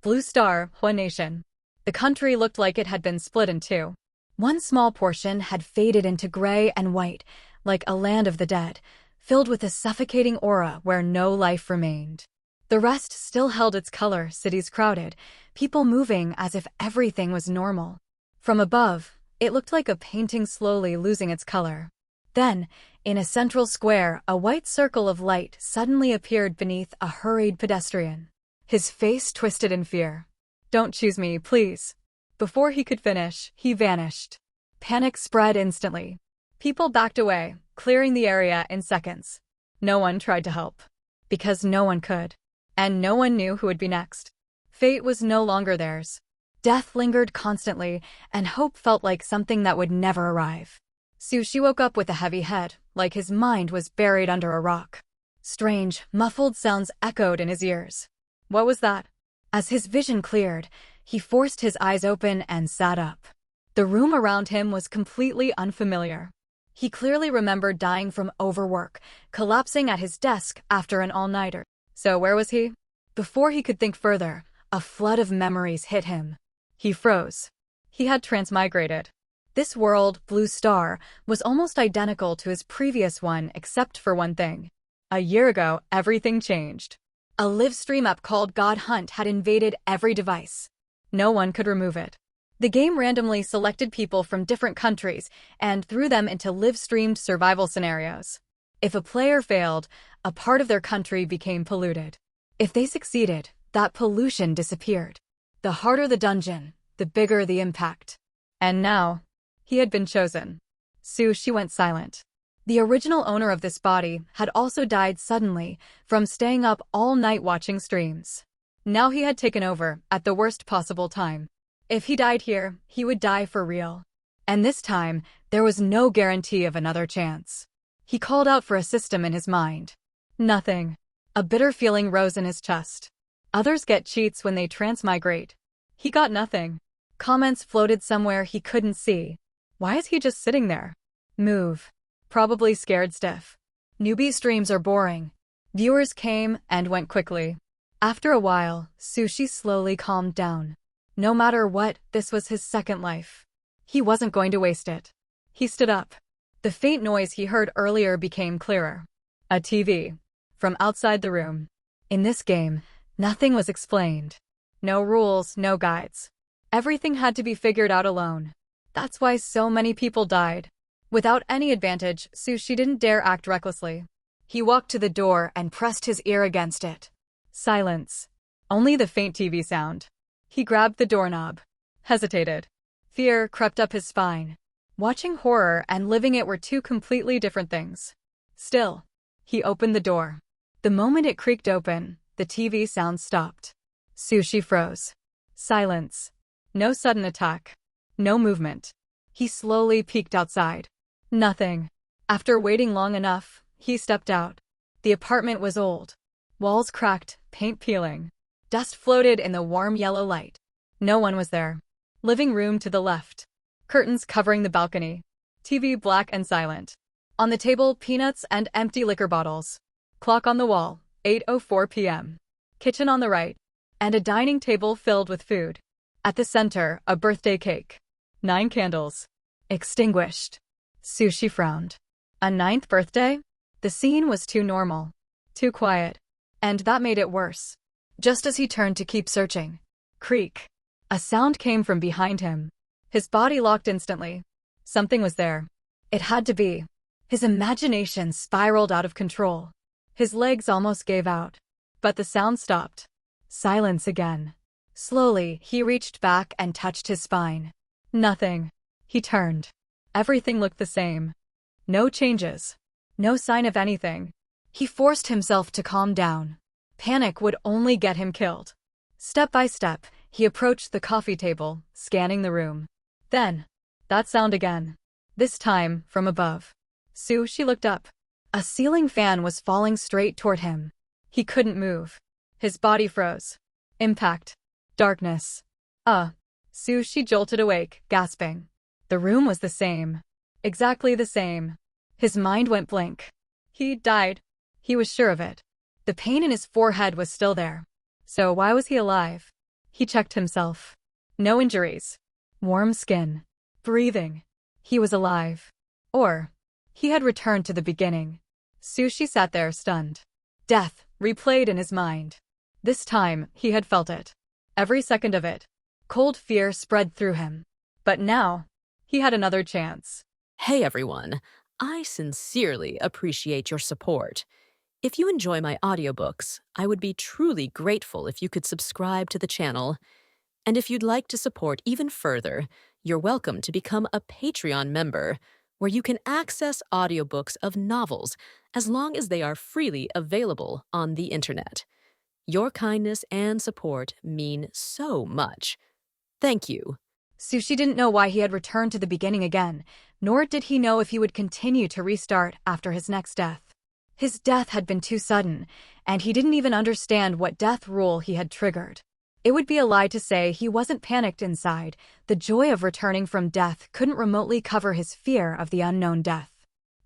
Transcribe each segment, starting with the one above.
Blue Star, Hua Nation. The country looked like it had been split in two. One small portion had faded into gray and white, like a land of the dead, filled with a suffocating aura where no life remained. The rest still held its color, cities crowded, people moving as if everything was normal. From above, it looked like a painting slowly losing its color. Then, in a central square, a white circle of light suddenly appeared beneath a hurried pedestrian. His face twisted in fear. "Don't choose me, please." Before he could finish, he vanished. Panic spread instantly. People backed away, clearing the area in seconds. No one tried to help. Because no one could. And no one knew who would be next. Fate was no longer theirs. Death lingered constantly, and hope felt like something that would never arrive. Sushi woke up with a heavy head, like his mind was buried under a rock. Strange, muffled sounds echoed in his ears. What was that? As his vision cleared, he forced his eyes open and sat up. The room around him was completely unfamiliar. He clearly remembered dying from overwork, collapsing at his desk after an all-nighter. So where was he? Before he could think further, a flood of memories hit him. He froze. He had transmigrated. This world, Blue Star, was almost identical to his previous one except for one thing. A year ago, everything changed. A live-stream app called God Hunt had invaded every device. No one could remove it. The game randomly selected people from different countries and threw them into live-streamed survival scenarios. If a player failed, a part of their country became polluted. If they succeeded, that pollution disappeared. The harder the dungeon, the bigger the impact. And now, he had been chosen. She went silent. The original owner of this body had also died suddenly from staying up all night watching streams. Now he had taken over at the worst possible time. If he died here, he would die for real. And this time, there was no guarantee of another chance. He called out for a system in his mind. Nothing. A bitter feeling rose in his chest. Others get cheats when they transmigrate. He got nothing. Comments floated somewhere he couldn't see. Why is he just sitting there? Move. Probably scared stiff. Newbie streams are boring. Viewers came and went quickly. After a while, Sushi slowly calmed down. No matter what, this was his second life. He wasn't going to waste it. He stood up. The faint noise he heard earlier became clearer. A TV. From outside the room. In this game, nothing was explained. No rules, no guides. Everything had to be figured out alone. That's why so many people died. Without any advantage, Sushi didn't dare act recklessly. He walked to the door and pressed his ear against it. Silence. Only the faint TV sound. He grabbed the doorknob. Hesitated. Fear crept up his spine. Watching horror and living it were two completely different things. Still, he opened the door. The moment it creaked open, the TV sound stopped. Sushi froze. Silence. No sudden attack. No movement. He slowly peeked outside. Nothing. After waiting long enough, he stepped out. The apartment was old. Walls cracked, paint peeling. Dust floated in the warm yellow light. No one was there. Living room to the left. Curtains covering the balcony. TV black and silent. On the table, peanuts and empty liquor bottles. Clock on the wall, 8:04 p.m. Kitchen on the right. And a dining table filled with food. At the center, a birthday cake. 9 candles. Extinguished. Sushi frowned. A 9th birthday? The scene was too normal. Too quiet. And that made it worse. Just as he turned to keep searching. Creak. A sound came from behind him. His body locked instantly. Something was there. It had to be. His imagination spiraled out of control. His legs almost gave out. But the sound stopped. Silence again. Slowly, he reached back and touched his spine. Nothing. He turned. Everything looked the same. No changes. No sign of anything. He forced himself to calm down. Panic would only get him killed. Step by step, he approached the coffee table, scanning the room. Then, that sound again. This time, from above. She looked up. A ceiling fan was falling straight toward him. He couldn't move. His body froze. Impact. Darkness. She jolted awake, gasping. The room was the same. Exactly the same. His mind went blank. He died. He was sure of it. The pain in his forehead was still there. So why was he alive? He checked himself. No injuries. Warm skin. Breathing. He was alive. Or, he had returned to the beginning. Sushi sat there stunned. Death replayed in his mind. This time, he had felt it. Every second of it. Cold fear spread through him. But now, he had another chance. Hey everyone, I sincerely appreciate your support. If you enjoy my audiobooks, I would be truly grateful if you could subscribe to the channel. And if you'd like to support even further, you're welcome to become a Patreon member, where you can access audiobooks of novels as long as they are freely available on the internet. Your kindness and support mean so much. Thank you. Sushi didn't know why he had returned to the beginning again, nor did he know if he would continue to restart after his next death. His death had been too sudden, and he didn't even understand what death rule he had triggered. It would be a lie to say he wasn't panicked inside. The joy of returning from death couldn't remotely cover his fear of the unknown death.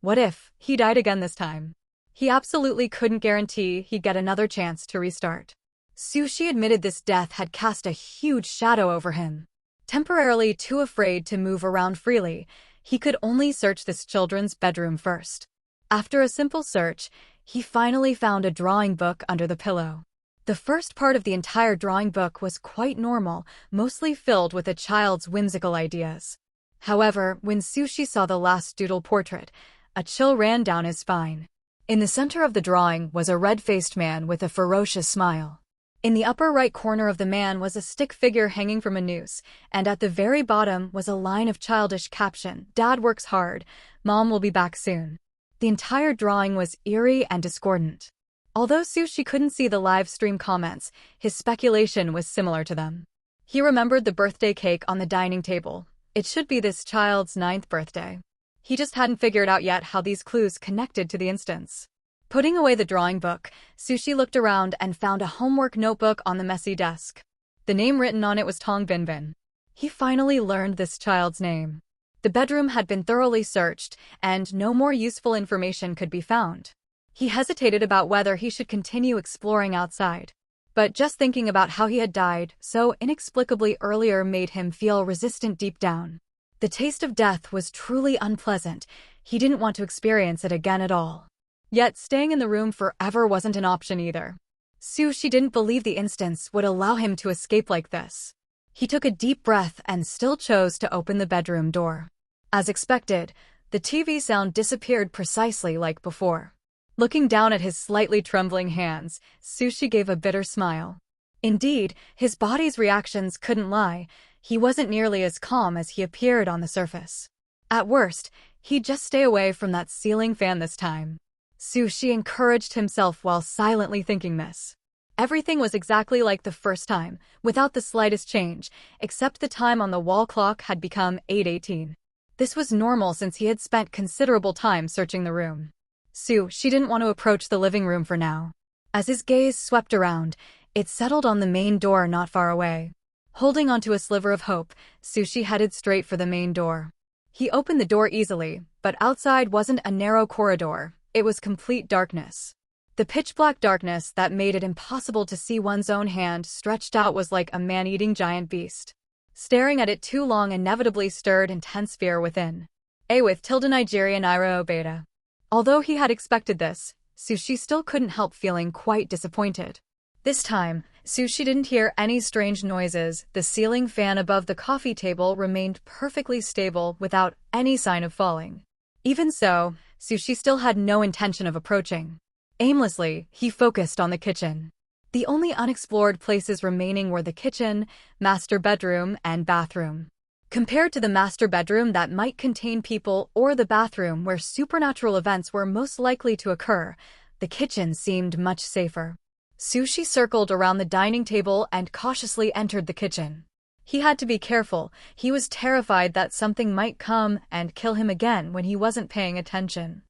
What if he died again this time? He absolutely couldn't guarantee he'd get another chance to restart. Sushi admitted this death had cast a huge shadow over him. Temporarily too afraid to move around freely, he could only search this children's bedroom first. After a simple search, he finally found a drawing book under the pillow. The first part of the entire drawing book was quite normal, mostly filled with a child's whimsical ideas. However, when Sushi saw the last doodle portrait, a chill ran down his spine. In the center of the drawing was a red-faced man with a ferocious smile. In the upper right corner of the man was a stick figure hanging from a noose, and at the very bottom was a line of childish caption, "Dad works hard, Mom will be back soon." The entire drawing was eerie and discordant. Although Sushi couldn't see the live stream comments, his speculation was similar to them. He remembered the birthday cake on the dining table. It should be this child's 9th birthday. He just hadn't figured out yet how these clues connected to the instance. Putting away the drawing book, Sushi looked around and found a homework notebook on the messy desk. The name written on it was Tong Binbin. He finally learned this child's name. The bedroom had been thoroughly searched, and no more useful information could be found. He hesitated about whether he should continue exploring outside. But just thinking about how he had died so inexplicably earlier made him feel resistant deep down. The taste of death was truly unpleasant. He didn't want to experience it again at all. Yet staying in the room forever wasn't an option either. Sushi didn't believe the instance would allow him to escape like this. He took a deep breath and still chose to open the bedroom door. As expected, the TV sound disappeared precisely like before. Looking down at his slightly trembling hands, Sushi gave a bitter smile. Indeed, his body's reactions couldn't lie. He wasn't nearly as calm as he appeared on the surface. At worst, he'd just stay away from that ceiling fan this time. Sushi encouraged himself while silently thinking this. Everything was exactly like the first time, without the slightest change, except the time on the wall clock had become 8:18. This was normal since he had spent considerable time searching the room. Sushi didn't want to approach the living room for now. As his gaze swept around, it settled on the main door not far away. Holding onto a sliver of hope, Sushi headed straight for the main door. He opened the door easily, but outside wasn't a narrow corridor. It was complete darkness. The pitch-black darkness that made it impossible to see one's own hand stretched out was like a man-eating giant beast. Staring at it too long inevitably stirred intense fear within. A with tilde Nigeria Naira Obeda. Although he had expected this, Sushi still couldn't help feeling quite disappointed. This time, Sushi didn't hear any strange noises. The ceiling fan above the coffee table remained perfectly stable without any sign of falling. Even so, Sushi still had no intention of approaching. Aimlessly, he focused on the kitchen. The only unexplored places remaining were the kitchen, master bedroom, and bathroom. Compared to the master bedroom that might contain people or the bathroom where supernatural events were most likely to occur, the kitchen seemed much safer. Sushi circled around the dining table and cautiously entered the kitchen. He had to be careful. He was terrified that something might come and kill him again when he wasn't paying attention.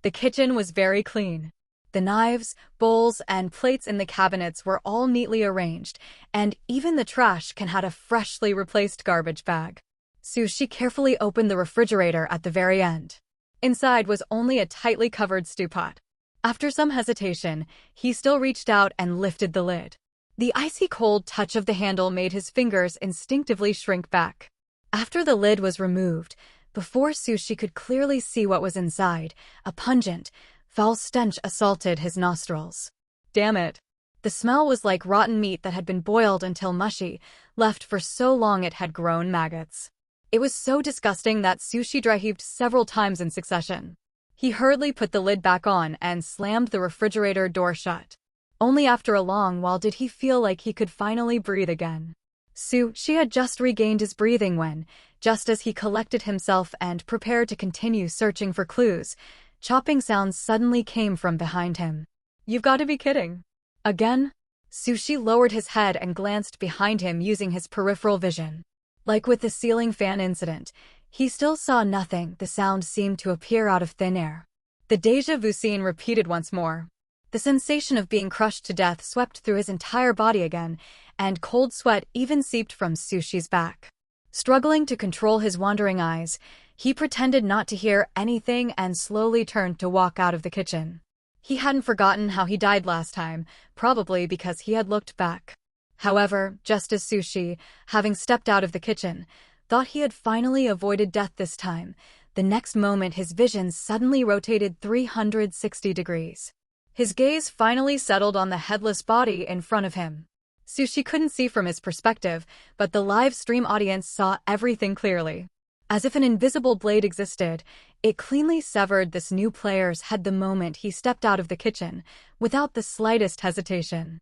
The kitchen was very clean. The knives, bowls, and plates in the cabinets were all neatly arranged, and even the trash can had a freshly replaced garbage bag. Sushi carefully opened the refrigerator at the very end. Inside was only a tightly covered stew pot. After some hesitation, he still reached out and lifted the lid. The icy cold touch of the handle made his fingers instinctively shrink back. After the lid was removed, before Sushi could clearly see what was inside, a pungent, foul stench assaulted his nostrils. Damn it. The smell was like rotten meat that had been boiled until mushy, left for so long it had grown maggots. It was so disgusting that Sushi dry-heaved several times in succession. He hurriedly put the lid back on and slammed the refrigerator door shut. Only after a long while did he feel like he could finally breathe again. Sushi had just regained his breathing when, just as he collected himself and prepared to continue searching for clues, chopping sounds suddenly came from behind him. You've got to be kidding. Again? Sushi lowered his head and glanced behind him using his peripheral vision. Like with the ceiling fan incident, he still saw nothing. The sound seemed to appear out of thin air. The déjà vu scene repeated once more. The sensation of being crushed to death swept through his entire body again, and cold sweat even seeped from Sushi's back. Struggling to control his wandering eyes, he pretended not to hear anything and slowly turned to walk out of the kitchen. He hadn't forgotten how he died last time, probably because he had looked back. However, just as Sushi, having stepped out of the kitchen, thought he had finally avoided death this time, the next moment his vision suddenly rotated 360 degrees. His gaze finally settled on the headless body in front of him. Sushi couldn't see from his perspective, but the live stream audience saw everything clearly. As if an invisible blade existed, it cleanly severed this new player's head the moment he stepped out of the kitchen, without the slightest hesitation.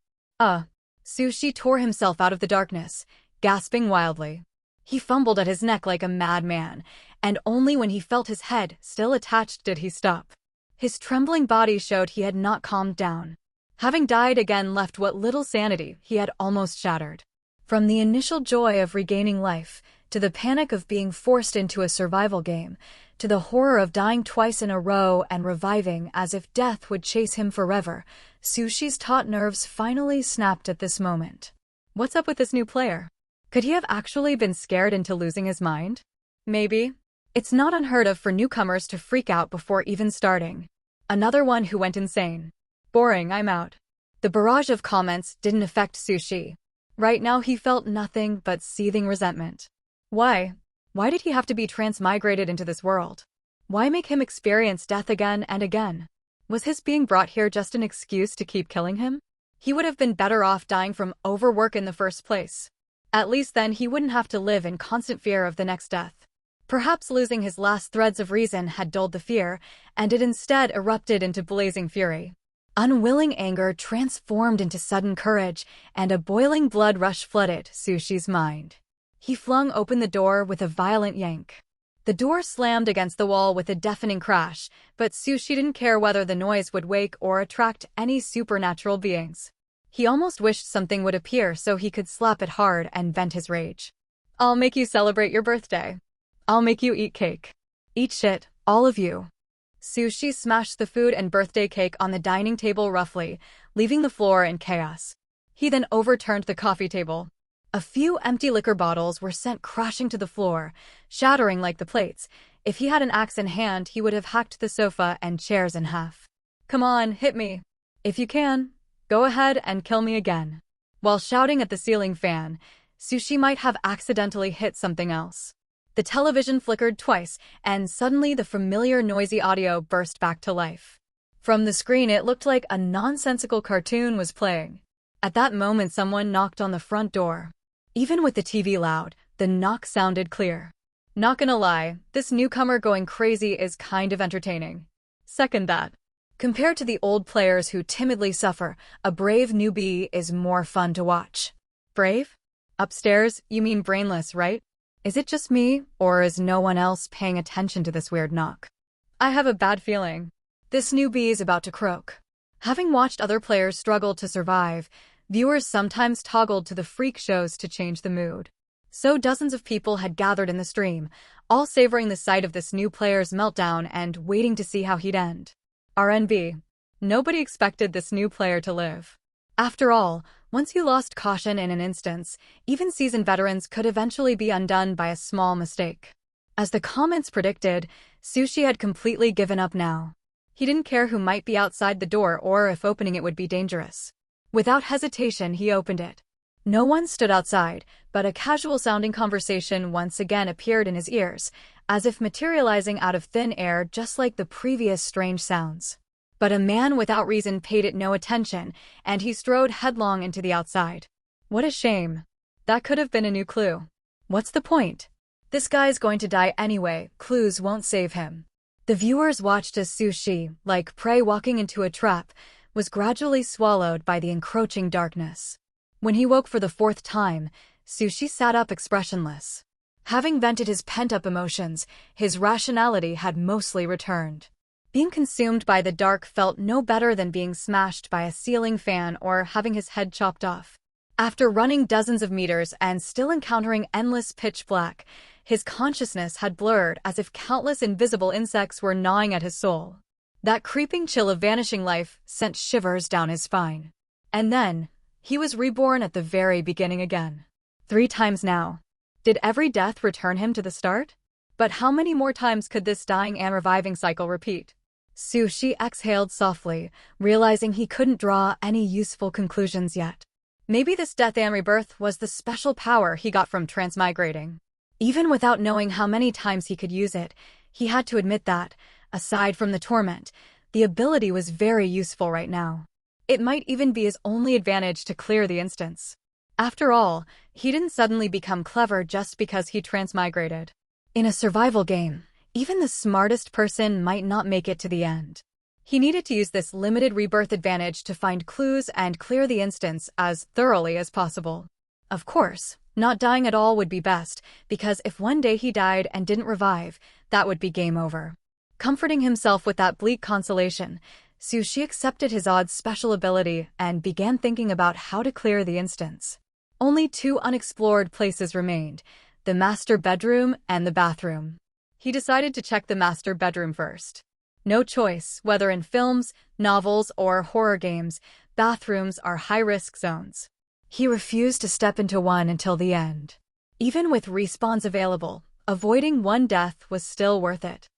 Sushi tore himself out of the darkness, gasping wildly. He fumbled at his neck like a madman, and only when he felt his head still attached did he stop. His trembling body showed he had not calmed down. Having died again left what little sanity he had almost shattered. From the initial joy of regaining life, to the panic of being forced into a survival game, to the horror of dying twice in a row and reviving as if death would chase him forever, Sushi's taut nerves finally snapped at this moment. What's up with this new player? Could he have actually been scared into losing his mind? Maybe. It's not unheard of for newcomers to freak out before even starting. Another one who went insane. Boring, I'm out. The barrage of comments didn't affect Sushi. Right now he felt nothing but seething resentment. Why? Why did he have to be transmigrated into this world? Why make him experience death again and again? Was his being brought here just an excuse to keep killing him? He would have been better off dying from overwork in the first place. At least then he wouldn't have to live in constant fear of the next death. Perhaps losing his last threads of reason had dulled the fear, and it instead erupted into blazing fury. Unwilling anger transformed into sudden courage, and a boiling blood rush flooded Sushi's mind. He flung open the door with a violent yank. The door slammed against the wall with a deafening crash, but Sushi didn't care whether the noise would wake or attract any supernatural beings. He almost wished something would appear so he could slap it hard and vent his rage. I'll make you celebrate your birthday. I'll make you eat cake. Eat shit, all of you. Sushi smashed the food and birthday cake on the dining table roughly, leaving the floor in chaos. He then overturned the coffee table. A few empty liquor bottles were sent crashing to the floor, shattering like the plates. If he had an axe in hand, he would have hacked the sofa and chairs in half. Come on, hit me. If you can, go ahead and kill me again. While shouting at the ceiling fan, Sushi might have accidentally hit something else. The television flickered twice, and suddenly the familiar noisy audio burst back to life. From the screen it looked like a nonsensical cartoon was playing. At that moment someone knocked on the front door. Even with the TV loud, the knock sounded clear. Not gonna lie, this newcomer going crazy is kind of entertaining. Second that. Compared to the old players who timidly suffer, a brave newbie is more fun to watch. Brave? Upstairs, you mean brainless, right? Is it just me, or is no one else paying attention to this weird knock? I have a bad feeling. This newbie is about to croak. Having watched other players struggle to survive, viewers sometimes toggled to the freak shows to change the mood. So dozens of people had gathered in the stream, all savoring the sight of this new player's meltdown and waiting to see how he'd end. RNB. Nobody expected this new player to live. After all, once you lost caution in an instance, even seasoned veterans could eventually be undone by a small mistake. As the comments predicted, Sushi had completely given up now. He didn't care who might be outside the door or if opening it would be dangerous. Without hesitation, he opened it. No one stood outside, but a casual-sounding conversation once again appeared in his ears, as if materializing out of thin air just like the previous strange sounds. But a man without reason paid it no attention, and he strode headlong into the outside. What a shame. That could have been a new clue. What's the point? This guy's going to die anyway, clues won't save him. The viewers watched as Sushi, like prey walking into a trap, was gradually swallowed by the encroaching darkness. When he woke for the fourth time, Sushi sat up expressionless. Having vented his pent-up emotions, his rationality had mostly returned. Being consumed by the dark felt no better than being smashed by a ceiling fan or having his head chopped off. After running dozens of meters and still encountering endless pitch black, his consciousness had blurred as if countless invisible insects were gnawing at his soul. That creeping chill of vanishing life sent shivers down his spine. And then, he was reborn at the very beginning again. 3 times now. Did every death return him to the start? But how many more times could this dying and reviving cycle repeat? Sushi exhaled softly, realizing he couldn't draw any useful conclusions yet. Maybe this death and rebirth was the special power he got from transmigrating. Even without knowing how many times he could use it, he had to admit that, aside from the torment, the ability was very useful right now. It might even be his only advantage to clear the instance. After all, he didn't suddenly become clever just because he transmigrated. In a survival game, even the smartest person might not make it to the end. He needed to use this limited rebirth advantage to find clues and clear the instance as thoroughly as possible. Of course, not dying at all would be best, because if one day he died and didn't revive, that would be game over. Comforting himself with that bleak consolation, Sushi accepted his odd special ability and began thinking about how to clear the instance. Only 2 unexplored places remained, the master bedroom and the bathroom. He decided to check the master bedroom first. No choice, whether in films, novels, or horror games, bathrooms are high-risk zones. He refused to step into one until the end. Even with respawns available, avoiding one death was still worth it.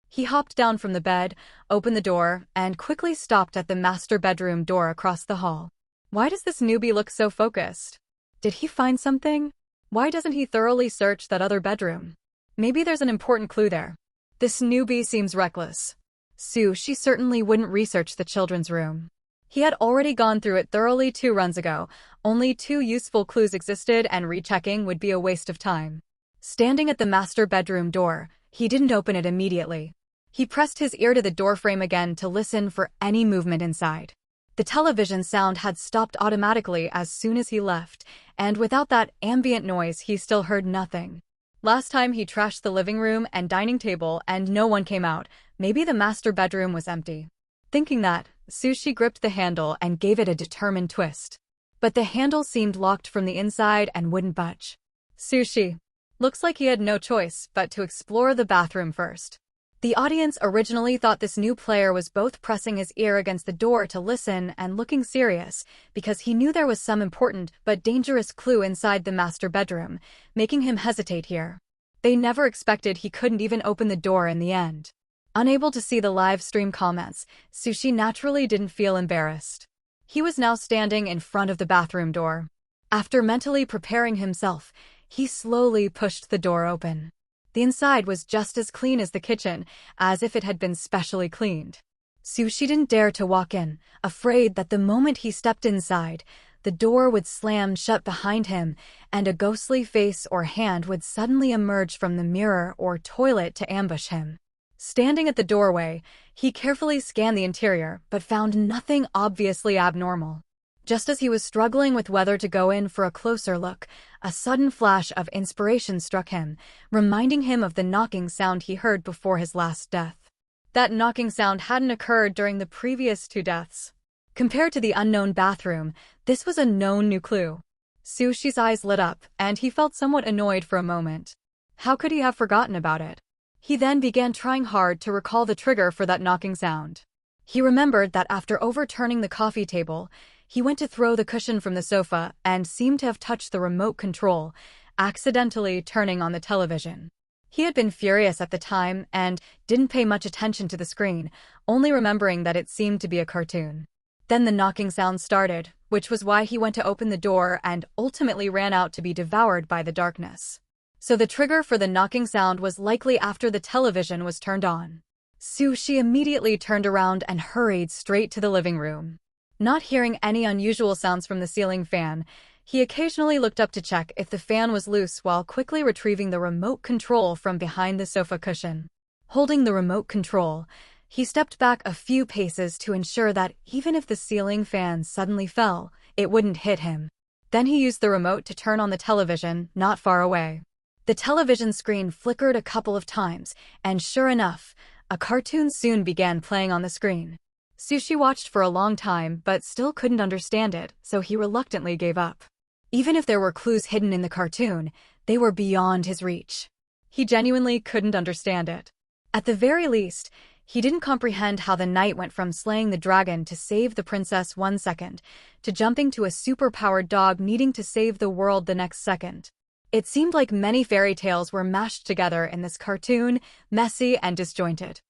He hopped down from the bed, opened the door, and quickly stopped at the master bedroom door across the hall. Why does this newbie look so focused? Did he find something? Why doesn't he thoroughly search that other bedroom? Maybe there's an important clue there. This newbie seems reckless. She certainly wouldn't research the children's room. He had already gone through it thoroughly 2 runs ago. Only 2 useful clues existed and rechecking would be a waste of time. Standing at the master bedroom door, he didn't open it immediately. He pressed his ear to the doorframe again to listen for any movement inside. The television sound had stopped automatically as soon as he left, and without that ambient noise he still heard nothing. Last time he trashed the living room and dining table and no one came out. Maybe the master bedroom was empty. Thinking that, Sushi gripped the handle and gave it a determined twist. But the handle seemed locked from the inside and wouldn't budge. Sushi. Looks like he had no choice but to explore the bathroom first. The audience originally thought this new player was both pressing his ear against the door to listen and looking serious, because he knew there was some important but dangerous clue inside the master bedroom, making him hesitate here. They never expected he couldn't even open the door in the end. Unable to see the live stream comments, Sushi naturally didn't feel embarrassed. He was now standing in front of the bathroom door. After mentally preparing himself, he slowly pushed the door open. The inside was just as clean as the kitchen, as if it had been specially cleaned. Sushi didn't dare to walk in, afraid that the moment he stepped inside, the door would slam shut behind him, and a ghostly face or hand would suddenly emerge from the mirror or toilet to ambush him. Standing at the doorway, he carefully scanned the interior, but found nothing obviously abnormal. Just as he was struggling with whether to go in for a closer look, a sudden flash of inspiration struck him, reminding him of the knocking sound he heard before his last death. That knocking sound hadn't occurred during the previous 2 deaths. Compared to the unknown bathroom, this was a known new clue. Sushi's eyes lit up, and he felt somewhat annoyed for a moment. How could he have forgotten about it? He then began trying hard to recall the trigger for that knocking sound. He remembered that after overturning the coffee table, he went to throw the cushion from the sofa and seemed to have touched the remote control, accidentally turning on the television. He had been furious at the time and didn't pay much attention to the screen, only remembering that it seemed to be a cartoon. Then the knocking sound started, which was why he went to open the door and ultimately ran out to be devoured by the darkness. So the trigger for the knocking sound was likely after the television was turned on. Sushi immediately turned around and hurried straight to the living room. Not hearing any unusual sounds from the ceiling fan, he occasionally looked up to check if the fan was loose while quickly retrieving the remote control from behind the sofa cushion. Holding the remote control, he stepped back a few paces to ensure that even if the ceiling fan suddenly fell, it wouldn't hit him. Then he used the remote to turn on the television not far away. The television screen flickered a couple of times, and sure enough, a cartoon soon began playing on the screen. Sushi watched for a long time but still couldn't understand it, so he reluctantly gave up. Even if there were clues hidden in the cartoon, they were beyond his reach. He genuinely couldn't understand it. At the very least, he didn't comprehend how the knight went from slaying the dragon to save the princess 1 second, to jumping to a super-powered dog needing to save the world the next second. It seemed like many fairy tales were mashed together in this cartoon, messy and disjointed.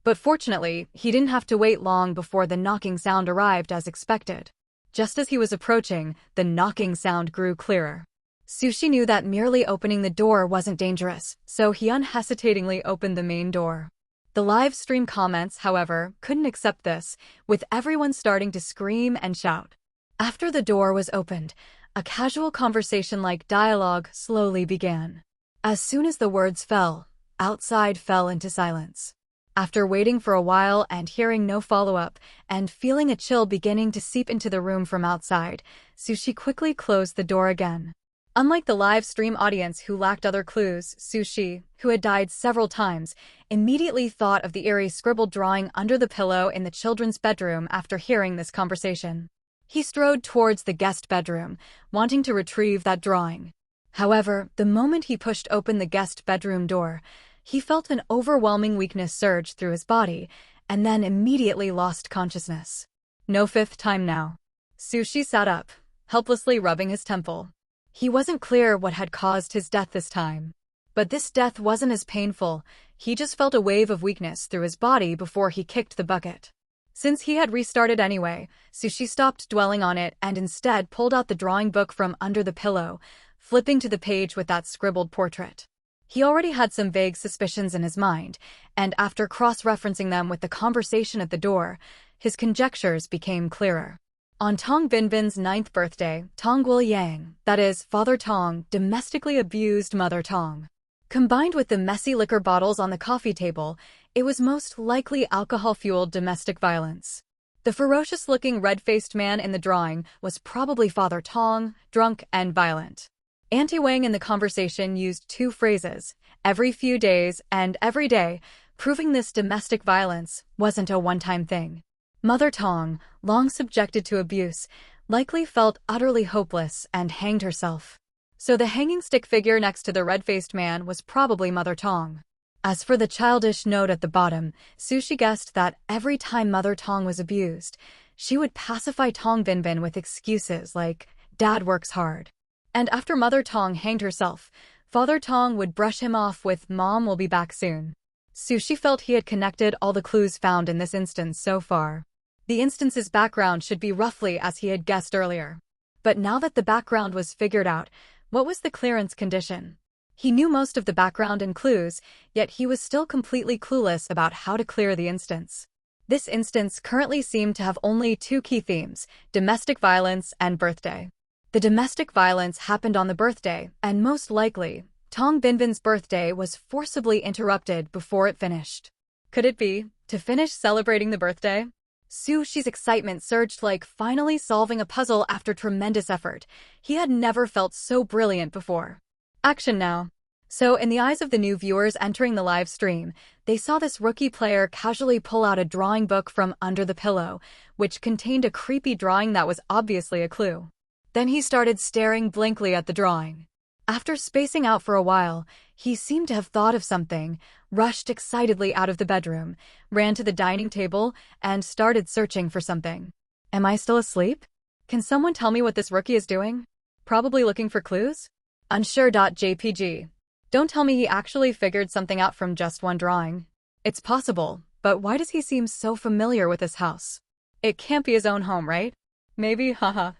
But fortunately, he didn't have to wait long before the knocking sound arrived as expected. Just as he was approaching, the knocking sound grew clearer. Sushi knew that merely opening the door wasn't dangerous, so he unhesitatingly opened the main door. The live stream comments, however, couldn't accept this, with everyone starting to scream and shout. After the door was opened, a casual conversation-like dialogue slowly began. As soon as the words fell, outside fell into silence. After waiting for a while and hearing no follow-up, and feeling a chill beginning to seep into the room from outside, Sushi quickly closed the door again. Unlike the live stream audience who lacked other clues, Sushi, who had died several times, immediately thought of the eerie scribbled drawing under the pillow in the children's bedroom after hearing this conversation. He strode towards the guest bedroom, wanting to retrieve that drawing. However, the moment he pushed open the guest bedroom door, he felt an overwhelming weakness surge through his body, and then immediately lost consciousness. No fifth time now. Sushi sat up, helplessly rubbing his temple. He wasn't clear what had caused his death this time. But this death wasn't as painful, he just felt a wave of weakness through his body before he kicked the bucket. Since he had restarted anyway, Sushi stopped dwelling on it and instead pulled out the drawing book from under the pillow, flipping to the page with that scribbled portrait. He already had some vague suspicions in his mind, and after cross-referencing them with the conversation at the door, his conjectures became clearer. On Tong Binbin's 9th birthday, Tong Guoyang, that is, Father Tong, domestically abused Mother Tong. Combined with the messy liquor bottles on the coffee table, it was most likely alcohol-fueled domestic violence. The ferocious-looking red-faced man in the drawing was probably Father Tong, drunk and violent. Auntie Wang in the conversation used two phrases, every few days and every day, proving this domestic violence wasn't a one-time thing. Mother Tong, long subjected to abuse, likely felt utterly hopeless and hanged herself. So the hanging stick figure next to the red-faced man was probably Mother Tong. As for the childish note at the bottom, Sushi guessed that every time Mother Tong was abused, she would pacify Tong Binbin with excuses like, "Dad works hard." And after Mother Tong hanged herself, Father Tong would brush him off with, "Mom will be back soon." Sushi felt he had connected all the clues found in this instance so far. The instance's background should be roughly as he had guessed earlier. But now that the background was figured out, what was the clearance condition? He knew most of the background and clues, yet he was still completely clueless about how to clear the instance. This instance currently seemed to have only two key themes, domestic violence and birthday. The domestic violence happened on the birthday, and most likely, Tong Binbin's birthday was forcibly interrupted before it finished. Could it be, to finish celebrating the birthday? Sushi's excitement surged like finally solving a puzzle after tremendous effort. He had never felt so brilliant before. Action now. So in the eyes of the new viewers entering the live stream, they saw this rookie player casually pull out a drawing book from under the pillow, which contained a creepy drawing that was obviously a clue. Then he started staring blankly at the drawing. After spacing out for a while, he seemed to have thought of something, rushed excitedly out of the bedroom, ran to the dining table, and started searching for something. Am I still asleep? Can someone tell me what this rookie is doing? Probably looking for clues? Unsure.jpg. Don't tell me he actually figured something out from just one drawing. It's possible, but why does he seem so familiar with this house? It can't be his own home, right? Maybe, haha.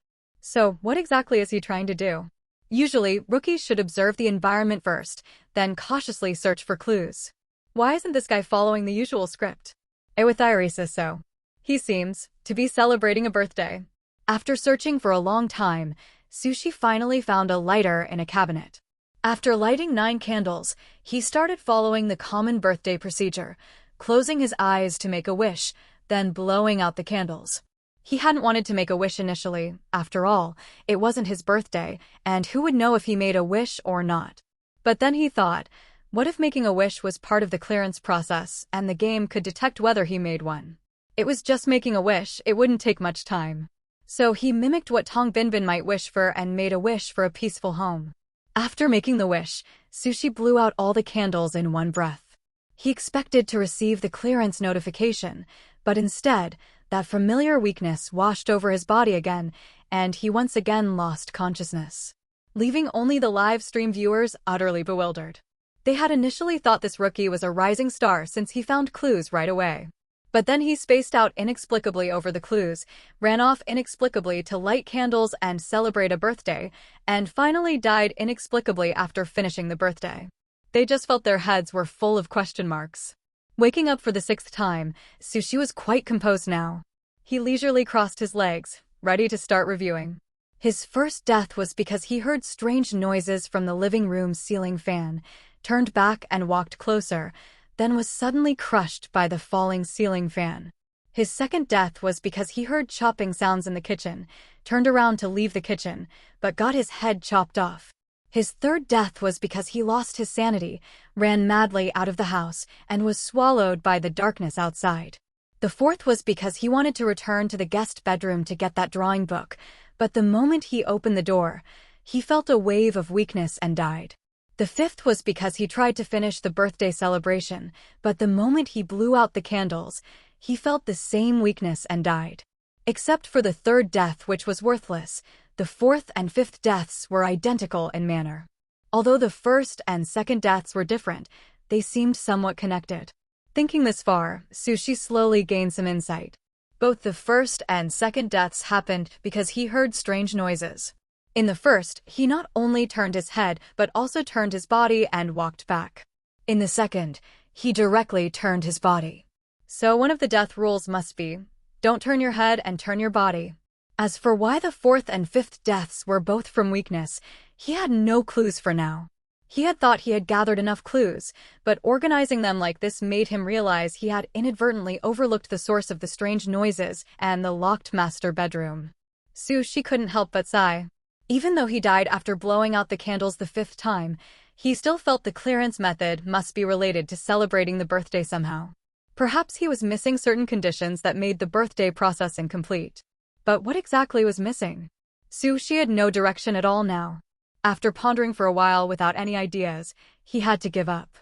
So, what exactly is he trying to do? Usually, rookies should observe the environment first, then cautiously search for clues. Why isn't this guy following the usual script? Says so. He seems to be celebrating a birthday. After searching for a long time, Sushi finally found a lighter in a cabinet. After lighting 9 candles, he started following the common birthday procedure, closing his eyes to make a wish, then blowing out the candles. He hadn't wanted to make a wish initially. After all, it wasn't his birthday, and who would know if he made a wish or not? But then he thought, what if making a wish was part of the clearance process, and the game could detect whether he made one? It was just making a wish, it wouldn't take much time. So he mimicked what Tong Binbin might wish for and made a wish for a peaceful home. After making the wish, Sushi blew out all the candles in one breath. He expected to receive the clearance notification, but instead, that familiar weakness washed over his body again, and he once again lost consciousness, leaving only the live stream viewers utterly bewildered. They had initially thought this rookie was a rising star since he found clues right away. But then he spaced out inexplicably over the clues, ran off inexplicably to light candles and celebrate a birthday, and finally died inexplicably after finishing the birthday. They just felt their heads were full of question marks. Waking up for the 6th time, Sushi was quite composed now. He leisurely crossed his legs, ready to start reviewing. His first death was because he heard strange noises from the living room's ceiling fan, turned back and walked closer, then was suddenly crushed by the falling ceiling fan. His second death was because he heard chopping sounds in the kitchen, turned around to leave the kitchen, but got his head chopped off. His third death was because he lost his sanity, ran madly out of the house, and was swallowed by the darkness outside. The fourth was because he wanted to return to the guest bedroom to get that drawing book, but the moment he opened the door, he felt a wave of weakness and died. The fifth was because he tried to finish the birthday celebration, but the moment he blew out the candles, he felt the same weakness and died. Except for the third death, which was worthless, the fourth and fifth deaths were identical in manner. Although the first and second deaths were different, they seemed somewhat connected. Thinking this far, Sushi slowly gained some insight. Both the first and second deaths happened because he heard strange noises. In the first, he not only turned his head but also turned his body and walked back. In the second, he directly turned his body. So one of the death rules must be, don't turn your head and turn your body. As for why the fourth and fifth deaths were both from weakness, he had no clues for now. He had thought he had gathered enough clues, but organizing them like this made him realize he had inadvertently overlooked the source of the strange noises and the locked master bedroom. Sushi couldn't help but sigh. Even though he died after blowing out the candles the 5th time, he still felt the clearance method must be related to celebrating the birthday somehow. Perhaps he was missing certain conditions that made the birthday process incomplete. But what exactly was missing? Sushi had no direction at all now. After pondering for a while without any ideas, he had to give up.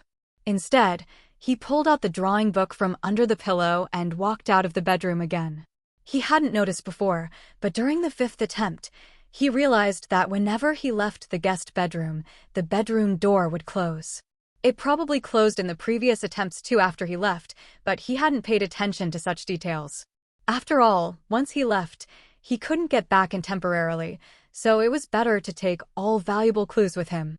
Instead, he pulled out the drawing book from under the pillow and walked out of the bedroom again. He hadn't noticed before, but during the 5th attempt, he realized that whenever he left the guest bedroom, the bedroom door would close. It probably closed in the previous attempts too after he left, but he hadn't paid attention to such details. After all, once he left, he couldn't get back in temporarily, so it was better to take all valuable clues with him.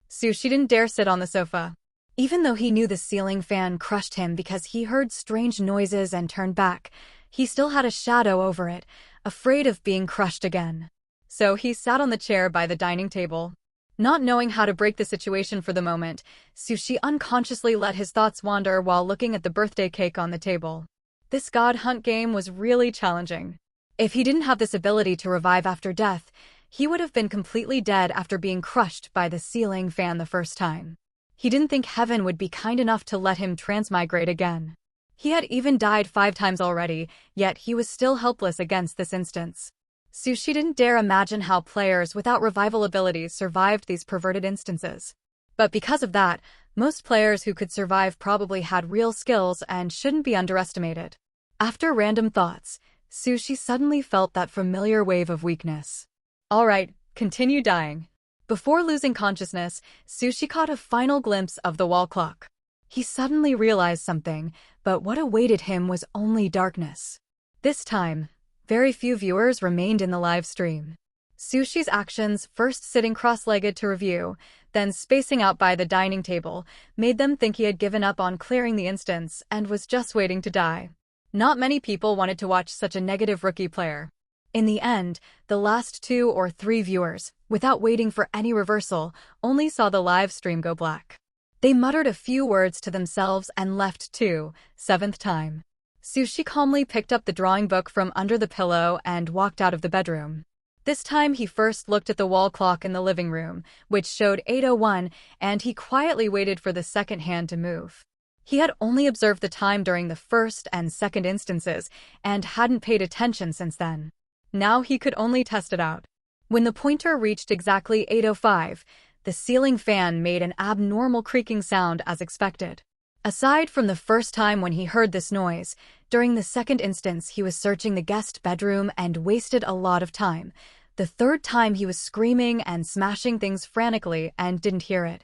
Sushi didn't dare sit on the sofa. Even though he knew the ceiling fan crushed him because he heard strange noises and turned back, he still had a shadow over it, afraid of being crushed again. So he sat on the chair by the dining table. Not knowing how to break the situation for the moment, Sushi unconsciously let his thoughts wander while looking at the birthday cake on the table. This God Hunt game was really challenging. If he didn't have this ability to revive after death, he would have been completely dead after being crushed by the ceiling fan the first time. He didn't think heaven would be kind enough to let him transmigrate again. He had even died 5 times already, yet he was still helpless against this instance. Sushi didn't dare imagine how players without revival abilities survived these perverted instances. But because of that, most players who could survive probably had real skills and shouldn't be underestimated. After random thoughts, Sushi suddenly felt that familiar wave of weakness. All right, continue dying. Before losing consciousness, Sushi caught a final glimpse of the wall clock. He suddenly realized something, but what awaited him was only darkness. This time, very few viewers remained in the live stream. Sushi's actions, first sitting cross-legged to review, then spacing out by the dining table, made them think he had given up on clearing the instance and was just waiting to die. Not many people wanted to watch such a negative rookie player. In the end, the last 2 or 3 viewers, without waiting for any reversal, only saw the live stream go black. They muttered a few words to themselves and left too, 7th time. Sushi calmly picked up the drawing book from under the pillow and walked out of the bedroom. This time he first looked at the wall clock in the living room, which showed 8:01, and he quietly waited for the second hand to move. He had only observed the time during the first and second instances, and hadn't paid attention since then. Now he could only test it out. When the pointer reached exactly 8:05, the ceiling fan made an abnormal creaking sound as expected. Aside from the first time when he heard this noise, during the second instance he was searching the guest bedroom and wasted a lot of time. The third time he was screaming and smashing things frantically and didn't hear it.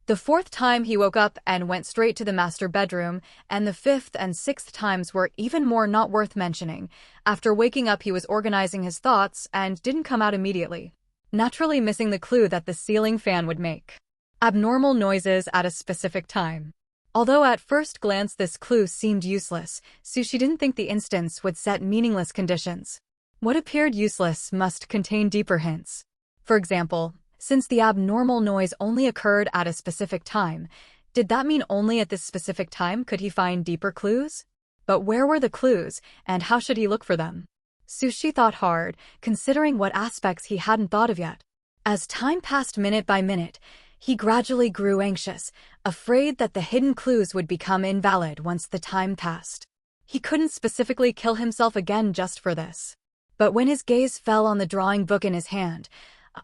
The fourth time he woke up and went straight to the master bedroom, and the fifth and sixth times were even more not worth mentioning. After waking up he was organizing his thoughts and didn't come out immediately, naturally missing the clue that the ceiling fan would make abnormal noises at a specific time. Although at first glance this clue seemed useless, Sushi didn't think the instance would set meaningless conditions. What appeared useless must contain deeper hints. For example, since the abnormal noise only occurred at a specific time, did that mean only at this specific time could he find deeper clues? But where were the clues, and how should he look for them? Sushi thought hard, considering what aspects he hadn't thought of yet. As time passed minute by minute, he gradually grew anxious, afraid that the hidden clues would become invalid once the time passed. He couldn't specifically kill himself again just for this. But when his gaze fell on the drawing book in his hand,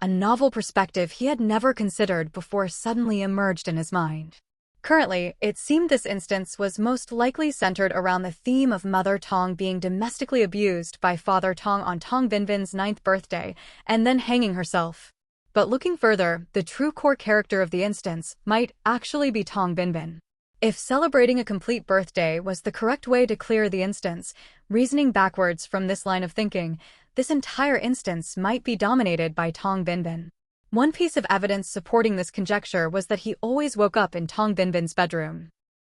a novel perspective he had never considered before suddenly emerged in his mind. Currently, it seemed this instance was most likely centered around the theme of Mother Tong being domestically abused by Father Tong on Tong Binbin's 9th birthday, and then hanging herself. But looking further, the true core character of the instance might actually be Tong Binbin. If celebrating a complete birthday was the correct way to clear the instance, reasoning backwards from this line of thinking, this entire instance might be dominated by Tong Binbin. One piece of evidence supporting this conjecture was that he always woke up in Tong Binbin's bedroom.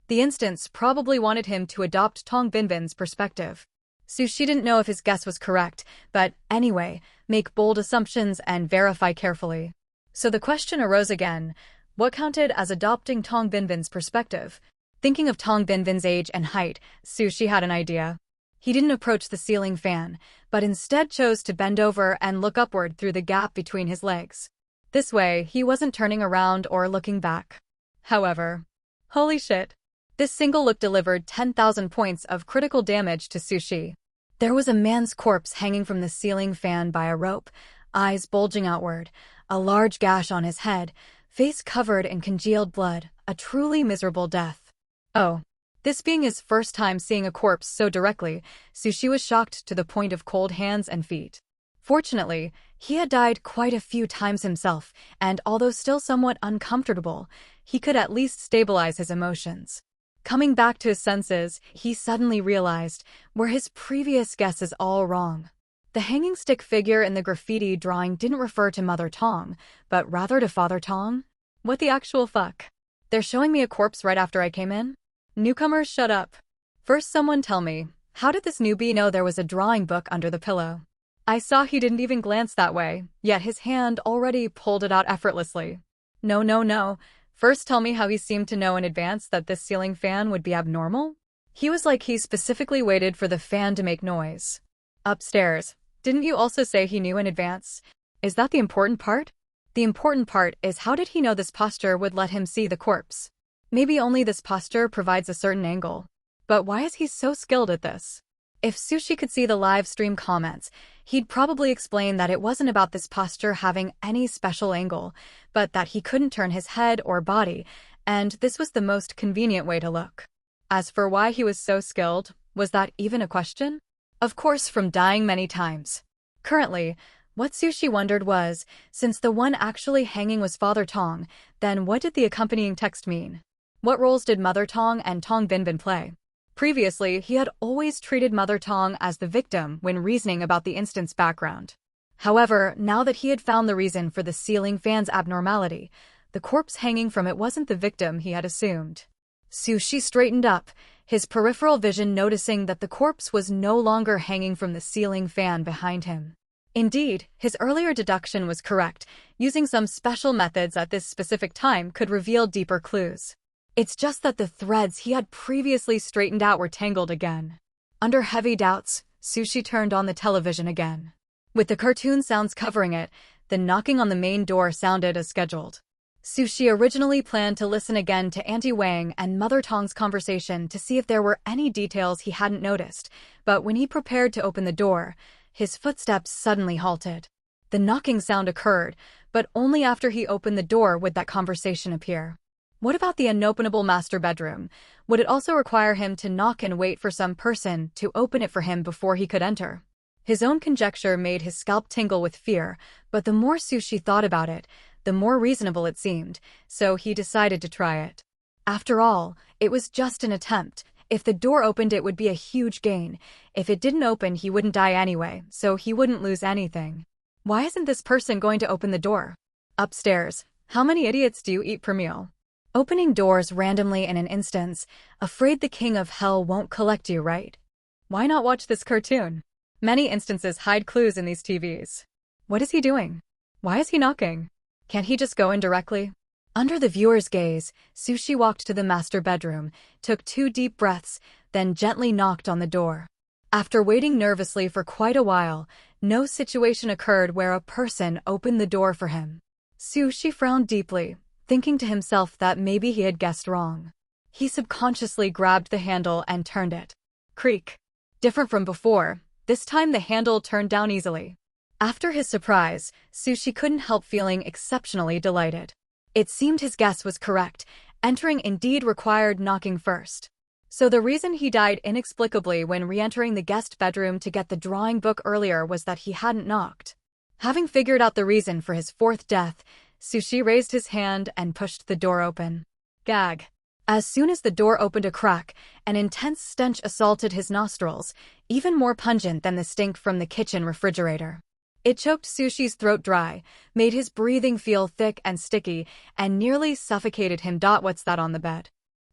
The instance probably wanted him to adopt Tong Binbin's perspective. Sushi didn't know if his guess was correct, but anyway, make bold assumptions and verify carefully. So the question arose again, what counted as adopting Tong Binbin's perspective? Thinking of Tong Binbin's age and height, Sushi had an idea. He didn't approach the ceiling fan, but instead chose to bend over and look upward through the gap between his legs. This way, he wasn't turning around or looking back. However, holy shit. This single look delivered 10,000 points of critical damage to Sushi. There was a man's corpse hanging from the ceiling fan by a rope, eyes bulging outward, a large gash on his head, face covered in congealed blood, a truly miserable death. Oh. This being his first time seeing a corpse so directly, Sushi was shocked to the point of cold hands and feet. Fortunately, he had died quite a few times himself, and although still somewhat uncomfortable, he could at least stabilize his emotions. Coming back to his senses, he suddenly realized, were his previous guesses all wrong? The hanging stick figure in the graffiti drawing didn't refer to Mother Tong, but rather to Father Tong? What the actual fuck? They're showing me a corpse right after I came in? Newcomers, shut up. First someone tell me, how did this newbie know there was a drawing book under the pillow? I saw he didn't even glance that way, yet his hand already pulled it out effortlessly. No. First tell me how he seemed to know in advance that this ceiling fan would be abnormal? He was like he specifically waited for the fan to make noise. Upstairs, didn't you also say he knew in advance? Is that the important part? The important part is how did he know this posture would let him see the corpse? Maybe only this posture provides a certain angle. But why is he so skilled at this? If Sushi could see the live stream comments, he'd probably explain that it wasn't about this posture having any special angle, but that he couldn't turn his head or body, and this was the most convenient way to look. As for why he was so skilled, was that even a question? Of course, from dying many times. Currently, what Sushi wondered was, since the one actually hanging was Father Tong, then what did the accompanying text mean? What roles did Mother Tong and Tong Binbin play? Previously, he had always treated Mother Tong as the victim when reasoning about the instant's background. However, now that he had found the reason for the ceiling fan's abnormality, the corpse hanging from it wasn't the victim he had assumed. Sushi straightened up, his peripheral vision noticing that the corpse was no longer hanging from the ceiling fan behind him. Indeed, his earlier deduction was correct. Using some special methods at this specific time could reveal deeper clues. It's just that the threads he had previously straightened out were tangled again. Under heavy doubts, Sushi turned on the television again. With the cartoon sounds covering it, the knocking on the main door sounded as scheduled. Sushi originally planned to listen again to Auntie Wang and Mother Tong's conversation to see if there were any details he hadn't noticed, but when he prepared to open the door, his footsteps suddenly halted. The knocking sound occurred, but only after he opened the door would that conversation appear. What about the unopenable master bedroom? Would it also require him to knock and wait for some person to open it for him before he could enter? His own conjecture made his scalp tingle with fear, but the more Sushi thought about it, the more reasonable it seemed, so he decided to try it. After all, it was just an attempt. If the door opened, it would be a huge gain. If it didn't open, he wouldn't die anyway, so he wouldn't lose anything. Why isn't this person going to open the door? Upstairs, how many idiots do you eat per meal? Opening doors randomly in an instance, afraid the king of hell won't collect you, right? Why not watch this cartoon? Many instances hide clues in these TVs. What is he doing? Why is he knocking? Can't he just go in directly? Under the viewer's gaze, Sushi walked to the master bedroom, took 2 deep breaths, then gently knocked on the door. After waiting nervously for quite a while, no situation occurred where a person opened the door for him. Sushi frowned deeply, thinking to himself that maybe he had guessed wrong. He subconsciously grabbed the handle and turned it. Creak. Different from before, this time the handle turned down easily. After his surprise, Sushi couldn't help feeling exceptionally delighted. It seemed his guess was correct. Entering indeed required knocking first. So the reason he died inexplicably when re-entering the guest bedroom to get the drawing book earlier was that he hadn't knocked. Having figured out the reason for his 4th death, Sushi raised his hand and pushed the door open. Gag. As soon as the door opened a crack, an intense stench assaulted his nostrils, even more pungent than the stink from the kitchen refrigerator. It choked Sushi's throat dry, made his breathing feel thick and sticky, and nearly suffocated him. What's that on the bed?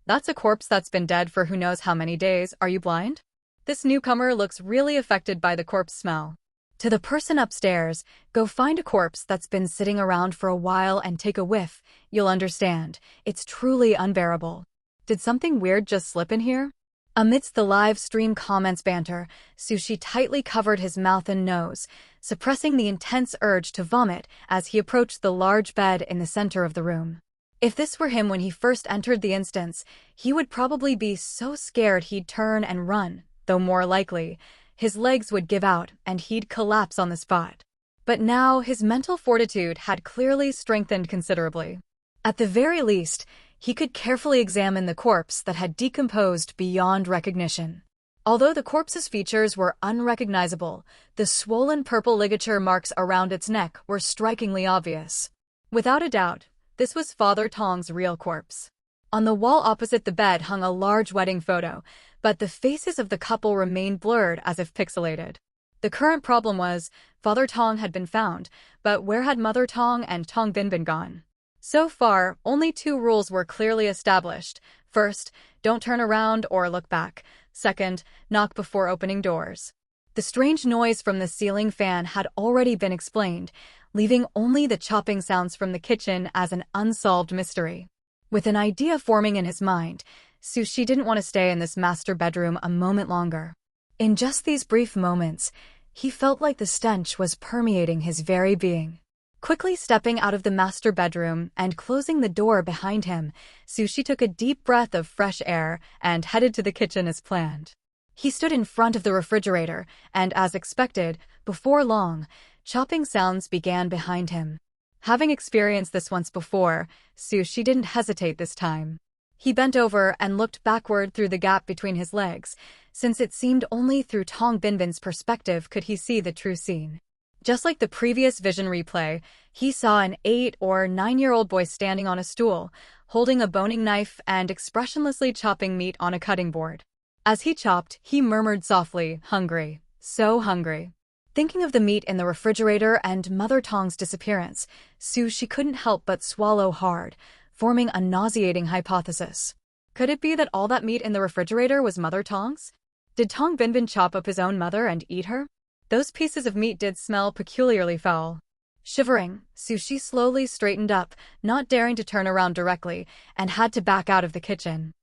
That's a corpse that's been dead for who knows how many days. Are you blind? This newcomer looks really affected by the corpse smell. To the person upstairs, go find a corpse that's been sitting around for a while and take a whiff. You'll understand. It's truly unbearable. Did something weird just slip in here? Amidst the live stream comments banter, Sushi tightly covered his mouth and nose, suppressing the intense urge to vomit as he approached the large bed in the center of the room. If this were him when he first entered the instance, he would probably be so scared he'd turn and run, though more likely, his legs would give out and he'd collapse on the spot. But now his mental fortitude had clearly strengthened considerably. At the very least, he could carefully examine the corpse that had decomposed beyond recognition. Although the corpse's features were unrecognizable, the swollen purple ligature marks around its neck were strikingly obvious. Without a doubt, this was Father Tong's real corpse. On the wall opposite the bed hung a large wedding photo, but the faces of the couple remained blurred as if pixelated. The current problem was, Father Tong had been found, but where had Mother Tong and Tong Binbin gone? So far, only 2 rules were clearly established. First, don't turn around or look back. Second, knock before opening doors. The strange noise from the ceiling fan had already been explained, leaving only the chopping sounds from the kitchen as an unsolved mystery. With an idea forming in his mind, Sushi didn't want to stay in this master bedroom a moment longer. In just these brief moments, he felt like the stench was permeating his very being. Quickly stepping out of the master bedroom and closing the door behind him, Sushi took a deep breath of fresh air and headed to the kitchen as planned. He stood in front of the refrigerator, and as expected, before long, chopping sounds began behind him. Having experienced this once before, Sushi didn't hesitate this time. He bent over and looked backward through the gap between his legs, since it seemed only through Tong Binbin's perspective could he see the true scene. Just like the previous vision replay, he saw an 8 or 9-year-old boy standing on a stool, holding a boning knife and expressionlessly chopping meat on a cutting board. As he chopped, he murmured softly, "Hungry. So hungry." Thinking of the meat in the refrigerator and Mother Tong's disappearance, she couldn't help but swallow hard, forming a nauseating hypothesis. Could it be that all that meat in the refrigerator was Mother Tong's? Did Tong Binbin chop up his own mother and eat her? Those pieces of meat did smell peculiarly foul. Shivering, Sushi slowly straightened up, not daring to turn around directly, and had to back out of the kitchen.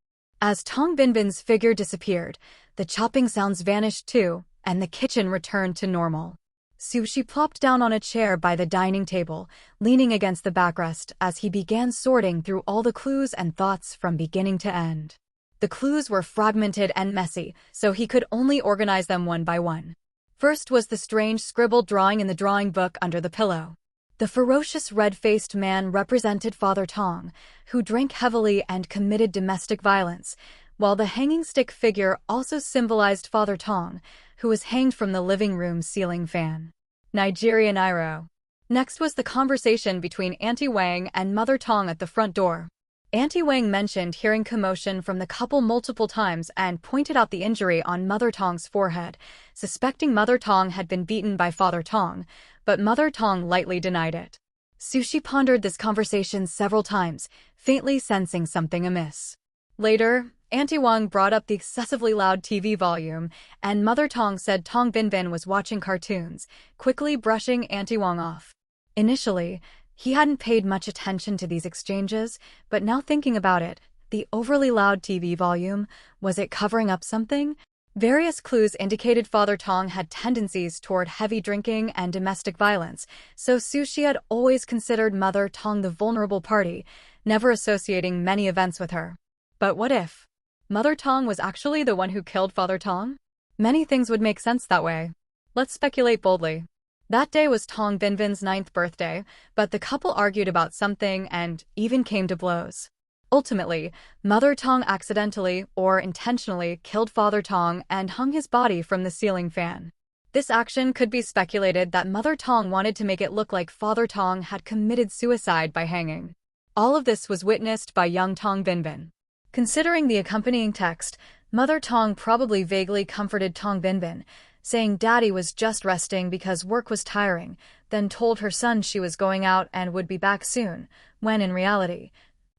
As Tong Binbin's figure disappeared, the chopping sounds vanished too, and the kitchen returned to normal. Sushi plopped down on a chair by the dining table, leaning against the backrest as he began sorting through all the clues and thoughts from beginning to end. The clues were fragmented and messy, so he could only organize them one by one. First was the strange scribbled drawing in the drawing book under the pillow. The ferocious red-faced man represented Father Tong, who drank heavily and committed domestic violence, while the hanging stick figure also symbolized Father Tong, who was hanged from the living room ceiling fan. Nigerian Iro. Next was the conversation between Auntie Wang and Mother Tong at the front door. Auntie Wang mentioned hearing commotion from the couple multiple times and pointed out the injury on Mother Tong's forehead, suspecting Mother Tong had been beaten by Father Tong, but Mother Tong lightly denied it. Sushi pondered this conversation several times, faintly sensing something amiss. Later, Auntie Wang brought up the excessively loud TV volume, and Mother Tong said Tong Binbin was watching cartoons, quickly brushing Auntie Wang off. Initially, he hadn't paid much attention to these exchanges, but now thinking about it, the overly loud TV volume, was it covering up something? Various clues indicated Father Tong had tendencies toward heavy drinking and domestic violence, so Sushi had always considered Mother Tong the vulnerable party, never associating many events with her. But what if Mother Tong was actually the one who killed Father Tong? Many things would make sense that way. Let's speculate boldly. That day was Tong Binbin's 9th birthday, but the couple argued about something and even came to blows. Ultimately, Mother Tong accidentally or intentionally killed Father Tong and hung his body from the ceiling fan. This action could be speculated that Mother Tong wanted to make it look like Father Tong had committed suicide by hanging. All of this was witnessed by young Tong Binbin. Considering the accompanying text, Mother Tong probably vaguely comforted Tong Binbin, saying Daddy was just resting because work was tiring, then told her son she was going out and would be back soon, when in reality,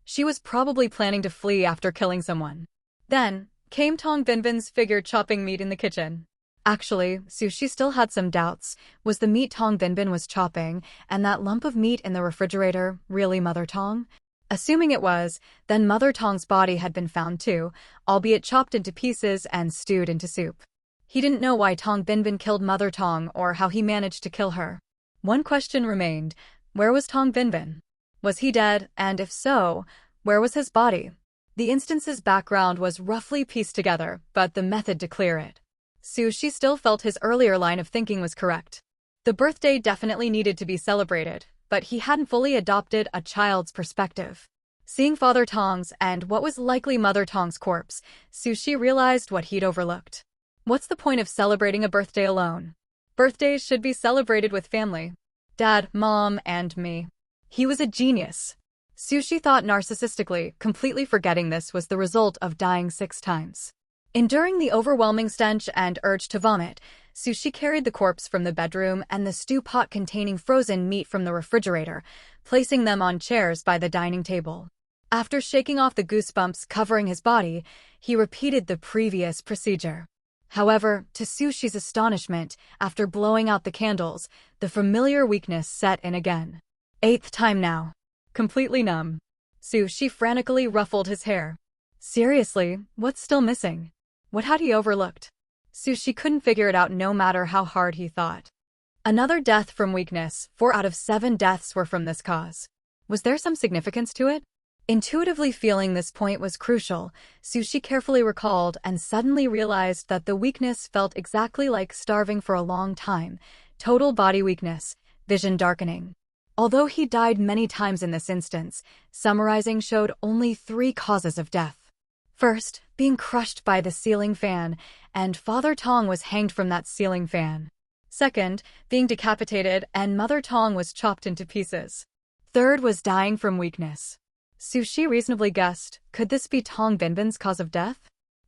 she was probably planning to flee after killing someone. Then came Tong Binbin's figure chopping meat in the kitchen. Actually, Sushi still had some doubts. Was the meat Tong Binbin was chopping, and that lump of meat in the refrigerator, really Mother Tong? Assuming it was, then Mother Tong's body had been found too, albeit chopped into pieces and stewed into soup. He didn't know why Tong Binbin killed Mother Tong or how he managed to kill her. One question remained: where was Tong Binbin? Was he dead, and if so, where was his body? The instance's background was roughly pieced together, but the method to clear it. Sushi still felt his earlier line of thinking was correct. The birthday definitely needed to be celebrated, but he hadn't fully adopted a child's perspective. Seeing Father Tong's and what was likely Mother Tong's corpse, Sushi realized what he'd overlooked. What's the point of celebrating a birthday alone? Birthdays should be celebrated with family. Dad, Mom, and me. He was a genius. Sushi thought narcissistically, completely forgetting this was the result of dying 6 times. Enduring the overwhelming stench and urge to vomit, Sushi carried the corpse from the bedroom and the stew pot containing frozen meat from the refrigerator, placing them on chairs by the dining table. After shaking off the goosebumps covering his body, he repeated the previous procedure. However, to Sushi's astonishment, after blowing out the candles, the familiar weakness set in again. 8th time now. Completely numb. Sushi frantically ruffled his hair. Seriously, what's still missing? What had he overlooked? Sushi couldn't figure it out no matter how hard he thought. Another death from weakness. 4 out of 7 deaths were from this cause. Was there some significance to it? Intuitively feeling this point was crucial, Sushi carefully recalled and suddenly realized that the weakness felt exactly like starving for a long time. Total body weakness, vision darkening. Although he died many times in this instance, summarizing showed only 3 causes of death. First, being crushed by the ceiling fan, and Father Tong was hanged from that ceiling fan. Second, being decapitated, and Mother Tong was chopped into pieces. Third was dying from weakness. Sushi reasonably guessed, could this be Tong Binbin's cause of death?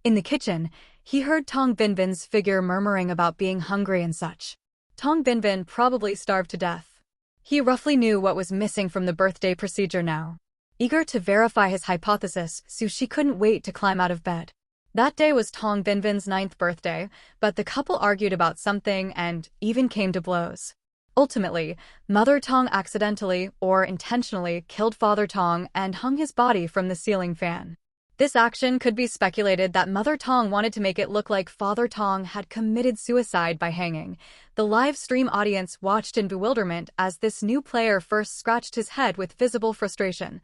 In the kitchen, he heard Tong Binbin's figure murmuring about being hungry and such. Tong Binbin probably starved to death. He roughly knew what was missing from the birthday procedure now. Eager to verify his hypothesis, Sushi couldn't wait to climb out of bed. That day was Tong Binbin's 9th birthday, but the couple argued about something and even came to blows. Ultimately, Mother Tong accidentally or intentionally killed Father Tong and hung his body from the ceiling fan. This action could be speculated that Mother Tong wanted to make it look like Father Tong had committed suicide by hanging. The live stream audience watched in bewilderment as this new player first scratched his head with visible frustration,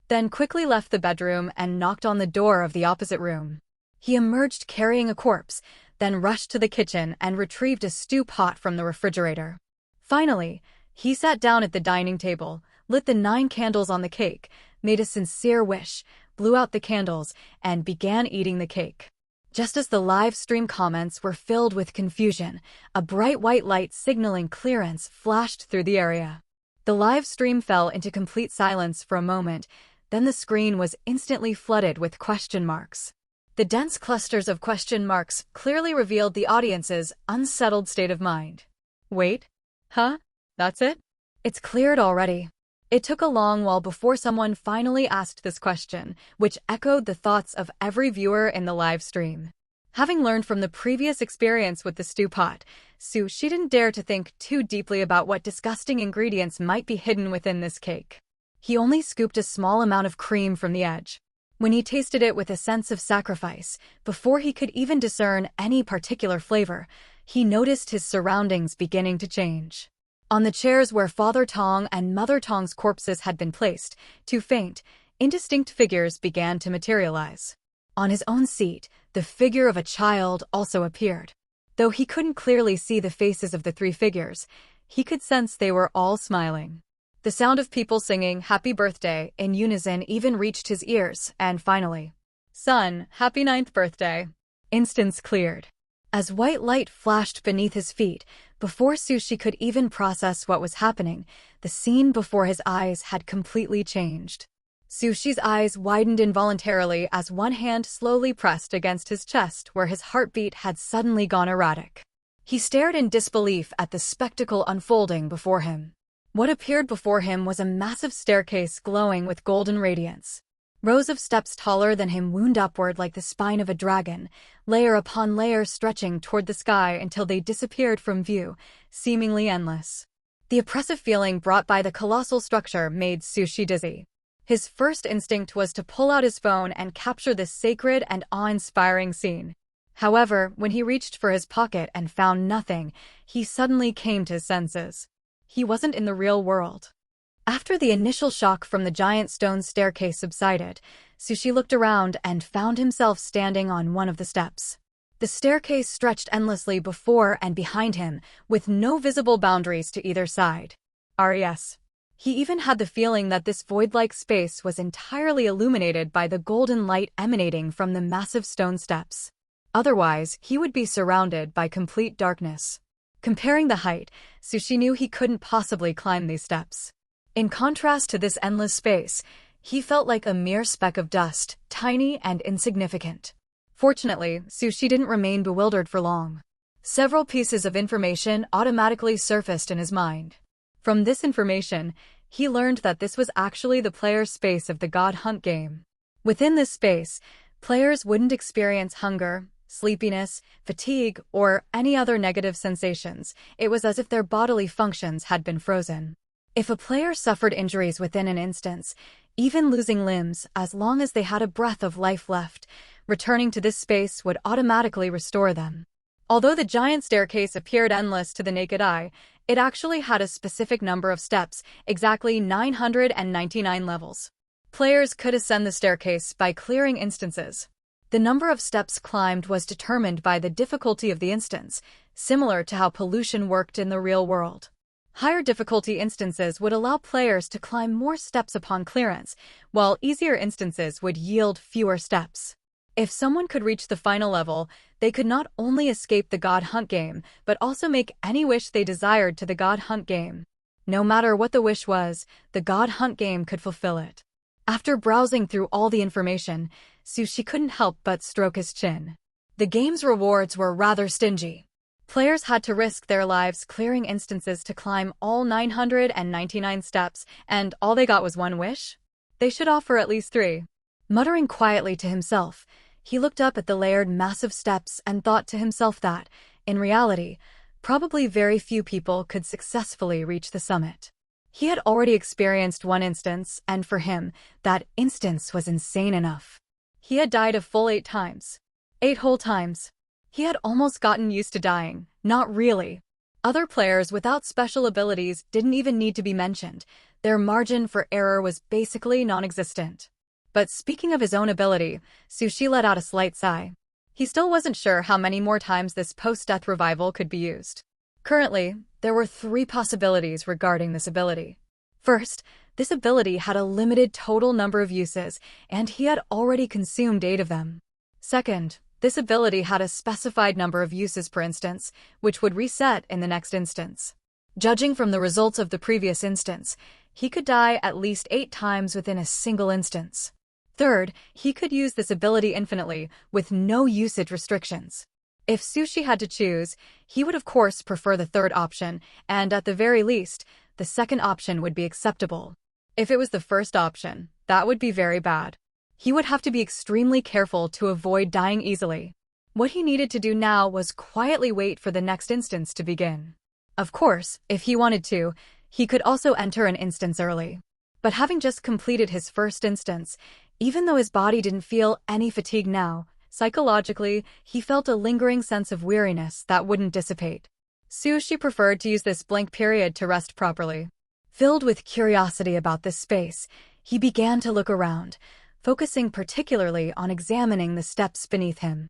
then quickly left the bedroom and knocked on the door of the opposite room. He emerged carrying a corpse, then rushed to the kitchen and retrieved a stew pot from the refrigerator. Finally, he sat down at the dining table, lit the 9 candles on the cake, made a sincere wish, blew out the candles, and began eating the cake. Just as the live stream comments were filled with confusion, a bright white light signaling clearance flashed through the area. The live stream fell into complete silence for a moment, then the screen was instantly flooded with question marks. The dense clusters of question marks clearly revealed the audience's unsettled state of mind. Wait? Huh? That's it? It's cleared already. It took a long while before someone finally asked this question, which echoed the thoughts of every viewer in the live stream. Having learned from the previous experience with the stew pot, she didn't dare to think too deeply about what disgusting ingredients might be hidden within this cake. He only scooped a small amount of cream from the edge. When he tasted it with a sense of sacrifice, before he could even discern any particular flavor, he noticed his surroundings beginning to change. On the chairs where Father Tong and Mother Tong's corpses had been placed, 2 faint, indistinct figures began to materialize. On his own seat, the figure of a child also appeared. Though he couldn't clearly see the faces of the 3 figures, he could sense they were all smiling. The sound of people singing "Happy Birthday" in unison even reached his ears, and finally, "Son, happy 9th birthday." Instance cleared. As white light flashed beneath his feet, before Sushi could even process what was happening, the scene before his eyes had completely changed. Sushi's eyes widened involuntarily as one hand slowly pressed against his chest where his heartbeat had suddenly gone erratic. He stared in disbelief at the spectacle unfolding before him. What appeared before him was a massive staircase glowing with golden radiance. Rows of steps taller than him wound upward like the spine of a dragon, layer upon layer stretching toward the sky until they disappeared from view, seemingly endless. The oppressive feeling brought by the colossal structure made Sushi dizzy. His first instinct was to pull out his phone and capture this sacred and awe-inspiring scene. However, when he reached for his pocket and found nothing, he suddenly came to his senses. He wasn't in the real world. After the initial shock from the giant stone staircase subsided, Sushi looked around and found himself standing on one of the steps. The staircase stretched endlessly before and behind him, with no visible boundaries to either side. Yes. He even had the feeling that this void-like space was entirely illuminated by the golden light emanating from the massive stone steps. Otherwise, he would be surrounded by complete darkness. Comparing the height, Sushi knew he couldn't possibly climb these steps. In contrast to this endless space, he felt like a mere speck of dust, tiny and insignificant. Fortunately, Sushi didn't remain bewildered for long. Several pieces of information automatically surfaced in his mind. From this information, he learned that this was actually the player's space of the God Hunt game. Within this space, players wouldn't experience hunger, sleepiness, fatigue, or any other negative sensations. It was as if their bodily functions had been frozen. If a player suffered injuries within an instance, even losing limbs, as long as they had a breath of life left, returning to this space would automatically restore them. Although the giant staircase appeared endless to the naked eye, it actually had a specific number of steps, exactly 999 levels. Players could ascend the staircase by clearing instances. The number of steps climbed was determined by the difficulty of the instance, similar to how pollution worked in the real world. Higher difficulty instances would allow players to climb more steps upon clearance, while easier instances would yield fewer steps. If someone could reach the final level, they could not only escape the God Hunt game, but also make any wish they desired to the God Hunt game. No matter what the wish was, the God Hunt game could fulfill it. After browsing through all the information, Sushi couldn't help but stroke his chin. The game's rewards were rather stingy. Players had to risk their lives clearing instances to climb all 999 steps, and all they got was one wish? They should offer at least 3. Muttering quietly to himself, he looked up at the layered massive steps and thought to himself that, in reality, probably very few people could successfully reach the summit. He had already experienced one instance, and for him, that instance was insane enough. He had died a full 8 times. 8 whole times. He had almost gotten used to dying. Not really. Other players without special abilities didn't even need to be mentioned. Their margin for error was basically non-existent. But speaking of his own ability, Sushi let out a slight sigh. He still wasn't sure how many more times this post-death revival could be used. Currently, there were 3 possibilities regarding this ability. First, this ability had a limited total number of uses, and he had already consumed 8 of them. Second, this ability had a specified number of uses per instance, which would reset in the next instance. Judging from the results of the previous instance, he could die at least 8 times within a single instance. Third, he could use this ability infinitely, with no usage restrictions. If Sushi had to choose, he would of course prefer the third option, and at the very least, the second option would be acceptable. If it was the first option, that would be very bad. He would have to be extremely careful to avoid dying easily. What he needed to do now was quietly wait for the next instance to begin. Of course, if he wanted to, he could also enter an instance early. But having just completed his first instance, even though his body didn't feel any fatigue now, psychologically, he felt a lingering sense of weariness that wouldn't dissipate. Sushi preferred to use this blank period to rest properly. Filled with curiosity about this space, he began to look around, focusing particularly on examining the steps beneath him.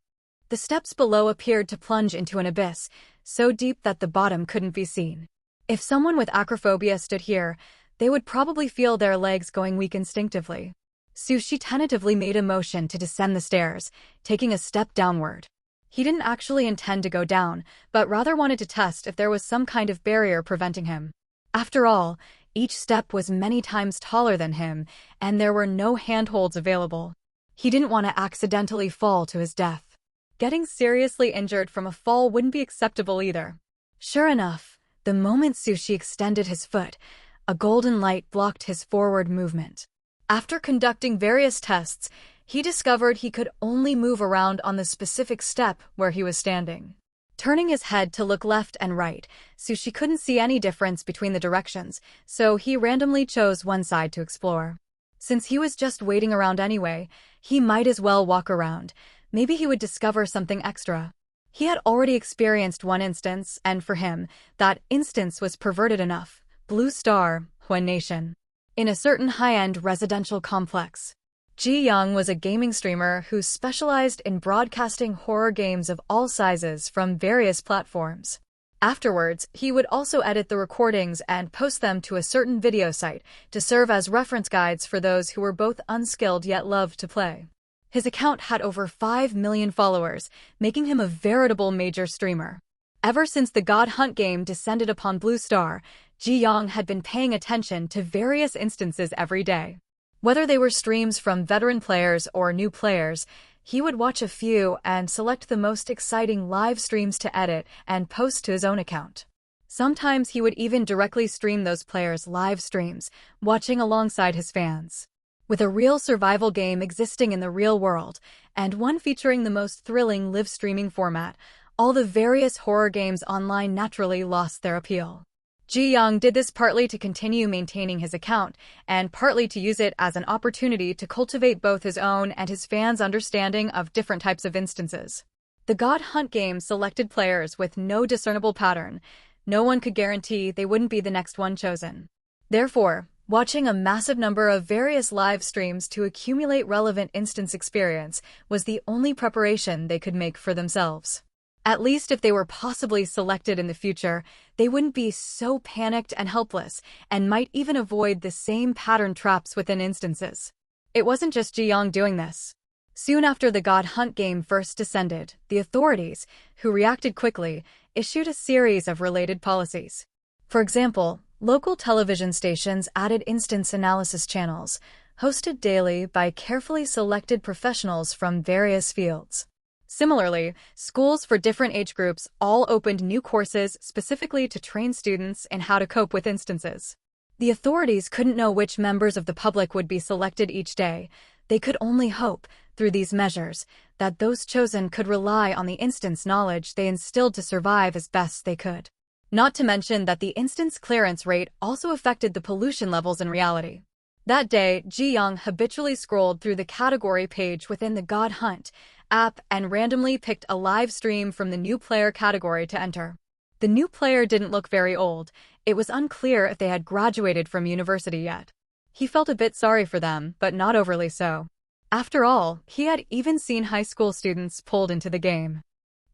The steps below appeared to plunge into an abyss, so deep that the bottom couldn't be seen. If someone with acrophobia stood here, they would probably feel their legs going weak instinctively. Sushi tentatively made a motion to descend the stairs, taking a step downward. He didn't actually intend to go down, but rather wanted to test if there was some kind of barrier preventing him. After all, each step was many times taller than him, and there were no handholds available. He didn't want to accidentally fall to his death. Getting seriously injured from a fall wouldn't be acceptable either. Sure enough, the moment Sushi extended his foot, a golden light blocked his forward movement. After conducting various tests, he discovered he could only move around on the specific step where he was standing. Turning his head to look left and right, Sushi couldn't see any difference between the directions, so he randomly chose one side to explore. Since he was just waiting around anyway, he might as well walk around. Maybe he would discover something extra. He had already experienced one instance, and for him, that instance was perverted enough. Blue Star, Huan Nation. In a certain high-end residential complex. Ji Young was a gaming streamer who specialized in broadcasting horror games of all sizes from various platforms. Afterwards, he would also edit the recordings and post them to a certain video site to serve as reference guides for those who were both unskilled yet loved to play. His account had over 5 million followers, making him a veritable major streamer. Ever since the God Hunt game descended upon Blue Star, Ji Young had been paying attention to various instances every day. Whether they were streams from veteran players or new players, he would watch a few and select the most exciting live streams to edit and post to his own account. Sometimes he would even directly stream those players' live streams, watching alongside his fans. With a real survival game existing in the real world, and one featuring the most thrilling live streaming format, all the various horror games online naturally lost their appeal. Ji Young did this partly to continue maintaining his account, and partly to use it as an opportunity to cultivate both his own and his fans' understanding of different types of instances. The God Hunt game selected players with no discernible pattern. No one could guarantee they wouldn't be the next one chosen. Therefore, watching a massive number of various live streams to accumulate relevant instance experience was the only preparation they could make for themselves. At least if they were possibly selected in the future, they wouldn't be so panicked and helpless, and might even avoid the same pattern traps within instances. It wasn't just Ji Young doing this. Soon after the God Hunt game first descended, the authorities, who reacted quickly, issued a series of related policies. For example, local television stations added instance analysis channels, hosted daily by carefully selected professionals from various fields. Similarly, schools for different age groups all opened new courses specifically to train students in how to cope with instances. The authorities couldn't know which members of the public would be selected each day. They could only hope, through these measures, that those chosen could rely on the instance knowledge they instilled to survive as best they could. Not to mention that the instance clearance rate also affected the pollution levels in reality. That day, Ji Young habitually scrolled through the category page within the God Hunt app and randomly picked a live stream from the new player category to enter. The new player didn't look very old. It was unclear if they had graduated from university yet. He felt a bit sorry for them, but not overly so. After all, he had even seen high school students pulled into the game.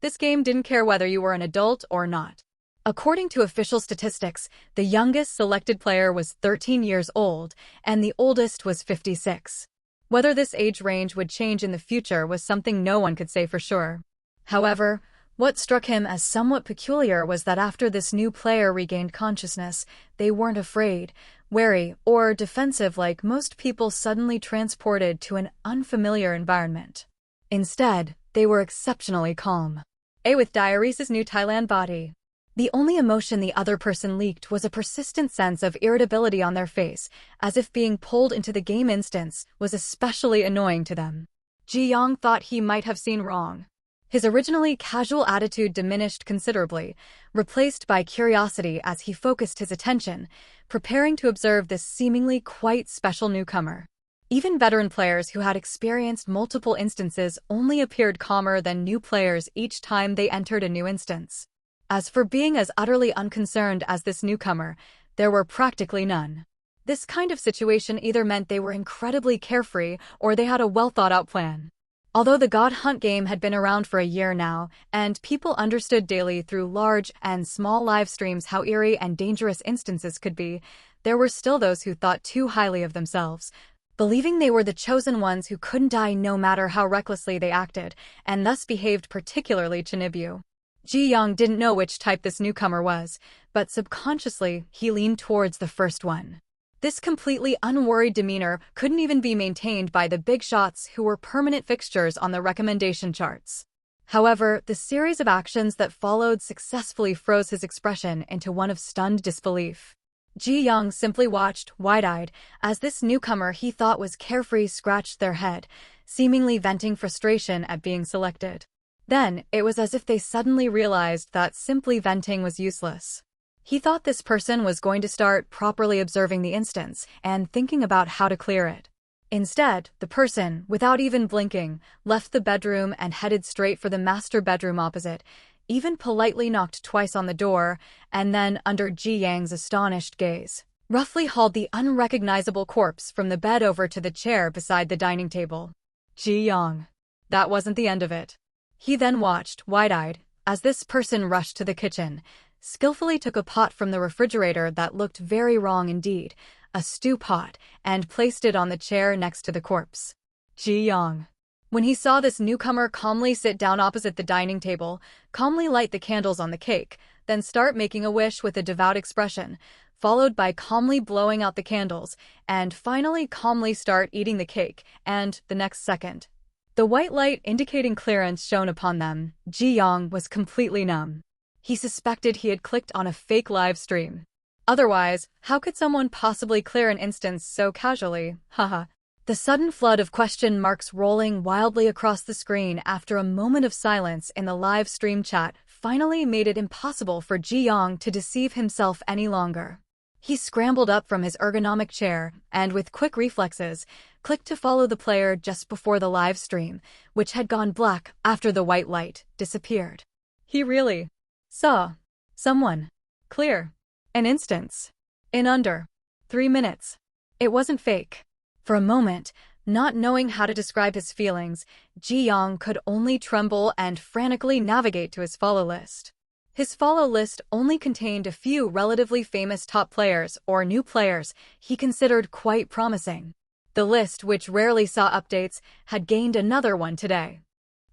This game didn't care whether you were an adult or not. According to official statistics, the youngest selected player was 13 years old, and the oldest was 56. Whether this age range would change in the future was something no one could say for sure. However, what struck him as somewhat peculiar was that after this new player regained consciousness, they weren't afraid, wary, or defensive like most people suddenly transported to an unfamiliar environment. Instead, they were exceptionally calm. With Diaries' new Thailand body. The only emotion the other person leaked was a persistent sense of irritability on their face, as if being pulled into the game instance was especially annoying to them. Ji Young thought he might have seen wrong. His originally casual attitude diminished considerably, replaced by curiosity as he focused his attention, preparing to observe this seemingly quite special newcomer. Even veteran players who had experienced multiple instances only appeared calmer than new players each time they entered a new instance. As for being as utterly unconcerned as this newcomer, there were practically none. This kind of situation either meant they were incredibly carefree or they had a well-thought-out plan. Although the God Hunt game had been around for a year now, and people understood daily through large and small live streams how eerie and dangerous instances could be, there were still those who thought too highly of themselves, believing they were the chosen ones who couldn't die no matter how recklessly they acted, and thus behaved particularly Chinibu. Ji Young didn't know which type this newcomer was, but subconsciously, he leaned towards the first one. This completely unworried demeanor couldn't even be maintained by the big shots who were permanent fixtures on the recommendation charts. However, the series of actions that followed successfully froze his expression into one of stunned disbelief. Ji Young simply watched, wide-eyed, as this newcomer he thought was carefree scratched their head, seemingly venting frustration at being selected. Then, it was as if they suddenly realized that simply venting was useless. He thought this person was going to start properly observing the instance and thinking about how to clear it. Instead, the person, without even blinking, left the bedroom and headed straight for the master bedroom opposite, even politely knocked twice on the door, and then, under Ji Young's astonished gaze, roughly hauled the unrecognizable corpse from the bed over to the chair beside the dining table. Ji Young. That wasn't the end of it. He then watched, wide-eyed, as this person rushed to the kitchen, skillfully took a pot from the refrigerator that looked very wrong indeed, a stew pot, and placed it on the chair next to the corpse. Ji Young. When he saw this newcomer calmly sit down opposite the dining table, calmly light the candles on the cake, then start making a wish with a devout expression, followed by calmly blowing out the candles, and finally calmly start eating the cake, and, the next second, the white light indicating clearance shone upon them, Ji Young was completely numb. He suspected he had clicked on a fake live stream. Otherwise, how could someone possibly clear an instance so casually? Haha. The sudden flood of question marks rolling wildly across the screen after a moment of silence in the live stream chat finally made it impossible for Ji Young to deceive himself any longer. He scrambled up from his ergonomic chair and, with quick reflexes, clicked to follow the player just before the live stream, which had gone black after the white light disappeared. He really saw someone clear an instance in under 3 minutes. It wasn't fake. For a moment, not knowing how to describe his feelings, Ji Young could only tremble and frantically navigate to his follow list. His follow list only contained a few relatively famous top players or new players he considered quite promising. The list, which rarely saw updates, had gained another one today.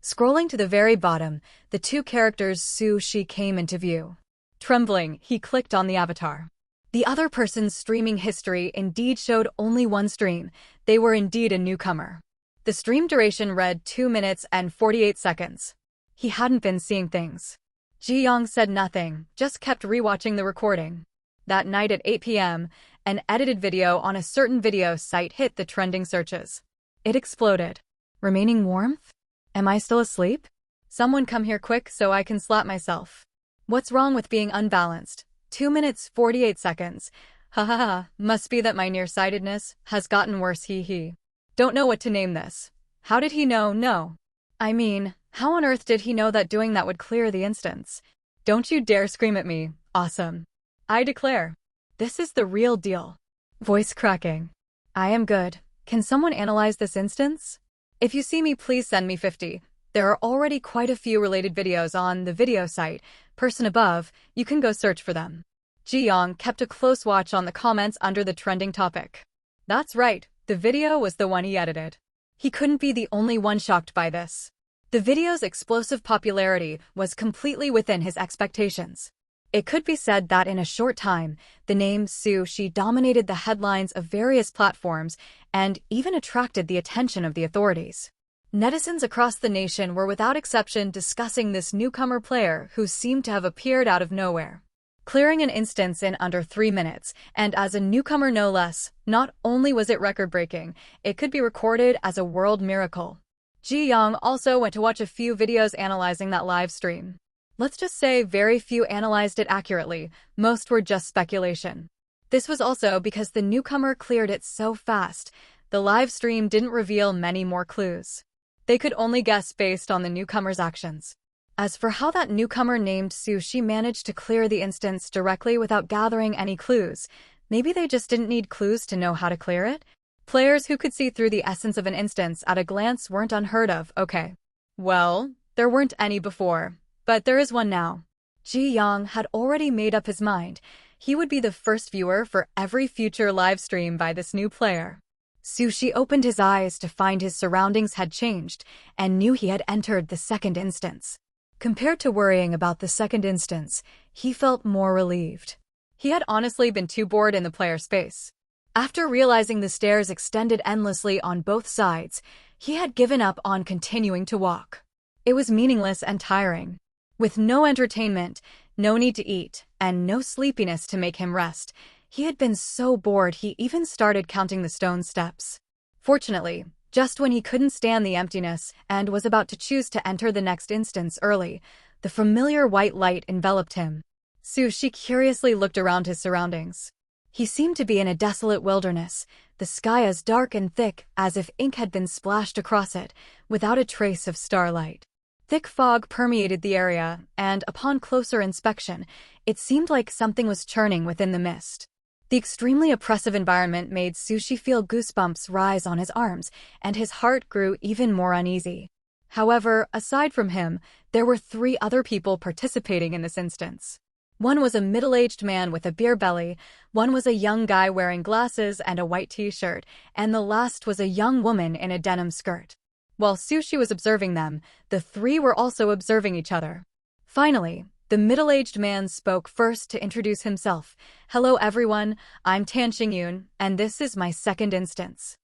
Scrolling to the very bottom, the two characters Su-Shi came into view. Trembling, he clicked on the avatar. The other person's streaming history indeed showed only one stream. They were indeed a newcomer. The The stream duration read 2 minutes and 48 seconds. He hadn't been seeing things. Ji Yong said nothing, just kept rewatching the recording. That night at 8 p.m., an edited video on a certain video site hit the trending searches. It exploded. Remaining warmth? Am I still asleep? Someone come here quick so I can slap myself. What's wrong with being unbalanced? 2 minutes 48 seconds. Ha ha ha, must be that my nearsightedness has gotten worse, he. Don't know what to name this. How did he know? No. I mean, how on earth did he know that doing that would clear the instance? Don't you dare scream at me. Awesome. I declare. This is the real deal. Voice cracking. I am good. Can someone analyze this instance? If you see me, please send me 50. There are already quite a few related videos on the video site. Person above, you can go search for them. Ji Yong kept a close watch on the comments under the trending topic. That's right, the video was the one he edited. He couldn't be the only one shocked by this. The video's explosive popularity was completely within his expectations. It could be said that in a short time, the name Sushi dominated the headlines of various platforms and even attracted the attention of the authorities. Netizens across the nation were without exception discussing this newcomer player who seemed to have appeared out of nowhere. Clearing an instance in under 3 minutes, and as a newcomer no less, not only was it record-breaking, it could be recorded as a world miracle. Ji Yong also went to watch a few videos analyzing that live stream. Let's just say very few analyzed it accurately, most were just speculation. This was also because the newcomer cleared it so fast, the live stream didn't reveal many more clues. They could only guess based on the newcomer's actions. As for how that newcomer named Sushi managed to clear the instance directly without gathering any clues, maybe they just didn't need clues to know how to clear it? Players who could see through the essence of an instance at a glance weren't unheard of, okay. Well, there weren't any before. But there is one now. Ji Yong had already made up his mind. He would be the first viewer for every future live stream by this new player. Sushi opened his eyes to find his surroundings had changed and knew he had entered the second instance. Compared to worrying about the second instance, he felt more relieved. He had honestly been too bored in the player space. After realizing the stairs extended endlessly on both sides, he had given up on continuing to walk. It was meaningless and tiring. With no entertainment, no need to eat, and no sleepiness to make him rest, he had been so bored he even started counting the stone steps. Fortunately, just when he couldn't stand the emptiness and was about to choose to enter the next instance early, the familiar white light enveloped him. Sushi curiously looked around his surroundings. He seemed to be in a desolate wilderness, the sky as dark and thick as if ink had been splashed across it, without a trace of starlight. Thick fog permeated the area, and upon closer inspection, it seemed like something was churning within the mist. The extremely oppressive environment made Sushi feel goosebumps rise on his arms, and his heart grew even more uneasy. However, aside from him, there were 3 other people participating in this instance. One was a middle-aged man with a beer belly, one was a young guy wearing glasses and a white t-shirt, and the last was a young woman in a denim skirt. While Sushi was observing them, the 3 were also observing each other. Finally, the middle-aged man spoke first to introduce himself. Hello everyone, I'm Tan Xingyun, and this is my second instance.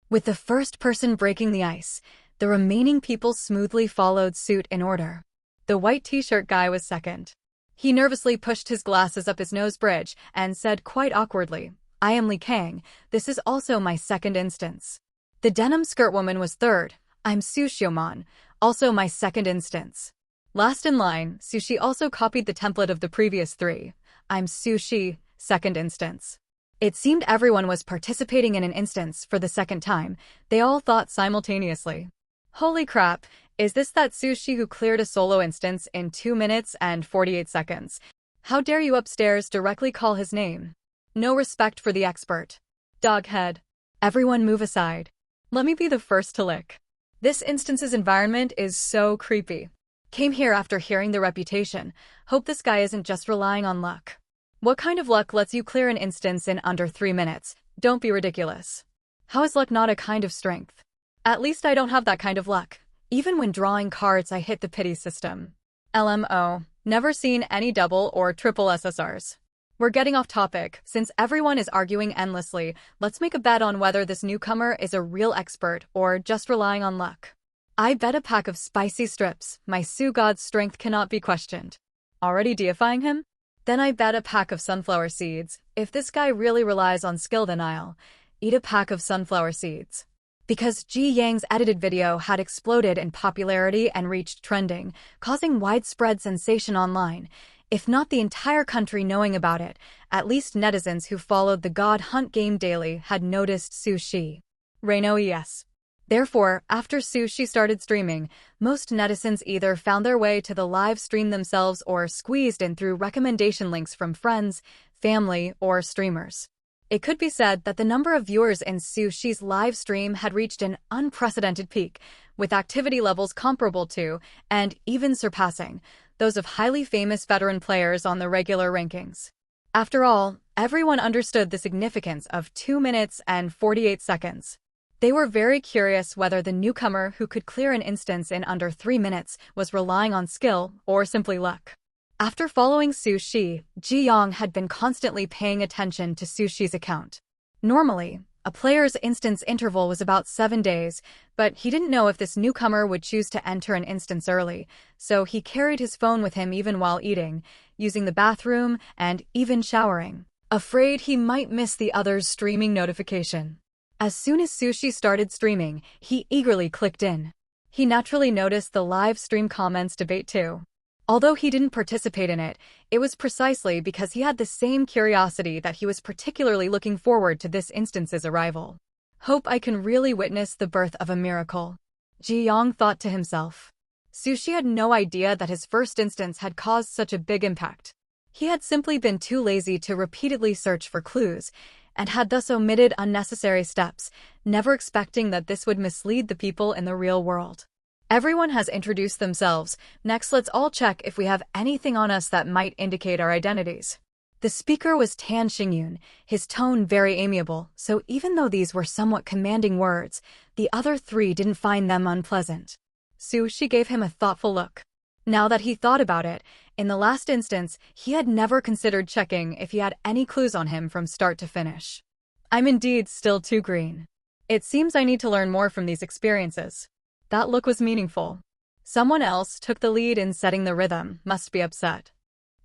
With the first person breaking the ice, the remaining people smoothly followed suit in order. The white t-shirt guy was second. He nervously pushed his glasses up his nose bridge and said quite awkwardly, I am Li Kang, this is also my second instance. The denim skirt woman was third. I'm Su Xiaoman, also my second instance. Last in line, Sushi also copied the template of the previous 3. I'm Sushi, second instance. It seemed everyone was participating in an instance for the second time. They all thought simultaneously. Holy crap, is this that Sushi who cleared a solo instance in 2 minutes and 48 seconds? How dare you upstairs directly call his name? No respect for the expert. Doghead. Everyone move aside. Let me be the first to lick. This instance's environment is so creepy. Came here after hearing the reputation. Hope this guy isn't just relying on luck. What kind of luck lets you clear an instance in under 3 minutes? Don't be ridiculous. How is luck not a kind of strength? At least I don't have that kind of luck. Even when drawing cards, I hit the pity system. LMO. Never seen any double or triple SSRs. We're getting off topic. Since everyone is arguing endlessly, let's make a bet on whether this newcomer is a real expert or just relying on luck. I bet a pack of spicy strips. My Sue God's strength cannot be questioned. Already deifying him? Then I bet a pack of sunflower seeds. If this guy really relies on skill, then I'll eat a pack of sunflower seeds. Because Ji Yang's edited video had exploded in popularity and reached trending, causing widespread sensation online. If not the entire country knowing about it, at least netizens who followed the God Hunt game daily had noticed Su Shi. Reino yes. Therefore, after Su Shi started streaming, most netizens either found their way to the live stream themselves or squeezed in through recommendation links from friends, family, or streamers. It could be said that the number of viewers in Su Shi's live stream had reached an unprecedented peak, with activity levels comparable to, and even surpassing, those of highly famous veteran players on the regular rankings. After all, everyone understood the significance of 2 minutes and 48 seconds. They were very curious whether the newcomer who could clear an instance in under 3 minutes was relying on skill or simply luck. After following Su Shi, Ji Yang had been constantly paying attention to Su Shi's account. Normally, a player's instance interval was about 7 days, but he didn't know if this newcomer would choose to enter an instance early, so he carried his phone with him even while eating, using the bathroom, and even showering, afraid he might miss the other's streaming notification. As soon as Su Shi started streaming, he eagerly clicked in. He naturally noticed the live stream comments debate too. Although he didn't participate in it, it was precisely because he had the same curiosity that he was particularly looking forward to this instance's arrival. Hope I can really witness the birth of a miracle, Ji Yang thought to himself. Su Shi had no idea that his first instance had caused such a big impact. He had simply been too lazy to repeatedly search for clues, and had thus omitted unnecessary steps, never expecting that this would mislead the people in the real world. Everyone has introduced themselves. Next, let's all check if we have anything on us that might indicate our identities. The speaker was Tan Xingyun, his tone very amiable, so even though these were somewhat commanding words, the other three didn't find them unpleasant. Su Shi gave him a thoughtful look. Now that he thought about it, in the last instance, he had never considered checking if he had any clues on him from start to finish. I'm indeed still too green. It seems I need to learn more from these experiences. That look was meaningful. Someone else took the lead in setting the rhythm, must be upset.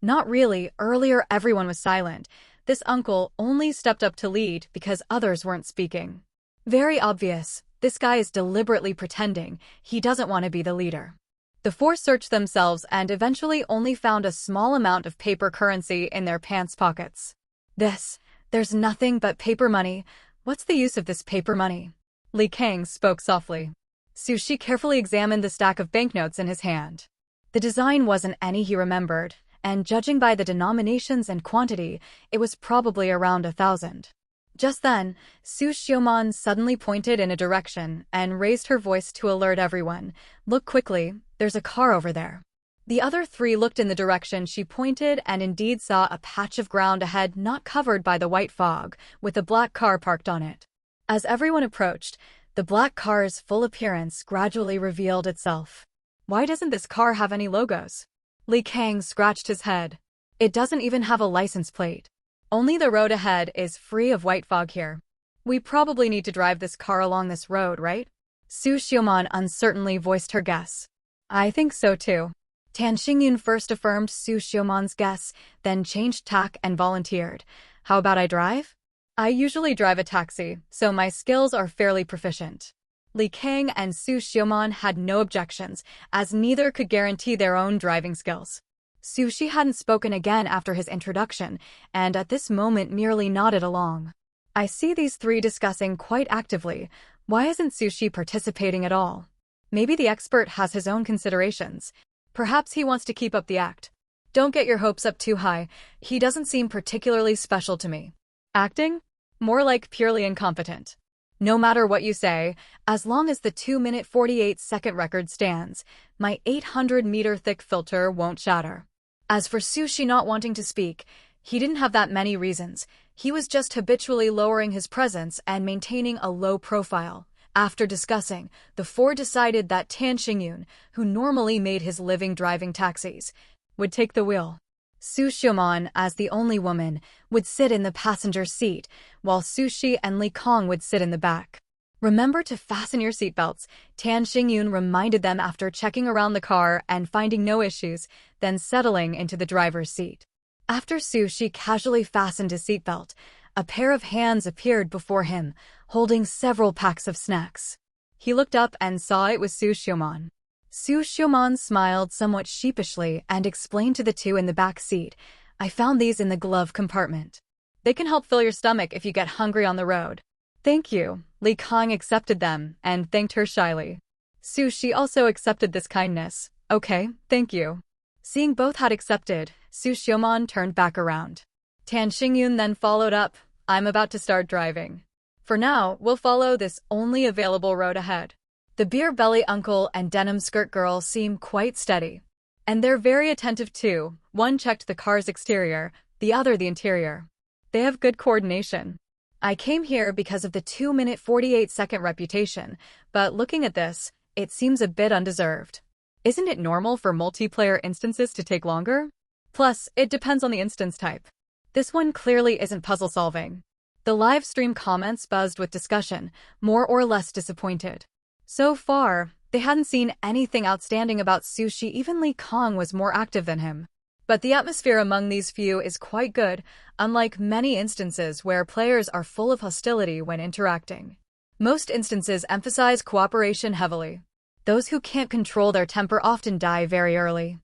Not really, earlier everyone was silent. This uncle only stepped up to lead because others weren't speaking. Very obvious, this guy is deliberately pretending he doesn't want to be the leader. The four searched themselves and eventually only found a small amount of paper currency in their pants pockets. There's nothing but paper money. What's the use of this paper money? Li Kang spoke softly. Su Shi carefully examined the stack of banknotes in his hand. The design wasn't any he remembered, and judging by the denominations and quantity, it was probably around 1,000. Just then, Su Xiaoman suddenly pointed in a direction and raised her voice to alert everyone. Look quickly, there's a car over there. The other three looked in the direction she pointed and indeed saw a patch of ground ahead not covered by the white fog, with a black car parked on it. As everyone approached, the black car's full appearance gradually revealed itself. Why doesn't this car have any logos? Li Kang scratched his head. It doesn't even have a license plate. Only the road ahead is free of white fog here. We probably need to drive this car along this road, right? Su Xiaoman uncertainly voiced her guess. I think so too. Tan Xingyun first affirmed Su Xiaoman's guess, then changed tack and volunteered. How about I drive? I usually drive a taxi, so my skills are fairly proficient. Li Kang and Su Xiaoman had no objections, as neither could guarantee their own driving skills. Su Shi hadn't spoken again after his introduction, and at this moment merely nodded along. I see these three discussing quite actively. Why isn't Su Shi participating at all? Maybe the expert has his own considerations. Perhaps he wants to keep up the act. Don't get your hopes up too high. He doesn't seem particularly special to me. Acting? More like purely incompetent. No matter what you say, as long as the 2-minute 48-second record stands, my 800-meter thick filter won't shatter. As for Su Shi not wanting to speak, he didn't have that many reasons. He was just habitually lowering his presence and maintaining a low profile. After discussing, the four decided that Tan Xingyun, who normally made his living driving taxis, would take the wheel. Su Xiaoman, as the only woman, would sit in the passenger seat, while Su Shi and Li Kong would sit in the back. "Remember to fasten your seatbelts," Tan Xingyun reminded them after checking around the car and finding no issues, then settling into the driver's seat. After Su Shi casually fastened his seatbelt, a pair of hands appeared before him, holding several packs of snacks. He looked up and saw it was Su Xiaoman. Su Xiaoman smiled somewhat sheepishly and explained to the two in the back seat, "I found these in the glove compartment. They can help fill your stomach if you get hungry on the road." "Thank you." Li Kong accepted them and thanked her shyly. Su Shi also accepted this kindness. "Okay, thank you." Seeing both had accepted, Su Xiaoman turned back around. Tan Xingyun then followed up, "I'm about to start driving. For now, we'll follow this only available road ahead." The beer belly uncle and denim skirt girl seem quite steady. And they're very attentive too. One checked the car's exterior, the other the interior. They have good coordination. "I came here because of the 2-minute 48-second reputation, but looking at this, it seems a bit undeserved. Isn't it normal for multiplayer instances to take longer? Plus, it depends on the instance type. This one clearly isn't puzzle solving." The live stream comments buzzed with discussion, more or less disappointed. So far, they hadn't seen anything outstanding about Su Shi. Even Li Kong was more active than him. But the atmosphere among these few is quite good, unlike many instances where players are full of hostility when interacting. Most instances emphasize cooperation heavily. Those who can't control their temper often die very early.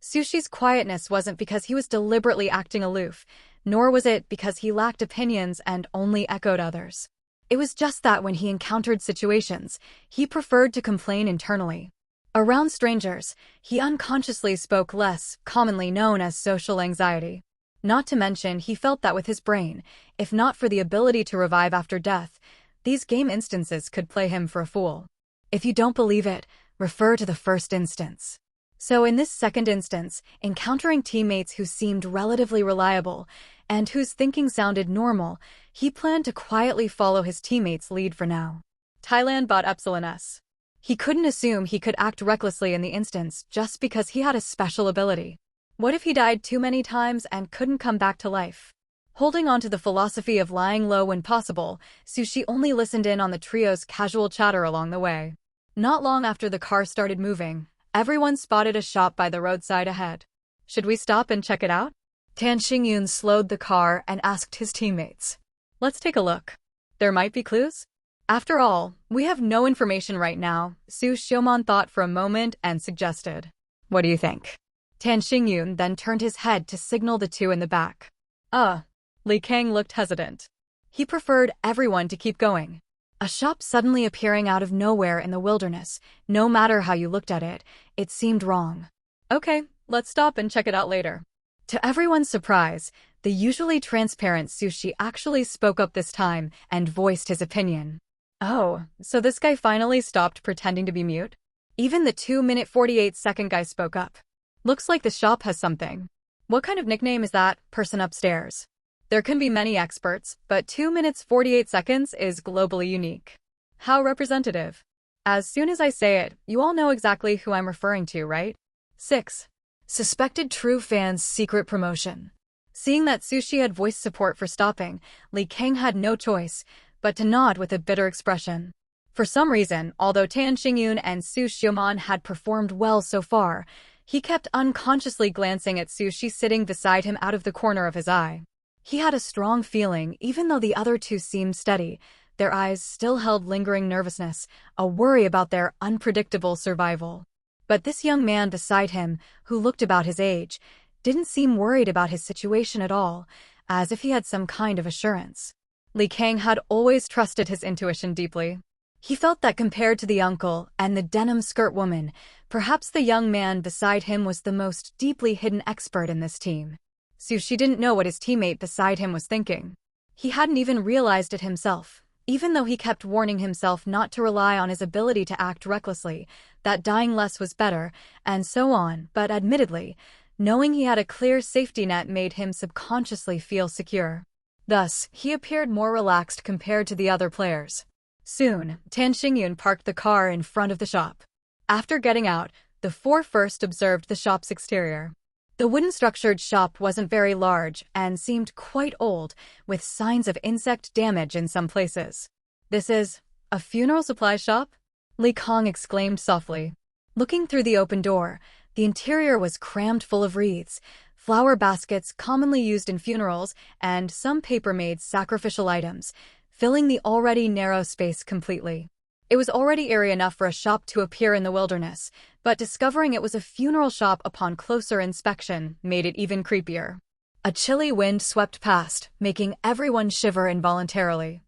Su Shi's quietness wasn't because he was deliberately acting aloof, nor was it because he lacked opinions and only echoed others. It was just that when he encountered situations, he preferred to complain internally. Around strangers, he unconsciously spoke less, commonly known as social anxiety. Not to mention, he felt that with his brain, if not for the ability to revive after death, these game instances could play him for a fool. If you don't believe it, refer to the first instance. So in this second instance, encountering teammates who seemed relatively reliable and whose thinking sounded normal, he planned to quietly follow his teammates' lead for now. Thailand bought Epsilon S. He couldn't assume he could act recklessly in the instance just because he had a special ability. What if he died too many times and couldn't come back to life? Holding on to the philosophy of lying low when possible, Su Shi only listened in on the trio's casual chatter along the way. Not long after the car started moving, everyone spotted a shop by the roadside ahead. "Should we stop and check it out?" Tan Xingyun slowed the car and asked his teammates. "Let's take a look. There might be clues?" "After all, we have no information right now," Su Xiaoman thought for a moment and suggested. "What do you think?" Tan Xingyun then turned his head to signal the two in the back. Li Kang looked hesitant. He preferred everyone to keep going. A shop suddenly appearing out of nowhere in the wilderness, no matter how you looked at it, it seemed wrong. "Okay, let's stop and check it out later." To everyone's surprise, the usually transparent Su Shi actually spoke up this time and voiced his opinion. "Oh, so this guy finally stopped pretending to be mute?" Even the 2-minute 48-second guy spoke up. "Looks like the shop has something. What kind of nickname is that person upstairs?" There can be many experts, but 2 minutes 48 seconds is globally unique. How representative. As soon as I say it, you all know exactly who I'm referring to, right? 6. Suspected true fans' secret promotion. Seeing that Su Shi had voiced support for stopping, Li Kang had no choice but to nod with a bitter expression. For some reason, although Tan Xingyun and Su Xiaoman had performed well so far, he kept unconsciously glancing at Su Shi sitting beside him out of the corner of his eye. He had a strong feeling, even though the other two seemed steady, their eyes still held lingering nervousness, a worry about their unpredictable survival. But this young man beside him, who looked about his age, didn't seem worried about his situation at all, as if he had some kind of assurance. Li Kang had always trusted his intuition deeply. He felt that compared to the uncle and the denim skirt woman, perhaps the young man beside him was the most deeply hidden expert in this team. Su Shi didn't know what his teammate beside him was thinking. He hadn't even realized it himself, even though he kept warning himself not to rely on his ability to act recklessly, that dying less was better, and so on, but admittedly, knowing he had a clear safety net made him subconsciously feel secure. Thus, he appeared more relaxed compared to the other players. Soon, Tan Xingyun parked the car in front of the shop. After getting out, the four first observed the shop's exterior. The wooden-structured shop wasn't very large and seemed quite old, with signs of insect damage in some places. "This is a funeral supply shop?" Li Kong exclaimed softly. Looking through the open door, the interior was crammed full of wreaths, flower baskets commonly used in funerals, and some paper-made sacrificial items, filling the already narrow space completely. It was already eerie enough for a shop to appear in the wilderness, but discovering it was a funeral shop upon closer inspection made it even creepier. A chilly wind swept past, making everyone shiver involuntarily.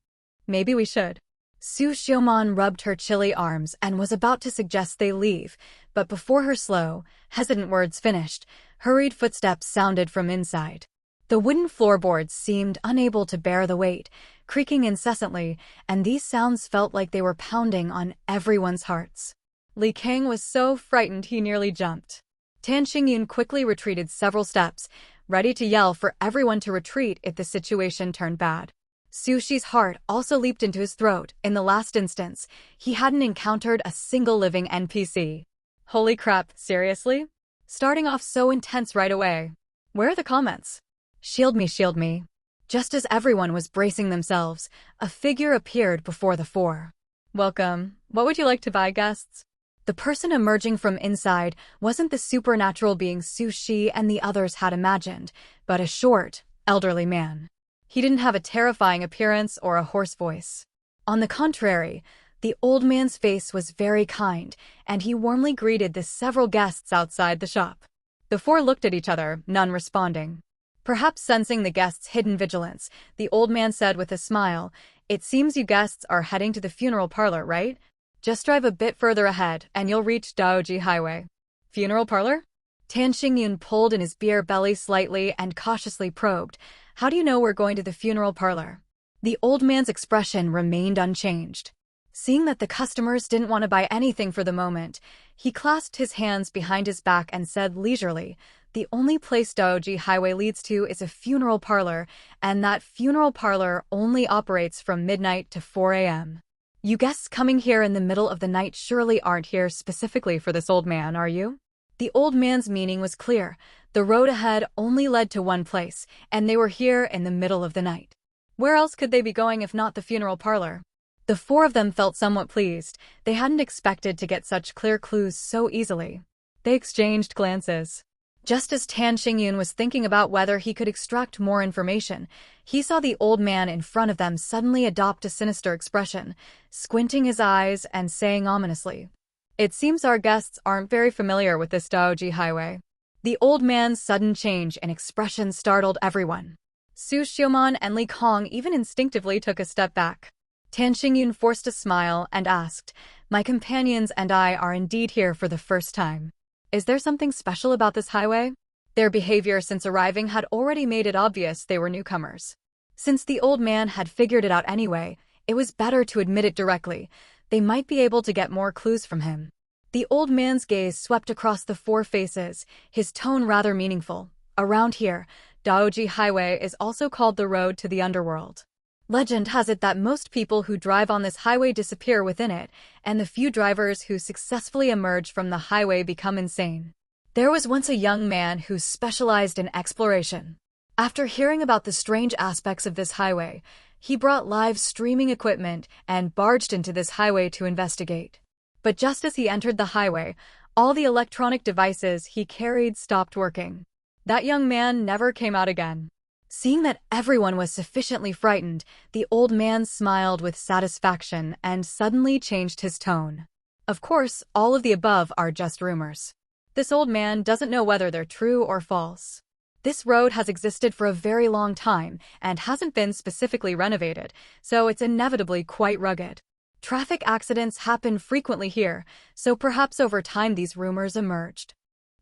"Maybe we should." Su Xiaoman rubbed her chilly arms and was about to suggest they leave, but before her slow, hesitant words finished, hurried footsteps sounded from inside. The wooden floorboards seemed unable to bear the weight, creaking incessantly, and these sounds felt like they were pounding on everyone's hearts. Li Kang was so frightened he nearly jumped. Tan Xingyun quickly retreated several steps, ready to yell for everyone to retreat if the situation turned bad. Su Shi's heart also leaped into his throat. In the last instance, he hadn't encountered a single living NPC. Holy crap, seriously? Starting off so intense right away. Where are the comments? Shield me, shield me. Just as everyone was bracing themselves, a figure appeared before the four. "Welcome. What would you like to buy, guests?" The person emerging from inside wasn't the supernatural being Su Shi and the others had imagined, but a short, elderly man. He didn't have a terrifying appearance or a hoarse voice. On the contrary, the old man's face was very kind, and he warmly greeted the several guests outside the shop. The four looked at each other, none responding. Perhaps sensing the guests' hidden vigilance, the old man said with a smile, "It seems you guests are heading to the funeral parlor, right? Just drive a bit further ahead, and you'll reach Daoji Highway." "Funeral parlor?" Tan Xingyun pulled in his beer belly slightly and cautiously probed, "How do you know we're going to the funeral parlor?" The old man's expression remained unchanged. Seeing that the customers didn't want to buy anything for the moment, he clasped his hands behind his back and said leisurely, "The only place Daoji Highway leads to is a funeral parlor, and that funeral parlor only operates from midnight to 4 a.m. You guests coming here in the middle of the night surely aren't here specifically for this old man, are you?" The old man's meaning was clear. The road ahead only led to one place, and they were here in the middle of the night. Where else could they be going if not the funeral parlor? The four of them felt somewhat pleased. They hadn't expected to get such clear clues so easily. They exchanged glances. Just as Tan Xingyun was thinking about whether he could extract more information, he saw the old man in front of them suddenly adopt a sinister expression, squinting his eyes and saying ominously, "It seems our guests aren't very familiar with this Daoji Highway." The old man's sudden change in expression startled everyone. Su Xiaoman and Li Kong even instinctively took a step back. Tan Xingyun forced a smile and asked, "My companions and I are indeed here for the first time. Is there something special about this highway?" Their behavior since arriving had already made it obvious they were newcomers. Since the old man had figured it out anyway, it was better to admit it directly. They might be able to get more clues from him. The old man's gaze swept across the four faces, his tone rather meaningful. "Around here, Daoji Highway is also called the road to the underworld. Legend has it that most people who drive on this highway disappear within it, and the few drivers who successfully emerge from the highway become insane. There was once a young man who specialized in exploration. After hearing about the strange aspects of this highway, he brought live streaming equipment and barged into this highway to investigate. But just as he entered the highway, all the electronic devices he carried stopped working. That young man never came out again." Seeing that everyone was sufficiently frightened, the old man smiled with satisfaction and suddenly changed his tone. "Of course, all of the above are just rumors. This old man doesn't know whether they're true or false. This road has existed for a very long time and hasn't been specifically renovated, so it's inevitably quite rugged. Traffic accidents happen frequently here, so perhaps over time these rumors emerged.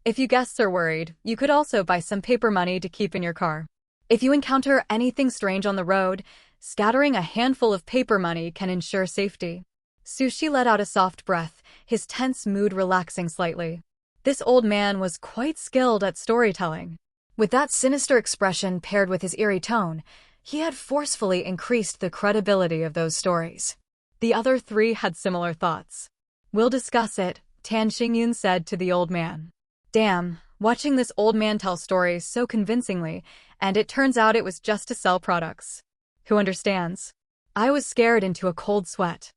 If you guests are worried, you could also buy some paper money to keep in your car. If you encounter anything strange on the road, scattering a handful of paper money can ensure safety." Su Shi let out a soft breath, his tense mood relaxing slightly. This old man was quite skilled at storytelling. With that sinister expression paired with his eerie tone, he had forcefully increased the credibility of those stories. The other three had similar thoughts. "We'll discuss it," Tan Xingyun said to the old man. "Damn, watching this old man tell stories so convincingly, and it turns out it was just to sell products. Who understands? I was scared into a cold sweat.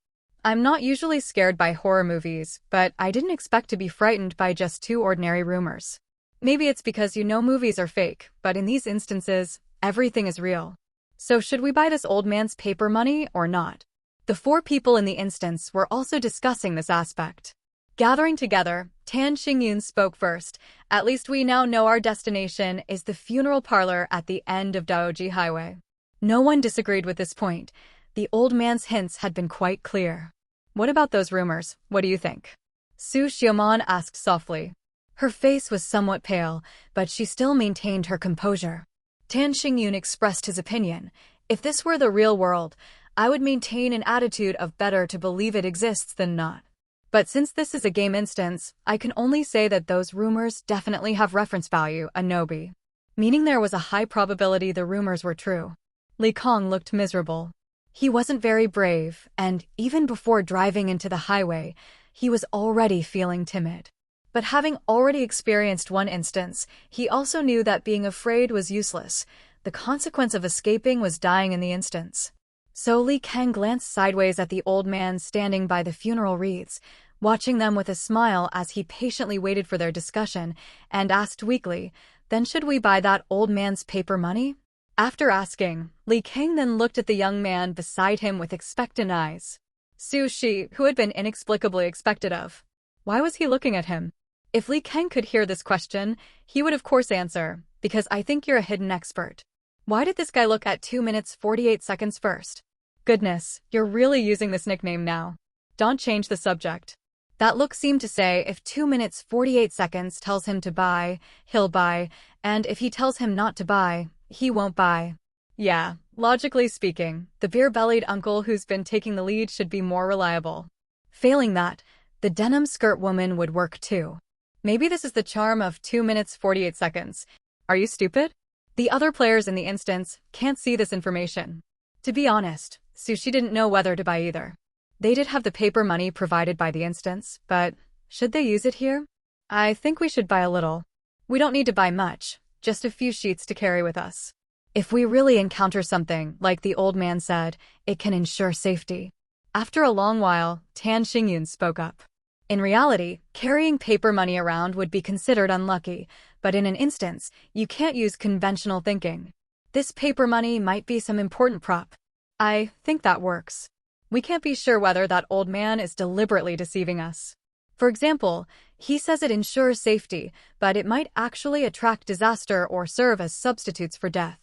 I'm not usually scared by horror movies, but I didn't expect to be frightened by just two ordinary rumors. Maybe it's because movies are fake, but in these instances, everything is real. So should we buy this old man's paper money or not? The four people in the instance were also discussing this aspect. Gathering together, Tan Xingyun spoke first. At least we now know our destination is the funeral parlor at the end of Daoji Highway. No one disagreed with this point. The old man's hints had been quite clear. What about those rumors? What do you think? Su Xiaoman asked softly. Her face was somewhat pale, but she still maintained her composure. Tan Xingyun expressed his opinion. If this were the real world, I would maintain an attitude of better to believe it exists than not. But since this is a game instance, I can only say that those rumors definitely have reference value, Anobi. Meaning there was a high probability the rumors were true. Li Kong looked miserable. He wasn't very brave, and even before driving into the highway, he was already feeling timid. But having already experienced one instance, he also knew that being afraid was useless. The consequence of escaping was dying in the instance. So Li Kang glanced sideways at the old man standing by the funeral wreaths, watching them with a smile as he patiently waited for their discussion, and asked weakly, "Then should we buy that old man's paper money?" After asking, Li Kang then looked at the young man beside him with expectant eyes. Su Shi, who had been inexplicably expected of. Why was he looking at him? If Li Kang could hear this question, he would of course answer, "Because I think you're a hidden expert." Why did this guy look at 2 minutes 48 seconds first? Goodness, you're really using this nickname now. Don't change the subject. That look seemed to say if 2 minutes 48 seconds tells him to buy, he'll buy, and if he tells him not to buy, he won't buy. Yeah, logically speaking, the beer-bellied uncle who's been taking the lead should be more reliable. Failing that, the denim skirt woman would work too. Maybe this is the charm of 2 minutes 48 seconds. Are you stupid? The other players in the instance can't see this information. To be honest, Sushi didn't know whether to buy either. They did have the paper money provided by the instance, but should they use it here? I think we should buy a little. We don't need to buy much, just a few sheets to carry with us. If we really encounter something, like the old man said, it can ensure safety. After a long while, Tan Xingyun spoke up. In reality, carrying paper money around would be considered unlucky, but in an instance, you can't use conventional thinking. This paper money might be some important prop. I think that works. We can't be sure whether that old man is deliberately deceiving us. For example, he says it ensures safety, but it might actually attract disaster or serve as substitutes for death.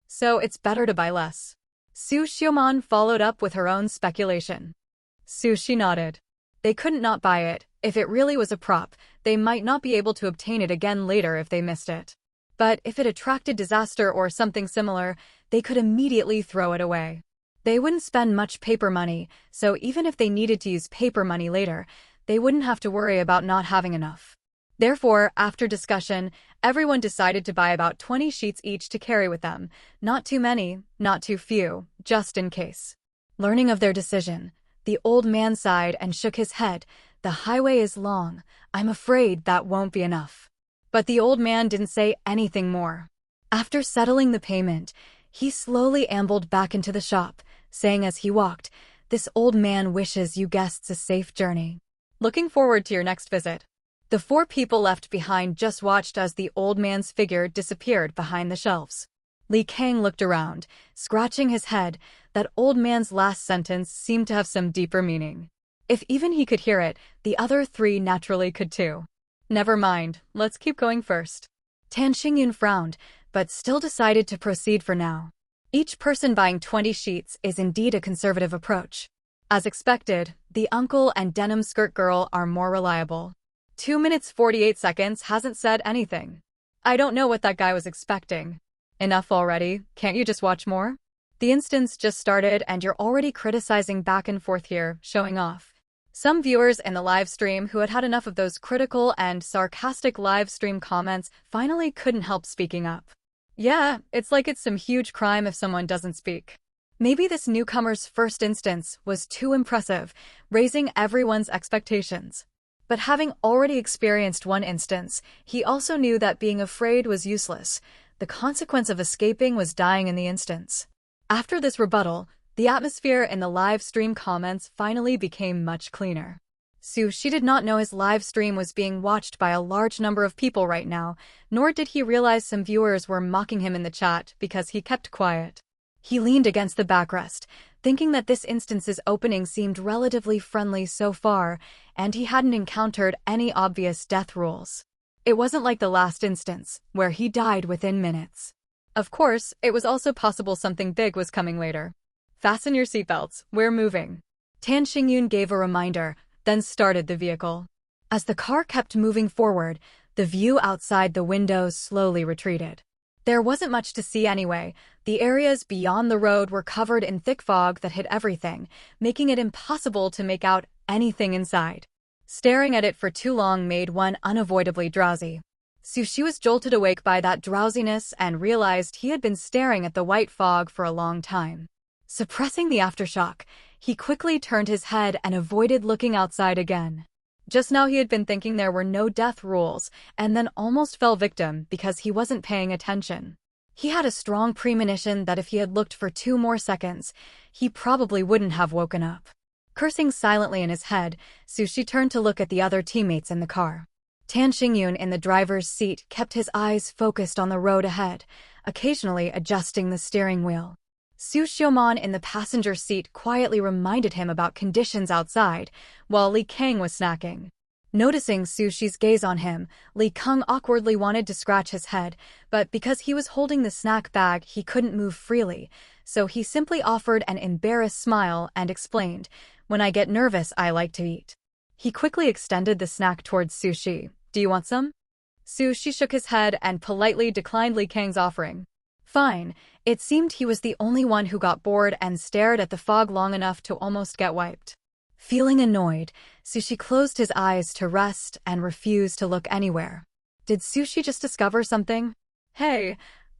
So it's better to buy less. Su Xiaoman followed up with her own speculation. Su Shi nodded. They couldn't not buy it. If it really was a prop, they might not be able to obtain it again later if they missed it. But if it attracted disaster or something similar, they could immediately throw it away. They wouldn't spend much paper money, so even if they needed to use paper money later, they wouldn't have to worry about not having enough. Therefore, after discussion, everyone decided to buy about 20 sheets each to carry with them. Not too many, not too few, just in case. Learning of their decision, the old man sighed and shook his head. The highway is long. I'm afraid that won't be enough. But the old man didn't say anything more. After settling the payment, he slowly ambled back into the shop, saying as he walked, "This old man wishes you guests a safe journey. Looking forward to your next visit." The four people left behind just watched as the old man's figure disappeared behind the shelves. Li Kang looked around, scratching his head. That old man's last sentence seemed to have some deeper meaning. If even he could hear it, the other three naturally could too. Never mind, let's keep going first. Tan Xingyun frowned, but still decided to proceed for now. Each person buying 20 sheets is indeed a conservative approach. As expected, the uncle and denim skirt girl are more reliable. 2 minutes 48 seconds hasn't said anything. I don't know what that guy was expecting. Enough already, can't you just watch more? The instance just started and you're already criticizing back and forth here, showing off. Some viewers in the live stream who had had enough of those critical and sarcastic live stream comments finally couldn't help speaking up. Yeah, it's like it's some huge crime if someone doesn't speak. Maybe this newcomer's first instance was too impressive, raising everyone's expectations. But having already experienced one instance, he also knew that being afraid was useless. The consequence of escaping was dying in the instance. After this rebuttal, the atmosphere in the live stream comments finally became much cleaner. She did not know his live stream was being watched by a large number of people right now, nor did he realize some viewers were mocking him in the chat because he kept quiet. He leaned against the backrest, thinking that this instance's opening seemed relatively friendly so far, and he hadn't encountered any obvious death rules. It wasn't like the last instance, where he died within minutes. Of course, it was also possible something big was coming later. Fasten your seatbelts, we're moving. Tan Xingyun gave a reminder, then started the vehicle. As the car kept moving forward, the view outside the windows slowly retreated. There wasn't much to see anyway. The areas beyond the road were covered in thick fog that hid everything, making it impossible to make out anything inside. Staring at it for too long made one unavoidably drowsy. She was jolted awake by that drowsiness and realized he had been staring at the white fog for a long time. Suppressing the aftershock, he quickly turned his head and avoided looking outside again. Just now he had been thinking there were no death rules, and then almost fell victim because he wasn't paying attention. He had a strong premonition that if he had looked for 2 more seconds, he probably wouldn't have woken up. Cursing silently in his head, Sushi turned to look at the other teammates in the car. Tan Xingyun in the driver's seat kept his eyes focused on the road ahead, occasionally adjusting the steering wheel. Su Xiaoman in the passenger seat quietly reminded him about conditions outside, while Li Kang was snacking. Noticing Sushi's gaze on him, Li Kang awkwardly wanted to scratch his head, but because he was holding the snack bag he couldn't move freely, so he simply offered an embarrassed smile and explained, "When I get nervous I like to eat." He quickly extended the snack towards Sushi. "Do you want some?" Sushi shook his head and politely declined Li Kang's offering. Fine. It seemed he was the only one who got bored and stared at the fog long enough to almost get wiped. Feeling annoyed, Sushi closed his eyes to rest and refused to look anywhere. Did Sushi just discover something? Hey,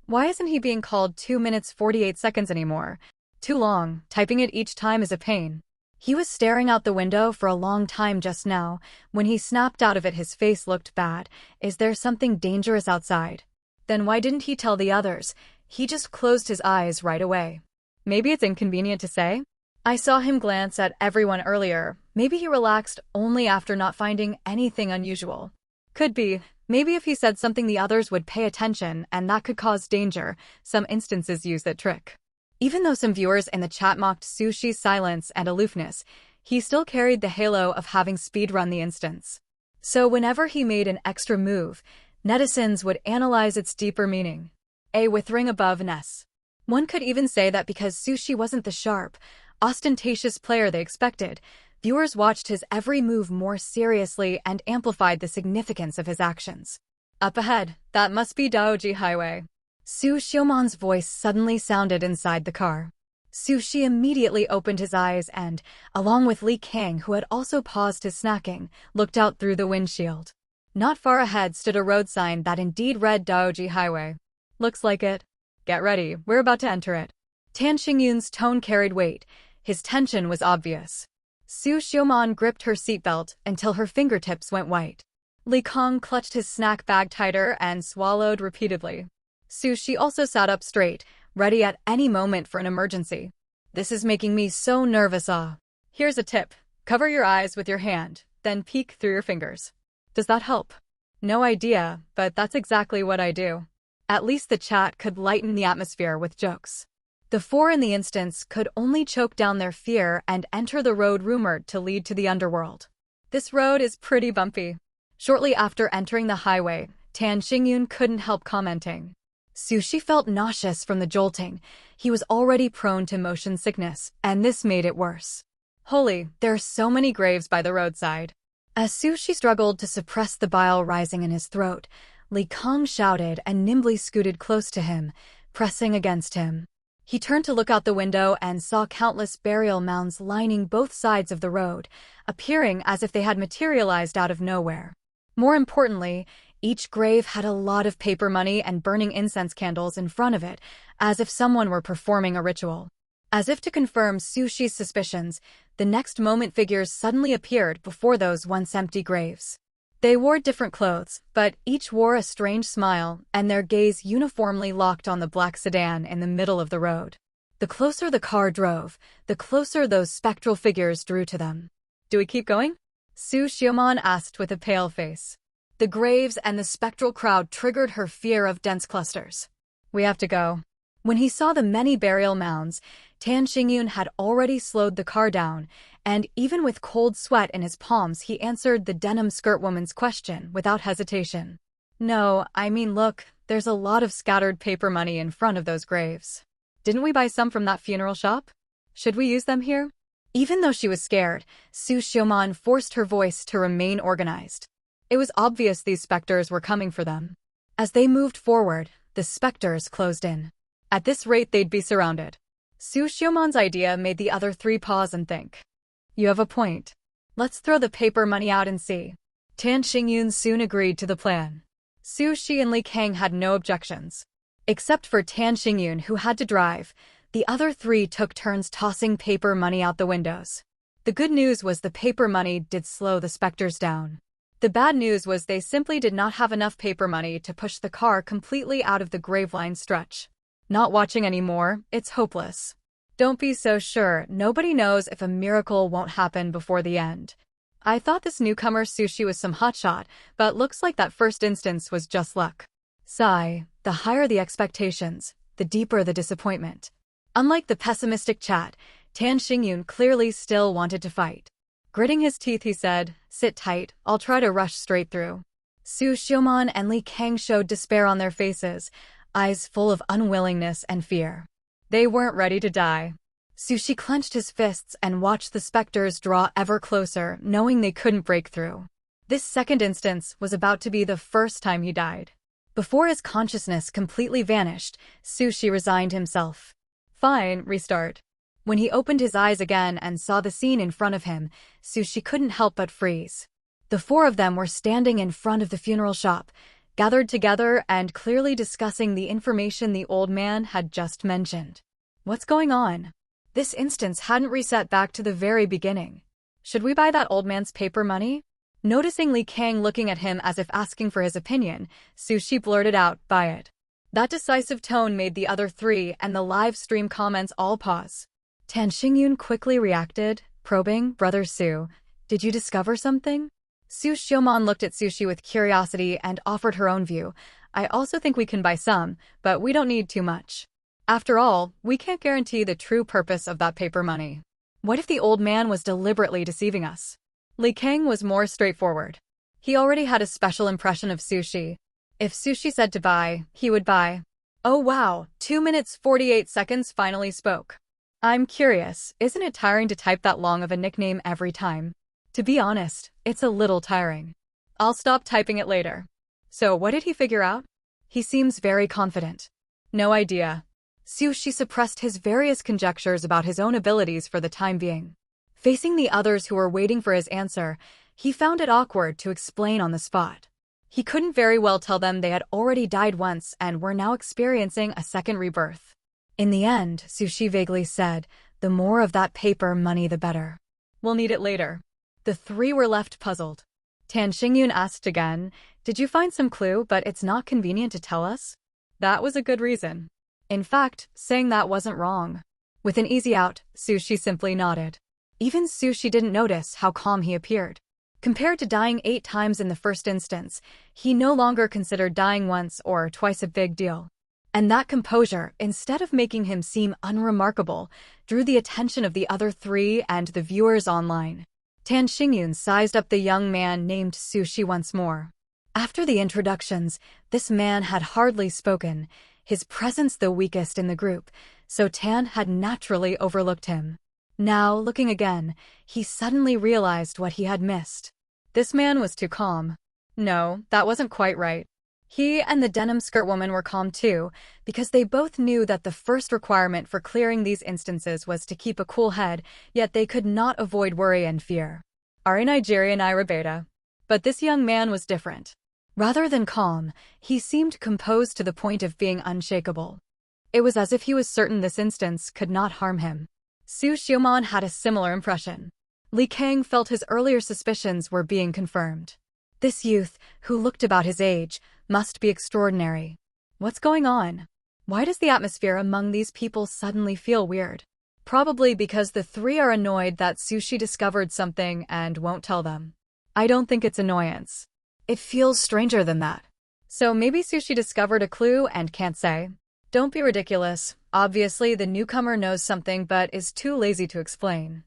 why isn't he being called 2 minutes 48 seconds anymore? Too long, typing it each time is a pain. He was staring out the window for a long time just now. When he snapped out of it his face looked bad. Is there something dangerous outside? Then why didn't he tell the others? He just closed his eyes right away. Maybe it's inconvenient to say? I saw him glance at everyone earlier. Maybe he relaxed only after not finding anything unusual. Could be. Maybe if he said something the others would pay attention and that could cause danger. Some instances use that trick. Even though some viewers in the chat mocked Sushi's silence and aloofness, he still carried the halo of having speedrun the instance. So whenever he made an extra move, netizens would analyze its deeper meaning. A withering above-ness. One could even say that because Sushi wasn't the sharp, ostentatious player they expected, viewers watched his every move more seriously and amplified the significance of his actions. Up ahead, that must be Daoji Highway. Su Xiaoman's voice suddenly sounded inside the car. Sushi immediately opened his eyes and, along with Li Kang who had also paused his snacking, looked out through the windshield. Not far ahead stood a road sign that indeed read Daoji Highway. Looks like it. Get ready, we're about to enter it. Tan Xingyun's tone carried weight. His tension was obvious. Su Xiaoman gripped her seatbelt until her fingertips went white. Li Kang clutched his snack bag tighter and swallowed repeatedly. Sushi also sat up straight, ready at any moment for an emergency. This is making me so nervous. Here's a tip. Cover your eyes with your hand, then peek through your fingers. Does that help? No idea, but that's exactly what I do. At least the chat could lighten the atmosphere with jokes. The 4 in the instance could only choke down their fear and enter the road rumored to lead to the underworld. This road is pretty bumpy. Shortly after entering the highway, Tan Xingyun couldn't help commenting. Sushi felt nauseous from the jolting. He was already prone to motion sickness, and this made it worse. Holy, there are so many graves by the roadside. As Sushi struggled to suppress the bile rising in his throat, Li Kang shouted and nimbly scooted close to him, pressing against him. He turned to look out the window and saw countless burial mounds lining both sides of the road, appearing as if they had materialized out of nowhere. More importantly, each grave had a lot of paper money and burning incense candles in front of it, as if someone were performing a ritual. As if to confirm Sushi's suspicions, the next moment figures suddenly appeared before those once empty graves. They wore different clothes, but each wore a strange smile, and their gaze uniformly locked on the black sedan in the middle of the road. The closer the car drove, the closer those spectral figures drew to them. "Do we keep going?" Su Xiaoman asked with a pale face. The graves and the spectral crowd triggered her fear of dense clusters. "We have to go." When he saw the many burial mounds, Tan Xingyun had already slowed the car down, and even with cold sweat in his palms he answered the denim skirt woman's question without hesitation. "No, I mean look, there's a lot of scattered paper money in front of those graves. Didn't we buy some from that funeral shop? Should we use them here?" Even though she was scared, Su Xiaoman forced her voice to remain organized. It was obvious these specters were coming for them. As they moved forward, the specters closed in. At this rate they'd be surrounded. Su Xiaoman's idea made the other three pause and think. "You have a point. Let's throw the paper money out and see." Tan Xingyun soon agreed to the plan. Su Shi and Li Kang had no objections. Except for Tan Xingyun, who had to drive, the other three took turns tossing paper money out the windows. The good news was the paper money did slow the specters down. The bad news was they simply did not have enough paper money to push the car completely out of the graveline stretch. Not watching anymore, it's hopeless. Don't be so sure, nobody knows if a miracle won't happen before the end. I thought this newcomer Sushi was some hotshot, but looks like that first instance was just luck. Sigh, the higher the expectations, the deeper the disappointment. Unlike the pessimistic chat, Tan Xingyun clearly still wanted to fight. Gritting his teeth he said, "Sit tight, I'll try to rush straight through." Su Xiaoman and Li Kang showed despair on their faces, eyes full of unwillingness and fear. They weren't ready to die. Sushi clenched his fists and watched the specters draw ever closer, knowing they couldn't break through. This second instance was about to be the first time he died. Before his consciousness completely vanished, Sushi resigned himself. Fine, restart. When he opened his eyes again and saw the scene in front of him, Sushi couldn't help but freeze. The four of them were standing in front of the funeral shop, gathered together and clearly discussing the information the old man had just mentioned. What's going on? This instance hadn't reset back to the very beginning. Should we buy that old man's paper money? Noticing Li Kang looking at him as if asking for his opinion, Sushi blurted out, "Buy it." That decisive tone made the other three and the live stream comments all pause. Tan Xingyun quickly reacted, probing, "Brother Su, did you discover something?" Su Xiaoman looked at Sushi with curiosity and offered her own view. "I also think we can buy some, but we don't need too much. After all, we can't guarantee the true purpose of that paper money. What if the old man was deliberately deceiving us?" Li Kang was more straightforward. He already had a special impression of Sushi. If Sushi said to buy, he would buy. Oh wow, 2 minutes 48 seconds finally spoke. "I'm curious, isn't it tiring to type that long of a nickname every time?" To be honest, it's a little tiring. "I'll stop typing it later." So what did he figure out? He seems very confident. No idea. Sushi suppressed his various conjectures about his own abilities for the time being. Facing the others who were waiting for his answer, he found it awkward to explain on the spot. He couldn't very well tell them they had already died once and were now experiencing a second rebirth. In the end, Sushi vaguely said, "The more of that paper money the better. We'll need it later." The three were left puzzled. Tan Xingyun asked again, "Did you find some clue but it's not convenient to tell us?" That was a good reason. In fact, saying that wasn't wrong. With an easy out, Sushi simply nodded. Even Sushi didn't notice how calm he appeared. Compared to dying 8 times in the first instance, he no longer considered dying once or twice a big deal. And that composure, instead of making him seem unremarkable, drew the attention of the other three and the viewers online. Tan Xingyun sized up the young man named Sushi once more. After the introductions, this man had hardly spoken, his presence the weakest in the group, so Tan had naturally overlooked him. Now, looking again, he suddenly realized what he had missed. This man was too calm. No, that wasn't quite right. He and the denim skirt woman were calm too, because they both knew that the first requirement for clearing these instances was to keep a cool head, yet they could not avoid worry and fear. Are Nigerian Ira Beta. But this young man was different. Rather than calm, he seemed composed to the point of being unshakable. It was as if he was certain this instance could not harm him. Su Xiumon had a similar impression. Li Kang felt his earlier suspicions were being confirmed. This youth, who looked about his age, must be extraordinary. What's going on? Why does the atmosphere among these people suddenly feel weird? Probably because the three are annoyed that Sushi discovered something and won't tell them. I don't think it's annoyance. It feels stranger than that. So maybe Sushi discovered a clue and can't say. Don't be ridiculous. Obviously, the newcomer knows something but is too lazy to explain.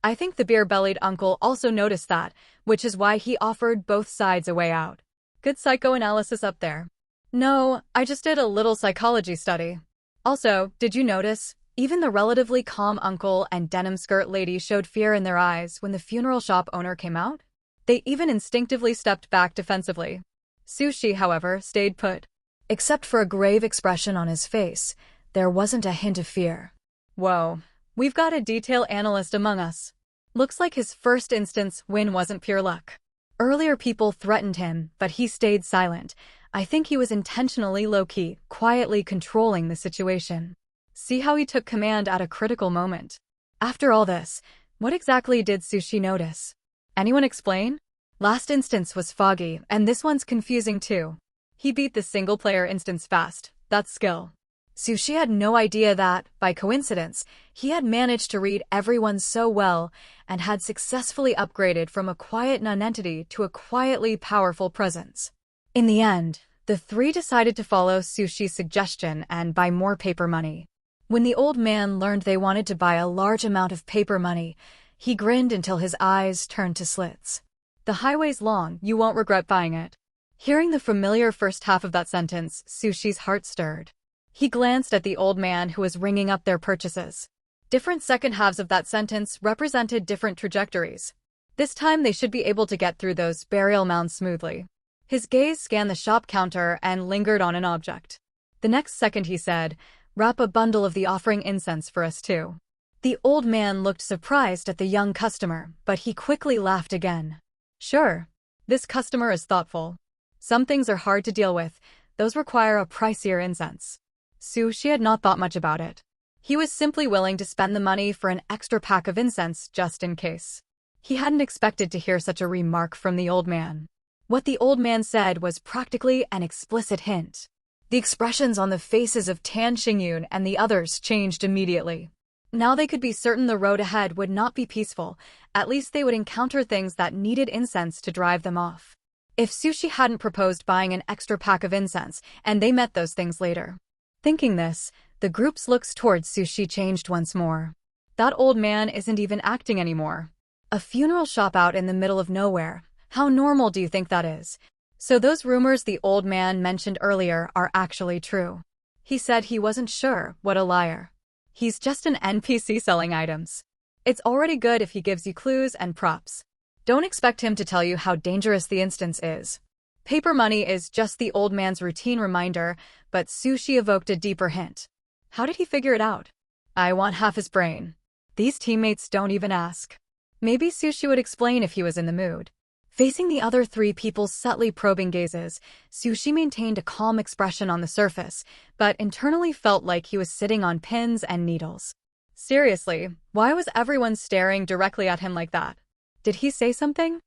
I think the beer-bellied uncle also noticed that, which is why he offered both sides a way out. Good psychoanalysis up there. No, I just did a little psychology study. Also, did you notice? Even the relatively calm uncle and denim skirt lady showed fear in their eyes when the funeral shop owner came out. They even instinctively stepped back defensively. Sushi, however, stayed put. Except for a grave expression on his face, there wasn't a hint of fear. Whoa, we've got a detail analyst among us. Looks like his first instance win wasn't pure luck. Earlier people threatened him, but he stayed silent. I think he was intentionally low-key, quietly controlling the situation. See how he took command at a critical moment. After all this, what exactly did Sushi notice? Anyone explain? Last instance was foggy, and this one's confusing too. He beat the single-player instance fast. That's skill. Sushi had no idea that, by coincidence, he had managed to read everyone so well and had successfully upgraded from a quiet nonentity to a quietly powerful presence. In the end, the three decided to follow Sushi's suggestion and buy more paper money. When the old man learned they wanted to buy a large amount of paper money, he grinned until his eyes turned to slits. The highway's long, you won't regret buying it. Hearing the familiar first half of that sentence, Sushi's heart stirred. He glanced at the old man who was ringing up their purchases. Different second halves of that sentence represented different trajectories. This time they should be able to get through those burial mounds smoothly. His gaze scanned the shop counter and lingered on an object. The next second he said, "Wrap a bundle of the offering incense for us too." The old man looked surprised at the young customer, but he quickly laughed again. Sure, this customer is thoughtful. Some things are hard to deal with, those require a pricier incense. Sushi had not thought much about it. He was simply willing to spend the money for an extra pack of incense just in case. He hadn't expected to hear such a remark from the old man. What the old man said was practically an explicit hint. The expressions on the faces of Tan Xingyun and the others changed immediately. Now they could be certain the road ahead would not be peaceful, at least they would encounter things that needed incense to drive them off. If Sushi hadn't proposed buying an extra pack of incense, and they met those things later. Thinking this, the group's looks towards Sushi changed once more. That old man isn't even acting anymore. A funeral shop out in the middle of nowhere, how normal do you think that is? So those rumors the old man mentioned earlier are actually true. He said he wasn't sure, what a liar. He's just an NPC selling items. It's already good if he gives you clues and props. Don't expect him to tell you how dangerous the instance is. Paper money is just the old man's routine reminder, but Sushi evoked a deeper hint. How did he figure it out? I want half his brain. These teammates don't even ask. Maybe Sushi would explain if he was in the mood. Facing the other three people's subtly probing gazes, Sushi maintained a calm expression on the surface, but internally felt like he was sitting on pins and needles. Seriously, why was everyone staring directly at him like that? Did he say something?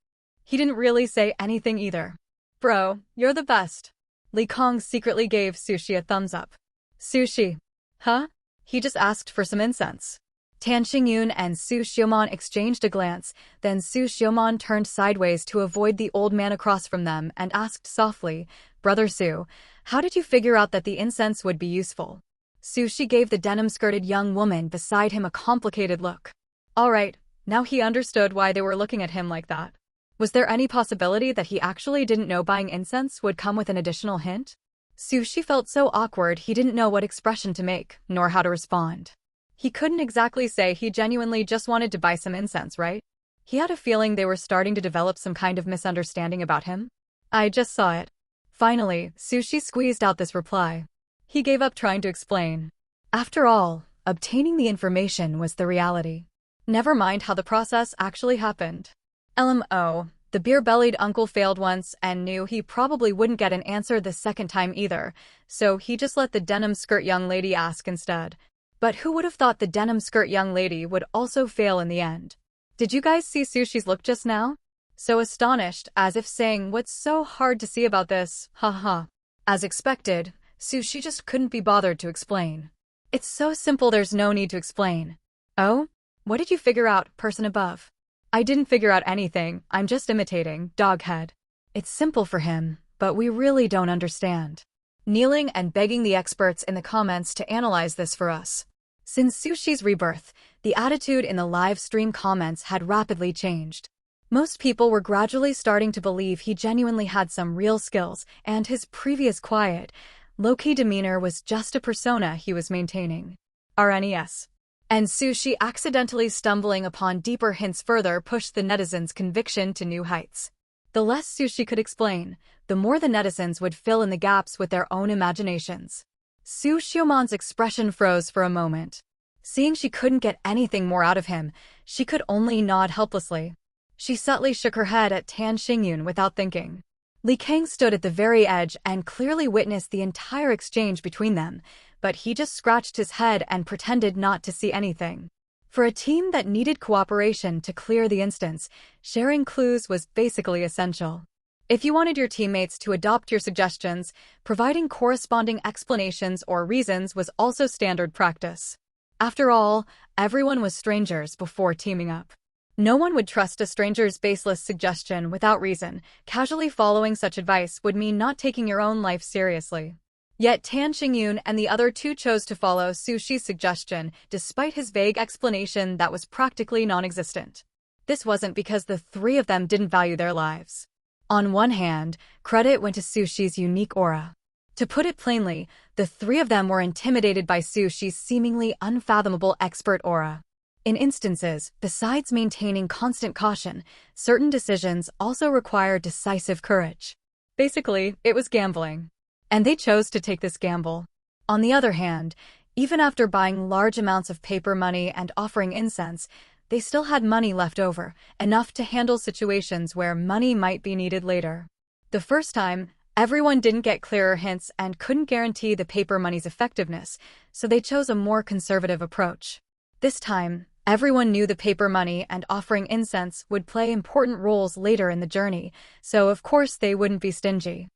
He didn't really say anything either. Bro, you're the best. Li Kong secretly gave Sushi a thumbs up. Sushi. Huh? He just asked for some incense. Tan Xingyun and Su Xiumon exchanged a glance, then Su Xiumon turned sideways to avoid the old man across from them and asked softly, Brother Su, how did you figure out that the incense would be useful? Sushi gave the denim-skirted young woman beside him a complicated look. All right, now he understood why they were looking at him like that. Was there any possibility that he actually didn't know buying incense would come with an additional hint? Sushi felt so awkward he didn't know what expression to make, nor how to respond. He couldn't exactly say he genuinely just wanted to buy some incense, right? He had a feeling they were starting to develop some kind of misunderstanding about him. I just saw it. Finally, Sushi squeezed out this reply. He gave up trying to explain. After all, obtaining the information was the reality. Never mind how the process actually happened. LMO, The beer-bellied uncle failed once and knew he probably wouldn't get an answer the second time either, so he just let the denim skirt young lady ask instead. But who would have thought the denim skirt young lady would also fail in the end? Did you guys see Sushi's look just now? So astonished, as if saying, "What's so hard to see about this? Haha." As expected, Sushi just couldn't be bothered to explain. It's so simple, there's no need to explain. Oh? What did you figure out, person above? I didn't figure out anything, I'm just imitating, doghead. It's simple for him, but we really don't understand. Kneeling and begging the experts in the comments to analyze this for us. Since Sushi's rebirth, the attitude in the live stream comments had rapidly changed. Most people were gradually starting to believe he genuinely had some real skills, and his previous quiet, low-key demeanor was just a persona he was maintaining. RNES. And Sushi accidentally stumbling upon deeper hints further pushed the netizens' conviction to new heights. The less Sushi could explain, the more the netizens would fill in the gaps with their own imaginations. Su Xiumon's expression froze for a moment. Seeing she couldn't get anything more out of him, she could only nod helplessly. She subtly shook her head at Tan Xingyun without thinking. Li Kang stood at the very edge and clearly witnessed the entire exchange between them, but he just scratched his head and pretended not to see anything. For a team that needed cooperation to clear the instance, sharing clues was basically essential. If you wanted your teammates to adopt your suggestions, providing corresponding explanations or reasons was also standard practice. After all, everyone was strangers before teaming up. No one would trust a stranger's baseless suggestion without reason. Casually following such advice would mean not taking your own life seriously. Yet Tan Xingyun and the other two chose to follow Sushi's suggestion, despite his vague explanation that was practically non-existent. This wasn't because the three of them didn't value their lives. On one hand, credit went to Sushi's unique aura. To put it plainly, the three of them were intimidated by Sushi's seemingly unfathomable expert aura. In instances, besides maintaining constant caution, certain decisions also require decisive courage. Basically, it was gambling. And they chose to take this gamble. On the other hand, even after buying large amounts of paper money and offering incense, they still had money left over, enough to handle situations where money might be needed later. The first time, everyone didn't get clearer hints and couldn't guarantee the paper money's effectiveness, so they chose a more conservative approach. This time, everyone knew the paper money and offering incense would play important roles later in the journey, so of course they wouldn't be stingy.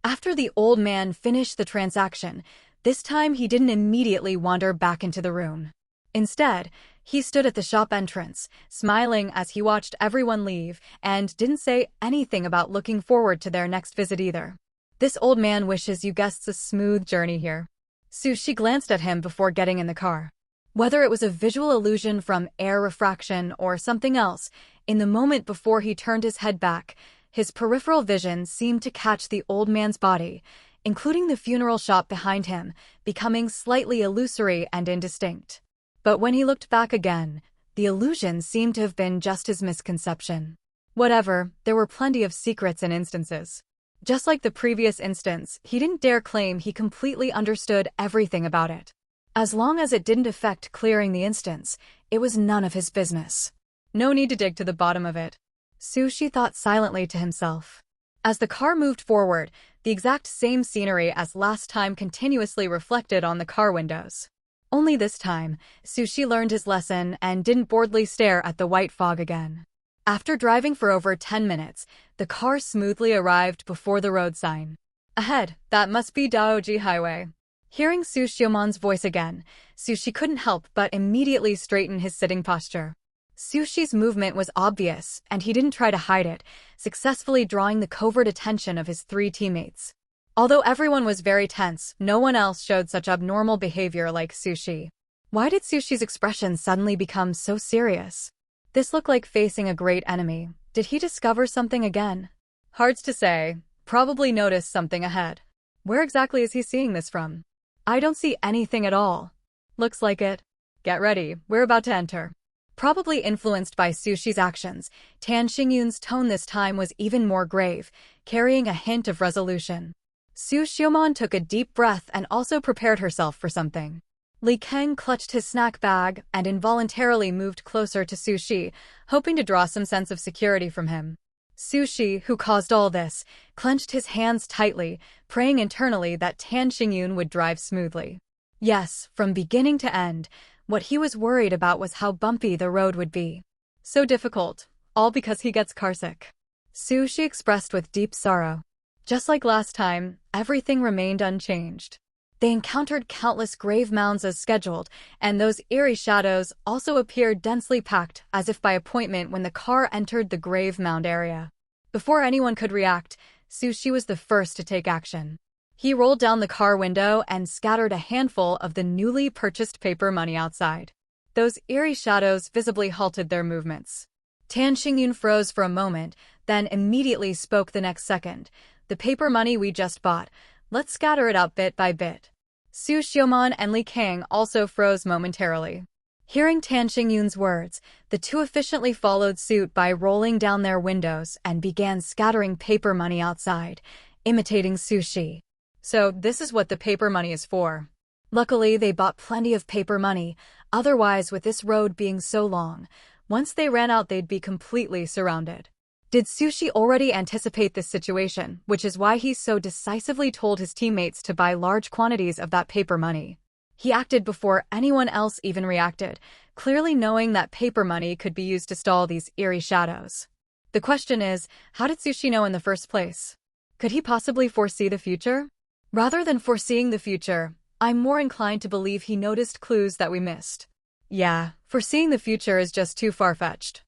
After the old man finished the transaction, this time he didn't immediately wander back into the room. Instead, he stood at the shop entrance, smiling as he watched everyone leave, and didn't say anything about looking forward to their next visit either. This old man wishes you guests a smooth journey here. Sushi glanced at him before getting in the car. Whether it was a visual illusion from air refraction or something else, in the moment before he turned his head back, his peripheral vision seemed to catch the old man's body, including the funeral shop behind him, becoming slightly illusory and indistinct. But when he looked back again, the illusion seemed to have been just his misconception. Whatever, there were plenty of secrets and instances. Just like the previous instance, he didn't dare claim he completely understood everything about it. As long as it didn't affect clearing the instance, it was none of his business. No need to dig to the bottom of it. Sushi thought silently to himself. As the car moved forward, the exact same scenery as last time continuously reflected on the car windows. Only this time, Sushi learned his lesson and didn't boredly stare at the white fog again. After driving for over 10 minutes, the car smoothly arrived before the road sign. Ahead, that must be Daoji Highway. Hearing Su Xiumon's voice again, Sushi couldn't help but immediately straighten his sitting posture. Sushi's movement was obvious, and he didn't try to hide it, successfully drawing the covert attention of his three teammates. Although everyone was very tense, no one else showed such abnormal behavior like Sushi. Why did Sushi's expression suddenly become so serious? This looked like facing a great enemy. Did he discover something again? Hard to say. Probably noticed something ahead. Where exactly is he seeing this from? I don't see anything at all. Looks like it. Get ready, we're about to enter. Probably influenced by Sushi's actions, Tan Xingyun's tone this time was even more grave, carrying a hint of resolution. Su Xiumon took a deep breath and also prepared herself for something. Li Kang clutched his snack bag and involuntarily moved closer to Sushi, hoping to draw some sense of security from him. Sushi, who caused all this, clenched his hands tightly, praying internally that Tan Xingyun would drive smoothly. Yes, from beginning to end, what he was worried about was how bumpy the road would be. So difficult, all because he gets carsick. Sushi expressed with deep sorrow. Just like last time, everything remained unchanged. They encountered countless grave mounds as scheduled, and those eerie shadows also appeared densely packed as if by appointment when the car entered the grave mound area. Before anyone could react, Sushi was the first to take action. He rolled down the car window and scattered a handful of the newly purchased paper money outside. Those eerie shadows visibly halted their movements. Tan Xingyun froze for a moment, then immediately spoke the next second. "The paper money we just bought. Let's scatter it out bit by bit." Su Xiaoman and Li Kang also froze momentarily. Hearing Tan Xingyun's words, the two efficiently followed suit by rolling down their windows and began scattering paper money outside, imitating Sushi. So this is what the paper money is for. Luckily, they bought plenty of paper money, otherwise with this road being so long, once they ran out they'd be completely surrounded. Did Sushi already anticipate this situation, which is why he so decisively told his teammates to buy large quantities of that paper money? He acted before anyone else even reacted, clearly knowing that paper money could be used to stall these eerie shadows. The question is, how did Sushi know in the first place? Could he possibly foresee the future? Rather than foreseeing the future, I'm more inclined to believe he noticed clues that we missed. Yeah, foreseeing the future is just too far-fetched.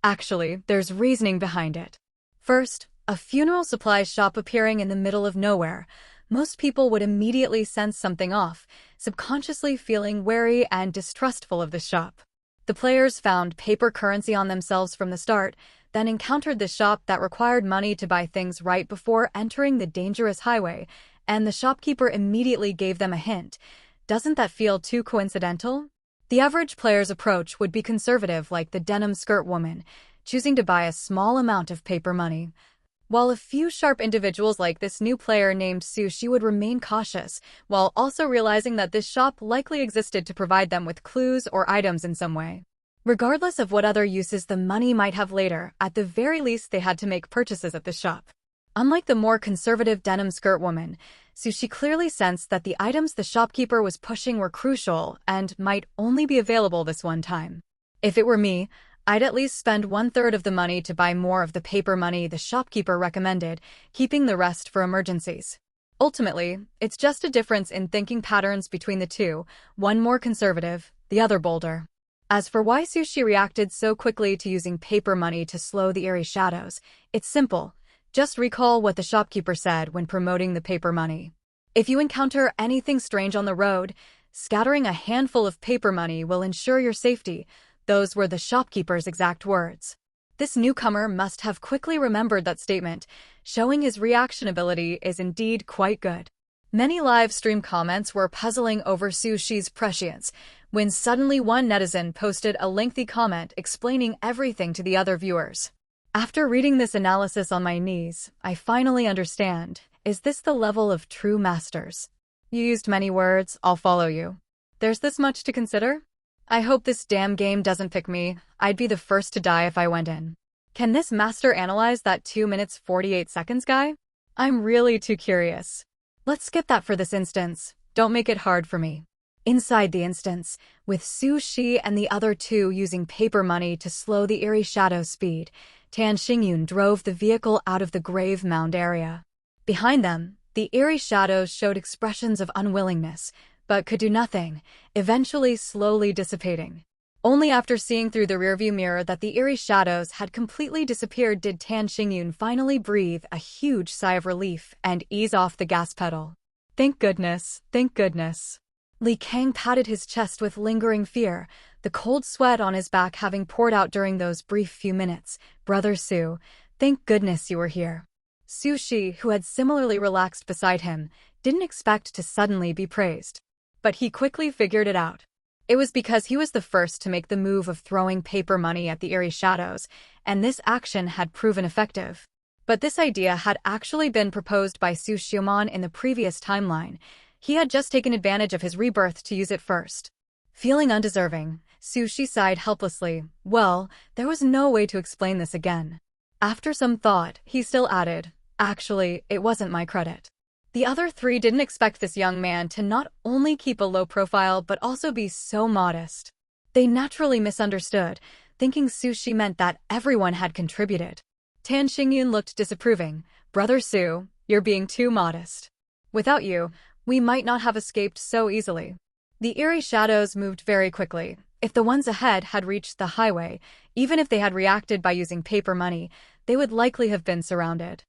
Actually, there's reasoning behind it. First, a funeral supplies shop appearing in the middle of nowhere. Most people would immediately sense something off, subconsciously feeling wary and distrustful of the shop. The players found paper currency on themselves from the start, then encountered the shop that required money to buy things right before entering the dangerous highway, and the shopkeeper immediately gave them a hint. Doesn't that feel too coincidental? The average player's approach would be conservative, like the denim skirt woman, choosing to buy a small amount of paper money. While a few sharp individuals like this new player named Sushi would remain cautious, while also realizing that this shop likely existed to provide them with clues or items in some way. Regardless of what other uses the money might have later, at the very least they had to make purchases at the shop. Unlike the more conservative denim skirt woman, Sushi clearly sensed that the items the shopkeeper was pushing were crucial and might only be available this one time. If it were me, I'd at least spend 1/3 of the money to buy more of the paper money the shopkeeper recommended, keeping the rest for emergencies. Ultimately, it's just a difference in thinking patterns between the two, one more conservative, the other bolder. As for why Sushi reacted so quickly to using paper money to slow the eerie shadows, it's simple. Just recall what the shopkeeper said when promoting the paper money. If you encounter anything strange on the road, scattering a handful of paper money will ensure your safety. Those were the shopkeeper's exact words. This newcomer must have quickly remembered that statement, showing his reaction ability is indeed quite good. Many live stream comments were puzzling over Sushi's prescience, when suddenly one netizen posted a lengthy comment explaining everything to the other viewers. After reading this analysis on my knees, I finally understand. Is this the level of true masters? You used many words, I'll follow you. There's this much to consider? I hope this damn game doesn't pick me. I'd be the first to die if I went in. Can this master analyze that 2 minutes 48 seconds guy? I'm really too curious. Let's skip that for this instance. Don't make it hard for me. Inside the instance, with Sushi and the other two using paper money to slow the eerie shadow's speed, Tan Xingyun drove the vehicle out of the grave mound area. Behind them, the eerie shadows showed expressions of unwillingness, but could do nothing, eventually slowly dissipating. Only after seeing through the rearview mirror that the eerie shadows had completely disappeared did Tan Xingyun finally breathe a huge sigh of relief and ease off the gas pedal. Thank goodness, thank goodness. Li Kang patted his chest with lingering fear, the cold sweat on his back having poured out during those brief few minutes. Brother Su, thank goodness you were here. Sushi, who had similarly relaxed beside him, didn't expect to suddenly be praised. But he quickly figured it out. It was because he was the first to make the move of throwing paper money at the eerie shadows, and this action had proven effective. But this idea had actually been proposed by Su Xiaoman in the previous timeline. He had just taken advantage of his rebirth to use it first. Feeling undeserving, Sushi sighed helplessly. Well, there was no way to explain this again. After some thought, he still added, "Actually, it wasn't my credit." The other three didn't expect this young man to not only keep a low profile but also be so modest. They naturally misunderstood, thinking sushi meant that everyone had contributed. Tan Xingyun looked disapproving. "Brother Su, you're being too modest. Without you, we might not have escaped so easily." The eerie shadows moved very quickly. If the ones ahead had reached the highway, even if they had reacted by using paper money, they would likely have been surrounded.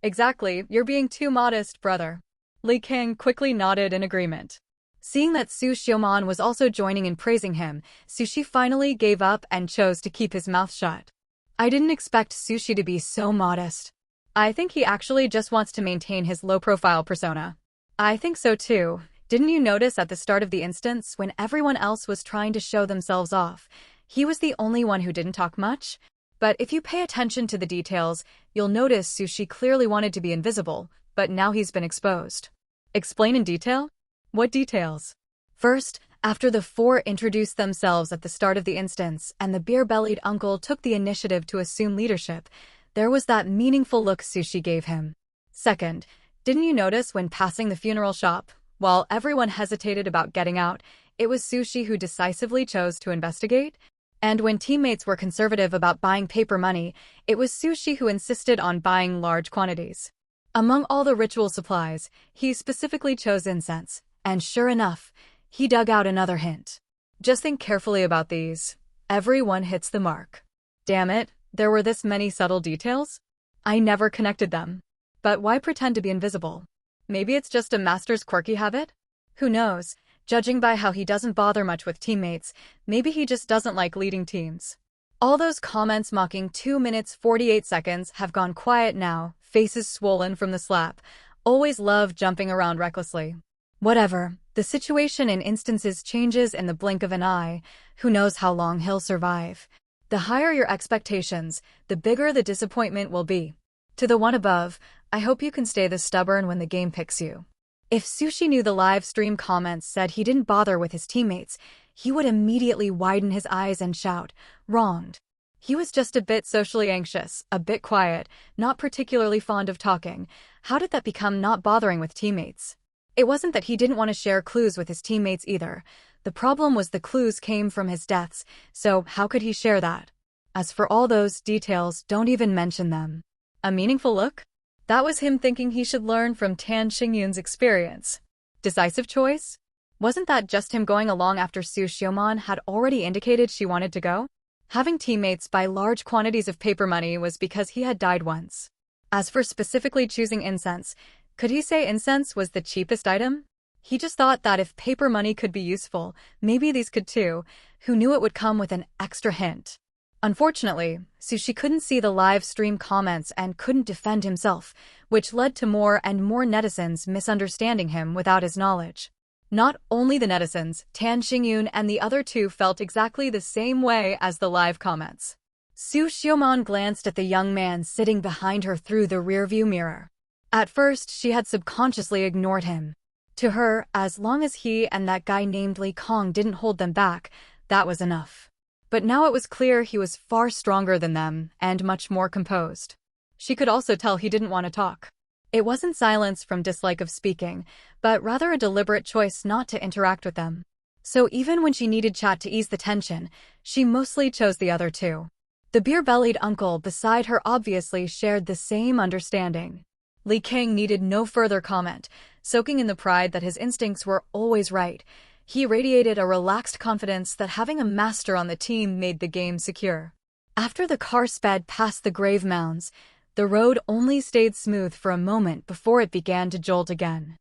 "Exactly, you're being too modest, brother." Li King quickly nodded in agreement. Seeing that Su Xiaoman was also joining in praising him, Sushi finally gave up and chose to keep his mouth shut. "I didn't expect Sushi to be so modest. I think he actually just wants to maintain his low-profile persona." "I think so too. Didn't you notice at the start of the instance when everyone else was trying to show themselves off? He was the only one who didn't talk much? But if you pay attention to the details, you'll notice Sushi clearly wanted to be invisible, but now he's been exposed." "Explain in detail?" "What details?" "First, after the four introduced themselves at the start of the instance and the beer-bellied uncle took the initiative to assume leadership, there was that meaningful look Sushi gave him. Second, didn't you notice when passing the funeral shop, while everyone hesitated about getting out, it was Sushi who decisively chose to investigate? And when teammates were conservative about buying paper money, it was Sushi who insisted on buying large quantities. Among all the ritual supplies, he specifically chose incense, and sure enough, he dug out another hint. Just think carefully about these. Everyone hits the mark." "Damn it, there were this many subtle details? I never connected them. But why pretend to be invisible? Maybe it's just a master's quirky habit? Who knows? Judging by how he doesn't bother much with teammates, maybe he just doesn't like leading teams." All those comments mocking 2 minutes 48 seconds have gone quiet now, faces swollen from the slap. Always love jumping around recklessly. Whatever, the situation in instances changes in the blink of an eye. Who knows how long he'll survive? The higher your expectations, the bigger the disappointment will be. To the one above, I hope you can stay this stubborn when the game picks you. If Sushi knew the live stream comments said he didn't bother with his teammates, he would immediately widen his eyes and shout, "Wronged." He was just a bit socially anxious, a bit quiet, not particularly fond of talking. How did that become not bothering with teammates? It wasn't that he didn't want to share clues with his teammates either. The problem was the clues came from his deaths, so how could he share that? As for all those details, don't even mention them. A meaningful look? That was him thinking he should learn from Tan Xingyun's experience. Decisive choice? Wasn't that just him going along after Su Xiaoman had already indicated she wanted to go? Having teammates buy large quantities of paper money was because he had died once. As for specifically choosing incense, could he say incense was the cheapest item? He just thought that if paper money could be useful, maybe these could too. Who knew it would come with an extra hint? Unfortunately, Sushi couldn't see the live stream comments and couldn't defend himself, which led to more and more netizens misunderstanding him without his knowledge. Not only the netizens, Tan Xingyun and the other two felt exactly the same way as the live comments. Su Xiaoman glanced at the young man sitting behind her through the rearview mirror. At first, she had subconsciously ignored him. To her, as long as he and that guy named Li Kong didn't hold them back, that was enough. But now it was clear he was far stronger than them and much more composed. She could also tell he didn't want to talk. It wasn't silence from dislike of speaking, but rather a deliberate choice not to interact with them. So even when she needed chat to ease the tension, she mostly chose the other two. The beer-bellied uncle beside her obviously shared the same understanding. Li King needed no further comment, soaking in the pride that his instincts were always right. He radiated a relaxed confidence that having a master on the team made the game secure. After the car sped past the grave mounds, the road only stayed smooth for a moment before it began to jolt again.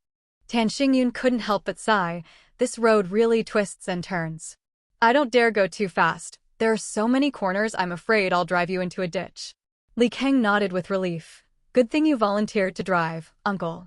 Tan Xingyun couldn't help but sigh. This road really twists and turns. "I don't dare go too fast. There are so many corners I'm afraid I'll drive you into a ditch." Li Kang nodded with relief. "Good thing you volunteered to drive, uncle."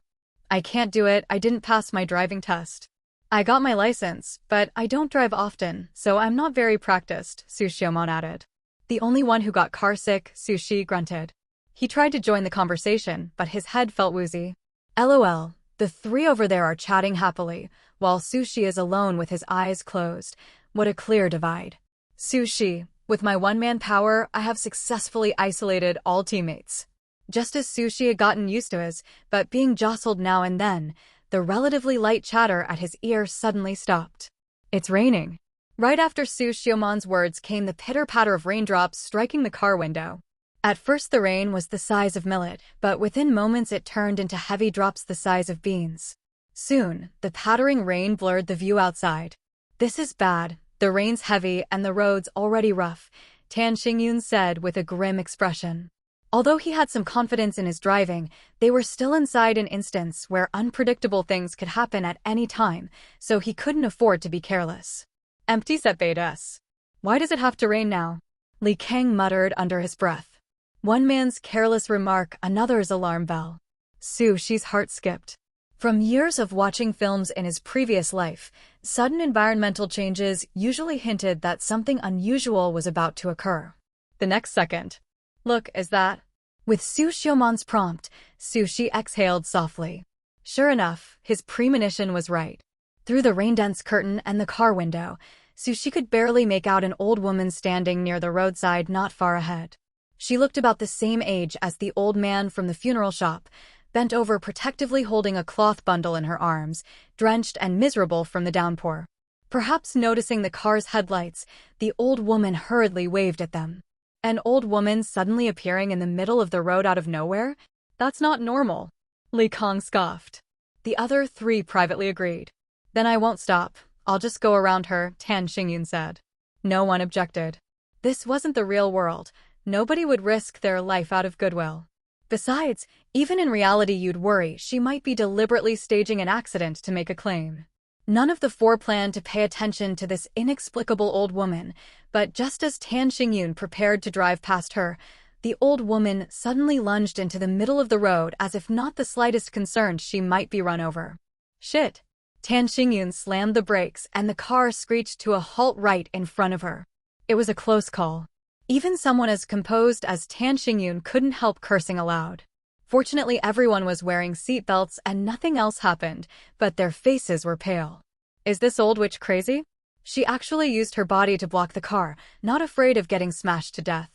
"I can't do it, I didn't pass my driving test." "I got my license, but I don't drive often, so I'm not very practiced," Su Xiaomon added. "The only one who got carsick," Sushi grunted. He tried to join the conversation, but his head felt woozy. LOL, the three over there are chatting happily, while Sushi is alone with his eyes closed. What a clear divide. "Sushi, With my one-man power, I have successfully isolated all teammates. Just as Sushi had gotten used to his, but being jostled now and then, the relatively light chatter at his ear suddenly stopped. It's raining. Right after Su Xiumon's words came the pitter-patter of raindrops striking the car window. At first the rain was the size of millet, but within moments it turned into heavy drops the size of beans. Soon, the pattering rain blurred the view outside. "This is bad. The rain's heavy and the road's already rough," Tan Xingyun said with a grim expression. Although he had some confidence in his driving, they were still inside an instance where unpredictable things could happen at any time, so he couldn't afford to be careless. "Empty set bait us. Why does it have to rain now?" Li Kang muttered under his breath. One man's careless remark, another's alarm bell. Sushi's heart skipped. From years of watching films in his previous life, sudden environmental changes usually hinted that something unusual was about to occur. The next second. "Look, is that?" With Su Xiumon's prompt, Sushi exhaled softly. Sure enough, his premonition was right. Through the rain-dense curtain and the car window, Sushi could barely make out an old woman standing near the roadside not far ahead. She looked about the same age as the old man from the funeral shop, bent over protectively holding a cloth bundle in her arms, drenched and miserable from the downpour. Perhaps noticing the car's headlights, the old woman hurriedly waved at them. An old woman suddenly appearing in the middle of the road out of nowhere? That's not normal. Li Kang scoffed. The other three privately agreed. "Then I won't stop. I'll just go around her," Tan Xingyun said. No one objected. This wasn't the real world. Nobody would risk their life out of goodwill. Besides, even in reality you'd worry she might be deliberately staging an accident to make a claim. None of the four planned to pay attention to this inexplicable old woman, but just as Tan Xingyun prepared to drive past her, the old woman suddenly lunged into the middle of the road as if not the slightest concerned she might be run over. Shit! Tan Xingyun slammed the brakes and the car screeched to a halt right in front of her. It was a close call. Even someone as composed as Tan Xingyun couldn't help cursing aloud. Fortunately, everyone was wearing seatbelts and nothing else happened, but their faces were pale. Is this old witch crazy? She actually used her body to block the car, not afraid of getting smashed to death.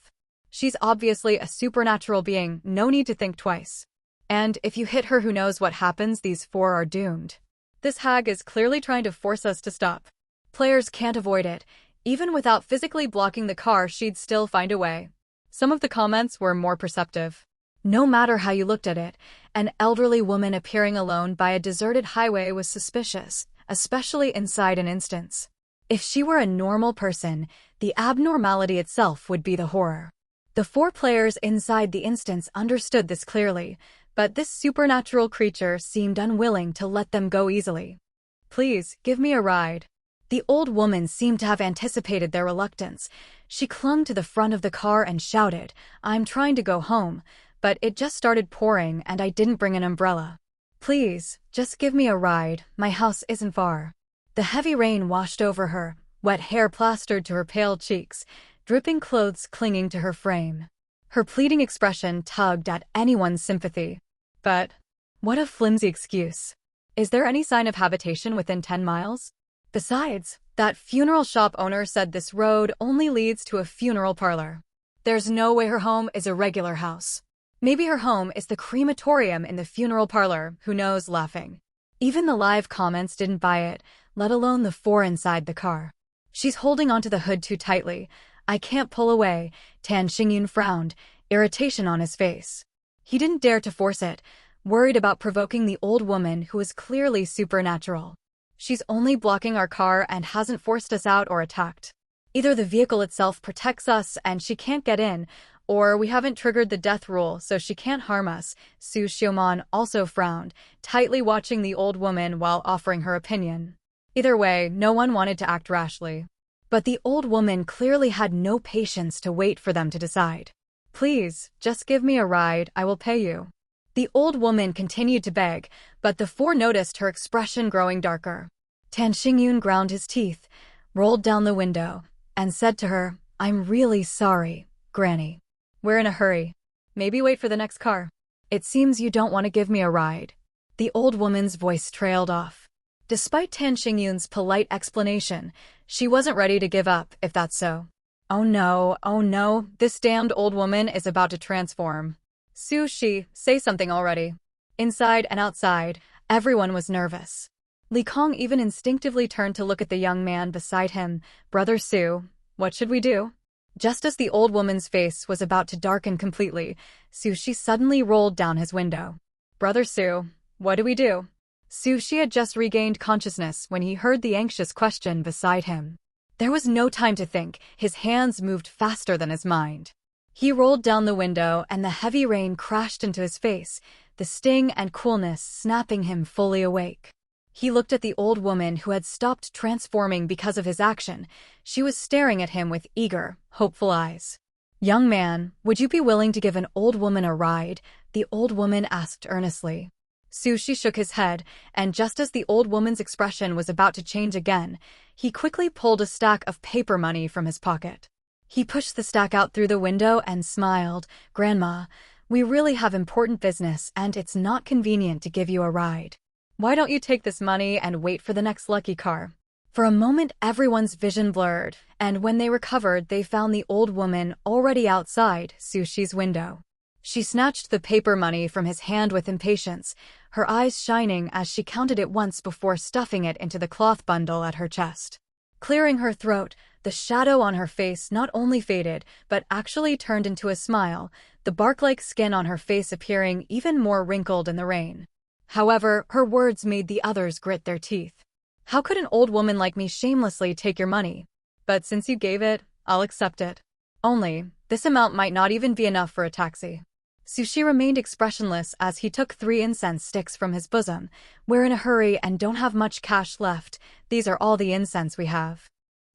She's obviously a supernatural being, no need to think twice. And if you hit her, who knows what happens, these four are doomed. This hag is clearly trying to force us to stop. Players can't avoid it. Even without physically blocking the car, she'd still find a way. Some of the comments were more perceptive. No matter how you looked at it, an elderly woman appearing alone by a deserted highway was suspicious, especially inside an instance. If she were a normal person, the abnormality itself would be the horror. The four players inside the instance understood this clearly, but this supernatural creature seemed unwilling to let them go easily. "Please, give me a ride." The old woman seemed to have anticipated their reluctance. She clung to the front of the car and shouted, "I'm trying to go home, but it just started pouring and I didn't bring an umbrella. Please, just give me a ride, my house isn't far." The heavy rain washed over her, wet hair plastered to her pale cheeks, dripping clothes clinging to her frame. Her pleading expression tugged at anyone's sympathy. But what a flimsy excuse. Is there any sign of habitation within 10 miles? Besides, that funeral shop owner said this road only leads to a funeral parlor. There's no way her home is a regular house. Maybe her home is the crematorium in the funeral parlor, who knows, laughing. Even the live comments didn't buy it, let alone the four inside the car. She's holding onto the hood too tightly. I can't pull away, Tan Xingyun frowned, irritation on his face. He didn't dare to force it, worried about provoking the old woman who was clearly supernatural. She's only blocking our car and hasn't forced us out or attacked. Either the vehicle itself protects us and she can't get in, or we haven't triggered the death rule so she can't harm us. Su Xiumon also frowned, tightly watching the old woman while offering her opinion. Either way, no one wanted to act rashly. But the old woman clearly had no patience to wait for them to decide. "Please, just give me a ride, I will pay you." The old woman continued to beg, but the four noticed her expression growing darker. Tan Xingyun ground his teeth, rolled down the window, and said to her, "I'm really sorry, Granny. We're in a hurry. Maybe wait for the next car. It seems you don't want to give me a ride." The old woman's voice trailed off. Despite Tan Xingyun's polite explanation, she wasn't ready to give up, if that's so. Oh no, this damned old woman is about to transform. Sushi, say something already. Inside and outside, everyone was nervous. Li Kong even instinctively turned to look at the young man beside him. Brother Su, what should we do? Just as the old woman's face was about to darken completely, Sushi suddenly rolled down his window. Brother Su, what do we do? Sushi had just regained consciousness when he heard the anxious question beside him. There was no time to think, his hands moved faster than his mind. He rolled down the window and the heavy rain crashed into his face, the sting and coolness snapping him fully awake. He looked at the old woman who had stopped transforming because of his action. She was staring at him with eager, hopeful eyes. Young man, would you be willing to give an old woman a ride? The old woman asked earnestly. Sushi shook his head, and just as the old woman's expression was about to change again, he quickly pulled a stack of paper money from his pocket. He pushed the stack out through the window and smiled. Grandma, we really have important business and it's not convenient to give you a ride. Why don't you take this money and wait for the next lucky car? For a moment, everyone's vision blurred, and when they recovered, they found the old woman already outside Sushi's window. She snatched the paper money from his hand with impatience, her eyes shining as she counted it once before stuffing it into the cloth bundle at her chest. Clearing her throat, the shadow on her face not only faded, but actually turned into a smile, the bark-like skin on her face appearing even more wrinkled in the rain. However, her words made the others grit their teeth. How could an old woman like me shamelessly take your money? But since you gave it, I'll accept it. Only, this amount might not even be enough for a taxi. Sushi remained expressionless as he took 3 incense sticks from his bosom. We're in a hurry and don't have much cash left. These are all the incense we have.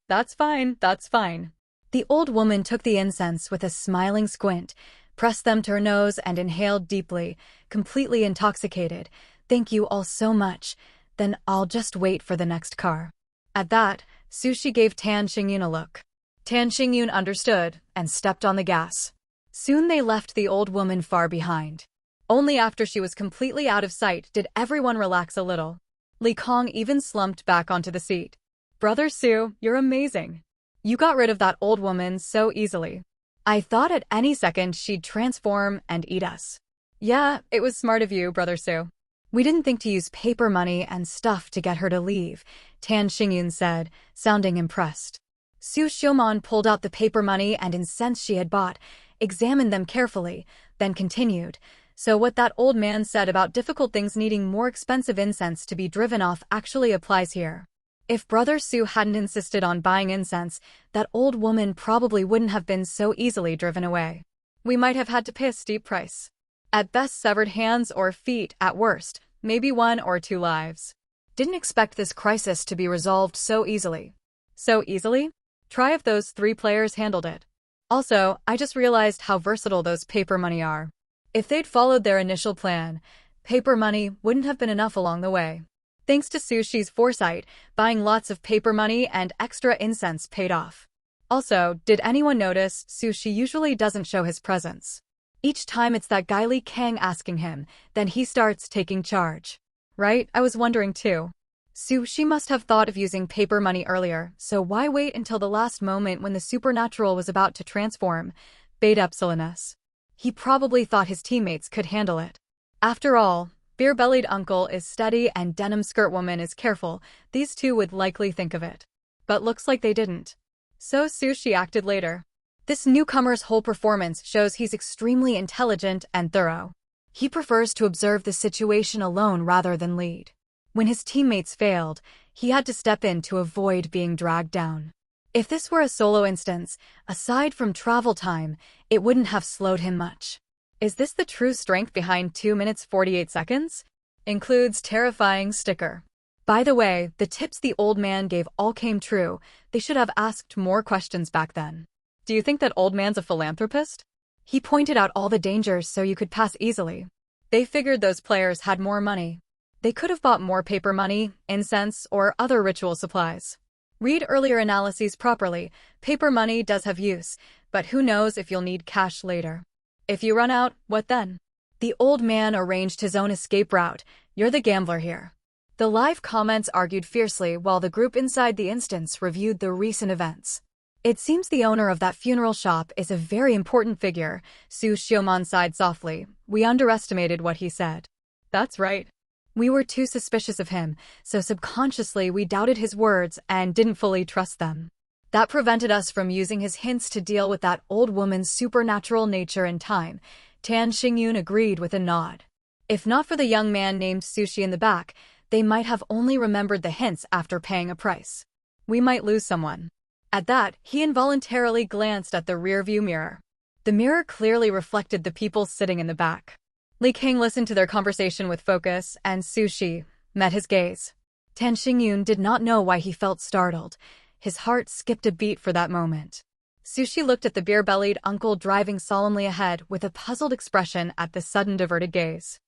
That's fine, that's fine. The old woman took the incense with a smiling squint, pressed them to her nose and inhaled deeply, completely intoxicated. Thank you all so much. Then I'll just wait for the next car. At that, Sushi gave Tan Xingyun a look. Tan Xingyun understood and stepped on the gas. Soon they left the old woman far behind. Only after she was completely out of sight did everyone relax a little. Li Kong even slumped back onto the seat. Brother Su, you're amazing. You got rid of that old woman so easily. I thought at any second she'd transform and eat us. Yeah, it was smart of you, Brother Su. We didn't think to use paper money and stuff to get her to leave, Tan Xingyun said, sounding impressed. Su Xiaomon pulled out the paper money and incense she had bought, examined them carefully, then continued. So what that old man said about difficult things needing more expensive incense to be driven off actually applies here. If Brother Su hadn't insisted on buying incense, that old woman probably wouldn't have been so easily driven away. We might have had to pay a steep price. At best severed hands or feet, at worst, maybe 1 or 2 lives. Didn't expect this crisis to be resolved so easily. So easily? Try if those 3 players handled it. Also, I just realized how versatile those paper money are. If they'd followed their initial plan, paper money wouldn't have been enough along the way. Thanks to Sushi's foresight, buying lots of paper money and extra incense paid off. Also, did anyone notice Sushi usually doesn't show his presence? Each time it's that guy Li Kang asking him, then he starts taking charge. Right? I was wondering too. Sushi must have thought of using paper money earlier, so why wait until the last moment when the supernatural was about to transform? Bait Epsilonus. He probably thought his teammates could handle it. After all, beer-bellied uncle is steady and denim skirt woman is careful. These 2 would likely think of it. But looks like they didn't. So Sushi acted later. This newcomer's whole performance shows he's extremely intelligent and thorough. He prefers to observe the situation alone rather than lead. When his teammates failed, he had to step in to avoid being dragged down. If this were a solo instance, aside from travel time, it wouldn't have slowed him much. Is this the true strength behind 2 minutes 48 seconds? Includes terrifying sticker. By the way, the tips the old man gave all came true. They should have asked more questions back then. Do you think that old man's a philanthropist? He pointed out all the dangers so you could pass easily. They figured those players had more money. They could have bought more paper money, incense, or other ritual supplies. Read earlier analyses properly. Paper money does have use, but who knows if you'll need cash later. If you run out, what then? The old man arranged his own escape route. You're the gambler here. The live comments argued fiercely while the group inside the instance reviewed the recent events. It seems the owner of that funeral shop is a very important figure, Su Xiaoman sighed softly. We underestimated what he said. That's right. We were too suspicious of him, so subconsciously we doubted his words and didn't fully trust them. That prevented us from using his hints to deal with that old woman's supernatural nature in time. Tan Xingyun agreed with a nod. If not for the young man named Sushi in the back, they might have only remembered the hints after paying a price. We might lose someone. At that, he involuntarily glanced at the rearview mirror. The mirror clearly reflected the people sitting in the back. Li King listened to their conversation with focus, and Sushi met his gaze. Tan Xingyun did not know why he felt startled. His heart skipped a beat for that moment. Sushi looked at the beer-bellied uncle driving solemnly ahead with a puzzled expression at the sudden diverted gaze.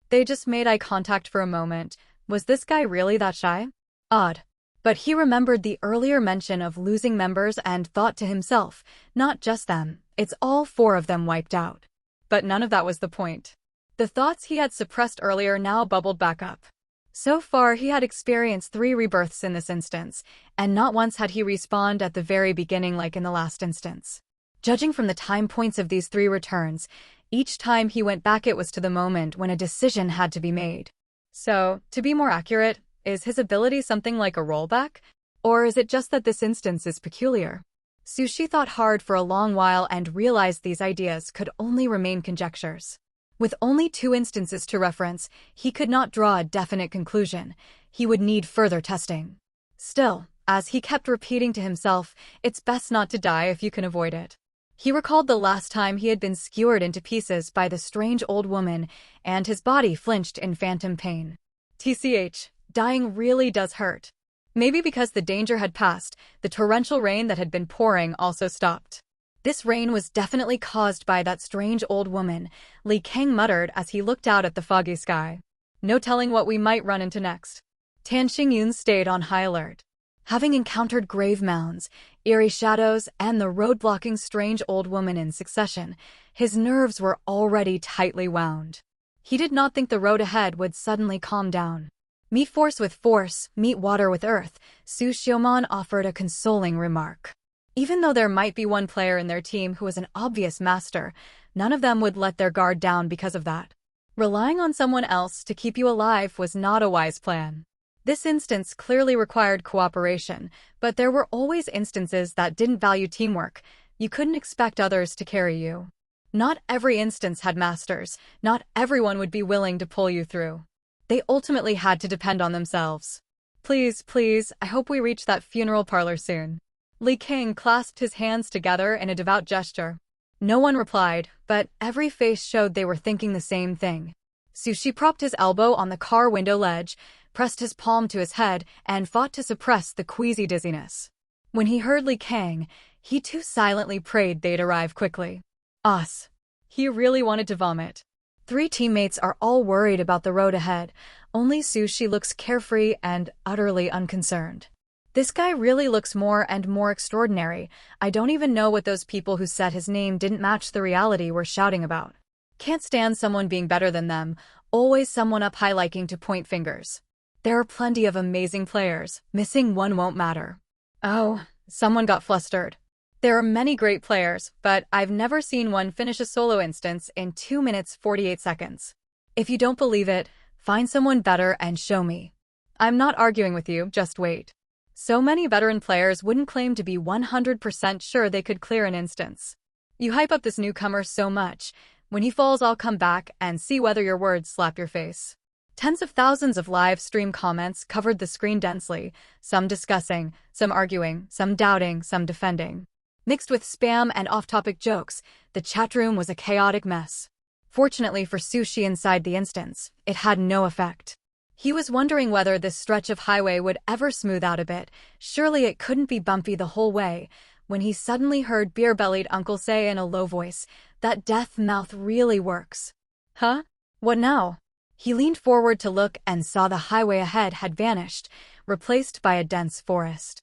They just made eye contact for a moment. Was this guy really that shy? Odd. But he remembered the earlier mention of losing members and thought to himself, not just them, it's all four of them wiped out. But none of that was the point. The thoughts he had suppressed earlier now bubbled back up. So far he had experienced 3 rebirths in this instance, and not once had he respawned at the very beginning like in the last instance. Judging from the time points of these 3 returns, each time he went back it was to the moment when a decision had to be made. So, to be more accurate, is his ability something like a rollback? Or is it just that this instance is peculiar? Sushi thought hard for a long while and realized these ideas could only remain conjectures. With only 2 instances to reference, he could not draw a definite conclusion. He would need further testing. Still, as he kept repeating to himself, it's best not to die if you can avoid it. He recalled the last time he had been skewered into pieces by the strange old woman, and his body flinched in phantom pain. TCH, dying really does hurt. Maybe because the danger had passed, the torrential rain that had been pouring also stopped. This rain was definitely caused by that strange old woman, Li Kang muttered as he looked out at the foggy sky. No telling what we might run into next. Tan Xingyun stayed on high alert. Having encountered grave mounds, eerie shadows, and the road-blocking strange old woman in succession, his nerves were already tightly wound. He did not think the road ahead would suddenly calm down. Meet force with force, meet water with earth, Su Xiaoman offered a consoling remark. Even though there might be one player in their team who was an obvious master, none of them would let their guard down because of that. Relying on someone else to keep you alive was not a wise plan. This instance clearly required cooperation, but there were always instances that didn't value teamwork. You couldn't expect others to carry you. Not every instance had masters, not everyone would be willing to pull you through. They ultimately had to depend on themselves. Please, please, I hope we reach that funeral parlor soon. Li King clasped his hands together in a devout gesture. No one replied, but every face showed they were thinking the same thing. Sushi propped his elbow on the car window ledge, pressed his palm to his head, and fought to suppress the queasy dizziness. When he heard Li Kang, he too silently prayed they'd arrive quickly. Us. He really wanted to vomit. 3 teammates are all worried about the road ahead. Only Sushi looks carefree and utterly unconcerned. This guy really looks more and more extraordinary. I don't even know what those people who said his name didn't match the reality were shouting about. Can't stand someone being better than them, always someone up high liking to point fingers. There are plenty of amazing players, missing one won't matter. Oh, someone got flustered. There are many great players, but I've never seen one finish a solo instance in 2 minutes 48 seconds. If you don't believe it, find someone better and show me. I'm not arguing with you, just wait. So many veteran players wouldn't claim to be 100% sure they could clear an instance. You hype up this newcomer so much, when he falls I'll come back and see whether your words slap your face. Tens of thousands of live stream comments covered the screen densely, some discussing, some arguing, some doubting, some defending. Mixed with spam and off-topic jokes, the chat room was a chaotic mess. Fortunately for Sushi inside the instance, it had no effect. He was wondering whether this stretch of highway would ever smooth out a bit. Surely it couldn't be bumpy the whole way, when he suddenly heard beer-bellied Uncle say in a low voice, "That death mouth really works." Huh? What now? He leaned forward to look and saw the highway ahead had vanished, replaced by a dense forest.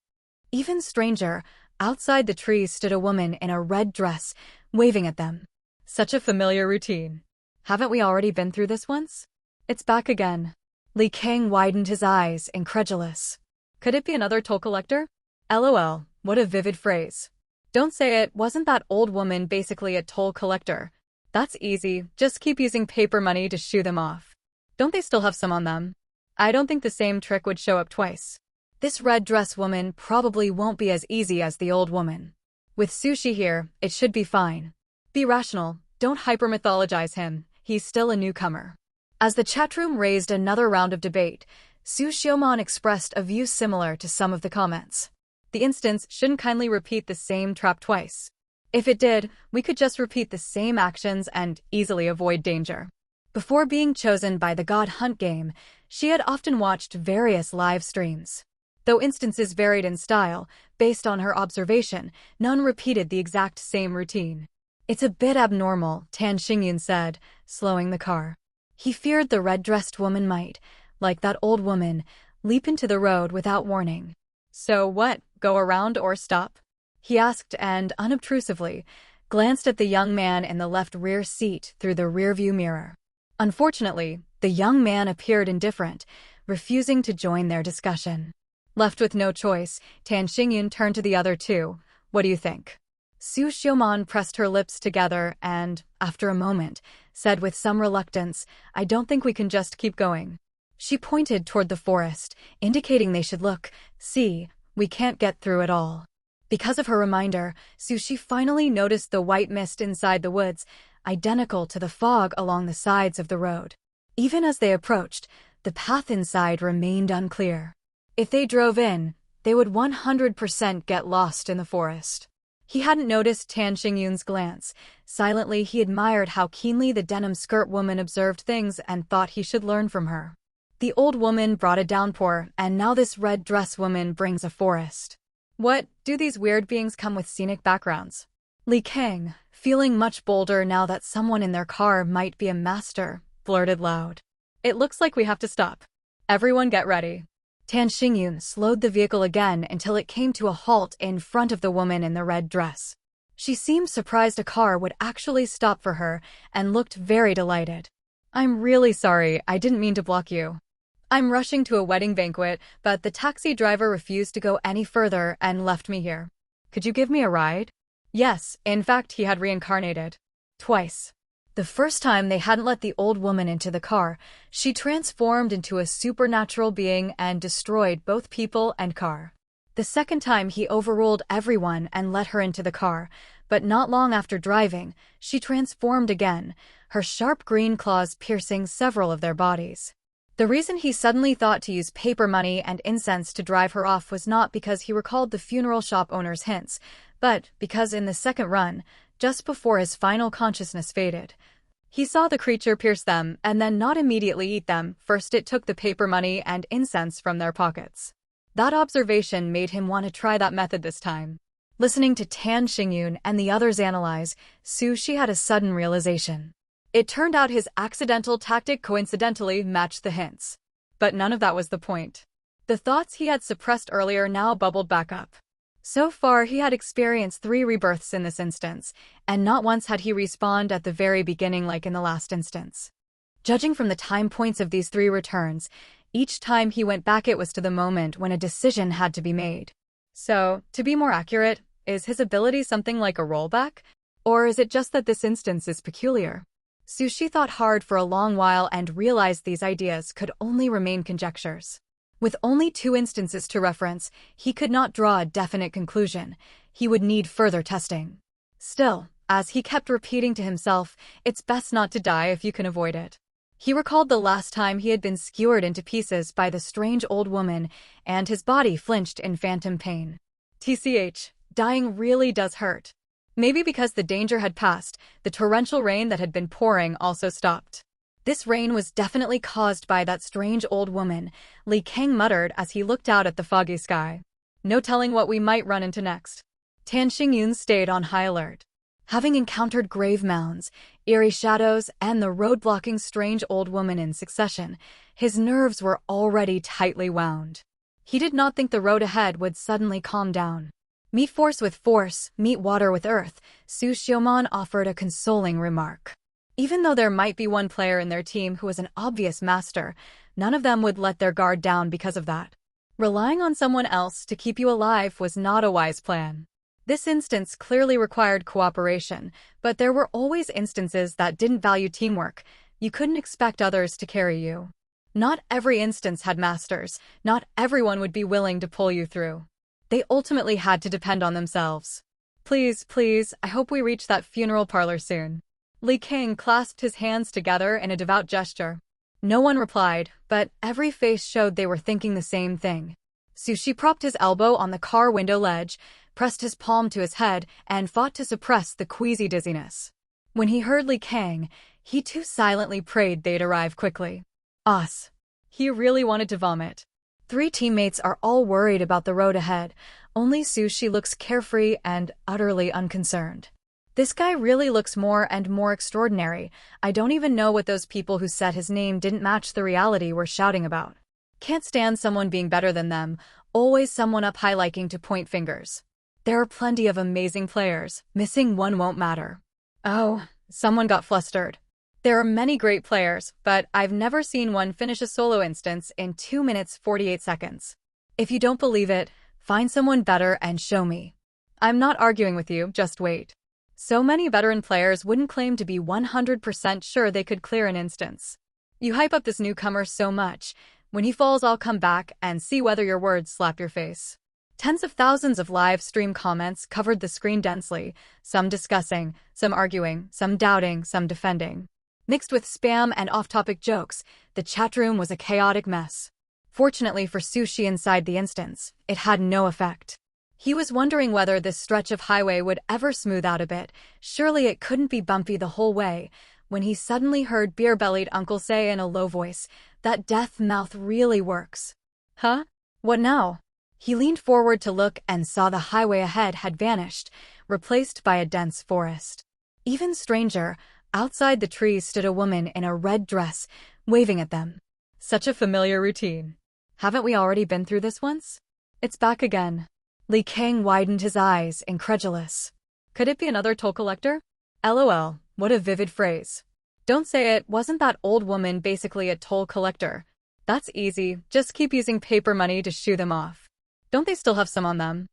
Even stranger, outside the trees stood a woman in a red dress, waving at them. Such a familiar routine. Haven't we already been through this once? It's back again. Li Kang widened his eyes, incredulous. Could it be another toll collector? LOL, what a vivid phrase. Don't say it. Wasn't that old woman basically a toll collector? That's easy. Just keep using paper money to shoo them off. Don't they still have some on them? I don't think the same trick would show up twice. This red dress woman probably won't be as easy as the old woman. With Sushi here, it should be fine. Be rational. Don't hyper-mythologize him. He's still a newcomer. As the chatroom raised another round of debate, Su Xiaomon expressed a view similar to some of the comments. The instance shouldn't kindly repeat the same trap twice. If it did, we could just repeat the same actions and easily avoid danger. Before being chosen by the God Hunt game, she had often watched various live streams. Though instances varied in style, based on her observation, none repeated the exact same routine. It's a bit abnormal, Tan Xingyun said, slowing the car. He feared the red-dressed woman might, like that old woman, leap into the road without warning. So what, go around or stop? He asked and, unobtrusively, glanced at the young man in the left rear seat through the rearview mirror. Unfortunately, the young man appeared indifferent, refusing to join their discussion. Left with no choice, Tan Xingyun turned to the other two. What do you think? Su Xiaomon pressed her lips together and, after a moment, said with some reluctance, I don't think we can just keep going. She pointed toward the forest, indicating they should look. See, we can't get through it all. Because of her reminder, Sushi finally noticed the white mist inside the woods, identical to the fog along the sides of the road. Even as they approached, the path inside remained unclear. If they drove in, they would 100% get lost in the forest. He hadn't noticed Tan Xingyun's glance. Silently, he admired how keenly the denim skirt woman observed things and thought he should learn from her. The old woman brought a downpour, and now this red dress woman brings a forest. What, do these weird beings come with scenic backgrounds? Li Kang, feeling much bolder now that someone in their car might be a master, blurted loud. It looks like we have to stop. Everyone get ready. Tan Xingyun slowed the vehicle again until it came to a halt in front of the woman in the red dress. She seemed surprised a car would actually stop for her and looked very delighted. I'm really sorry, I didn't mean to block you. I'm rushing to a wedding banquet, but the taxi driver refused to go any further and left me here. Could you give me a ride? Yes, in fact he had reincarnated. Twice. The first time they hadn't let the old woman into the car, she transformed into a supernatural being and destroyed both people and car. The second time he overruled everyone and let her into the car, but not long after driving, she transformed again, her sharp green claws piercing several of their bodies. The reason he suddenly thought to use paper money and incense to drive her off was not because he recalled the funeral shop owner's hints, but because in the second run, just before his final consciousness faded, he saw the creature pierce them and then not immediately eat them. First it took the paper money and incense from their pockets. That observation made him want to try that method this time. Listening to Tan Xingyun and the others analyze, She had a sudden realization. It turned out his accidental tactic coincidentally matched the hints. But none of that was the point. The thoughts he had suppressed earlier now bubbled back up. So far he had experienced 3 rebirths in this instance, and not once had he respawned at the very beginning like in the last instance. Judging from the time points of these 3 returns, each time he went back it was to the moment when a decision had to be made. So, to be more accurate, is his ability something like a rollback? Or is it just that this instance is peculiar? Sushi thought hard for a long while and realized these ideas could only remain conjectures. With only 2 instances to reference, he could not draw a definite conclusion. He would need further testing. Still, as he kept repeating to himself, it's best not to die if you can avoid it. He recalled the last time he had been skewered into pieces by the strange old woman, and his body flinched in phantom pain. TCH, dying really does hurt. Maybe because the danger had passed, the torrential rain that had been pouring also stopped. This rain was definitely caused by that strange old woman, Li Kang muttered as he looked out at the foggy sky. No telling what we might run into next. Tan Xingyun stayed on high alert. Having encountered grave mounds, eerie shadows, and the road-blocking strange old woman in succession, his nerves were already tightly wound. He did not think the road ahead would suddenly calm down. Meet force with force, meet water with earth, Su Xiaomon offered a consoling remark. Even though there might be one player in their team who was an obvious master, none of them would let their guard down because of that. Relying on someone else to keep you alive was not a wise plan. This instance clearly required cooperation, but there were always instances that didn't value teamwork. You couldn't expect others to carry you. Not every instance had masters. Not everyone would be willing to pull you through. They ultimately had to depend on themselves. Please, please, I hope we reach that funeral parlor soon. Li King clasped his hands together in a devout gesture. No one replied, but every face showed they were thinking the same thing. Sushi propped his elbow on the car window ledge, pressed his palm to his head, and fought to suppress the queasy dizziness. When he heard Li Kang, he too silently prayed they'd arrive quickly. Us. He really wanted to vomit. 3 teammates are all worried about the road ahead. Only Sushi looks carefree and utterly unconcerned. This guy really looks more and more extraordinary. I don't even know what those people who said his name didn't match the reality were shouting about. Can't stand someone being better than them, always someone up high liking to point fingers. There are plenty of amazing players, missing one won't matter. Oh, someone got flustered. There are many great players, but I've never seen one finish a solo instance in 2 minutes 48 seconds. If you don't believe it, find someone better and show me. I'm not arguing with you, just wait. So many veteran players wouldn't claim to be 100% sure they could clear an instance. You hype up this newcomer so much. When he falls, I'll come back and see whether your words slap your face. Tens of thousands of live stream comments covered the screen densely, some discussing, some arguing, some doubting, some defending. Mixed with spam and off-topic jokes, the chatroom was a chaotic mess. Fortunately for Sushi inside the instance, it had no effect. He was wondering whether this stretch of highway would ever smooth out a bit. Surely it couldn't be bumpy the whole way, when he suddenly heard beer-bellied Uncle say in a low voice, "That death mouth really works." Huh? What now? He leaned forward to look and saw the highway ahead had vanished, replaced by a dense forest. Even stranger, outside the trees stood a woman in a red dress, waving at them. Such a familiar routine. Haven't we already been through this once? It's back again. Li Kang widened his eyes, incredulous. Could it be another toll collector? LOL, what a vivid phrase. Don't say it, wasn't that old woman basically a toll collector? That's easy, just keep using paper money to shoo them off. Don't they still have some on them?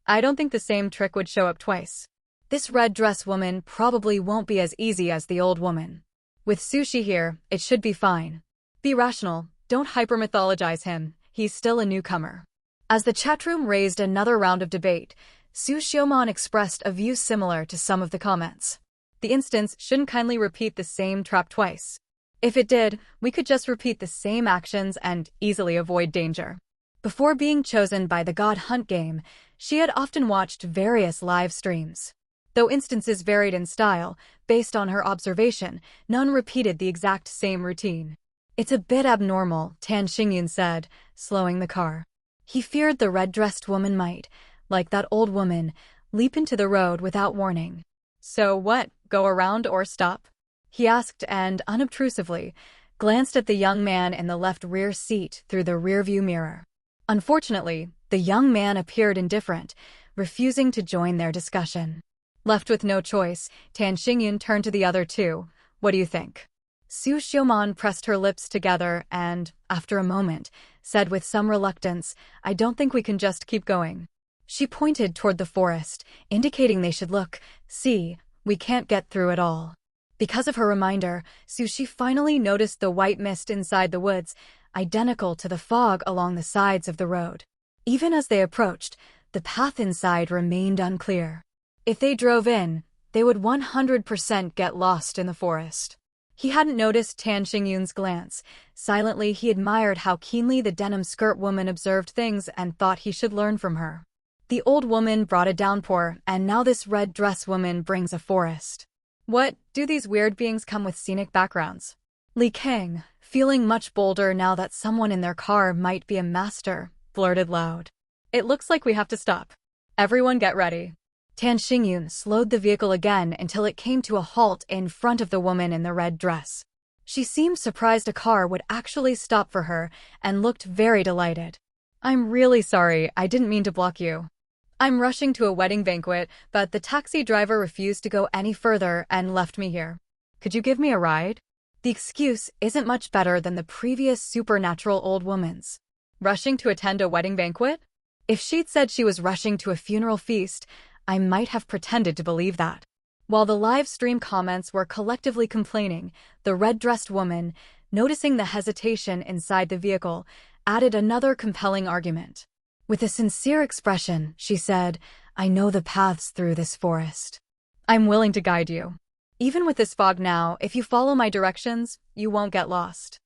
I don't think the same trick would show up twice. This red dress woman probably won't be as easy as the old woman. With Sushi here, it should be fine. Be rational, don't hyper-mythologize him, he's still a newcomer. As the chatroom raised another round of debate, Su Xiaomon expressed a view similar to some of the comments. The instance shouldn't kindly repeat the same trap twice. If it did, we could just repeat the same actions and easily avoid danger. Before being chosen by the God Hunt game, she had often watched various live streams. Though instances varied in style, based on her observation, none repeated the exact same routine. It's a bit abnormal, Tan Xingyun said, slowing the car. He feared the red-dressed woman might, like that old woman, leap into the road without warning. So what, go around or stop? He asked and, unobtrusively, glanced at the young man in the left rear seat through the rearview mirror. Unfortunately, the young man appeared indifferent, refusing to join their discussion. Left with no choice, Tan Xingyun turned to the other two. What do you think? Su Xiaomon pressed her lips together and, after a moment, said with some reluctance, I don't think we can just keep going. She pointed toward the forest, indicating they should look. See, we can't get through it all. Because of her reminder, Sushi finally noticed the white mist inside the woods, identical to the fog along the sides of the road. Even as they approached, the path inside remained unclear. If they drove in, they would 100% get lost in the forest. He hadn't noticed Tan Xingyun's glance. Silently, he admired how keenly the denim skirt woman observed things and thought he should learn from her. The old woman brought a downpour, and now this red dress woman brings a forest. What, do these weird beings come with scenic backgrounds? Li Kang, feeling much bolder now that someone in their car might be a master, blurted loud. It looks like we have to stop. Everyone get ready. Tan Xingyun slowed the vehicle again until it came to a halt in front of the woman in the red dress. She seemed surprised a car would actually stop for her and looked very delighted. I'm really sorry, I didn't mean to block you. I'm rushing to a wedding banquet, but the taxi driver refused to go any further and left me here. Could you give me a ride? The excuse isn't much better than the previous supernatural old woman's. Rushing to attend a wedding banquet? If she'd said she was rushing to a funeral feast, I might have pretended to believe that. While the live stream comments were collectively complaining, the red-dressed woman, noticing the hesitation inside the vehicle, added another compelling argument. With a sincere expression, she said, "I know the paths through this forest. I'm willing to guide you. Even with this fog now, if you follow my directions, you won't get lost.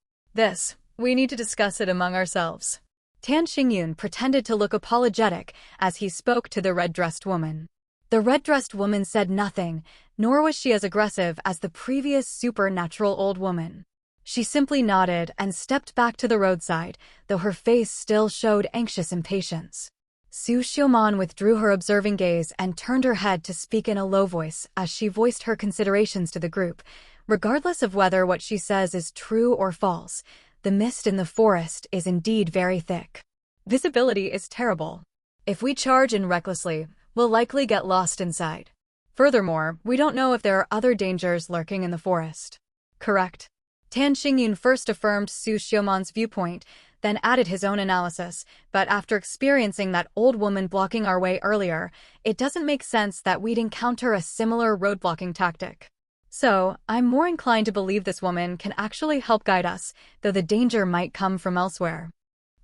We need to discuss it among ourselves." Tan Xingyun pretended to look apologetic as he spoke to the red-dressed woman. The red-dressed woman said nothing, nor was she as aggressive as the previous supernatural old woman. She simply nodded and stepped back to the roadside, though her face still showed anxious impatience. Su Xiuman withdrew her observing gaze and turned her head to speak in a low voice as she voiced her considerations to the group. Regardless of whether what she says is true or false, the mist in the forest is indeed very thick. Visibility is terrible. If we charge in recklessly, we'll likely get lost inside. Furthermore, we don't know if there are other dangers lurking in the forest. Correct? Tan Xingyun first affirmed Su Xiuman's viewpoint, then added his own analysis, but after experiencing that old woman blocking our way earlier, it doesn't make sense that we'd encounter a similar road-blocking tactic. So, I'm more inclined to believe this woman can actually help guide us, though the danger might come from elsewhere.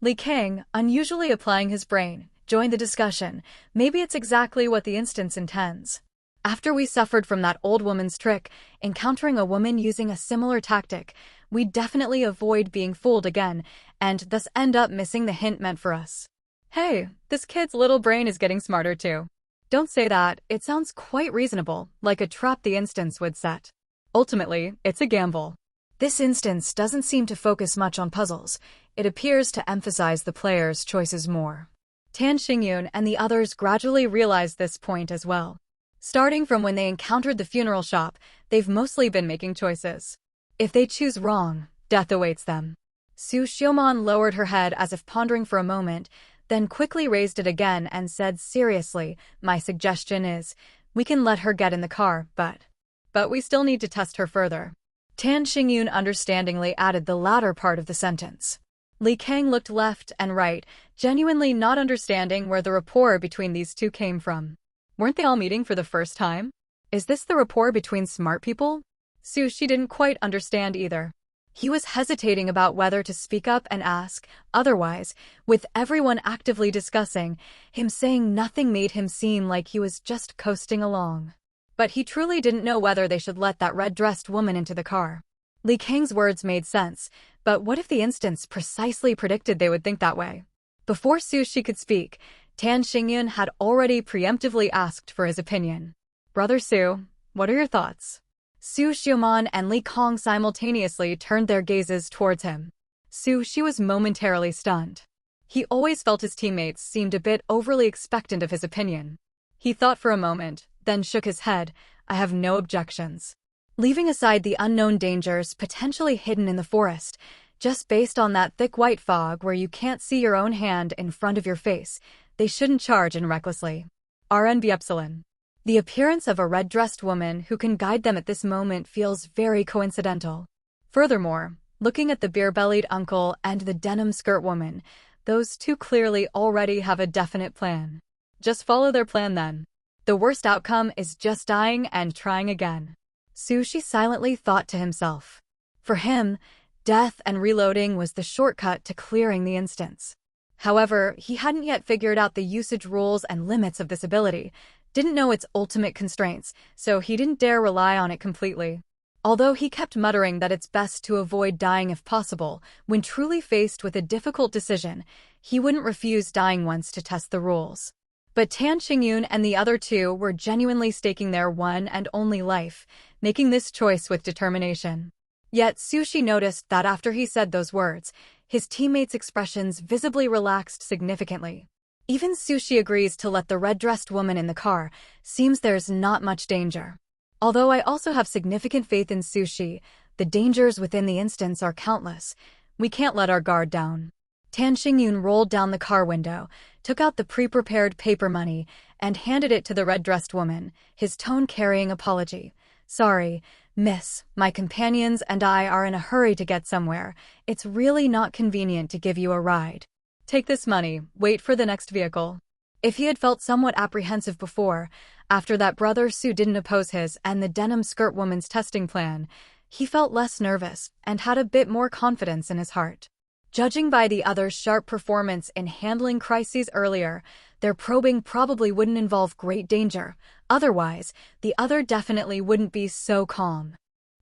Li Kang, unusually applying his brain, joined the discussion. Maybe it's exactly what the instance intends. After we suffered from that old woman's trick, encountering a woman using a similar tactic, we'd definitely avoid being fooled again, and thus end up missing the hint meant for us. Hey, this kid's little brain is getting smarter too. Don't say that, it sounds quite reasonable, like a trap the instance would set. Ultimately, it's a gamble. This instance doesn't seem to focus much on puzzles. It appears to emphasize the player's choices more. Tan Xingyun and the others gradually realized this point as well. Starting from when they encountered the funeral shop, they've mostly been making choices. If they choose wrong, death awaits them. Su Xiuman lowered her head as if pondering for a moment, then quickly raised it again and said seriously, "My suggestion is, we can let her get in the car, but we still need to test her further." Tan Xingyun understandingly added the latter part of the sentence. Li Kang looked left and right, genuinely not understanding where the rapport between these two came from. Weren't they all meeting for the first time? Is this the rapport between smart people? She didn't quite understand either. He was hesitating about whether to speak up and ask. Otherwise, with everyone actively discussing, him saying nothing made him seem like he was just coasting along. But he truly didn't know whether they should let that red-dressed woman into the car. Li Kang's words made sense, but what if the instance precisely predicted they would think that way? Before She could speak, Tan Xingyun had already preemptively asked for his opinion. "Brother Su, what are your thoughts?" Su Xiuman and Li Kang simultaneously turned their gazes towards him. She was momentarily stunned. He always felt his teammates seemed a bit overly expectant of his opinion. He thought for a moment, then shook his head. "I have no objections." Leaving aside the unknown dangers potentially hidden in the forest, just based on that thick white fog where you can't see your own hand in front of your face, they shouldn't charge in recklessly. RNB Epsilon. The appearance of a red-dressed woman who can guide them at this moment feels very coincidental. Furthermore, looking at the beer-bellied uncle and the denim skirt woman, those two clearly already have a definite plan. Just follow their plan then. The worst outcome is just dying and trying again. She silently thought to himself. For him, death and reloading was the shortcut to clearing the instance. However, he hadn't yet figured out the usage rules and limits of this ability, didn't know its ultimate constraints, so he didn't dare rely on it completely. Although he kept muttering that it's best to avoid dying if possible, when truly faced with a difficult decision, he wouldn't refuse dying once to test the rules. But Tan Xingyun and the other two were genuinely staking their one and only life, making this choice with determination. Yet Sushi noticed that after he said those words, his teammates' expressions visibly relaxed significantly. Even Sushi agrees to let the red-dressed woman in the car, seems there's not much danger. Although I also have significant faith in Sushi, the dangers within the instance are countless. We can't let our guard down. Tan Xingyun rolled down the car window, took out the pre-prepared paper money, and handed it to the red-dressed woman, his tone carrying apology. "Sorry, miss, my companions and I are in a hurry to get somewhere. It's really not convenient to give you a ride. Take this money, wait for the next vehicle." If he had felt somewhat apprehensive before, after that brother Sue didn't oppose his and the denim skirt woman's testing plan, he felt less nervous and had a bit more confidence in his heart. Judging by the other's sharp performance in handling crises earlier, their probing probably wouldn't involve great danger. Otherwise, the other definitely wouldn't be so calm.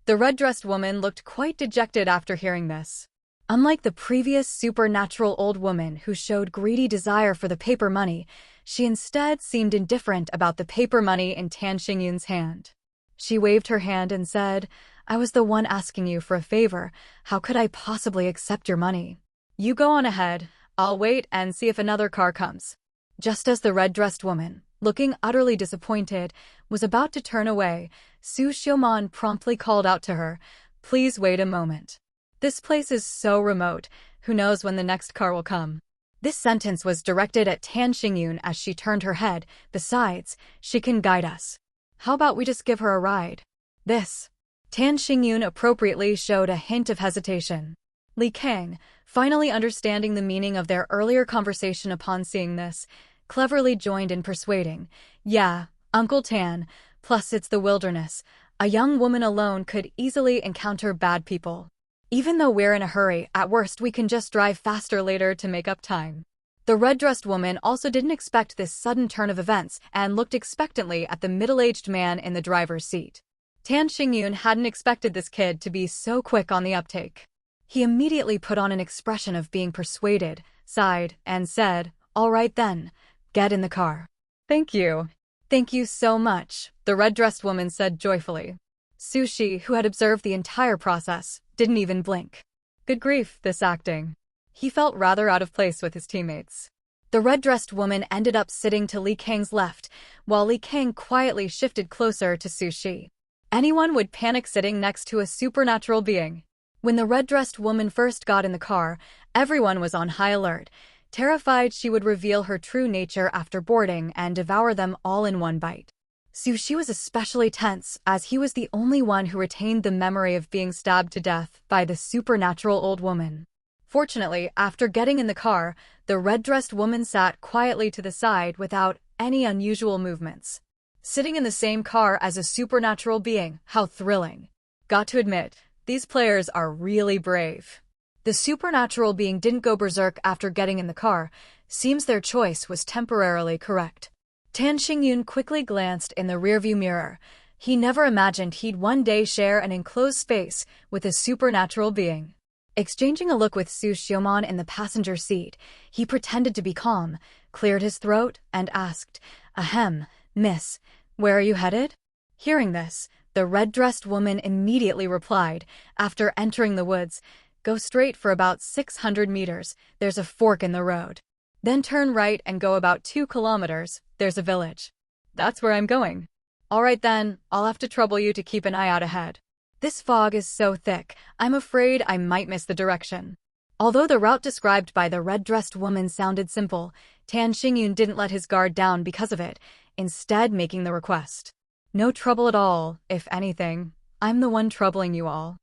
The red-dressed woman looked quite dejected after hearing this. Unlike the previous supernatural old woman who showed greedy desire for the paper money, she instead seemed indifferent about the paper money in Tan Xingyun's hand. She waved her hand and said, "I was the one asking you for a favor. How could I possibly accept your money? You go on ahead. I'll wait and see if another car comes." Just as the red-dressed woman, looking utterly disappointed, was about to turn away, Su Xiuman promptly called out to her, "Please wait a moment. This place is so remote, who knows when the next car will come." This sentence was directed at Tan Xingyun as she turned her head. "Besides, she can guide us. How about we just give her a ride?" Tan Xingyun appropriately showed a hint of hesitation. Li Kang, finally understanding the meaning of their earlier conversation upon seeing this, cleverly joined in persuading, "Yeah, Uncle Tan, plus it's the wilderness. A young woman alone could easily encounter bad people. Even though we're in a hurry, at worst we can just drive faster later to make up time." The red-dressed woman also didn't expect this sudden turn of events and looked expectantly at the middle-aged man in the driver's seat. Tan Xingyun hadn't expected this kid to be so quick on the uptake. He immediately put on an expression of being persuaded, sighed, and said, "All right then, get in the car." "Thank you. Thank you so much," the red-dressed woman said joyfully. Sushi, who had observed the entire process, didn't even blink. Good grief, this acting. He felt rather out of place with his teammates. The red-dressed woman ended up sitting to Li Kang's left, while Li Kang quietly shifted closer to Sushi. Anyone would panic sitting next to a supernatural being. When the red-dressed woman first got in the car, everyone was on high alert, terrified she would reveal her true nature after boarding and devour them all in one bite. Sushi was especially tense, as he was the only one who retained the memory of being stabbed to death by the supernatural old woman. Fortunately, after getting in the car, the red-dressed woman sat quietly to the side without any unusual movements. Sitting in the same car as a supernatural being, how thrilling. Got to admit, these players are really brave. The supernatural being didn't go berserk after getting in the car. Seems their choice was temporarily correct. Tan Xingyun quickly glanced in the rearview mirror. He never imagined he'd one day share an enclosed space with a supernatural being. Exchanging a look with Su Xiuman in the passenger seat, he pretended to be calm, cleared his throat, and asked, "Ahem, miss, where are you headed?" Hearing this, the red-dressed woman immediately replied, after entering the woods, "Go straight for about 600 meters, there's a fork in the road. Then turn right and go about 2 kilometers, there's a village." "That's where I'm going." "All right then, I'll have to trouble you to keep an eye out ahead. This fog is so thick, I'm afraid I might miss the direction." Although the route described by the red-dressed woman sounded simple, Tan Xingyun didn't let his guard down because of it, instead making the request. "No trouble at all, if anything. I'm the one troubling you all.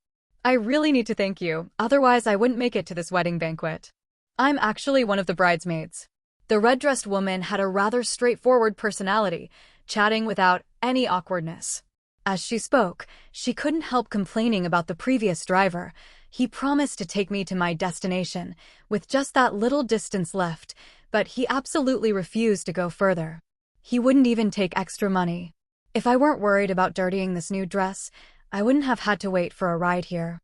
I really need to thank you, otherwise I wouldn't make it to this wedding banquet. I'm actually one of the bridesmaids." The red-dressed woman had a rather straightforward personality, chatting without any awkwardness. As she spoke, she couldn't help complaining about the previous driver. "He promised to take me to my destination, with just that little distance left, but he absolutely refused to go further. He wouldn't even take extra money. If I weren't worried about dirtying this new dress, I wouldn't have had to wait for a ride here.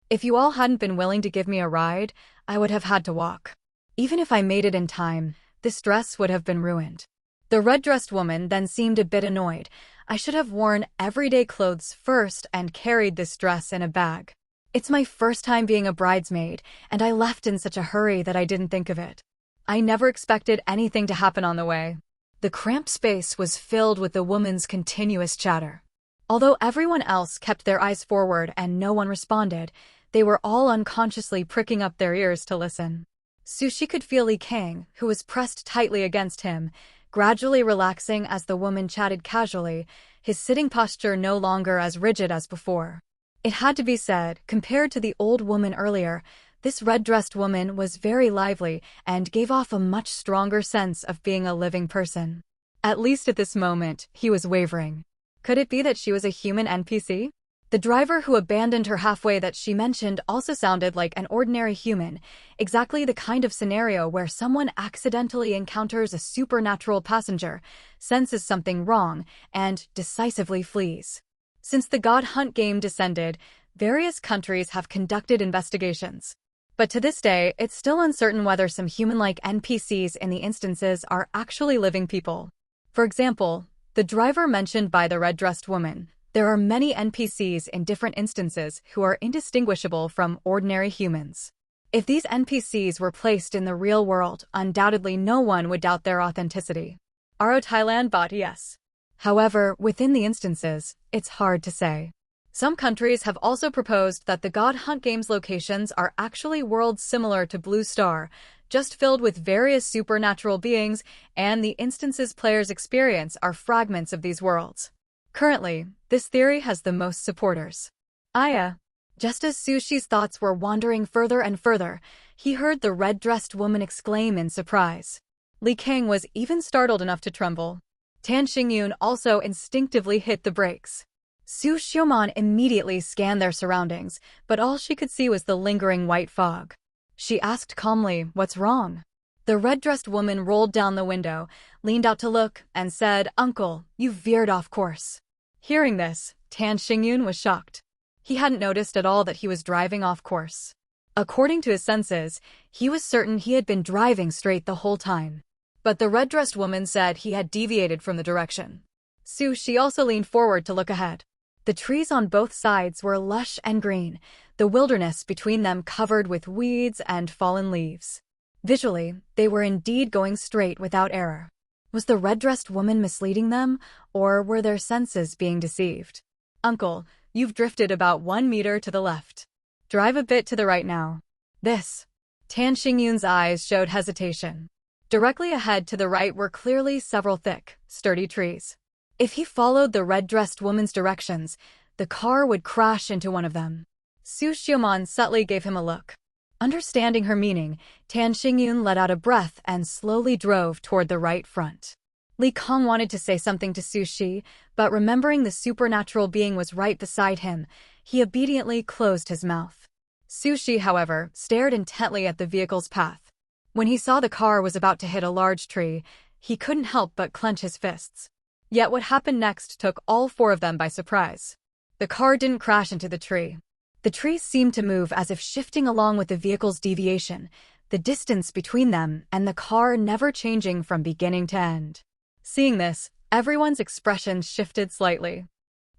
If you all hadn't been willing to give me a ride, I would have had to walk. Even if I made it in time, this dress would have been ruined." The red-dressed woman then seemed a bit annoyed. "I should have worn everyday clothes first and carried this dress in a bag. It's my first time being a bridesmaid, and I left in such a hurry that I didn't think of it. I never expected anything to happen on the way." The cramped space was filled with the woman's continuous chatter. Although everyone else kept their eyes forward and no one responded, they were all unconsciously pricking up their ears to listen. Sushi could feel Li Kang, who was pressed tightly against him, gradually relaxing as the woman chatted casually, his sitting posture no longer as rigid as before. It had to be said, compared to the old woman earlier, This red-dressed woman was very lively and gave off a much stronger sense of being a living person. At least at this moment, he was wavering. Could it be that she was a human NPC? The driver who abandoned her halfway that she mentioned also sounded like an ordinary human, exactly the kind of scenario where someone accidentally encounters a supernatural passenger, senses something wrong, and decisively flees. Since the God Hunt game descended, various countries have conducted investigations. But to this day, it's still uncertain whether some human-like NPCs in the instances are actually living people. For example, the driver mentioned by the red-dressed woman. There are many NPCs in different instances who are indistinguishable from ordinary humans. If these NPCs were placed in the real world, undoubtedly no one would doubt their authenticity. RO Thailand bot yes. However, within the instances, it's hard to say. Some countries have also proposed that the God Hunt game's locations are actually worlds similar to Blue Star, just filled with various supernatural beings, and the instances players experience are fragments of these worlds. Currently, this theory has the most supporters. Aya. Just as Sushi's thoughts were wandering further and further, he heard the red-dressed woman exclaim in surprise. Li Kang was even startled enough to tremble. Tan Xingyun also instinctively hit the brakes. Su Xiaoman immediately scanned their surroundings, but all she could see was the lingering white fog. She asked calmly, "What's wrong?" The red-dressed woman rolled down the window, leaned out to look, and said, "Uncle, you veered off course." Hearing this, Tan Xingyun was shocked. He hadn't noticed at all that he was driving off course. According to his senses, he was certain he had been driving straight the whole time. But the red-dressed woman said he had deviated from the direction. She also leaned forward to look ahead. The trees on both sides were lush and green, the wilderness between them covered with weeds and fallen leaves. Visually, they were indeed going straight without error. Was the red-dressed woman misleading them, or were their senses being deceived? "Uncle, you've drifted about 1 meter to the left. Drive a bit to the right now." This. Tan Xingyun's eyes showed hesitation. Directly ahead to the right were clearly several thick, sturdy trees. If he followed the red-dressed woman's directions, the car would crash into one of them. Su Xiaoman subtly gave him a look. Understanding her meaning, Tan Xingyun let out a breath and slowly drove toward the right front. Li Kang wanted to say something to Su Shi, but remembering the supernatural being was right beside him, he obediently closed his mouth. Su Shi, however, stared intently at the vehicle's path. When he saw the car was about to hit a large tree, he couldn't help but clench his fists. Yet what happened next took all 4 of them by surprise. The car didn't crash into the tree. The tree seemed to move as if shifting along with the vehicle's deviation, the distance between them and the car never changing from beginning to end. Seeing this, everyone's expressions shifted slightly.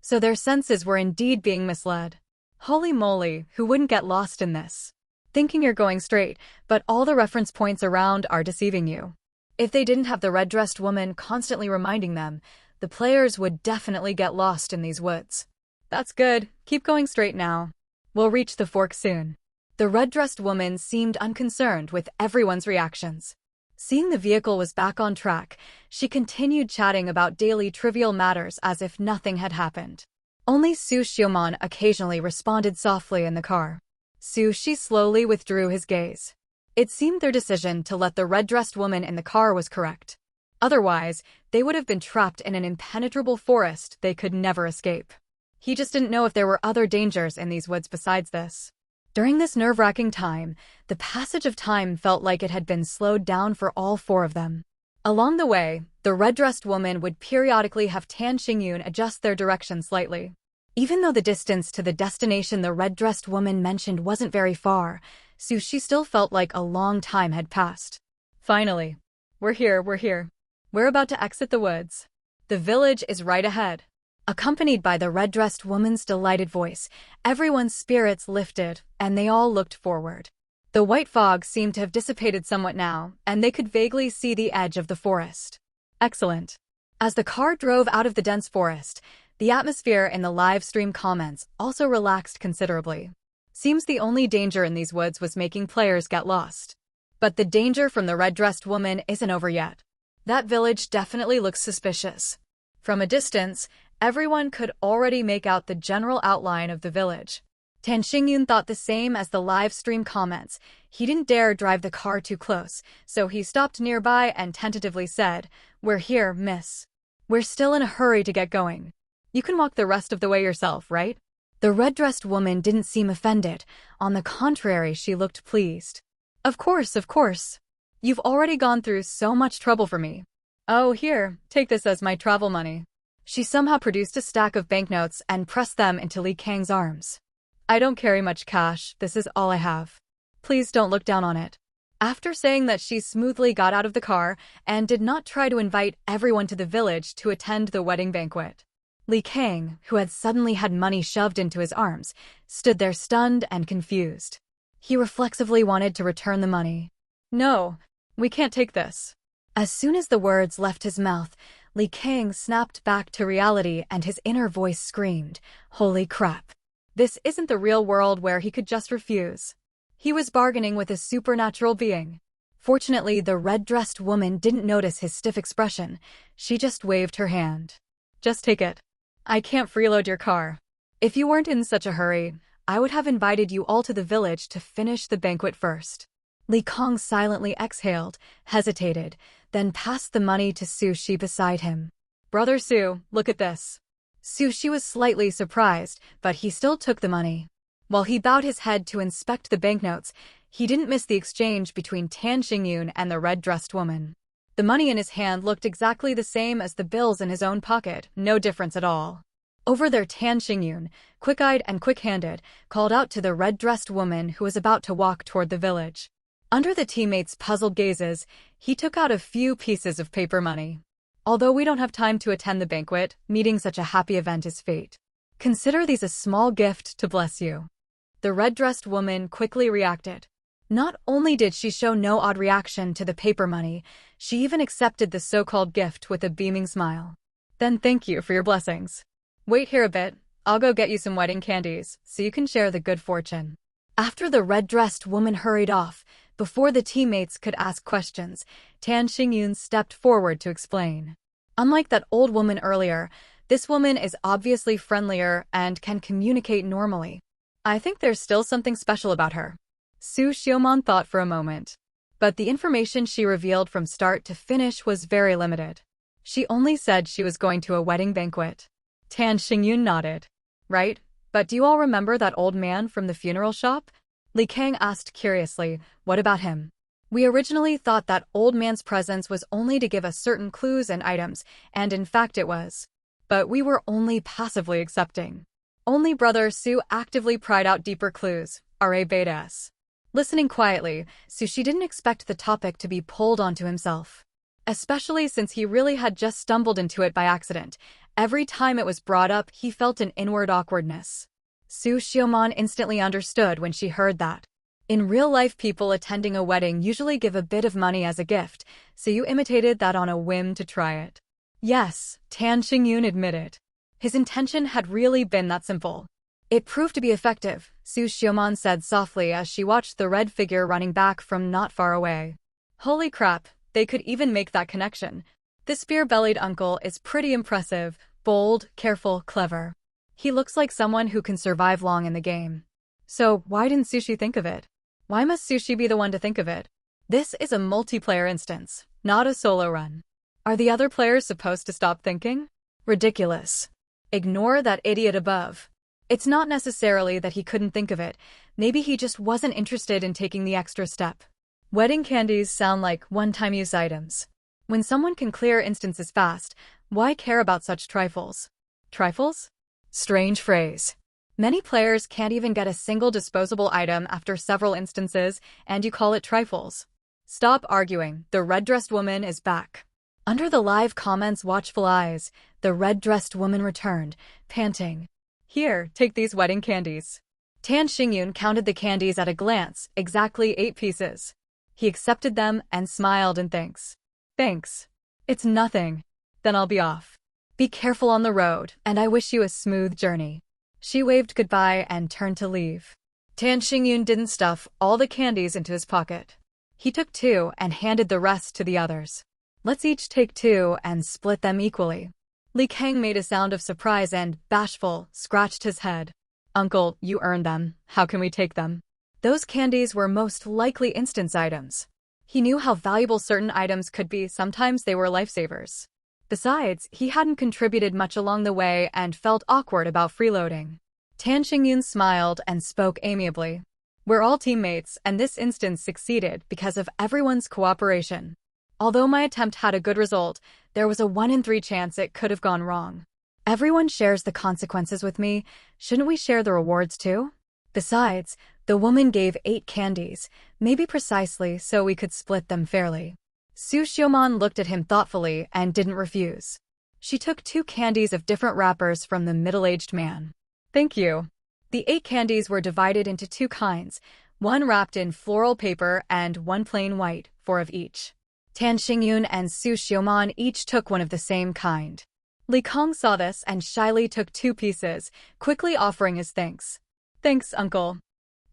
So their senses were indeed being misled. Holy moly, who wouldn't get lost in this? Thinking you're going straight, but all the reference points around are deceiving you. If they didn't have the red-dressed woman constantly reminding them, the players would definitely get lost in these woods. "That's good, keep going straight now. We'll reach the fork soon." The red-dressed woman seemed unconcerned with everyone's reactions. Seeing the vehicle was back on track, she continued chatting about daily trivial matters as if nothing had happened. Only Su Xiaoman occasionally responded softly in the car. Su Shi slowly withdrew his gaze. It seemed their decision to let the red-dressed woman in the car was correct. Otherwise, they would have been trapped in an impenetrable forest they could never escape. He just didn't know if there were other dangers in these woods besides this. During this nerve-wracking time, the passage of time felt like it had been slowed down for all 4 of them. Along the way, the red-dressed woman would periodically have Tan Xingyun adjust their direction slightly. Even though the distance to the destination the red-dressed woman mentioned wasn't very far, Su Shi still felt like a long time had passed. Finally. We're here. We're about to exit the woods. The village is right ahead." Accompanied by the red-dressed woman's delighted voice, everyone's spirits lifted, and they all looked forward. The white fog seemed to have dissipated somewhat now, and they could vaguely see the edge of the forest. Excellent. As the car drove out of the dense forest, the atmosphere in the live stream comments also relaxed considerably. Seems the only danger in these woods was making players get lost. But the danger from the red-dressed woman isn't over yet. That village definitely looks suspicious. From a distance, everyone could already make out the general outline of the village. Tan Xingyun thought the same as the live stream comments. He didn't dare drive the car too close, so he stopped nearby and tentatively said, "We're here, miss. We're still in a hurry to get going. You can walk the rest of the way yourself, right?" The red-dressed woman didn't seem offended. On the contrary, she looked pleased. Of course, of course. You've already gone through so much trouble for me. Oh, here, take this as my travel money." She somehow produced a stack of banknotes and pressed them into Li Kang's arms. "I don't carry much cash, this is all I have. Please don't look down on it." After saying that, she smoothly got out of the car and did not try to invite everyone to the village to attend the wedding banquet. Li Kang, who had suddenly had money shoved into his arms, stood there stunned and confused. He reflexively wanted to return the money. "No, we can't take this." As soon as the words left his mouth, Li Kang snapped back to reality and his inner voice screamed, "Holy crap. This isn't the real world where he could just refuse." He was bargaining with a supernatural being. Fortunately, the red-dressed woman didn't notice his stiff expression. She just waved her hand. "Just take it. I can't freeload your car. If you weren't in such a hurry, I would have invited you all to the village to finish the banquet first." Li Kang silently exhaled, hesitated, then passed the money to Su Shi beside him. "Brother Su, look at this." Su Shi was slightly surprised, but he still took the money. While he bowed his head to inspect the banknotes, he didn't miss the exchange between Tan Xingyun and the red-dressed woman. The money in his hand looked exactly the same as the bills in his own pocket, no difference at all. Over there, Tan Xingyun, quick-eyed and quick-handed, called out to the red-dressed woman who was about to walk toward the village. Under the teammates' puzzled gazes, he took out a few pieces of paper money. "Although we don't have time to attend the banquet, meeting such a happy event is fate. Consider these a small gift to bless you." The red-dressed woman quickly reacted. Not only did she show no odd reaction to the paper money, she even accepted the so-called gift with a beaming smile. "Then thank you for your blessings. Wait here a bit, I'll go get you some wedding candies, so you can share the good fortune." After the red-dressed woman hurried off, before the teammates could ask questions, Tan Xingyun stepped forward to explain. Unlike that old woman earlier, this woman is obviously friendlier and can communicate normally. "I think there's still something special about her." Su Xiaoman thought for a moment. But the information she revealed from start to finish was very limited. She only said she was going to a wedding banquet. Tan Xingyun nodded. "Right, but do you all remember that old man from the funeral shop?" Li Kang asked curiously, "What about him?" "We originally thought that old man's presence was only to give us certain clues and items, and in fact it was. But we were only passively accepting. Only brother Su actively pried out deeper clues, R.A. Betas." Listening quietly, Su Shi didn't expect the topic to be pulled onto himself. Especially since he really had just stumbled into it by accident. Every time it was brought up, he felt an inward awkwardness. Su Xiaoman instantly understood when she heard that. In real life, people attending a wedding usually give a bit of money as a gift, so you imitated that on a whim to try it. Yes, Tan Xingyun admitted. His intention had really been that simple. "It proved to be effective," Su Xiaoman said softly as she watched the red figure running back from not far away. "Holy crap, they could even make that connection. This beer-bellied uncle is pretty impressive, bold, careful, clever. He looks like someone who can survive long in the game. So why didn't Sushi think of it? Why must Sushi be the one to think of it? This is a multiplayer instance, not a solo run. Are the other players supposed to stop thinking? Ridiculous. Ignore that idiot above. It's not necessarily that he couldn't think of it, maybe he just wasn't interested in taking the extra step. Wedding candies sound like one-time use items. When someone can clear instances fast, why care about such trifles? Trifles? Strange phrase. Many players can't even get a single disposable item after several instances, and you call it trifles. Stop arguing, the red-dressed woman is back. Under the live comments' watchful eyes, the red-dressed woman returned, panting. Here, take these wedding candies. Tan Xingyun counted the candies at a glance, exactly 8 pieces. He accepted them and smiled in thanks. Thanks. It's nothing. Then I'll be off. Be careful on the road, and I wish you a smooth journey. She waved goodbye and turned to leave. Tan Xingyun didn't stuff all the candies into his pocket. He took 2 and handed the rest to the others. Let's each take 2 and split them equally. Li Kang made a sound of surprise and, bashful, scratched his head. Uncle, you earned them. How can we take them? Those candies were most likely instance items. He knew how valuable certain items could be. Sometimes they were lifesavers. Besides, he hadn't contributed much along the way and felt awkward about freeloading. Tan Xingyun smiled and spoke amiably. We're all teammates, and this instance succeeded because of everyone's cooperation. Although my attempt had a good result, there was a 1 in 3 chance it could have gone wrong. Everyone shares the consequences with me. Shouldn't we share the rewards too? Besides, the woman gave 8 candies, maybe precisely so we could split them fairly. Su Xiaoman looked at him thoughtfully and didn't refuse. She took 2 candies of different wrappers from the middle-aged man. Thank you. The 8 candies were divided into 2 kinds, one wrapped in floral paper and one plain white, 4 of each. Tan Xingyun and Su Xiaoman each took one of the same kind. Li Kong saw this and shyly took 2 pieces, quickly offering his thanks. Thanks, uncle.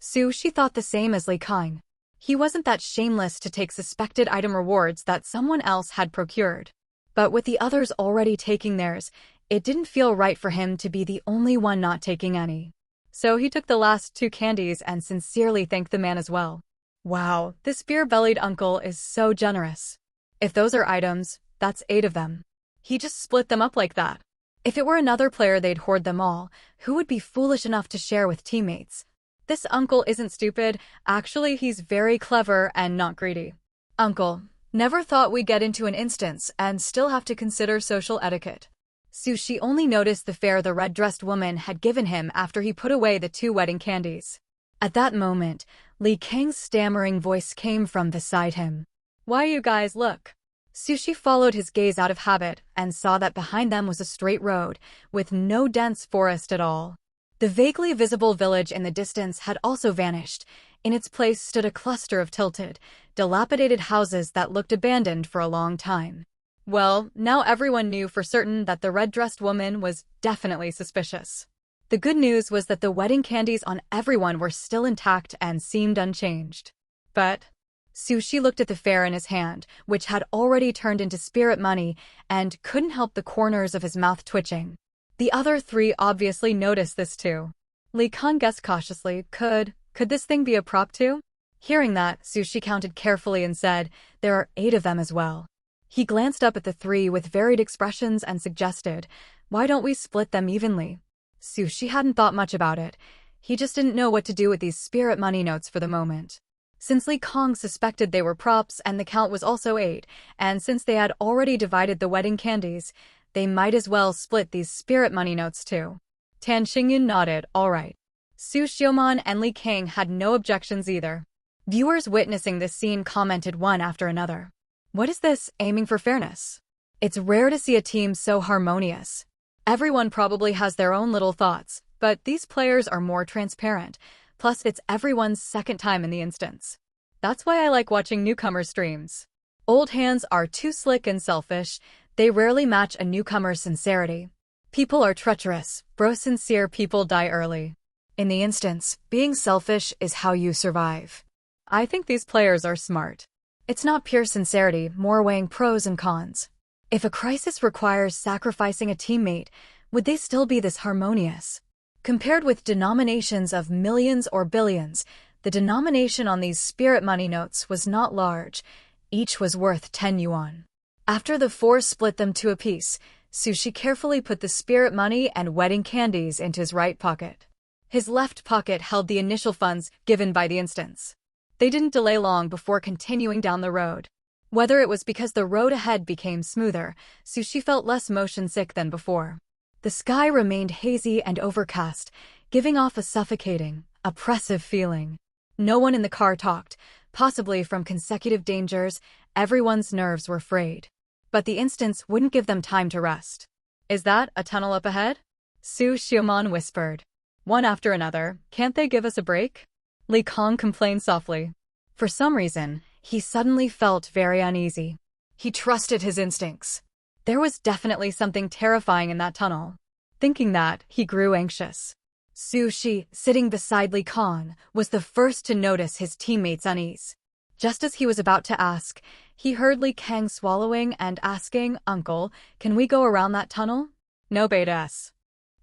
She thought the same as Li Kong. He wasn't that shameless to take suspected item rewards that someone else had procured. But with the others already taking theirs, it didn't feel right for him to be the only one not taking any. So he took the last 2 candies and sincerely thanked the man as well. Wow, this beer-bellied uncle is so generous. If those are items, that's 8 of them. He just split them up like that. If it were another player, they'd hoard them all. Who would be foolish enough to share with teammates? This uncle isn't stupid. Actually, he's very clever and not greedy. Uncle, never thought we'd get into an instance and still have to consider social etiquette. She only noticed the fare the red-dressed woman had given him after he put away the 2 wedding candies. At that moment, Li Kang's stammering voice came from beside him. Why you guys look? Sushi followed his gaze out of habit and saw that behind them was a straight road, with no dense forest at all. The vaguely visible village in the distance had also vanished. In its place stood a cluster of tilted, dilapidated houses that looked abandoned for a long time. Well, now everyone knew for certain that the red-dressed woman was definitely suspicious. The good news was that the wedding candies on everyone were still intact and seemed unchanged. But Sushi looked at the fare in his hand, which had already turned into spirit money, and couldn't help the corners of his mouth twitching. The other 3 obviously noticed this too. Li Kong guessed cautiously, could this thing be a prop too? Hearing that, Sushi counted carefully and said, there are 8 of them as well. He glanced up at the 3 with varied expressions and suggested, why don't we split them evenly? Sushi hadn't thought much about it. He just didn't know what to do with these spirit money notes for the moment. Since Li Kong suspected they were props and the count was also 8, and since they had already divided the wedding candies, they might as well split these spirit money notes too. Tan Xingyun nodded, all right. Su Xiaoman and Li Kang had no objections either. Viewers witnessing this scene commented one after another. What is this, aiming for fairness? It's rare to see a team so harmonious. Everyone probably has their own little thoughts, but these players are more transparent. Plus, it's everyone's second time in the instance. That's why I like watching newcomer streams. Old hands are too slick and selfish. They rarely match a newcomer's sincerity. People are treacherous, sincere people die early. In the instance, being selfish is how you survive. I think these players are smart. It's not pure sincerity, more weighing pros and cons. If a crisis requires sacrificing a teammate, would they still be this harmonious? Compared with denominations of millions or billions, the denomination on these spirit money notes was not large. Each was worth 10 yuan. After the 4 split them to a piece, Sushi carefully put the spirit money and wedding candies into his right pocket. His left pocket held the initial funds given by the instance. They didn't delay long before continuing down the road. Whether it was because the road ahead became smoother, Sushi felt less motion sick than before. The sky remained hazy and overcast, giving off a suffocating, oppressive feeling. No one in the car talked, possibly from consecutive dangers. Everyone's nerves were frayed. But the instance wouldn't give them time to rest. Is that a tunnel up ahead? Su Xiaoman whispered. One after another, can't they give us a break? Li Kong complained softly. For some reason, he suddenly felt very uneasy. He trusted his instincts. There was definitely something terrifying in that tunnel. Thinking that, he grew anxious. Sushi, sitting beside Li Kong, was the first to notice his teammate's unease. Just as he was about to ask, he heard Li Kang swallowing and asking, Uncle, can we go around that tunnel? No beta-s.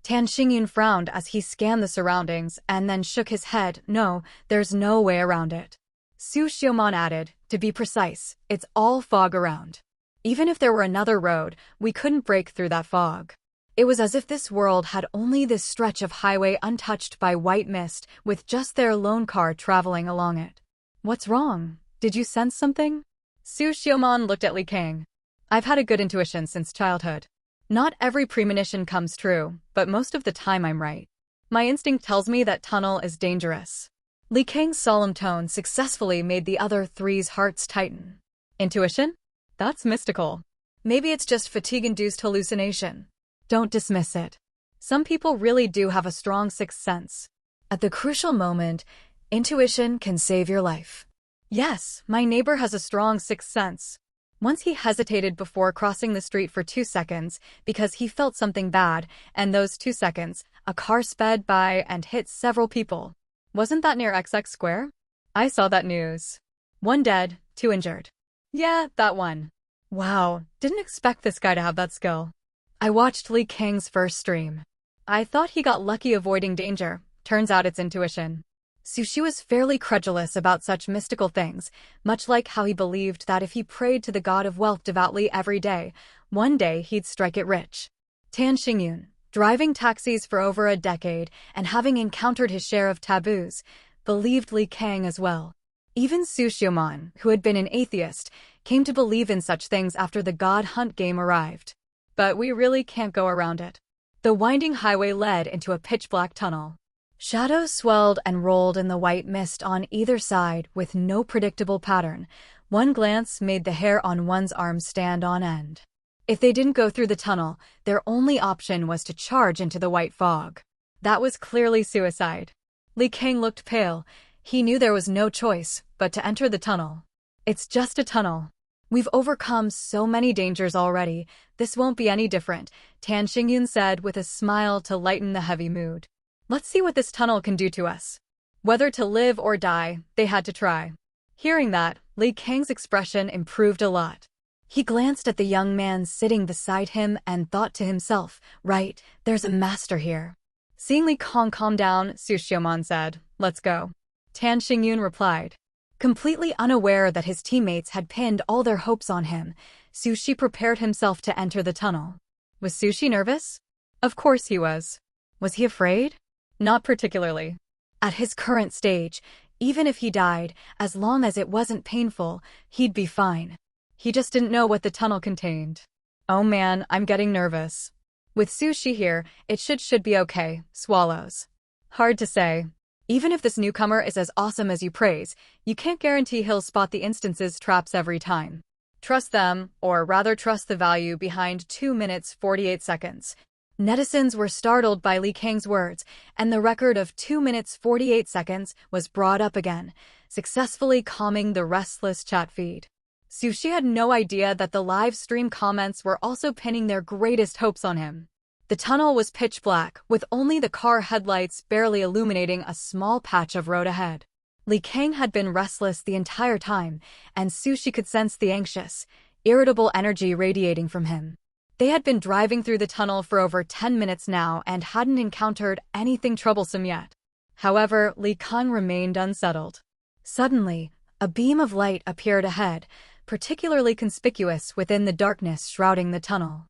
Tan Xingyun frowned as he scanned the surroundings and then shook his head. No, there's no way around it. Su Xiaomon added, to be precise, it's all fog around. Even if there were another road, we couldn't break through that fog. It was as if this world had only this stretch of highway untouched by white mist, with just their lone car traveling along it. What's wrong? Did you sense something? Su Xiaomon looked at Li Kang. I've had a good intuition since childhood. Not every premonition comes true, but most of the time I'm right. My instinct tells me that tunnel is dangerous. Li Kang's solemn tone successfully made the other three's hearts tighten. Intuition? That's mystical. Maybe it's just fatigue-induced hallucination. Don't dismiss it. Some people really do have a strong sixth sense. At the crucial moment, intuition can save your life. Yes, my neighbor has a strong sixth sense. Once he hesitated before crossing the street for 2 seconds because he felt something bad, and those 2 seconds, a car sped by and hit several people. Wasn't that near XX Square? I saw that news. 1 dead, 2 injured. Yeah, that one. Wow, didn't expect this guy to have that skill. I watched Li Kang's first stream. I thought he got lucky avoiding danger. Turns out it's intuition. Sushi was fairly credulous about such mystical things, much like how he believed that if he prayed to the god of wealth devoutly every day, one day he'd strike it rich. Tan Xingyun, driving taxis for over a decade and having encountered his share of taboos, believed Li Kang as well. Even Su Xiaomon, who had been an atheist, came to believe in such things after the God Hunt game arrived. But we really can't go around it. The winding highway led into a pitch-black tunnel. Shadows swelled and rolled in the white mist on either side with no predictable pattern. One glance made the hair on one's arms stand on end. If they didn't go through the tunnel, their only option was to charge into the white fog. That was clearly suicide. Li Kang looked pale. He knew there was no choice but to enter the tunnel. It's just a tunnel. We've overcome so many dangers already. This won't be any different, Tan Xingyun said with a smile to lighten the heavy mood. Let's see what this tunnel can do to us. Whether to live or die, they had to try. Hearing that, Li Kang's expression improved a lot. He glanced at the young man sitting beside him and thought to himself, right, there's a master here. Seeing Li Kang calm down, Su Xiaomon said, let's go. Tan Xingyun replied. Completely unaware that his teammates had pinned all their hopes on him, Sushi prepared himself to enter the tunnel. Was Sushi nervous? Of course he was. Was he afraid? Not particularly. At his current stage, even if he died, as long as it wasn't painful, he'd be fine. He just didn't know what the tunnel contained. Oh man, I'm getting nervous. With Sushi here, it should be okay, swallows. Hard to say. Even if this newcomer is as awesome as you praise, you can't guarantee he'll spot the instance's traps every time. Trust them, or rather trust the value behind 2 minutes 48 seconds. Netizens were startled by Li Kang's words, and the record of 2 minutes 48 seconds was brought up again, successfully calming the restless chat feed. Sushi had no idea that the live stream comments were also pinning their greatest hopes on him. The tunnel was pitch black, with only the car headlights barely illuminating a small patch of road ahead. Li Kang had been restless the entire time, and Sushi could sense the anxious, irritable energy radiating from him. They had been driving through the tunnel for over 10 minutes now and hadn't encountered anything troublesome yet. However, Li Kang remained unsettled. Suddenly, a beam of light appeared ahead, particularly conspicuous within the darkness shrouding the tunnel.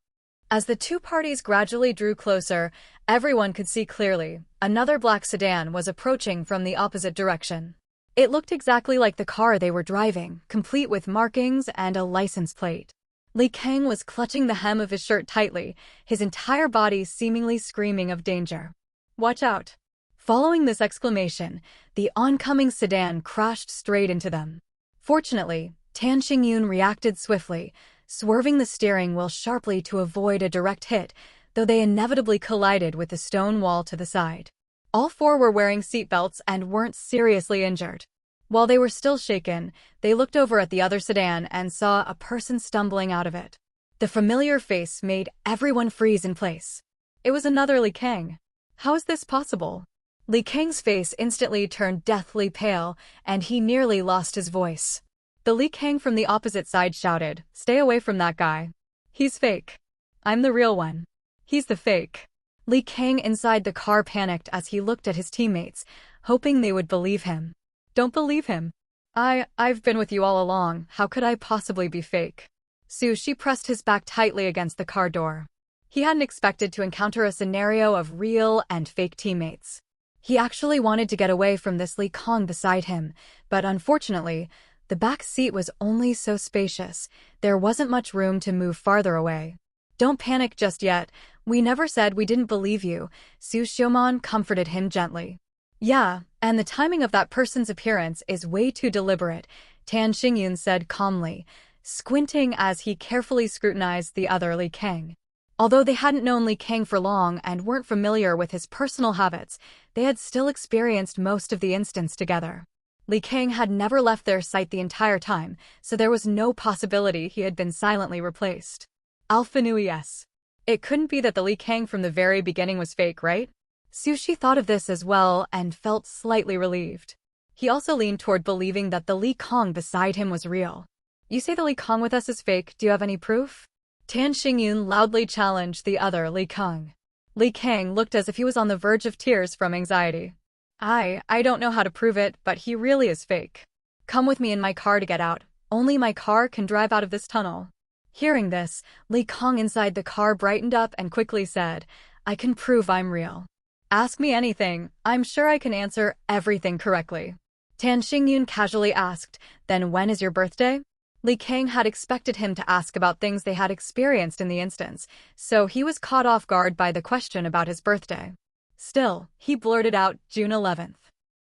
As the two parties gradually drew closer, everyone could see clearly. Another black sedan was approaching from the opposite direction. It looked exactly like the car they were driving, complete with markings and a license plate. Li Kang was clutching the hem of his shirt tightly, his entire body seemingly screaming of danger. Watch out! Following this exclamation, the oncoming sedan crashed straight into them. Fortunately, Tan Xingyun reacted swiftly, swerving the steering wheel sharply to avoid a direct hit, though they inevitably collided with the stone wall to the side. All four were wearing seatbelts and weren't seriously injured. While they were still shaken, they looked over at the other sedan and saw a person stumbling out of it. The familiar face made everyone freeze in place. It was another Li Kang. How is this possible? Li Kang's face instantly turned deathly pale, and he nearly lost his voice. The Li Kang from the opposite side shouted, "Stay away from that guy. He's fake. I'm the real one. He's the fake." Li Kang inside the car panicked as he looked at his teammates, hoping they would believe him. Don't believe him. I've been with you all along, how could I possibly be fake? She pressed his back tightly against the car door. He hadn't expected to encounter a scenario of real and fake teammates. He actually wanted to get away from this Li Kang beside him, but unfortunately, the back seat was only so spacious, there wasn't much room to move farther away. Don't panic just yet, we never said we didn't believe you, Su Xiaomon comforted him gently. Yeah, and the timing of that person's appearance is way too deliberate, Tan Xingyun said calmly, squinting as he carefully scrutinized the other Li Kang. Although they hadn't known Li Kang for long and weren't familiar with his personal habits, they had still experienced most of the instance together. Li Kang had never left their sight the entire time, so there was no possibility he had been silently replaced. Alpha knew yes. It couldn't be that the Li Kang from the very beginning was fake, right? Sushi thought of this as well and felt slightly relieved. He also leaned toward believing that the Li Kang beside him was real. You say the Li Kang with us is fake, do you have any proof? Tan Xingyun loudly challenged the other Li Kang. Li Kang looked as if he was on the verge of tears from anxiety. I don't know how to prove it, but he really is fake. Come with me in my car to get out. Only my car can drive out of this tunnel. Hearing this, Li Kang inside the car brightened up and quickly said, I can prove I'm real. Ask me anything, I'm sure I can answer everything correctly. Tan Xingyun casually asked, then when is your birthday? Li Kang had expected him to ask about things they had experienced in the instance, so he was caught off guard by the question about his birthday. Still, he blurted out June 11th.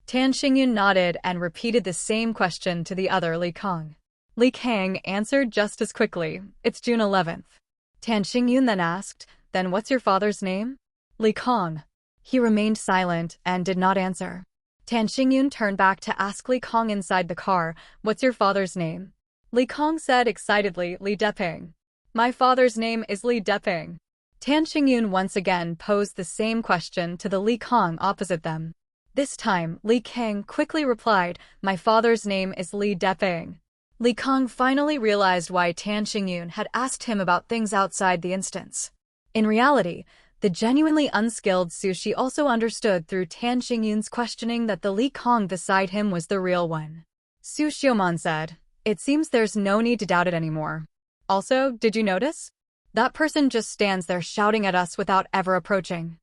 Tan Xingyun nodded and repeated the same question to the other Li Kang. Li Kang answered just as quickly, it's June 11th. Tan Xingyun then asked, then what's your father's name? Li Kang. He remained silent and did not answer. Tan Xingyun turned back to ask Li Kang inside the car, what's your father's name? Li Kang said excitedly, Li Deping. My father's name is Li Deping. Tan Xingyun once again posed the same question to the Li Kang opposite them. This time, Li Kang quickly replied, my father's name is Li Deping. Li Kang finally realized why Tan Xingyun had asked him about things outside the instance. In reality, the genuinely unskilled Sushi also understood through Tan Xingyun's questioning that the Li Kang beside him was the real one. Su Xiaomon said, it seems there's no need to doubt it anymore. Also, did you notice? That person just stands there shouting at us without ever approaching.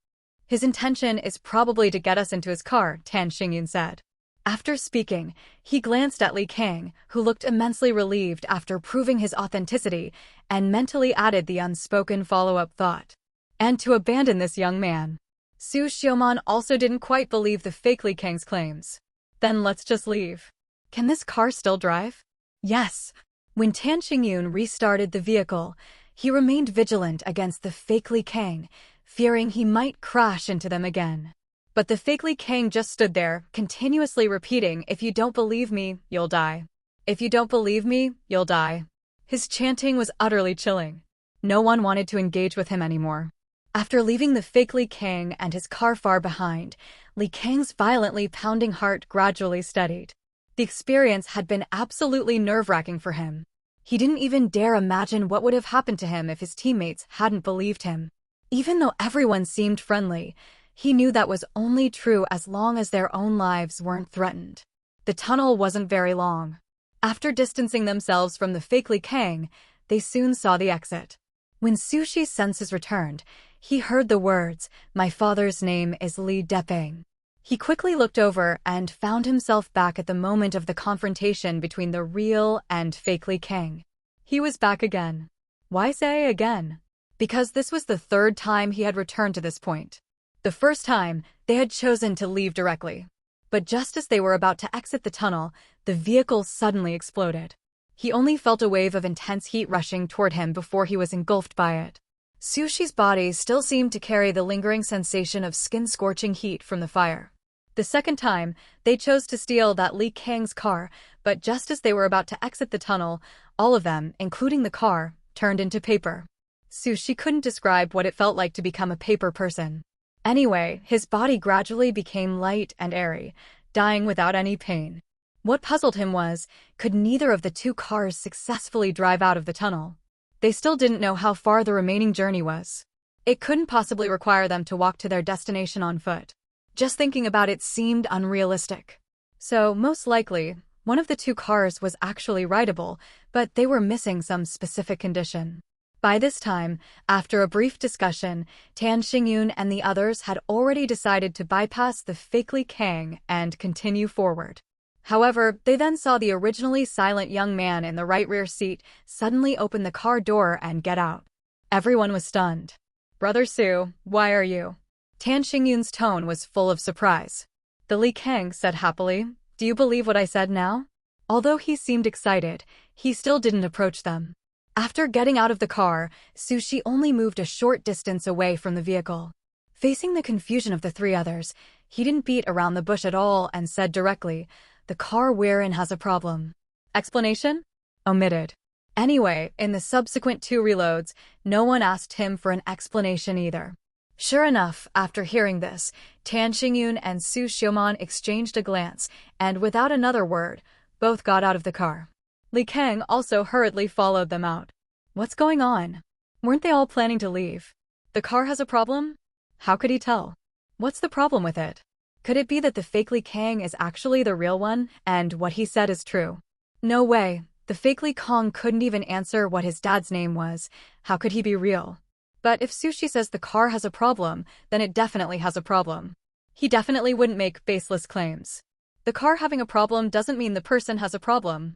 His intention is probably to get us into his car, Tan Xingyun said. After speaking, he glanced at Li Kang, who looked immensely relieved after proving his authenticity, and mentally added the unspoken follow-up thought. And to abandon this young man. Su Xiaomon also didn't quite believe the fake Li Kang's claims. Then let's just leave. Can this car still drive? Yes. When Tan Xingyun restarted the vehicle, he remained vigilant against the fake Li Kang, fearing he might crash into them again. But the fake Li Kang just stood there, continuously repeating, if you don't believe me, you'll die. If you don't believe me, you'll die. His chanting was utterly chilling. No one wanted to engage with him anymore. After leaving the fake Li Kang and his car far behind, Li Kang's violently pounding heart gradually steadied. The experience had been absolutely nerve-wracking for him. He didn't even dare imagine what would have happened to him if his teammates hadn't believed him. Even though everyone seemed friendly, he knew that was only true as long as their own lives weren't threatened. The tunnel wasn't very long. After distancing themselves from the fake Li Kang, they soon saw the exit. When Sushi's senses returned, he heard the words, my father's name is Li Deping. He quickly looked over and found himself back at the moment of the confrontation between the real and fake Li Kang. He was back again. Why say again? Because this was the third time he had returned to this point. The first time, they had chosen to leave directly. But just as they were about to exit the tunnel, the vehicle suddenly exploded. He only felt a wave of intense heat rushing toward him before he was engulfed by it. Sushi's body still seemed to carry the lingering sensation of skin-scorching heat from the fire. The second time, they chose to steal that Li Kang's car, but just as they were about to exit the tunnel, all of them, including the car, turned into paper. Sushi couldn't describe what it felt like to become a paper person. Anyway, his body gradually became light and airy, dying without any pain. What puzzled him was, could neither of the two cars successfully drive out of the tunnel? They still didn't know how far the remaining journey was. It couldn't possibly require them to walk to their destination on foot. Just thinking about it seemed unrealistic. So, most likely, one of the two cars was actually rideable, but they were missing some specific condition. By this time, after a brief discussion, Tan Xingyun and the others had already decided to bypass the fake Li Kang and continue forward. However, they then saw the originally silent young man in the right rear seat suddenly open the car door and get out. Everyone was stunned. "Brother Su, why are you?" Tan Xingyun's tone was full of surprise. The Li Kang said happily, "Do you believe what I said now?" Although he seemed excited, he still didn't approach them. After getting out of the car, Sushi only moved a short distance away from the vehicle. Facing the confusion of the three others, he didn't beat around the bush at all and said directly, "The car we're in has a problem." Explanation? Omitted. Anyway, in the subsequent two reloads, no one asked him for an explanation either. Sure enough, after hearing this, Tan Xingyun and Su Xiaoman exchanged a glance, and without another word, both got out of the car. Li Kang also hurriedly followed them out. What's going on? Weren't they all planning to leave? The car has a problem? How could he tell? What's the problem with it? Could it be that the fake Li Kang is actually the real one, and what he said is true? No way. The fake Li Kang couldn't even answer what his dad's name was. How could he be real? But if Sushi says the car has a problem, then it definitely has a problem. He definitely wouldn't make baseless claims. The car having a problem doesn't mean the person has a problem.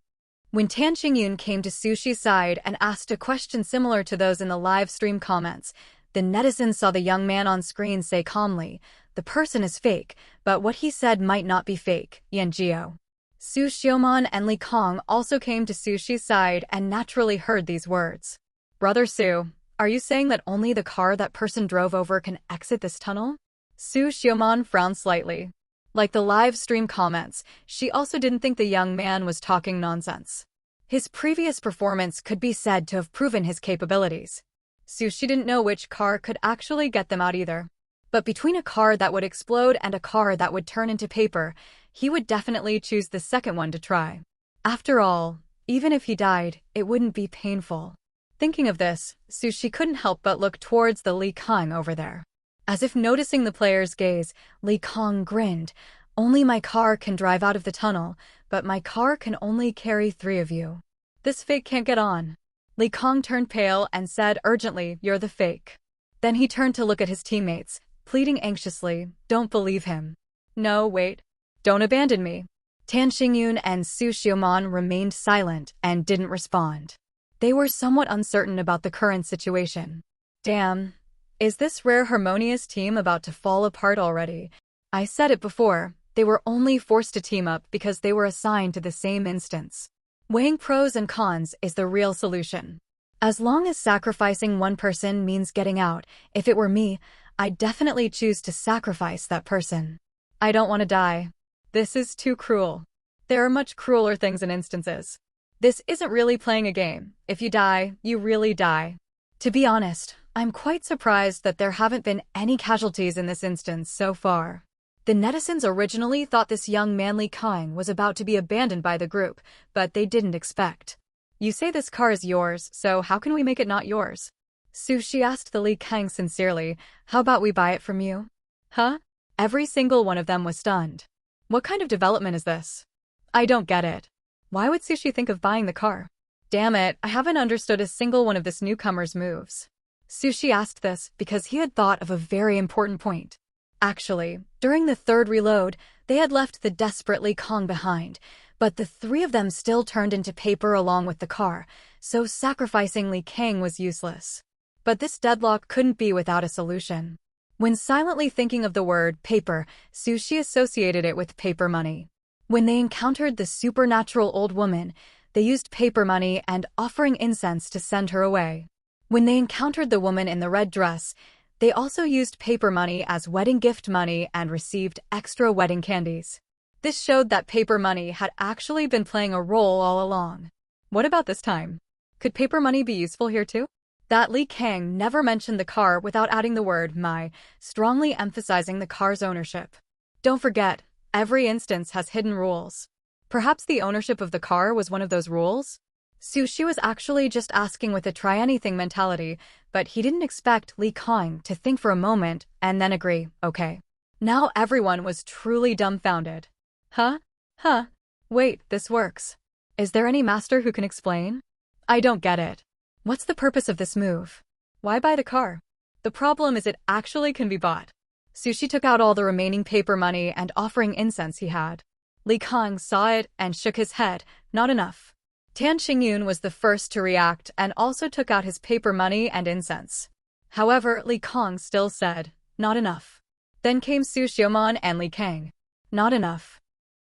When Tan Xingyun came to Sushi's side and asked a question similar to those in the live stream comments, the netizens saw the young man on screen say calmly, "The person is fake, but what he said might not be fake, Yanjio." Su Xiaoman and Li Kang also came to Sushi's side and naturally heard these words. "Brother Su, are you saying that only the car that person drove over can exit this tunnel?" Su Xiaoman frowned slightly. Like the live stream comments, she also didn't think the young man was talking nonsense. His previous performance could be said to have proven his capabilities. Sushi didn't know which car could actually get them out either. But between a car that would explode and a car that would turn into paper, he would definitely choose the second one to try. After all, even if he died, it wouldn't be painful. Thinking of this, Sushi couldn't help but look towards the Li Kang over there. As if noticing the player's gaze, Li Kang grinned. "Only my car can drive out of the tunnel, but my car can only carry 3 of you. This fake can't get on." Li Kang turned pale and said urgently, "You're the fake." Then he turned to look at his teammates, pleading anxiously, "Don't believe him. No, wait. Don't abandon me." Tan Xingyun and Su Xiaoman remained silent and didn't respond. They were somewhat uncertain about the current situation. Damn. Is this rare harmonious team about to fall apart already? I said it before, they were only forced to team up because they were assigned to the same instance. Weighing pros and cons is the real solution. As long as sacrificing one person means getting out, if it were me, I'd definitely choose to sacrifice that person. I don't want to die. This is too cruel. There are much crueler things and instances. This isn't really playing a game. If you die, you really die. To be honest, I'm quite surprised that there haven't been any casualties in this instance so far. The netizens originally thought this young man Li Kang was about to be abandoned by the group, but they didn't expect. "You say this car is yours, so how can we make it not yours?" Sushi asked the Li Kang sincerely, "How about we buy it from you?" Huh? Every single one of them was stunned. What kind of development is this? I don't get it. Why would Sushi think of buying the car? Damn it, I haven't understood a single one of this newcomer's moves. Sushi asked this because he had thought of a very important point. Actually, during the third reload, they had left the desperate Li Kang behind, but the 3 of them still turned into paper along with the car, so sacrificing Li Kang was useless. But this deadlock couldn't be without a solution. When silently thinking of the word paper, Sushi associated it with paper money. When they encountered the supernatural old woman, they used paper money and offering incense to send her away. When they encountered the woman in the red dress, they also used paper money as wedding gift money and received extra wedding candies. This showed that paper money had actually been playing a role all along. What about this time? Could paper money be useful here too? That Li Kang never mentioned the car without adding the word "my," strongly emphasizing the car's ownership. Don't forget, every instance has hidden rules. Perhaps the ownership of the car was one of those rules? Sushi was actually just asking with a try-anything mentality, but he didn't expect Li Kang to think for a moment and then agree, okay. Now everyone was truly dumbfounded. Huh? Huh? Wait, this works. Is there any master who can explain? I don't get it. What's the purpose of this move? Why buy the car? The problem is it actually can be bought. Sushi took out all the remaining paper money and offering incense he had. Li Kang saw it and shook his head, not enough. Tan Xingyun was the first to react and also took out his paper money and incense. However, Li Kang still said, not enough. Then came Su Xiaoman and Li Kang. Not enough.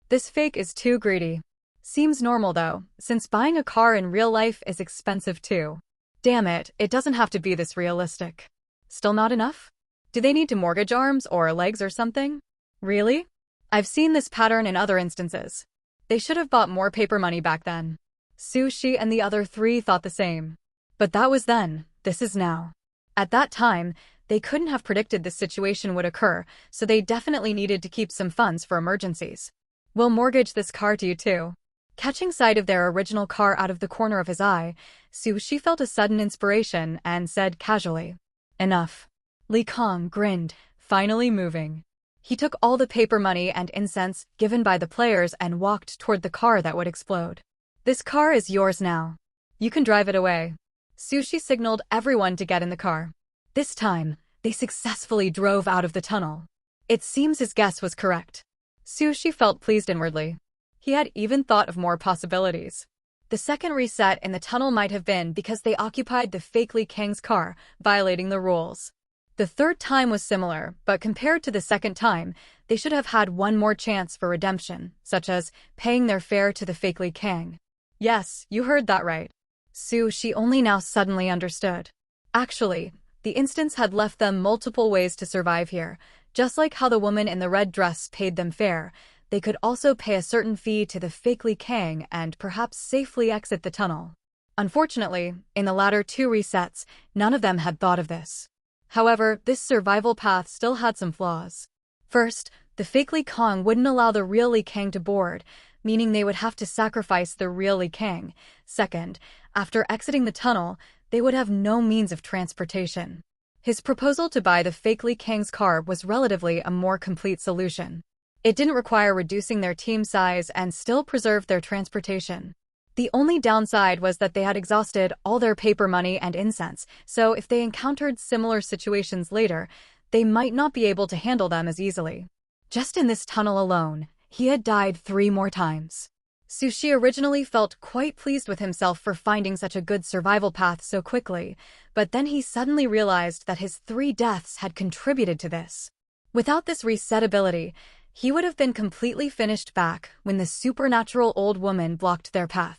This fake is too greedy. Seems normal though, since buying a car in real life is expensive too. Damn it, it doesn't have to be this realistic. Still not enough? Do they need to mortgage arms or legs or something? Really? I've seen this pattern in other instances. They should have bought more paper money back then. Sushi and the other three thought the same. But that was then, this is now. At that time, they couldn't have predicted this situation would occur, so they definitely needed to keep some funds for emergencies. We'll mortgage this car to you too. Catching sight of their original car out of the corner of his eye, Sushi felt a sudden inspiration and said casually, enough. Li Kang grinned, finally moving. He took all the paper money and incense given by the players and walked toward the car that would explode. This car is yours now. You can drive it away. Sushi signaled everyone to get in the car. This time, they successfully drove out of the tunnel. It seems his guess was correct. Sushi felt pleased inwardly. He had even thought of more possibilities. The second reset in the tunnel might have been because they occupied the fake Li Kang's car, violating the rules. The third time was similar, but compared to the second time, they should have had one more chance for redemption, such as paying their fare to the fake Li Kang. Yes, you heard that right. She only now suddenly understood. Actually, the instance had left them multiple ways to survive here. Just like how the woman in the red dress paid them fare, they could also pay a certain fee to the fake Li Kang and perhaps safely exit the tunnel. Unfortunately, in the latter two resets, none of them had thought of this. However, this survival path still had some flaws. First, the fake Li Kang wouldn't allow the real Li Kang to board, meaning they would have to sacrifice the real Li Kang. Second, after exiting the tunnel, they would have no means of transportation. His proposal to buy the fake Li Kang's car was relatively a more complete solution. It didn't require reducing their team size and still preserved their transportation. The only downside was that they had exhausted all their paper money and incense, so if they encountered similar situations later, they might not be able to handle them as easily. Just in this tunnel alone, he had died 3 more times. Sushi originally felt quite pleased with himself for finding such a good survival path so quickly, but then he suddenly realized that his 3 deaths had contributed to this. Without this reset ability, he would have been completely finished back when the supernatural old woman blocked their path.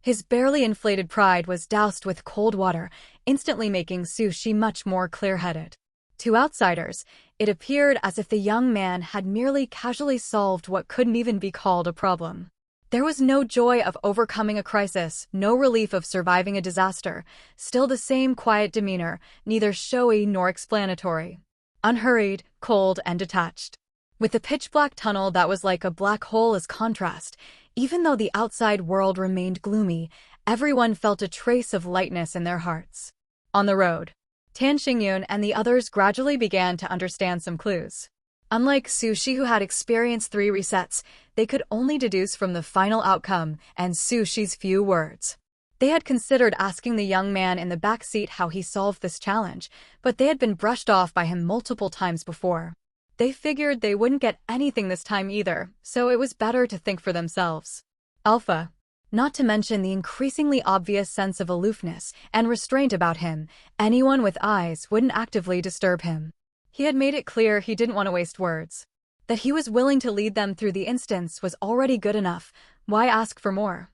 His barely inflated pride was doused with cold water, instantly making Sushi much more clear-headed. To outsiders, it appeared as if the young man had merely casually solved what couldn't even be called a problem. There was no joy of overcoming a crisis, no relief of surviving a disaster, still the same quiet demeanor, neither showy nor explanatory. Unhurried, cold, and detached. With the pitch-black tunnel that was like a black hole as contrast, even though the outside world remained gloomy, everyone felt a trace of lightness in their hearts. On the road, Tan Xingyun and the others gradually began to understand some clues. Unlike Sushi, who had experienced 3 resets, they could only deduce from the final outcome and Sushi's few words. They had considered asking the young man in the back seat how he solved this challenge, but they had been brushed off by him multiple times before. They figured they wouldn't get anything this time either, so it was better to think for themselves. Alpha. Not to mention the increasingly obvious sense of aloofness and restraint about him, anyone with eyes wouldn't actively disturb him. He had made it clear he didn't want to waste words. That he was willing to lead them through the instance was already good enough. Why ask for more?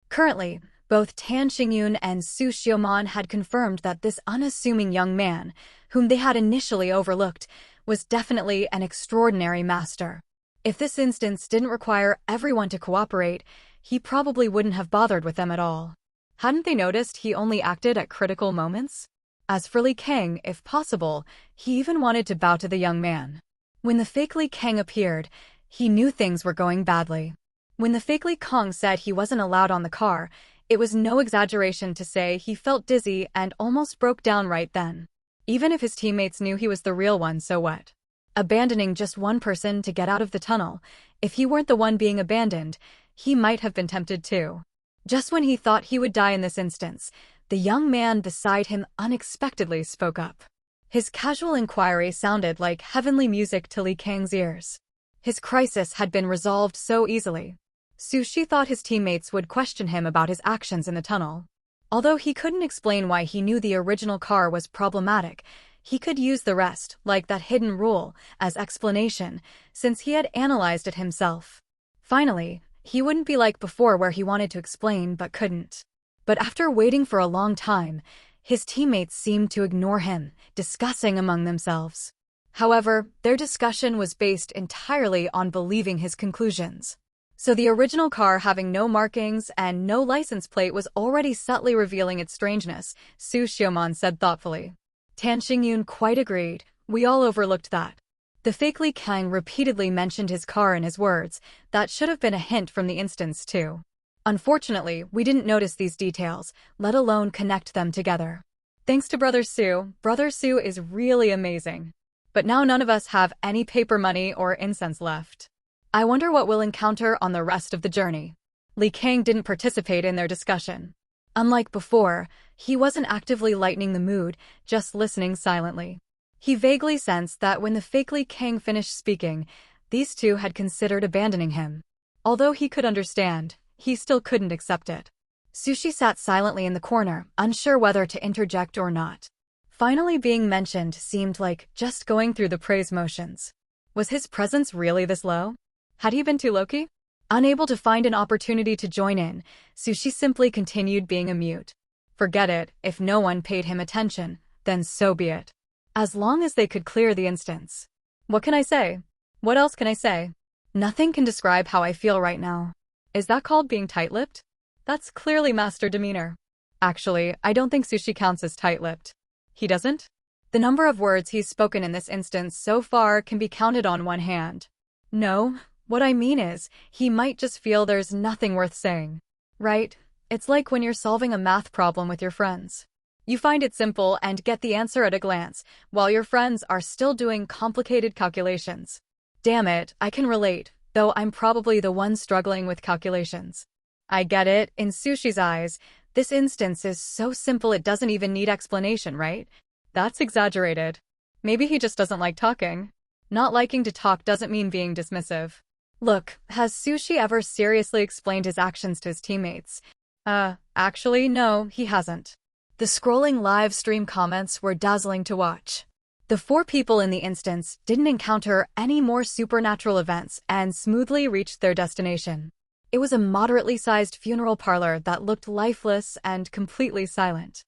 Currently, both Tan Xingyun and Su Xiaoman had confirmed that this unassuming young man, whom they had initially overlooked, was definitely an extraordinary master. If this instance didn't require everyone to cooperate, he probably wouldn't have bothered with them at all. Hadn't they noticed he only acted at critical moments? As for Li Kang, if possible, he even wanted to bow to the young man. When the fake Li Kang appeared, he knew things were going badly. When the fake Li Kang said he wasn't allowed on the car, It was no exaggeration to say he felt dizzy and almost broke down right then. Even if his teammates knew he was the real one, so what? Abandoning just one person to get out of the tunnel, if he weren't the one being abandoned, he might have been tempted too. Just when he thought he would die in this instance, the young man beside him unexpectedly spoke up. His casual inquiry sounded like heavenly music to Li Kang's ears. His crisis had been resolved so easily. Sushi thought his teammates would question him about his actions in the tunnel. Although he couldn't explain why he knew the original car was problematic, he could use the rest, like that hidden rule, as explanation, since he had analyzed it himself. Finally, he wouldn't be like before where he wanted to explain but couldn't. But after waiting for a long time, his teammates seemed to ignore him, discussing among themselves. However, their discussion was based entirely on believing his conclusions. So the original car having no markings and no license plate was already subtly revealing its strangeness, Su Xiaomon said thoughtfully. Tan Xingyun quite agreed. We all overlooked that. The fake Li Kang repeatedly mentioned his car in his words. That should have been a hint from the instance too. Unfortunately, we didn't notice these details, let alone connect them together. Thanks to Brother Su is really amazing. But now none of us have any paper money or incense left. I wonder what we'll encounter on the rest of the journey. Li Kang didn't participate in their discussion. Unlike before, he wasn't actively lightening the mood, just listening silently. He vaguely sensed that when the fake Li Kang finished speaking, these two had considered abandoning him. Although he could understand, he still couldn't accept it. Sushi sat silently in the corner, unsure whether to interject or not. Finally being mentioned seemed like just going through the praise motions. Was his presence really this low? Had he been too low-key? Unable to find an opportunity to join in, Sushi simply continued being a mute. Forget it, if no one paid him attention, then so be it. As long as they could clear the instance. What can I say? What else can I say? Nothing can describe how I feel right now. Is that called being tight-lipped? That's clearly master demeanor. Actually, I don't think Sushi counts as tight-lipped. He doesn't? The number of words he's spoken in this instance so far can be counted on one hand. No. What I mean is, he might just feel there's nothing worth saying. Right? It's like when you're solving a math problem with your friends. You find it simple and get the answer at a glance, while your friends are still doing complicated calculations. Damn it, I can relate, though I'm probably the one struggling with calculations. I get it, in Sushi's eyes, this instance is so simple it doesn't even need explanation, right? That's exaggerated. Maybe he just doesn't like talking. Not liking to talk doesn't mean being dismissive. Look, has Sushi ever seriously explained his actions to his teammates? Actually, no, he hasn't. The scrolling live stream comments were dazzling to watch. The four people in the instance didn't encounter any more supernatural events and smoothly reached their destination. It was a moderately sized funeral parlor that looked lifeless and completely silent.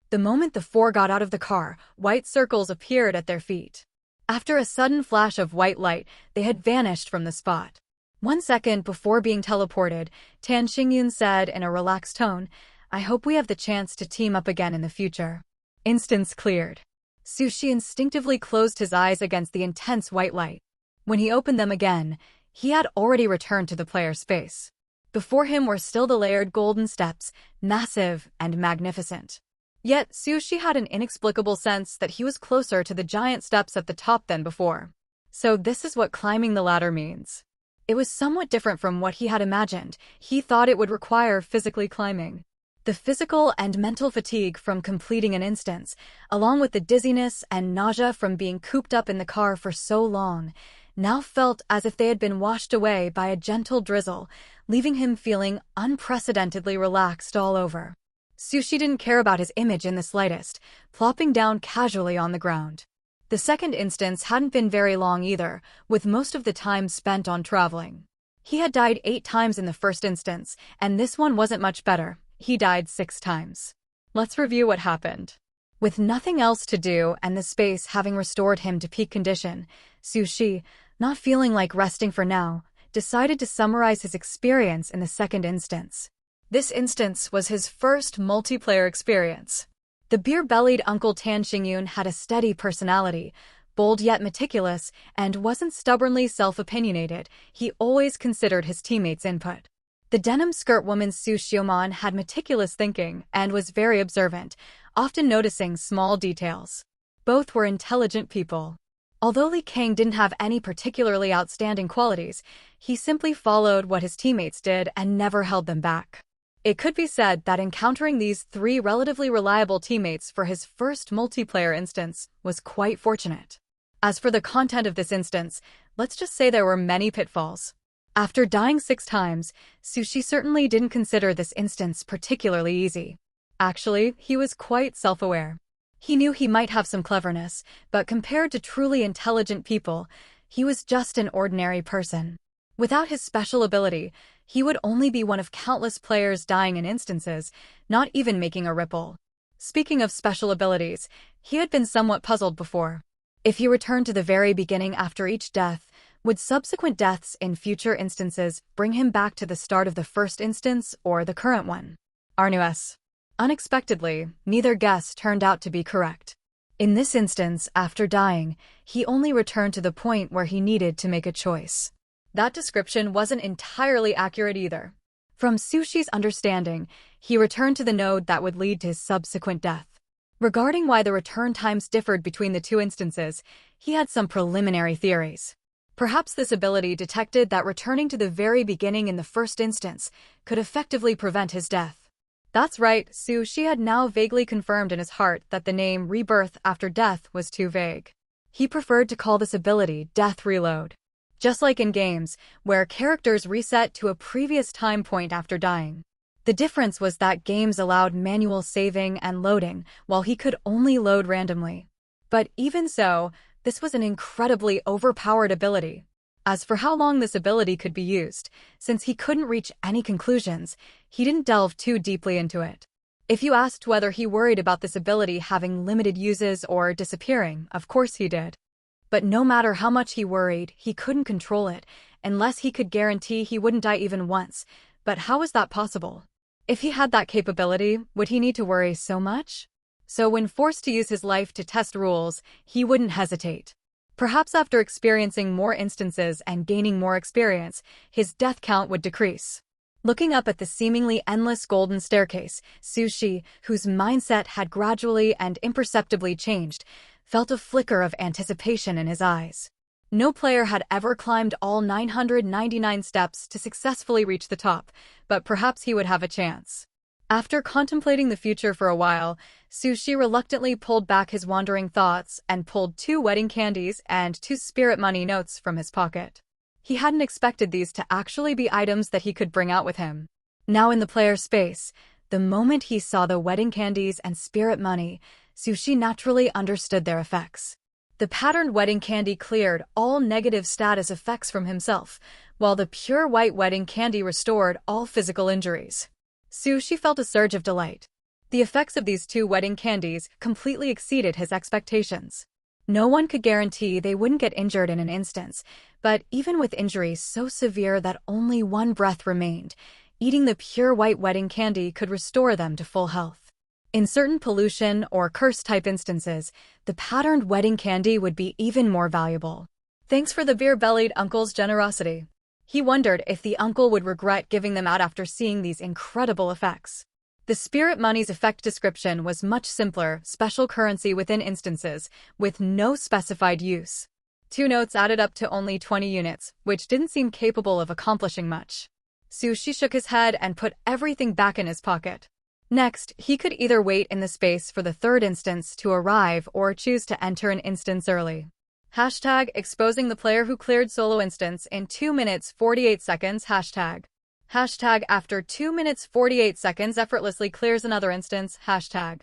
The moment the four got out of the car, white circles appeared at their feet. After a sudden flash of white light, they had vanished from the spot. 1 second before being teleported, Tan Xingyun said in a relaxed tone, I hope we have the chance to team up again in the future. Instance cleared. Sushi instinctively closed his eyes against the intense white light. When he opened them again, he had already returned to the player space. Before him were still the layered golden steps, massive and magnificent. Yet Sushi had an inexplicable sense that he was closer to the giant steps at the top than before. So this is what climbing the ladder means. It was somewhat different from what he had imagined. He thought it would require physically climbing. The physical and mental fatigue from completing an instance, along with the dizziness and nausea from being cooped up in the car for so long, now felt as if they had been washed away by a gentle drizzle, leaving him feeling unprecedentedly relaxed all over. Sushi didn't care about his image in the slightest, plopping down casually on the ground. The second instance hadn't been very long either, with most of the time spent on traveling. He had died 8 times in the first instance, and this one wasn't much better. He died 6 times. Let's review what happened. With nothing else to do and the space having restored him to peak condition, Sushi, not feeling like resting for now, decided to summarize his experience in the second instance. This instance was his first multiplayer experience. The beer-bellied Uncle Tan Xingyun had a steady personality, bold yet meticulous, and wasn't stubbornly self-opinionated. He always considered his teammates' input. The denim skirt woman Su Xiaomon had meticulous thinking and was very observant, often noticing small details. Both were intelligent people. Although Li Kang didn't have any particularly outstanding qualities, he simply followed what his teammates did and never held them back. It could be said that encountering these three relatively reliable teammates for his first multiplayer instance was quite fortunate. As for the content of this instance, let's just say there were many pitfalls. After dying 6 times, Sushi certainly didn't consider this instance particularly easy. Actually, he was quite self-aware. He knew he might have some cleverness, but compared to truly intelligent people, he was just an ordinary person. Without his special ability, he would only be one of countless players dying in instances, not even making a ripple. Speaking of special abilities, he had been somewhat puzzled before. If he returned to the very beginning after each death, would subsequent deaths in future instances bring him back to the start of the first instance or the current one? Arnuous. Unexpectedly, neither guess turned out to be correct. In this instance, after dying, he only returned to the point where he needed to make a choice. That description wasn't entirely accurate either. From Sushi's understanding, he returned to the node that would lead to his subsequent death. Regarding why the return times differed between the two instances, he had some preliminary theories. Perhaps this ability detected that returning to the very beginning in the first instance could effectively prevent his death. That's right, Sushi had now vaguely confirmed in his heart that the name rebirth after death was too vague. He preferred to call this ability Death Reload. Just like in games, where characters reset to a previous time point after dying. The difference was that games allowed manual saving and loading, while he could only load randomly. But even so, this was an incredibly overpowered ability. As for how long this ability could be used, since he couldn't reach any conclusions, he didn't delve too deeply into it. If you asked whether he worried about this ability having limited uses or disappearing, of course he did. But no matter how much he worried, he couldn't control it, unless he could guarantee he wouldn't die even once. But how was that possible? If he had that capability, would he need to worry so much? So when forced to use his life to test rules, he wouldn't hesitate. Perhaps after experiencing more instances and gaining more experience, his death count would decrease. Looking up at the seemingly endless golden staircase, Sushi, whose mindset had gradually and imperceptibly changed, felt a flicker of anticipation in his eyes. No player had ever climbed all 999 steps to successfully reach the top, but perhaps he would have a chance. After contemplating the future for a while, Sushi reluctantly pulled back his wandering thoughts and pulled 2 wedding candies and 2 spirit money notes from his pocket. He hadn't expected these to actually be items that he could bring out with him. Now in the player's space, the moment he saw the wedding candies and spirit money, Sushi naturally understood their effects. The patterned wedding candy cleared all negative status effects from himself, while the pure white wedding candy restored all physical injuries. Sushi felt a surge of delight. The effects of these 2 wedding candies completely exceeded his expectations. No one could guarantee they wouldn't get injured in an instance, but even with injuries so severe that only one breath remained, eating the pure white wedding candy could restore them to full health. In certain pollution or curse-type instances, the patterned wedding candy would be even more valuable. Thanks for the beer-bellied uncle's generosity. He wondered if the uncle would regret giving them out after seeing these incredible effects. The spirit money's effect description was much simpler, special currency within instances, with no specified use. 2 notes added up to only 20 units, which didn't seem capable of accomplishing much. Sushi shook his head and put everything back in his pocket. Next, he could either wait in the space for the 3rd instance to arrive or choose to enter an instance early. Hashtag exposing the player who cleared solo instance in 2 minutes 48 seconds. Hashtag after 2 minutes 48 seconds effortlessly clears another instance. Hashtag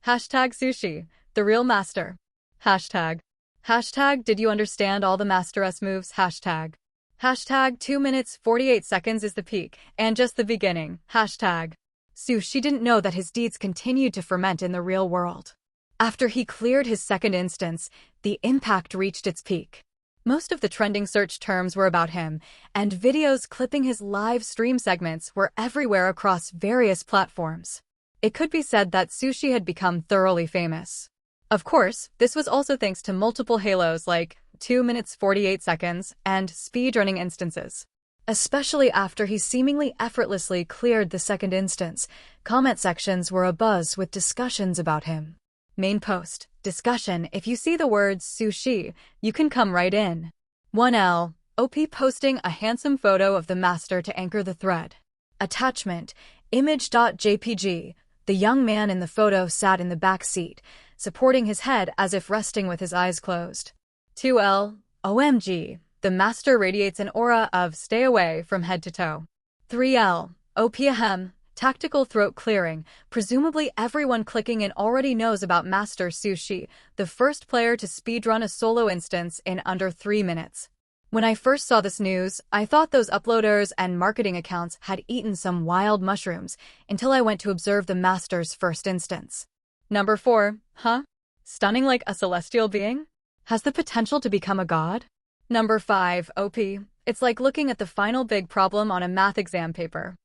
Sushi, the real master. Hashtag did you understand all the Master S moves? Hashtag 2 minutes 48 seconds is the peak, and just the beginning. Hashtag Sushi didn't know that his deeds continued to ferment in the real world. After he cleared his 2nd instance, the impact reached its peak. Most of the trending search terms were about him, and videos clipping his live stream segments were everywhere across various platforms. It could be said that Sushi had become thoroughly famous. Of course, this was also thanks to multiple halos like 2 minutes 48 seconds and speedrunning instances. especially after he seemingly effortlessly cleared the second instance. Comment sections were abuzz with discussions about him. Main post. Discussion: if you see the words sushi, you can come right in. 1L. OP posting a handsome photo of the master to anchor the thread. Attachment: image.jpg. The young man in the photo sat in the back seat, supporting his head as if resting with his eyes closed. 2L. OMG. The master radiates an aura of stay away from head to toe. 3L. OP ahem. Tactical throat clearing. Presumably everyone clicking in already knows about Master Sushi, the first player to speedrun a solo instance in under 3 minutes. When I first saw this news, I thought those uploaders and marketing accounts had eaten some wild mushrooms until I went to observe the master's first instance. Number 4. Huh? Stunning like a celestial being? Has the potential to become a god? Number 5. OP. It's like looking at the final big problem on a math exam paper.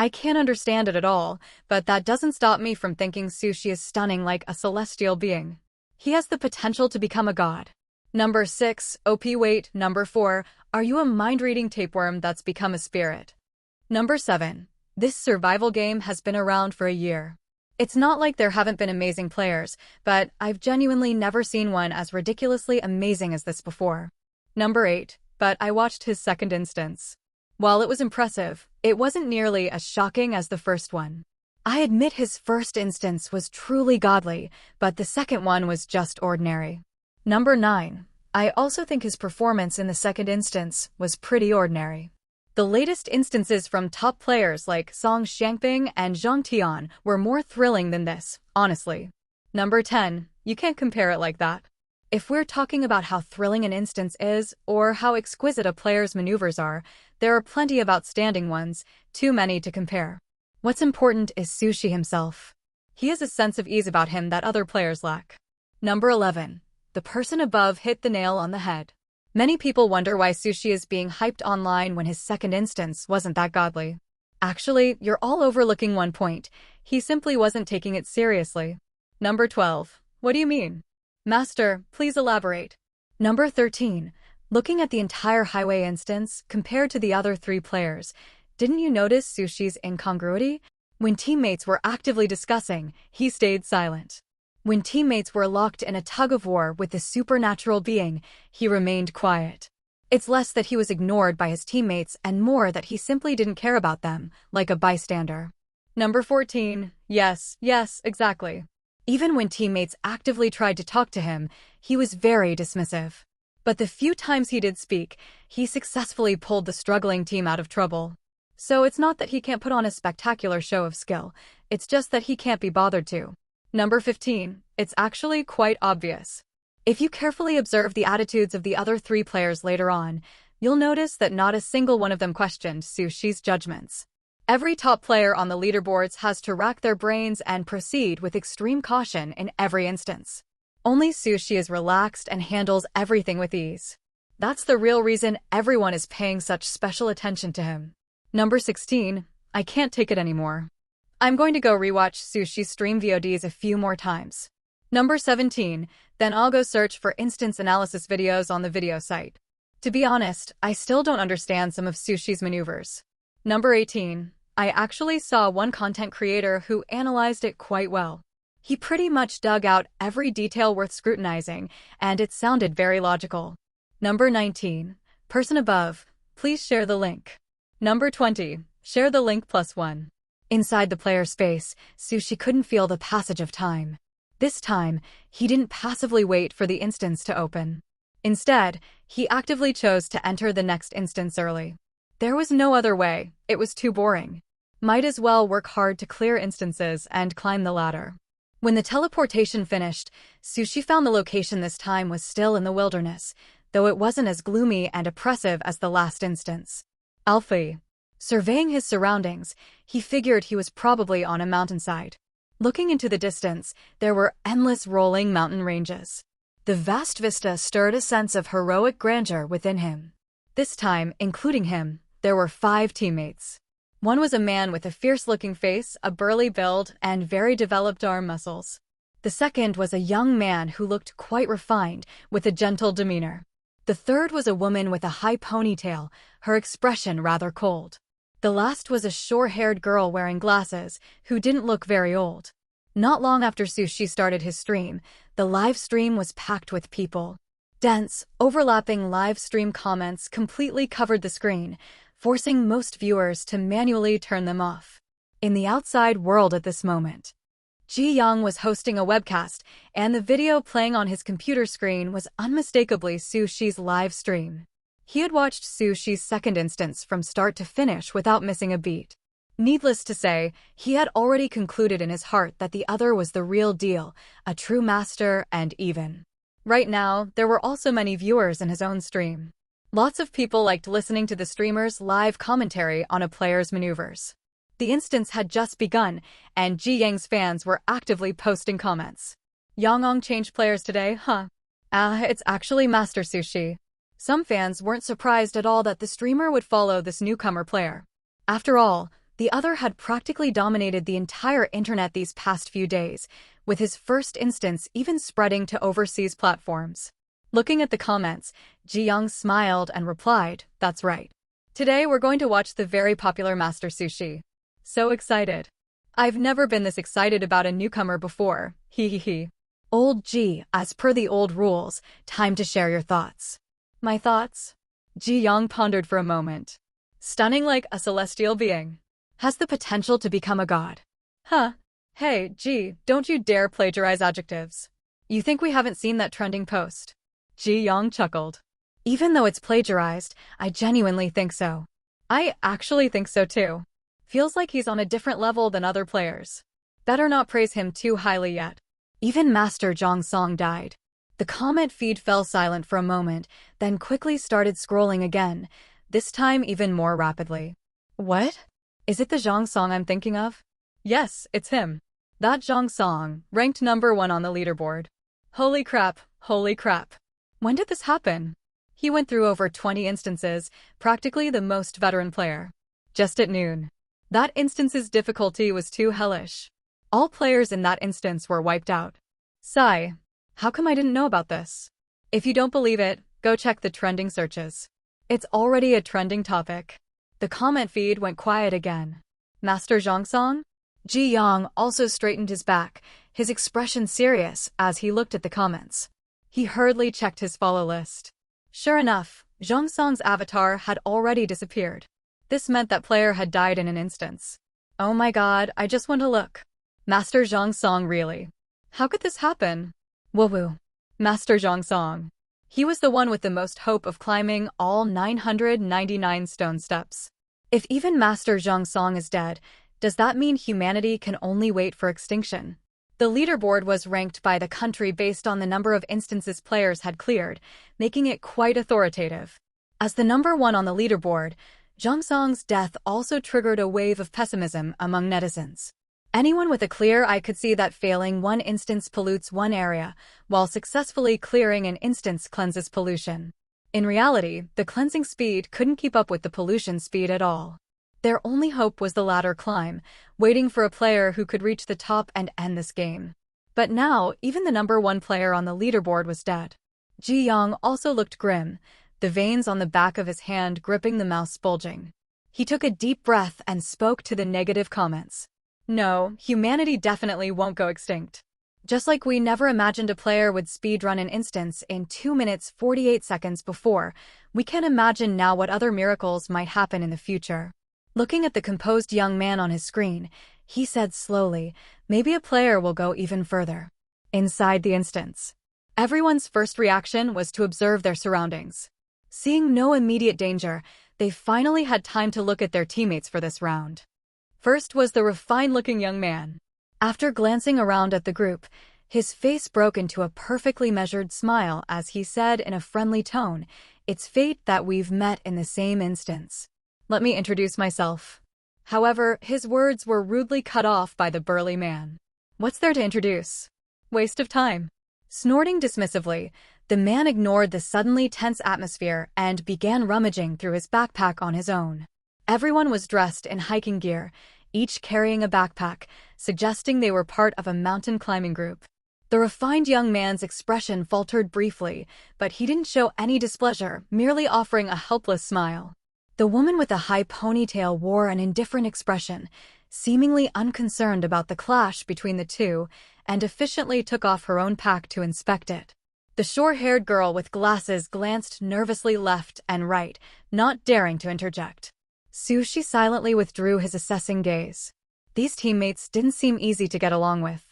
I can't understand it at all, but that doesn't stop me from thinking Sushi is stunning like a celestial being. He has the potential to become a god. Number 6. OP. Wait. Number 4. Are you a mind-reading tapeworm that's become a spirit? Number 7. This survival game has been around for a year. It's not like there haven't been amazing players, but I've genuinely never seen one as ridiculously amazing as this before. Number 8. But I watched his second instance. While it was impressive, it wasn't nearly as shocking as the first one. I admit his first instance was truly godly, but the second one was just ordinary. Number 9. I also think his performance in the second instance was pretty ordinary. The latest instances from top players like Song Xiangping and Zhang Tian were more thrilling than this, honestly. Number 10. You can't compare it like that. If we're talking about how thrilling an instance is, or how exquisite a player's maneuvers are, there are plenty of outstanding ones, too many to compare. What's important is Sushi himself. He has a sense of ease about him that other players lack. Number 11. The person above hit the nail on the head. Many people wonder why Sushi is being hyped online when his second instance wasn't that godly. Actually, you're all overlooking one point. He simply wasn't taking it seriously. Number 12. What do you mean? Master, please elaborate. Number 13. Looking at the entire highway instance compared to the other 3 players, didn't you notice Sushi's incongruity? When teammates were actively discussing, he stayed silent. When teammates were locked in a tug-of-war with the supernatural being, he remained quiet. It's less that he was ignored by his teammates and more that he simply didn't care about them, like a bystander. Number 14. Yes, exactly. Even when teammates actively tried to talk to him, he was very dismissive. But the few times he did speak, he successfully pulled the struggling team out of trouble. So it's not that he can't put on a spectacular show of skill, it's just that he can't be bothered to. Number 15. It's actually quite obvious. If you carefully observe the attitudes of the other 3 players later on, you'll notice that not a single one of them questioned Sushi's judgments. Every top player on the leaderboards has to rack their brains and proceed with extreme caution in every instance. Only Sushi is relaxed and handles everything with ease. That's the real reason everyone is paying such special attention to him. Number 16. I can't take it anymore. I'm going to go rewatch Sushi's stream VODs a few more times. Number 17. Then I'll go search for instance analysis videos on the video site. To be honest, I still don't understand some of Sushi's maneuvers. Number 18. I actually saw one content creator who analyzed it quite well. He pretty much dug out every detail worth scrutinizing, and it sounded very logical. Number 19. Person above, please share the link. Number 20. Share the link +1. Inside the player space, Sushi couldn't feel the passage of time. This time, he didn't passively wait for the instance to open. Instead, he actively chose to enter the next instance early. There was no other way, it was too boring. Might as well work hard to clear instances and climb the ladder. When the teleportation finished, Sushi found the location this time was still in the wilderness, though it wasn't as gloomy and oppressive as the last instance. Alfie. Surveying his surroundings, he figured he was probably on a mountainside. Looking into the distance, there were endless rolling mountain ranges. The vast vista stirred a sense of heroic grandeur within him. This time, including him, there were 5 teammates. One was a man with a fierce-looking face, a burly build, and very developed arm muscles. The second was a young man who looked quite refined, with a gentle demeanor. The third was a woman with a high ponytail, her expression rather cold. The last was a short-haired girl wearing glasses, who didn't look very old. Not long after Sushi started his stream, the live stream was packed with people. Dense, overlapping live stream comments completely covered the screen, forcing most viewers to manually turn them off. In the outside world at this moment, Ji Young was hosting a webcast, and the video playing on his computer screen was unmistakably Sushi's live stream. He had watched Sushi's second instance from start to finish without missing a beat. Needless to say, he had already concluded in his heart that the other was the real deal, a true master, and even. Right now, there were also many viewers in his own stream. Lots of people liked listening to the streamer's live commentary on a player's maneuvers. The instance had just begun, and Ji Yang's fans were actively posting comments. Yang changed players today, huh? It's actually Master Sushi. Some fans weren't surprised at all that the streamer would follow this newcomer player. After all, the other had practically dominated the entire internet these past few days, with his first instance even spreading to overseas platforms. Looking at the comments, Ji Young smiled and replied, "That's right. Today we're going to watch the very popular Master Sushi. So excited. I've never been this excited about a newcomer before, he. Old Ji, as per the old rules, time to share your thoughts." My thoughts? Ji Young pondered for a moment. Stunning like a celestial being. Has the potential to become a god. Huh. Hey, Ji, don't you dare plagiarize adjectives. You think we haven't seen that trending post? Ji Young chuckled. Even though it's plagiarized, I genuinely think so. I actually think so too. Feels like he's on a different level than other players. Better not praise him too highly yet. Even Master Zhang Song died. The comment feed fell silent for a moment, then quickly started scrolling again, this time even more rapidly. What? Is it the Zhang Song I'm thinking of? Yes, it's him. That Zhang Song, ranked number 1 on the leaderboard. Holy crap, holy crap. When did this happen? He went through over 20 instances, practically the most veteran player. Just at noon. That instance's difficulty was too hellish. All players in that instance were wiped out. Sigh. How come I didn't know about this? If you don't believe it, go check the trending searches. It's already a trending topic. The comment feed went quiet again. Master Zhang Song? Ji Yang also straightened his back, his expression serious as he looked at the comments. He hurriedly checked his follow list. Sure enough, Zhang Song's avatar had already disappeared. This meant that player had died in an instance. Oh my god, I just want to look. Master Zhang Song really? How could this happen? Woo-woo. Master Zhang Song. He was the one with the most hope of climbing all 999 stone steps. If even Master Zhang Song is dead, does that mean humanity can only wait for extinction? The leaderboard was ranked by the country based on the number of instances players had cleared, making it quite authoritative. As the number 1 on the leaderboard, Zhang Song's death also triggered a wave of pessimism among netizens. Anyone with a clear eye could see that failing one instance pollutes one area, while successfully clearing an instance cleanses pollution. In reality, the cleansing speed couldn't keep up with the pollution speed at all. Their only hope was the ladder climb, waiting for a player who could reach the top and end this game. But now, even the number 1 player on the leaderboard was dead. Ji Young also looked grim, the veins on the back of his hand gripping the mouse bulging. He took a deep breath and spoke to the negative comments. No, humanity definitely won't go extinct. Just like we never imagined a player would speedrun an instance in 2 minutes 48 seconds before, we can't imagine now what other miracles might happen in the future. Looking at the composed young man on his screen, he said slowly, maybe a player will go even further. Inside the instance, everyone's first reaction was to observe their surroundings. Seeing no immediate danger, they finally had time to look at their teammates for this round. First was the refined-looking young man. After glancing around at the group, his face broke into a perfectly measured smile as he said in a friendly tone, "It's fate that we've met in the same instance. Let me introduce myself." However, his words were rudely cut off by the burly man. What's there to introduce? Waste of time. Snorting dismissively, the man ignored the suddenly tense atmosphere and began rummaging through his backpack on his own. Everyone was dressed in hiking gear, each carrying a backpack, suggesting they were part of a mountain climbing group. The refined young man's expression faltered briefly, but he didn't show any displeasure, merely offering a helpless smile. The woman with the high ponytail wore an indifferent expression, seemingly unconcerned about the clash between the two, and efficiently took off her own pack to inspect it. The short-haired girl with glasses glanced nervously left and right, not daring to interject. Sushi silently withdrew his assessing gaze. These teammates didn't seem easy to get along with.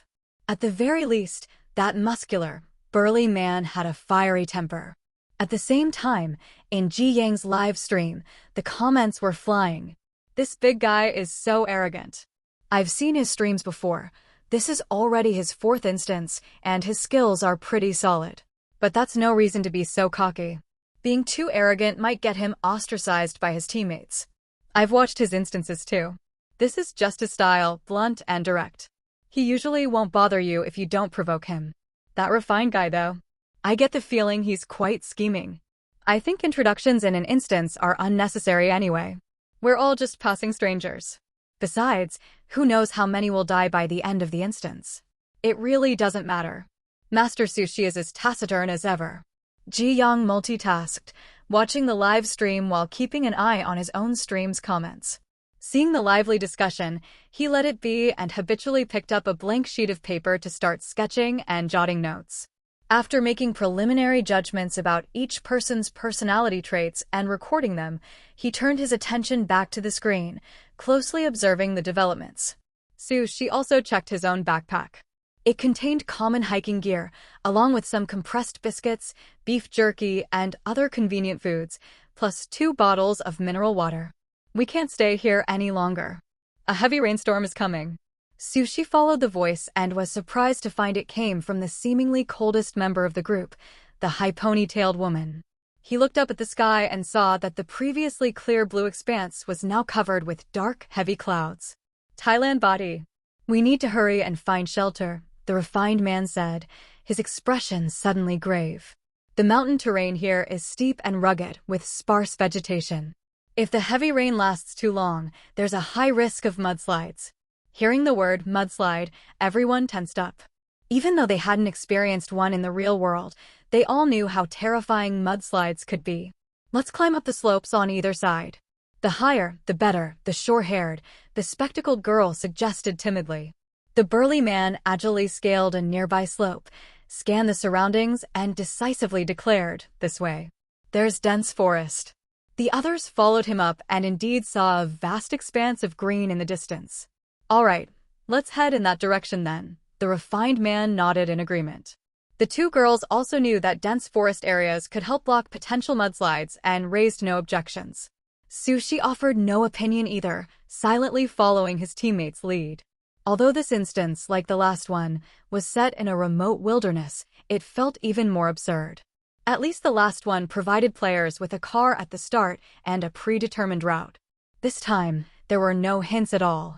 At the very least, that muscular, burly man had a fiery temper. At the same time, in Ji Yang's live stream, the comments were flying. This big guy is so arrogant. I've seen his streams before. This is already his 4th instance, and his skills are pretty solid. But that's no reason to be so cocky. Being too arrogant might get him ostracized by his teammates. I've watched his instances too. This is just his style, blunt and direct. He usually won't bother you if you don't provoke him. That refined guy, though. I get the feeling he's quite scheming. I think introductions in an instance are unnecessary anyway. We're all just passing strangers. Besides, who knows how many will die by the end of the instance? It really doesn't matter. Master Sushi is as taciturn as ever. Ji Yang multitasked, watching the live stream while keeping an eye on his own stream's comments. Seeing the lively discussion, he let it be and habitually picked up a blank sheet of paper to start sketching and jotting notes. After making preliminary judgments about each person's personality traits and recording them, he turned his attention back to the screen, closely observing the developments. Sushi also checked his own backpack. It contained common hiking gear, along with some compressed biscuits, beef jerky, and other convenient foods, plus 2 bottles of mineral water. We can't stay here any longer. A heavy rainstorm is coming. Sushi followed the voice and was surprised to find it came from the seemingly coldest member of the group, the high ponytailed woman. He looked up at the sky and saw that the previously clear blue expanse was now covered with dark, heavy clouds. Thailand body. We need to hurry and find shelter, the refined man said, his expression suddenly grave. The mountain terrain here is steep and rugged, with sparse vegetation. If the heavy rain lasts too long, there's a high risk of mudslides. Hearing the word mudslide, everyone tensed up. Even though they hadn't experienced one in the real world, they all knew how terrifying mudslides could be. Let's climb up the slopes on either side. The higher, the better, the short-haired, the spectacled girl suggested timidly. The burly man agilely scaled a nearby slope, scanned the surroundings, and decisively declared, this way. There's dense forest. The others followed him up and indeed saw a vast expanse of green in the distance. All right, let's head in that direction then. The refined man nodded in agreement. The 2 girls also knew that dense forest areas could help block potential mudslides and raised no objections. Sushi offered no opinion either, silently following his teammates' lead. Although this instance, like the last one, was set in a remote wilderness, it felt even more absurd. At least the last one provided players with a car at the start and a predetermined route. This time, there were no hints at all.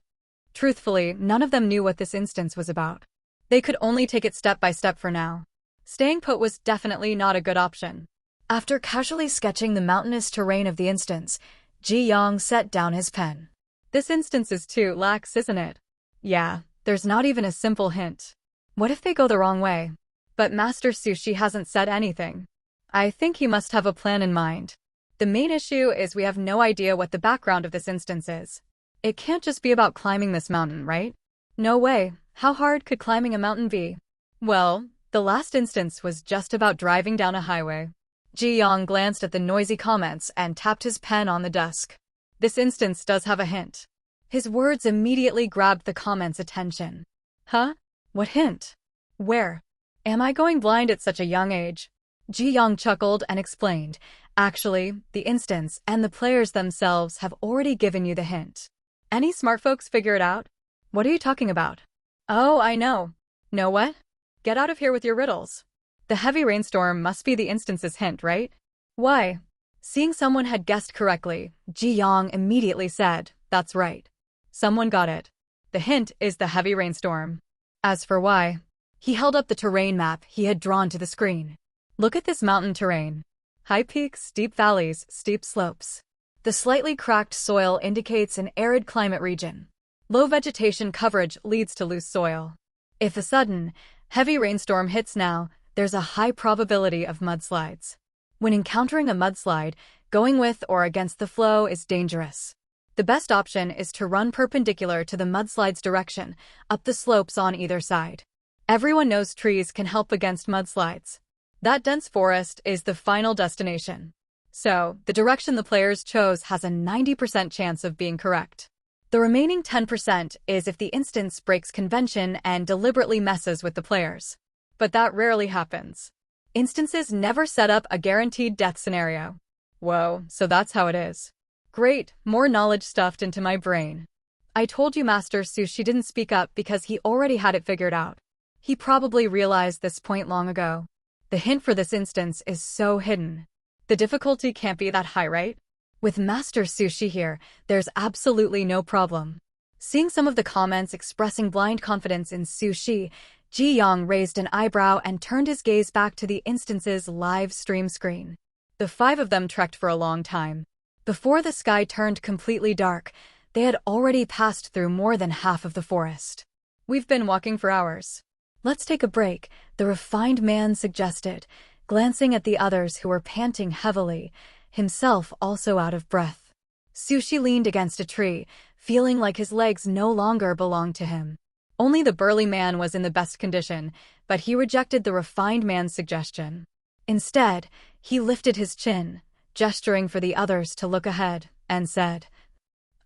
Truthfully, none of them knew what this instance was about. They could only take it step by step for now. Staying put was definitely not a good option. After casually sketching the mountainous terrain of the instance, Ji Yang set down his pen. This instance is too lax, isn't it? Yeah, there's not even a simple hint. What if they go the wrong way? But Master Sushi hasn't said anything. I think he must have a plan in mind. The main issue is we have no idea what the background of this instance is. It can't just be about climbing this mountain, right? No way. How hard could climbing a mountain be? Well, the last instance was just about driving down a highway. Ji Yang glanced at the noisy comments and tapped his pen on the desk. This instance does have a hint. His words immediately grabbed the comment's attention. Huh? What hint? Where? Am I going blind at such a young age? Ji Yang chuckled and explained, actually, the instance and the players themselves have already given you the hint. Any smart folks figure it out? What are you talking about? Oh, I know. Know what? Get out of here with your riddles. The heavy rainstorm must be the instance's hint, right? Why? Seeing someone had guessed correctly, Ji Yang immediately said, that's right. Someone got it. The hint is the heavy rainstorm. As for why, he held up the terrain map he had drawn to the screen. Look at this mountain terrain. High peaks, steep valleys, steep slopes. The slightly cracked soil indicates an arid climate region. Low vegetation coverage leads to loose soil. If a sudden, Heavy rainstorm hits now, there's a high probability of mudslides. When encountering a mudslide, going with or against the flow is dangerous. The best option is to run perpendicular to the mudslide's direction, up the slopes on either side. Everyone knows trees can help against mudslides. That dense forest is the final destination. So, the direction the players chose has a 90% chance of being correct. The remaining 10% is if the instance breaks convention and deliberately messes with the players. But that rarely happens. Instances never set up a guaranteed death scenario. Whoa, so that's how it is. Great, more knowledge stuffed into my brain. I told you Master Sushi didn't speak up because he already had it figured out. He probably realized this point long ago. The hint for this instance is so hidden. The difficulty can't be that high, right? With Master Sushi here, there's absolutely no problem. Seeing some of the comments expressing blind confidence in Sushi, Ji Yang raised an eyebrow and turned his gaze back to the instance's live stream screen. The 5 of them trekked for a long time. Before the sky turned completely dark, they had already passed through more than half of the forest. We've been walking for hours. Let's take a break, the refined man suggested, glancing at the others who were panting heavily, himself also out of breath. Sushi leaned against a tree, feeling like his legs no longer belonged to him. Only the burly man was in the best condition, but he rejected the refined man's suggestion. Instead, he lifted his chin, gesturing for the others to look ahead, and said,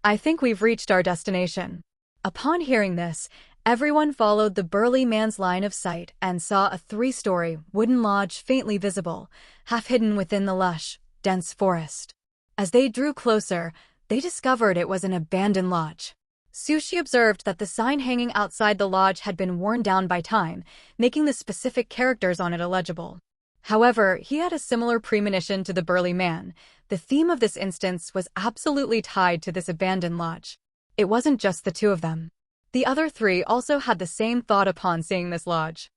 "I think we've reached our destination." Upon hearing this, everyone followed the burly man's line of sight and saw a 3-story wooden lodge faintly visible, half hidden within the lush, dense forest. As they drew closer, they discovered it was an abandoned lodge. Sushi observed that the sign hanging outside the lodge had been worn down by time, making the specific characters on it illegible. However, he had a similar premonition to the burly man. The theme of this instance was absolutely tied to this abandoned lodge. It wasn't just the 2 of them. The other 3 also had the same thought upon seeing this lodge.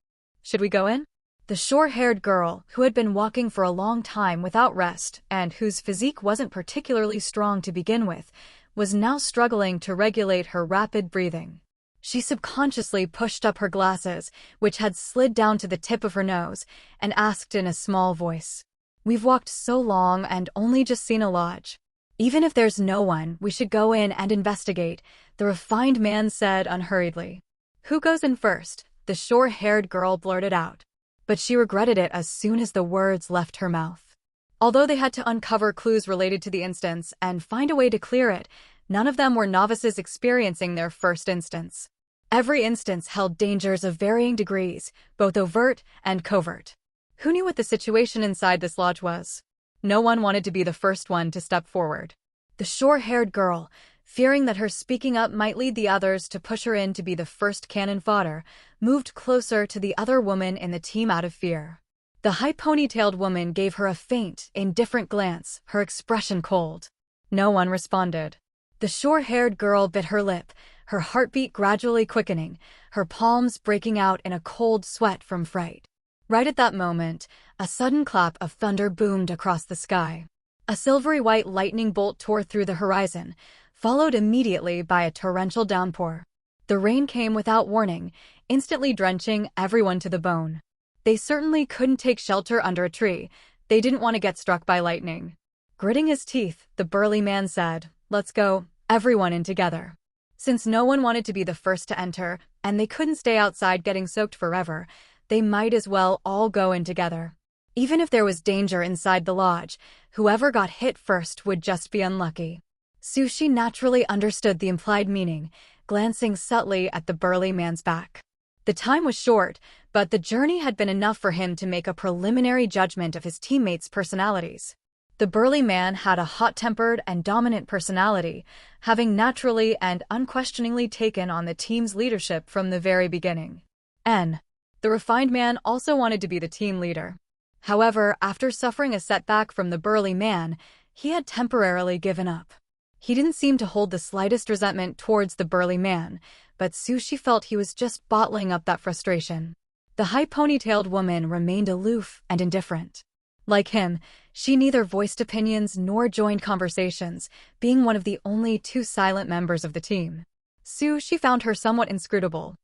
Should we go in? The short-haired girl, who had been walking for a long time without rest and whose physique wasn't particularly strong to begin with, was now struggling to regulate her rapid breathing. She subconsciously pushed up her glasses, which had slid down to the tip of her nose, and asked in a small voice, "We've walked so long and only just seen a lodge. Even if there's no one, we should go in and investigate," the refined man said unhurriedly. "Who goes in first?" the short-haired girl blurted out. But she regretted it as soon as the words left her mouth. Although they had to uncover clues related to the instance and find a way to clear it, none of them were novices experiencing their first instance. Every instance held dangers of varying degrees, both overt and covert. Who knew what the situation inside this lodge was? No one wanted to be the first one to step forward. The short-haired girl, fearing that her speaking up might lead the others to push her in to be the first cannon fodder, moved closer to the other woman in the team out of fear. The high ponytailed woman gave her a faint, indifferent glance, her expression cold. No one responded. The short-haired girl bit her lip, her heartbeat gradually quickening, her palms breaking out in a cold sweat from fright. Right at that moment, a sudden clap of thunder boomed across the sky. A silvery white lightning bolt tore through the horizon, followed immediately by a torrential downpour. The rain came without warning, instantly drenching everyone to the bone. They certainly couldn't take shelter under a tree. They didn't want to get struck by lightning. Gritting his teeth, the burly man said, "Let's go, everyone in together." Since no one wanted to be the first to enter, and they couldn't stay outside getting soaked forever, they might as well all go in together. Even if there was danger inside the lodge, whoever got hit first would just be unlucky. Sushi naturally understood the implied meaning, glancing subtly at the burly man's back. The time was short, but the journey had been enough for him to make a preliminary judgment of his teammates' personalities. The burly man had a hot-tempered and dominant personality, having naturally and unquestioningly taken on the team's leadership from the very beginning. The refined man also wanted to be the team leader. However, after suffering a setback from the burly man, he had temporarily given up. He didn't seem to hold the slightest resentment towards the burly man, but Sushi felt he was just bottling up that frustration. The high ponytailed woman remained aloof and indifferent. Like him, she neither voiced opinions nor joined conversations, being one of the only 2 silent members of the team. Sushi found her somewhat inscrutable.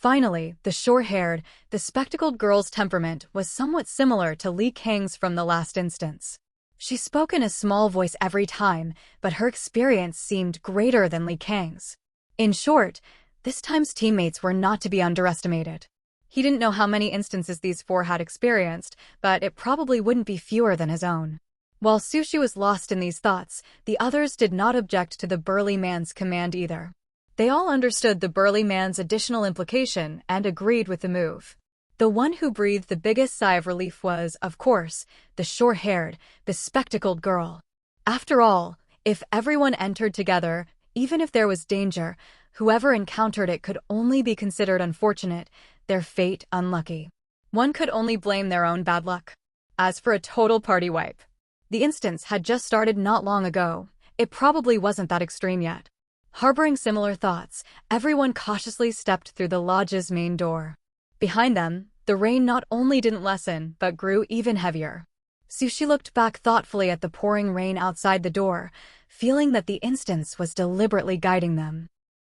Finally, the short-haired, bespectacled girl's temperament was somewhat similar to Li Kang's from the last instance. She spoke in a small voice every time, but her experience seemed greater than Li Kang's. In short, this time's teammates were not to be underestimated. He didn't know how many instances these four had experienced, but it probably wouldn't be fewer than his own. While Sushi was lost in these thoughts, the others did not object to the burly man's command either. They all understood the burly man's additional implication and agreed with the move. The one who breathed the biggest sigh of relief was, of course, the short-haired, bespectacled girl. After all, if everyone entered together, even if there was danger, whoever encountered it could only be considered unfortunate, their fate unlucky. One could only blame their own bad luck. As for a total party wipe, the instance had just started not long ago. It probably wasn't that extreme yet. Harboring similar thoughts, everyone cautiously stepped through the lodge's main door. Behind them, the rain not only didn't lessen, but grew even heavier. Sushi looked back thoughtfully at the pouring rain outside the door, feeling that the instance was deliberately guiding them.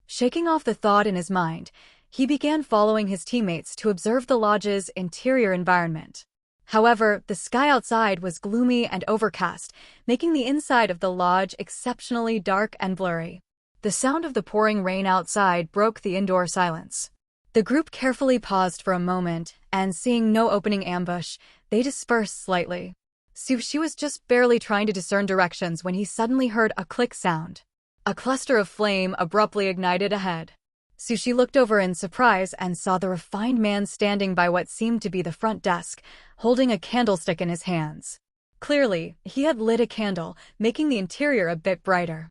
Shaking off the thought in his mind, he began following his teammates to observe the lodge's interior environment. However, the sky outside was gloomy and overcast, making the inside of the lodge exceptionally dark and blurry. The sound of the pouring rain outside broke the indoor silence. The group carefully paused for a moment, and seeing no opening ambush, they dispersed slightly. Sushi was just barely trying to discern directions when he suddenly heard a click sound. A cluster of flame abruptly ignited ahead. Sushi looked over in surprise and saw the refined man standing by what seemed to be the front desk, holding a candlestick in his hands. Clearly, he had lit a candle, making the interior a bit brighter.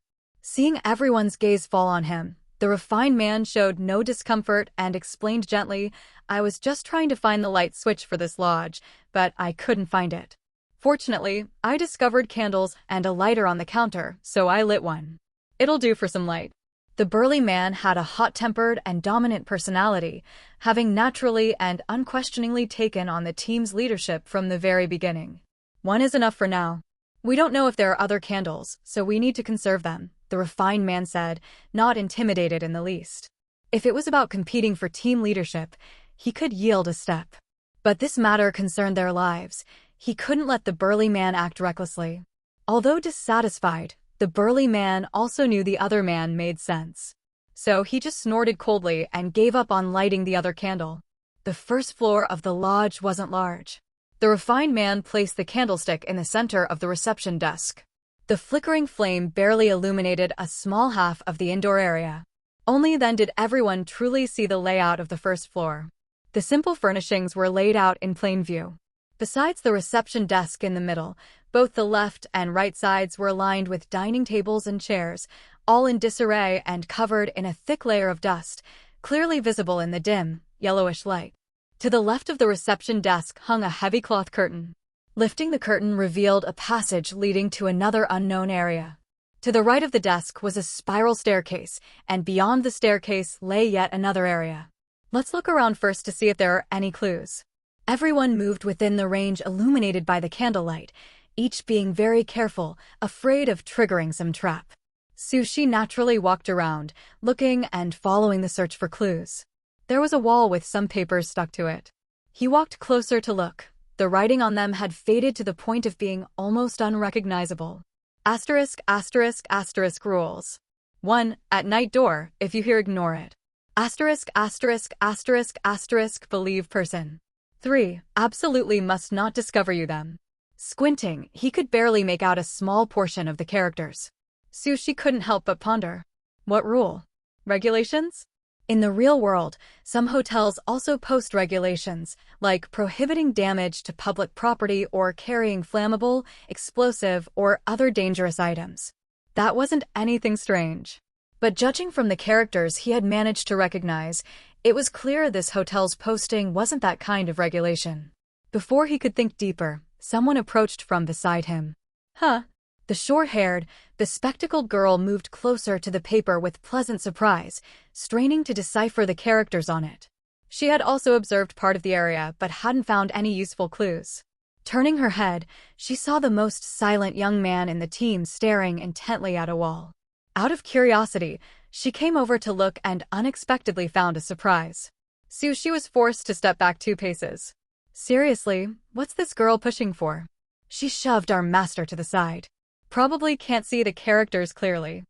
Seeing everyone's gaze fall on him, the refined man showed no discomfort and explained gently, "I was just trying to find the light switch for this lodge, but I couldn't find it. Fortunately, I discovered candles and a lighter on the counter, so I lit one. It'll do for some light." The burly man had a hot-tempered and dominant personality, having naturally and unquestioningly taken on the team's leadership from the very beginning. "One is enough for now. We don't know if there are other candles, so we need to conserve them," the refined man said, not intimidated in the least. If it was about competing for team leadership, he could yield a step. But this matter concerned their lives. He couldn't let the burly man act recklessly. Although dissatisfied, the burly man also knew the other man made sense. So he just snorted coldly and gave up on lighting the other candle. The first floor of the lodge wasn't large. The refined man placed the candlestick in the center of the reception desk. The flickering flame barely illuminated a small half of the indoor area. Only then did everyone truly see the layout of the first floor. The simple furnishings were laid out in plain view. Besides the reception desk in the middle, both the left and right sides were lined with dining tables and chairs, all in disarray and covered in a thick layer of dust, clearly visible in the dim, yellowish light. To the left of the reception desk hung a heavy cloth curtain. Lifting the curtain revealed a passage leading to another unknown area. To the right of the desk was a spiral staircase, and beyond the staircase lay yet another area. "Let's look around first to see if there are any clues." Everyone moved within the range illuminated by the candlelight, each being very careful, afraid of triggering some trap. Sushi naturally walked around, looking and following the search for clues. There was a wall with some papers stuck to it. He walked closer to look. The writing on them had faded to the point of being almost unrecognizable. Asterisk, asterisk, asterisk rules. 1. At night door, if you hear ignore it. Asterisk, asterisk, asterisk, asterisk, believe person. 3. Absolutely must not discover you them. Squinting, he could barely make out a small portion of the characters. Sushi couldn't help but ponder. What rule? Regulations? In the real world, some hotels also post regulations, like prohibiting damage to public property or carrying flammable, explosive, or other dangerous items. That wasn't anything strange. But judging from the characters he had managed to recognize, it was clear this hotel's posting wasn't that kind of regulation. Before he could think deeper, someone approached from beside him. Huh? The short-haired, bespectacled girl moved closer to the paper with pleasant surprise, straining to decipher the characters on it. She had also observed part of the area but hadn't found any useful clues. Turning her head, she saw the most silent young man in the team staring intently at a wall. Out of curiosity, she came over to look and unexpectedly found a surprise. Sushi was forced to step back 2 paces. Seriously, what's this girl pushing for? She shoved our master to the side. Probably can't see the characters clearly.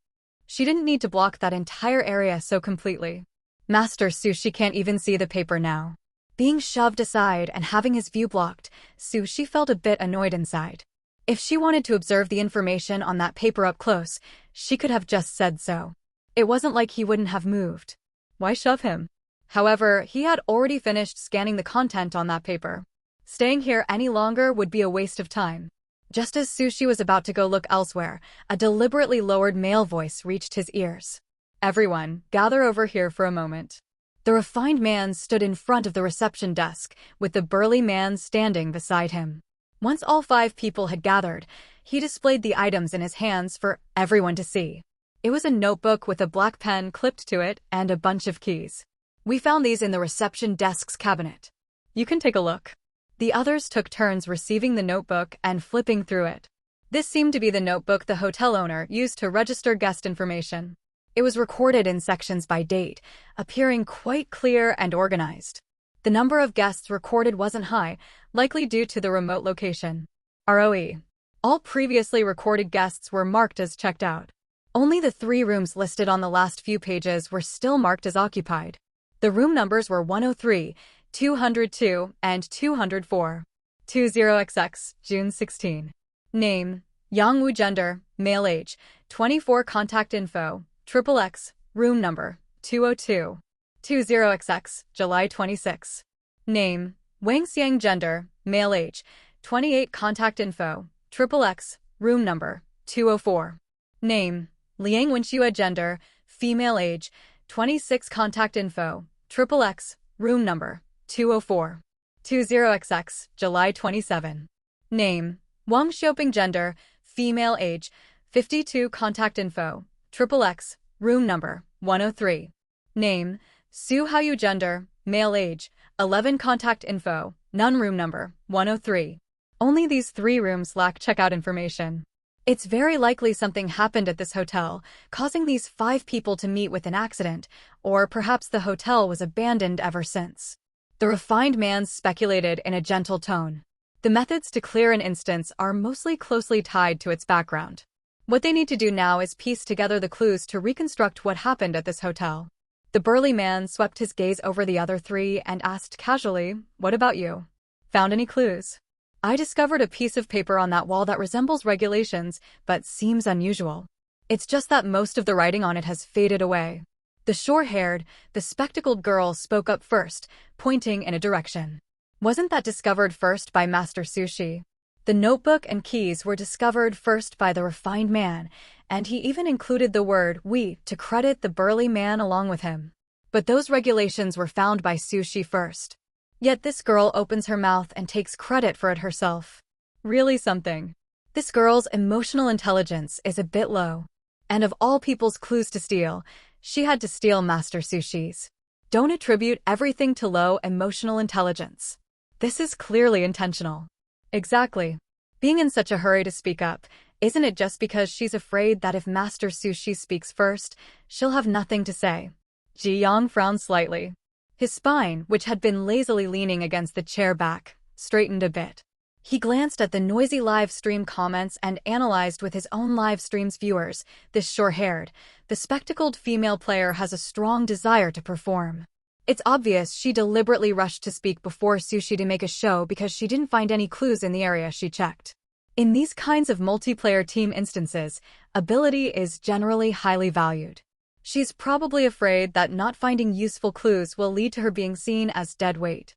She didn't need to block that entire area so completely. Master Sushi can't even see the paper now. Being shoved aside and having his view blocked, Sushi felt a bit annoyed inside. If she wanted to observe the information on that paper up close, she could have just said so. It wasn't like he wouldn't have moved. Why shove him? However, he had already finished scanning the content on that paper. Staying here any longer would be a waste of time. Just as Sushi was about to go look elsewhere, a deliberately lowered male voice reached his ears. Everyone, gather over here for a moment. The refined man stood in front of the reception desk, with the burly man standing beside him. Once all 5 people had gathered, he displayed the items in his hands for everyone to see. It was a notebook with a black pen clipped to it and a bunch of keys. We found these in the reception desk's cabinet. You can take a look. The others took turns receiving the notebook and flipping through it. This seemed to be the notebook the hotel owner used to register guest information. It was recorded in sections by date, appearing quite clear and organized. The number of guests recorded wasn't high, likely due to the remote location. ROE. All previously recorded guests were marked as checked out. Only the 3 rooms listed on the last few pages were still marked as occupied. The room numbers were 103, 202, and 204. 20XX, June 16. Name: Yang Wu. Gender: male. Age: 24. Contact info: XXX, room number 202. 20XX, July 26. Name: Wang Xiang. Gender: male. Age: 28. Contact info: XXX, room number 204. Name: Liang Wenxue. Gender: female. Age: 26. Contact info: XXX, room number 204. 20XX, July 27. Name: Wang Xiaoping. Gender: female. Age: 52. Contact info: XXX, room number 103. Name: Su Haoyu. Gender: male. Age: 11. Contact info: none. Room number 103. Only these 3 rooms lack checkout information. It's very likely something happened at this hotel, causing these 5 people to meet with an accident, or perhaps the hotel was abandoned ever since. The refined man speculated in a gentle tone. The methods to clear an instance are mostly closely tied to its background. What they need to do now is piece together the clues to reconstruct what happened at this hotel. The burly man swept his gaze over the other 3 and asked casually, "What about you? Found any clues?" "I discovered a piece of paper on that wall that resembles regulations, but seems unusual. It's just that most of the writing on it has faded away." The short-haired, bespectacled girl spoke up first, pointing in a direction. "Wasn't that discovered first by Master Sushi? The notebook and keys were discovered first by the refined man, and he even included the word 'we' to credit the burly man along with him. But those regulations were found by Sushi first. Yet this girl opens her mouth and takes credit for it herself. Really something. This girl's emotional intelligence is a bit low. And of all people's clues to steal, she had to steal Master Sushi's. Don't attribute everything to low emotional intelligence. This is clearly intentional." "Exactly. Being in such a hurry to speak up, isn't it just because she's afraid that if Master Sushi speaks first, she'll have nothing to say?" Ji Yang frowned slightly. His spine, which had been lazily leaning against the chair back, straightened a bit. He glanced at the noisy live stream comments and analyzed with his own live stream's viewers. This short-haired, bespectacled female player has a strong desire to perform. It's obvious she deliberately rushed to speak before Sushi to make a show because she didn't find any clues in the area she checked. In these kinds of multiplayer team instances, ability is generally highly valued. She's probably afraid that not finding useful clues will lead to her being seen as dead weight.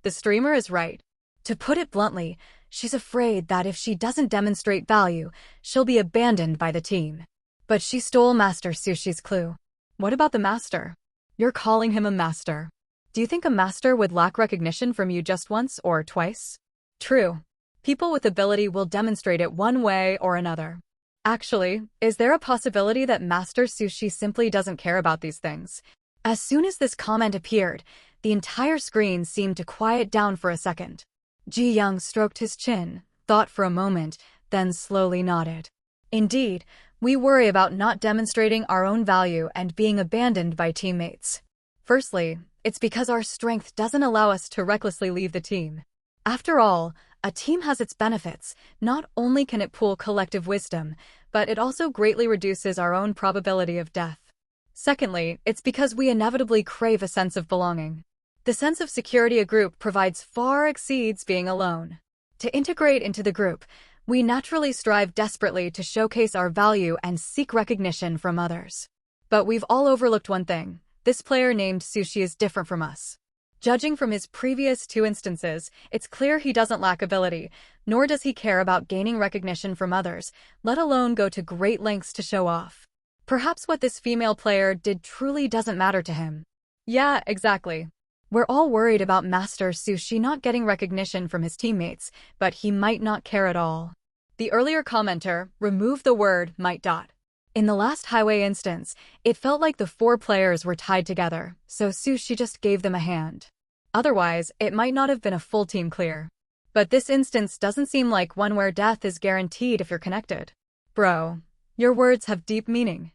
The streamer is right. To put it bluntly, she's afraid that if she doesn't demonstrate value, she'll be abandoned by the team. But she stole Master Sushi's clue. What about the master? You're calling him a master. Do you think a master would lack recognition from you just once or twice? True. People with ability will demonstrate it one way or another. Actually, is there a possibility that Master Sushi simply doesn't care about these things? As soon as this comment appeared, the entire screen seemed to quiet down for a second. Ji Young stroked his chin, thought for a moment, then slowly nodded. Indeed, we worry about not demonstrating our own value and being abandoned by teammates. Firstly, It's because our strength doesn't allow us to recklessly leave the team. After all, a team has its benefits. Not only can it pool collective wisdom, but it also greatly reduces our own probability of death. Secondly, it's because we inevitably crave a sense of belonging. The sense of security a group provides far exceeds being alone. To integrate into the group, we naturally strive desperately to showcase our value and seek recognition from others. But we've all overlooked one thing. This player named Sushi is different from us. Judging from his previous 2 instances, it's clear he doesn't lack ability, nor does he care about gaining recognition from others, let alone go to great lengths to show off. Perhaps what this female player did truly doesn't matter to him. Yeah, exactly. We're all worried about Master Sushi not getting recognition from his teammates, but he might not care at all. The earlier commenter removed the word might. In the last highway instance, it felt like the 4 players were tied together, so Sushi just gave them a hand. Otherwise, it might not have been a full team clear. But this instance doesn't seem like one where death is guaranteed if you're connected. Bro, your words have deep meaning.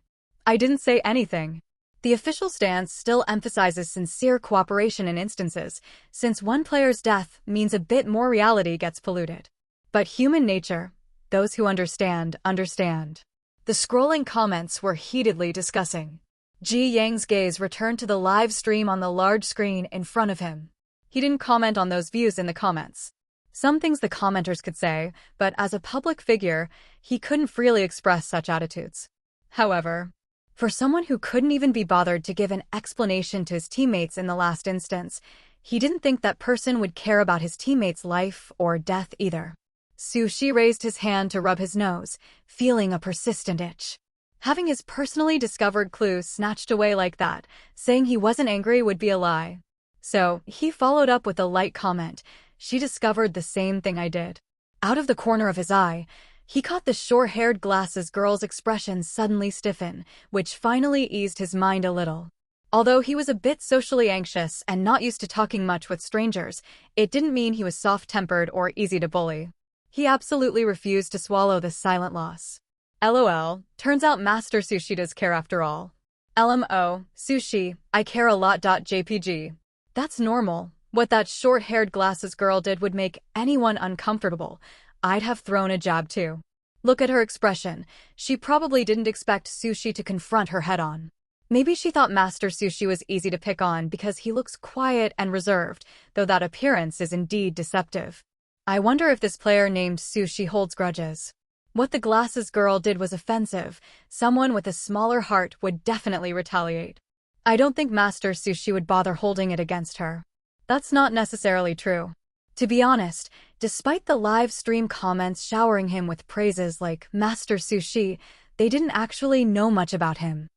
I didn't say anything. The official stance still emphasizes sincere cooperation in instances, since one player's death means a bit more reality gets polluted. But human nature, those who understand, understand. The scrolling comments were heatedly discussing. Ji Yang's gaze returned to the live stream on the large screen in front of him. He didn't comment on those views in the comments. Some things the commenters could say, but as a public figure, he couldn't freely express such attitudes. However, for someone who couldn't even be bothered to give an explanation to his teammates in the last instance, he didn't think that person would care about his teammate's life or death either. Sushi raised his hand to rub his nose, feeling a persistent itch. Having his personally discovered clue snatched away like that, saying he wasn't angry would be a lie. So, he followed up with a light comment. She discovered the same thing I did. Out of the corner of his eye, he caught the short-haired glasses girl's expression suddenly stiffen, which finally eased his mind a little. Although he was a bit socially anxious and not used to talking much with strangers, it didn't mean he was soft-tempered or easy to bully. He absolutely refused to swallow this silent loss. LOL, turns out Master Sushi does care after all. LMO, Sushi, I care a lot. JPG. That's normal. What that short-haired glasses girl did would make anyone uncomfortable. I'd have thrown a jab too. Look at her expression. She probably didn't expect Sushi to confront her head-on. Maybe she thought Master Sushi was easy to pick on because he looks quiet and reserved, though that appearance is indeed deceptive. I wonder if this player named Sushi holds grudges. What the glasses girl did was offensive. Someone with a smaller heart would definitely retaliate. I don't think Master Sushi would bother holding it against her. That's not necessarily true. To be honest, despite the live stream comments showering him with praises like Master Sushi, they didn't actually know much about him.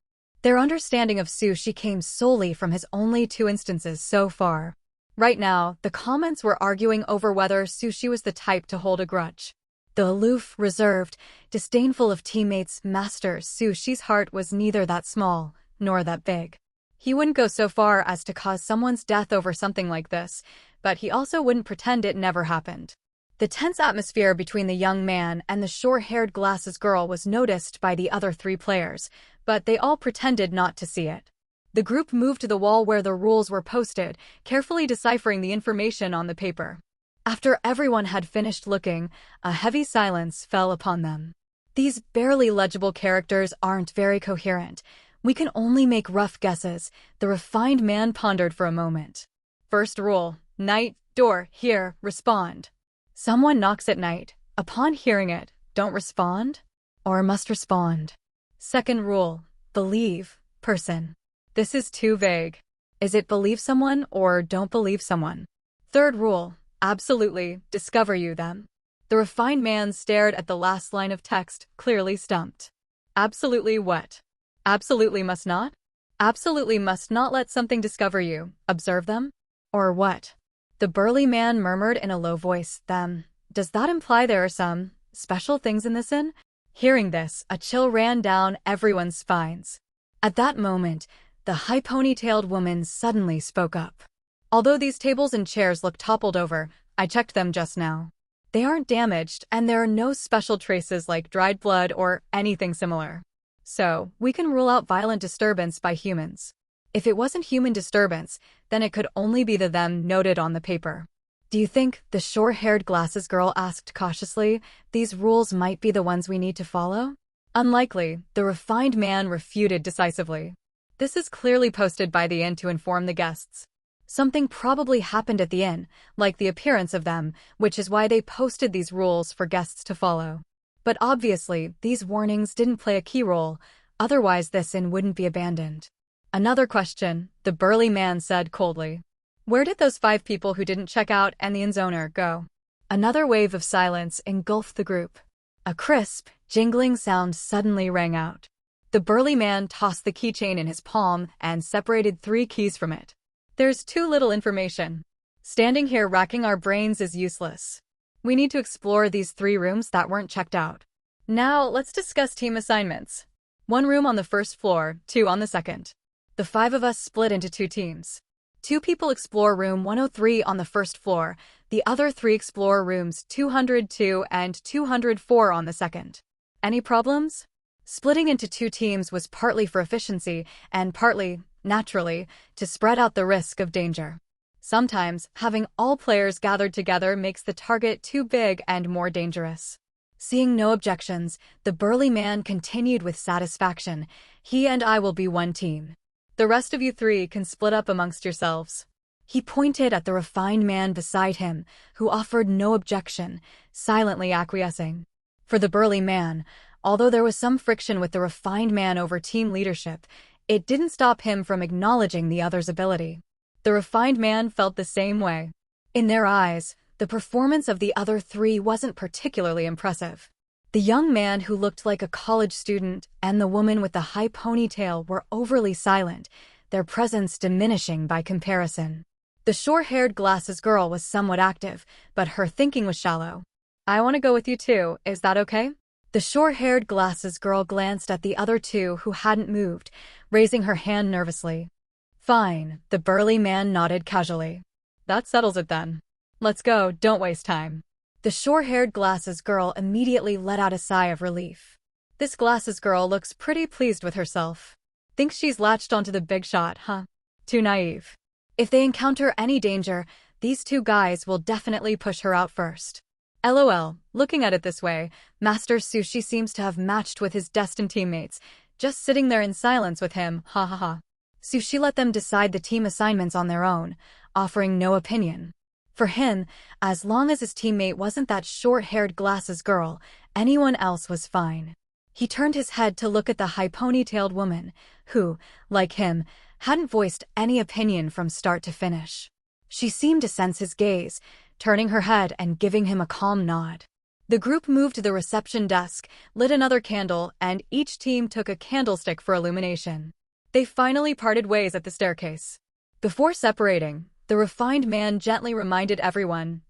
Their understanding of Sushi came solely from his only 2 instances so far. Right now, the comments were arguing over whether Sushi was the type to hold a grudge. The aloof, reserved, disdainful of teammates, Master Sushi's heart was neither that small, nor that big. He wouldn't go so far as to cause someone's death over something like this, but he also wouldn't pretend it never happened. The tense atmosphere between the young man and the short-haired glasses girl was noticed by the other 3 players, but they all pretended not to see it. The group moved to the wall where the rules were posted, carefully deciphering the information on the paper. After everyone had finished looking, a heavy silence fell upon them. These barely legible characters aren't very coherent. We can only make rough guesses, the refined man pondered for a moment. First rule, night, door, hear, respond. Someone knocks at night. Upon hearing it, don't respond, or must respond. Second rule, believe, person. This is too vague. Is it believe someone or don't believe someone? Third rule, absolutely, discover you them. The refined man stared at the last line of text, clearly stumped. Absolutely what? Absolutely must not? Absolutely must not let something discover you, observe them? Or what? The burly man murmured in a low voice, them. Does that imply there are some special things in this inn? Hearing this, a chill ran down everyone's spines. At that moment, the high ponytailed woman suddenly spoke up. Although these tables and chairs look toppled over, I checked them just now. They aren't damaged, and there are no special traces like dried blood or anything similar. So, we can rule out violent disturbance by humans. If it wasn't human disturbance, then it could only be the them noted on the paper. "Do you think," the short-haired glasses girl asked cautiously, "these rules might be the ones we need to follow?" "Unlikely," the refined man refuted decisively. "This is clearly posted by the inn to inform the guests. Something probably happened at the inn, like the appearance of them, which is why they posted these rules for guests to follow. But obviously, these warnings didn't play a key role, otherwise this inn wouldn't be abandoned." "Another question," the burly man said coldly. "Where did those 5 people who didn't check out and the inn's owner go?" Another wave of silence engulfed the group. A crisp, jingling sound suddenly rang out. The burly man tossed the keychain in his palm and separated 3 keys from it. "There's too little information. Standing here racking our brains is useless. We need to explore these 3 rooms that weren't checked out. Now, let's discuss team assignments. 1 room on the first floor, 2 on the second. The 5 of us split into 2 teams. 2 people explore room 103 on the first floor, the other 3 explore rooms 202 and 204 on the second. Any problems?" Splitting into 2 teams was partly for efficiency and partly, naturally, to spread out the risk of danger. Sometimes, having all players gathered together makes the target too big and more dangerous. Seeing no objections, the burly man continued with satisfaction. "He and I will be 1 team. The rest of you 3 can split up amongst yourselves." He pointed at the refined man beside him, who offered no objection, silently acquiescing. For the burly man, although there was some friction with the refined man over team leadership, it didn't stop him from acknowledging the other's ability. The refined man felt the same way. In their eyes, the performance of the other 3 wasn't particularly impressive. The young man who looked like a college student and the woman with the high ponytail were overly silent, their presence diminishing by comparison. The short-haired glasses girl was somewhat active, but her thinking was shallow. "I want to go with you too, is that okay?" The short-haired glasses girl glanced at the other 2 who hadn't moved, raising her hand nervously. "Fine," the burly man nodded casually. "That settles it then. Let's go, don't waste time." The short-haired glasses girl immediately let out a sigh of relief. This glasses girl looks pretty pleased with herself. Thinks she's latched onto the big shot, huh? Too naive. If they encounter any danger, these 2 guys will definitely push her out first. LOL, looking at it this way, Master Sushi seems to have matched with his destined teammates, just sitting there in silence with him, ha ha ha. Sushi let them decide the team assignments on their own, offering no opinion. For him, as long as his teammate wasn't that short-haired glasses girl, anyone else was fine. He turned his head to look at the high ponytailed woman, who, like him, hadn't voiced any opinion from start to finish. She seemed to sense his gaze, turning her head and giving him a calm nod. The group moved to the reception desk, lit another candle, and each team took a candlestick for illumination. They finally parted ways at the staircase. Before separating, the refined man gently reminded everyone,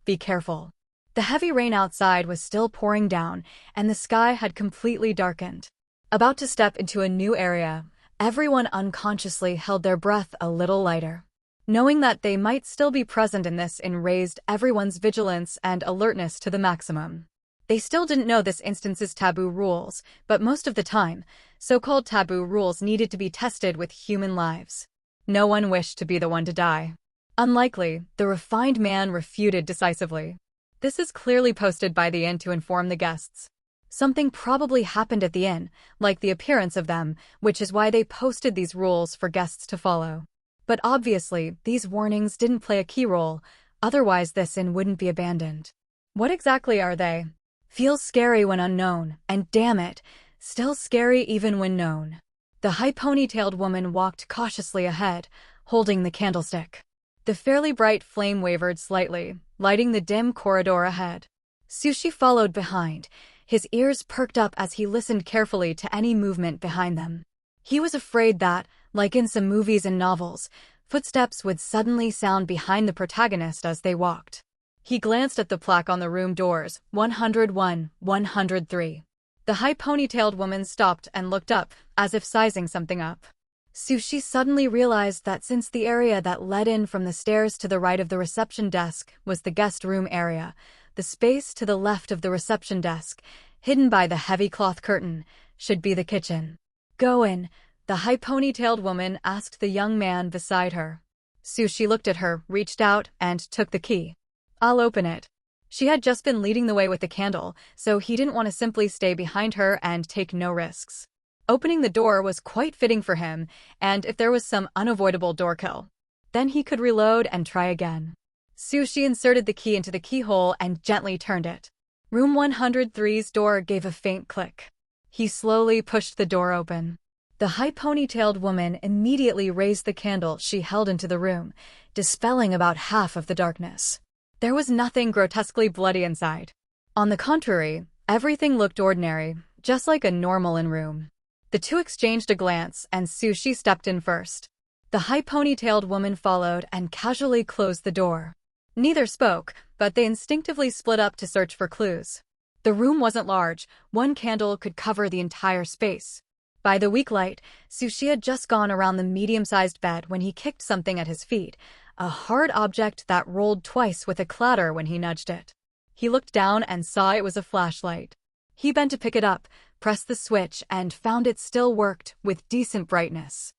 be careful. The heavy rain outside was still pouring down, and the sky had completely darkened. About to step into a new area, everyone unconsciously held their breath a little lighter. Knowing that they might still be present in this raised everyone's vigilance and alertness to the maximum. They still didn't know this instance's taboo rules, but most of the time, so-called taboo rules needed to be tested with human lives. No one wished to be the one to die. "Unlikely," the refined man refuted decisively. "This is clearly posted by the inn to inform the guests. Something probably happened at the inn, like the appearance of them, which is why they posted these rules for guests to follow. But obviously, these warnings didn't play a key role, otherwise this inn wouldn't be abandoned." "What exactly are they?" "Feels scary when unknown, and damn it, still scary even when known." The high ponytailed woman walked cautiously ahead, holding the candlestick. The fairly bright flame wavered slightly, lighting the dim corridor ahead. Sushi followed behind, his ears perked up as he listened carefully to any movement behind them. He was afraid that, like in some movies and novels, footsteps would suddenly sound behind the protagonist as they walked. He glanced at the plaque on the room doors, 101, 103. The high ponytailed woman stopped and looked up, as if sizing something up. Sushi suddenly realized that since the area that led in from the stairs to the right of the reception desk was the guest room area, the space to the left of the reception desk, hidden by the heavy cloth curtain, should be the kitchen. "Go in," The high ponytailed woman asked the young man beside her. Sushi looked at her, reached out, and took the key. I'll open it. She had just been leading the way with the candle, so he didn't want to simply stay behind her and take no risks. Opening the door was quite fitting for him, and if there was some unavoidable door kill, then he could reload and try again. Sushi inserted the key into the keyhole and gently turned it. Room 103's door gave a faint click. He slowly pushed the door open. The high ponytailed woman immediately raised the candle she held into the room, dispelling about half of the darkness. There was nothing grotesquely bloody inside. On the contrary, everything looked ordinary, just like a normal room. The two exchanged a glance, and Sushi stepped in first. The high ponytailed woman followed and casually closed the door. Neither spoke, but they instinctively split up to search for clues. The room wasn't large. One candle could cover the entire space. By the weak light, Sushi had just gone around the medium-sized bed when he kicked something at his feet, a hard object that rolled twice with a clatter when he nudged it. He looked down and saw it was a flashlight. He bent to pick it up, pressed the switch, and found it still worked with decent brightness.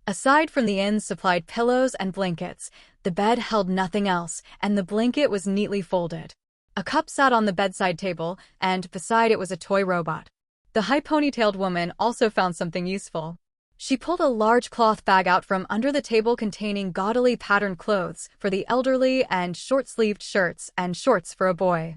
Aside from the inn-supplied pillows and blankets, the bed held nothing else, and the blanket was neatly folded. A cup sat on the bedside table, and beside it was a toy robot. The high ponytailed woman also found something useful. She pulled a large cloth bag out from under the table containing gaudily patterned clothes for the elderly and short-sleeved shirts and shorts for a boy.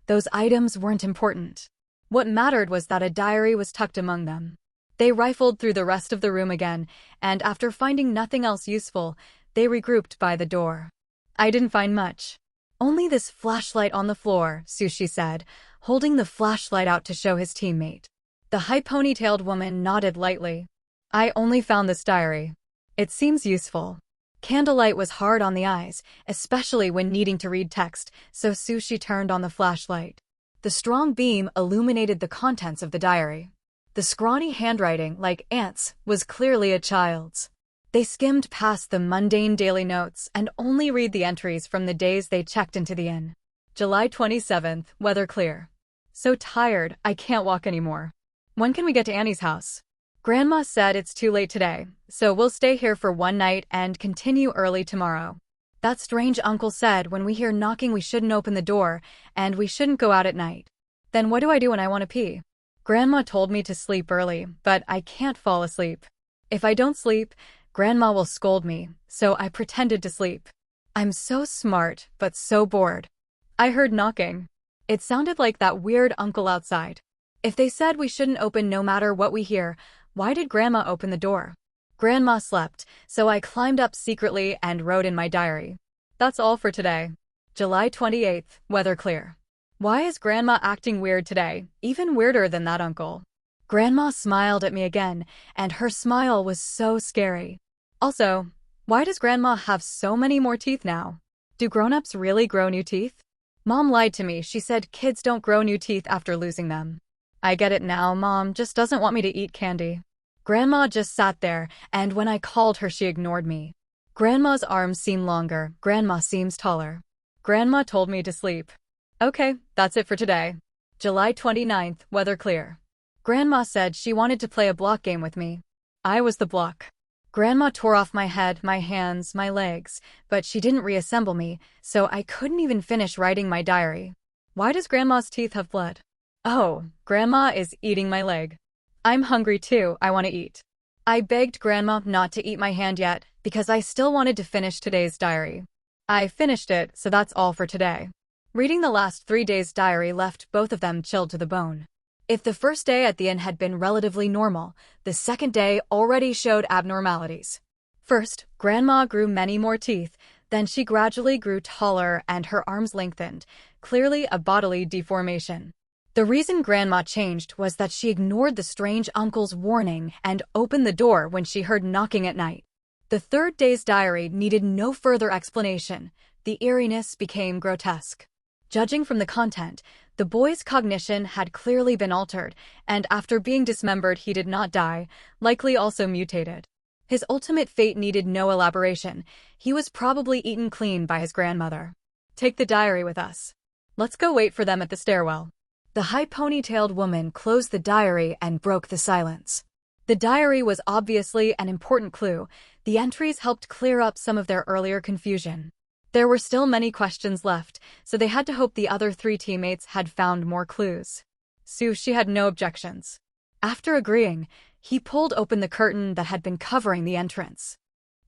Those items weren't important. What mattered was that a diary was tucked among them. They rifled through the rest of the room again, and after finding nothing else useful, they regrouped by the door. I didn't find much. Only this flashlight on the floor, Sushi said, holding the flashlight out to show his teammate. The high ponytailed woman nodded lightly. I only found this diary. It seems useful. Candlelight was hard on the eyes, especially when needing to read text, so Sushi turned on the flashlight. The strong beam illuminated the contents of the diary. The scrawny handwriting, like ants, was clearly a child's. They skimmed past the mundane daily notes and only read the entries from the days they checked into the inn. July 27th, weather clear. So tired, I can't walk anymore. When can we get to Annie's house? Grandma said it's too late today, so we'll stay here for one night and continue early tomorrow. That strange uncle said when we hear knocking we shouldn't open the door, and we shouldn't go out at night. Then what do I do when I want to pee? Grandma told me to sleep early, but I can't fall asleep. If I don't sleep, Grandma will scold me, so I pretended to sleep. I'm so smart, but so bored. I heard knocking. It sounded like that weird uncle outside. If they said we shouldn't open no matter what we hear, why did Grandma open the door? Grandma slept, so I climbed up secretly and wrote in my diary. That's all for today. July 28th, weather clear. Why is Grandma acting weird today, even weirder than that uncle? Grandma smiled at me again, and her smile was so scary. Also, why does Grandma have so many more teeth now? Do grown-ups really grow new teeth? Mom lied to me. She said kids don't grow new teeth after losing them. I get it now. Mom just doesn't want me to eat candy. Grandma just sat there, and when I called her, she ignored me. Grandma's arms seem longer. Grandma seems taller. Grandma told me to sleep. Okay, that's it for today. July 29th, weather clear. Grandma said she wanted to play a block game with me. I was the block. Grandma tore off my head, my hands, my legs, but she didn't reassemble me, so I couldn't even finish writing my diary. Why does Grandma's teeth have blood? Oh, Grandma is eating my leg. I'm hungry too, I want to eat. I begged Grandma not to eat my hand yet, because I still wanted to finish today's diary. I finished it, so that's all for today. Reading the last 3 days' diary left both of them chilled to the bone. If the first day at the inn had been relatively normal, the second day already showed abnormalities. First, Grandma grew many more teeth, then she gradually grew taller and her arms lengthened, clearly a bodily deformation. The reason Grandma changed was that she ignored the strange uncle's warning and opened the door when she heard knocking at night. The third day's diary needed no further explanation. The eeriness became grotesque. Judging from the content, the boy's cognition had clearly been altered, and after being dismembered he did not die, likely also mutated. His ultimate fate needed no elaboration. He was probably eaten clean by his grandmother. Take the diary with us. Let's go wait for them at the stairwell. The high ponytailed woman closed the diary and broke the silence. The diary was obviously an important clue. The entries helped clear up some of their earlier confusion. There were still many questions left, so they had to hope the other 3 teammates had found more clues. Sushi had no objections. After agreeing, he pulled open the curtain that had been covering the entrance.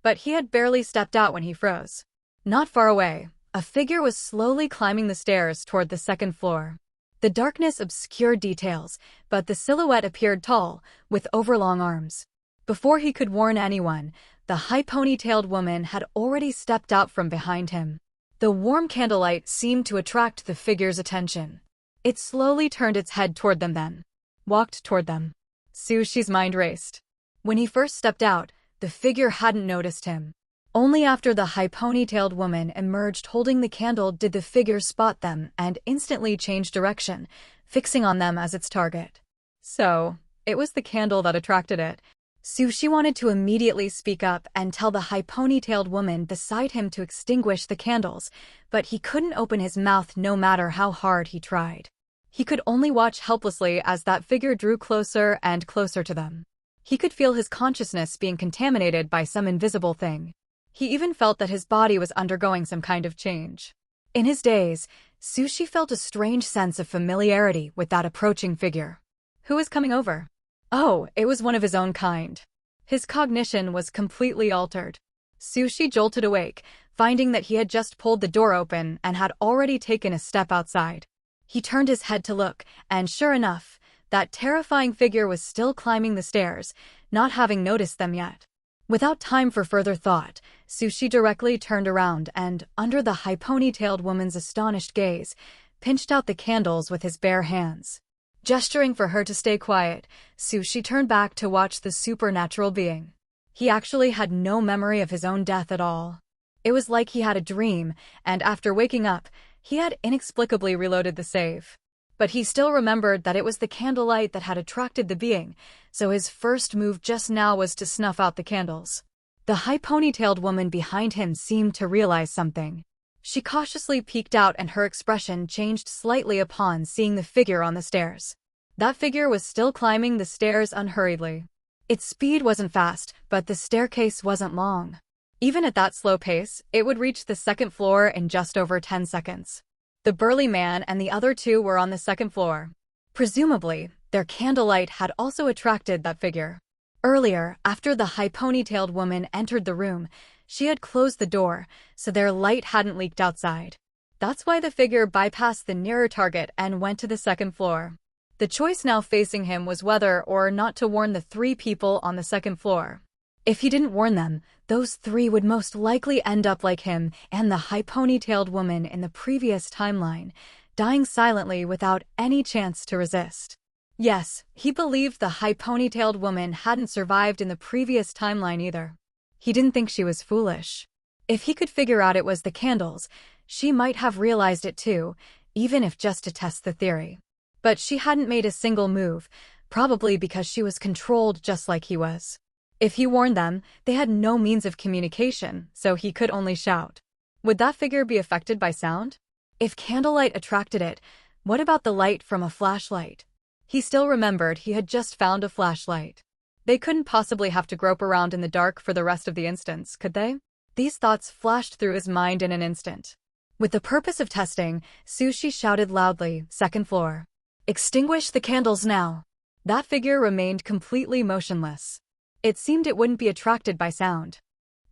But he had barely stepped out when he froze. Not far away, a figure was slowly climbing the stairs toward the 2nd floor. The darkness obscured details, but the silhouette appeared tall, with overlong arms. Before he could warn anyone, the high ponytailed woman had already stepped out from behind him. The warm candlelight seemed to attract the figure's attention. It slowly turned its head toward them then walked toward them. Sushi's mind raced. When he first stepped out, the figure hadn't noticed him. Only after the high ponytailed woman emerged holding the candle did the figure spot them and instantly change direction, fixing on them as its target. So, it was the candle that attracted it. Sushi wanted to immediately speak up and tell the high ponytailed woman beside him to extinguish the candles, but he couldn't open his mouth no matter how hard he tried. He could only watch helplessly as that figure drew closer and closer to them. He could feel his consciousness being contaminated by some invisible thing. He even felt that his body was undergoing some kind of change. In his daze, Sushi felt a strange sense of familiarity with that approaching figure. Who was coming over? Oh, it was one of his own kind. His cognition was completely altered. Sushi jolted awake, finding that he had just pulled the door open and had already taken a step outside. He turned his head to look, and sure enough, that terrifying figure was still climbing the stairs, not having noticed them yet. Without time for further thought, Sushi directly turned around and, under the high ponytailed woman's astonished gaze, pinched out the candles with his bare hands. Gesturing for her to stay quiet, Sushi turned back to watch the supernatural being. He actually had no memory of his own death at all. It was like he had a dream, and after waking up, he had inexplicably reloaded the save. But he still remembered that it was the candlelight that had attracted the being, so his first move just now was to snuff out the candles. The high ponytailed woman behind him seemed to realize something. She cautiously peeked out and her expression changed slightly upon seeing the figure on the stairs. That figure was still climbing the stairs unhurriedly. Its speed wasn't fast, but the staircase wasn't long. Even at that slow pace, it would reach the 2nd floor in just over 10 seconds. The burly man and the other 2 were on the 2nd floor. Presumably, their candlelight had also attracted that figure. Earlier, after the high ponytailed woman entered the room, she had closed the door, so their light hadn't leaked outside. That's why the figure bypassed the nearer target and went to the 2nd floor. The choice now facing him was whether or not to warn the 3 people on the 2nd floor. If he didn't warn them, those 3 would most likely end up like him and the high ponytailed woman in the previous timeline, dying silently without any chance to resist. Yes, he believed the high ponytailed woman hadn't survived in the previous timeline either. He didn't think she was foolish. If he could figure out it was the candles, she might have realized it too, even if just to test the theory. But she hadn't made a single move, probably because she was controlled just like he was. If he warned them, they had no means of communication, so he could only shout. Would that figure be affected by sound? If candlelight attracted it, what about the light from a flashlight? He still remembered he had just found a flashlight. They couldn't possibly have to grope around in the dark for the rest of the instance, could they? These thoughts flashed through his mind in an instant. With the purpose of testing, Sushi shouted loudly, 2nd floor. Extinguish the candles now. That figure remained completely motionless. It seemed it wouldn't be attracted by sound.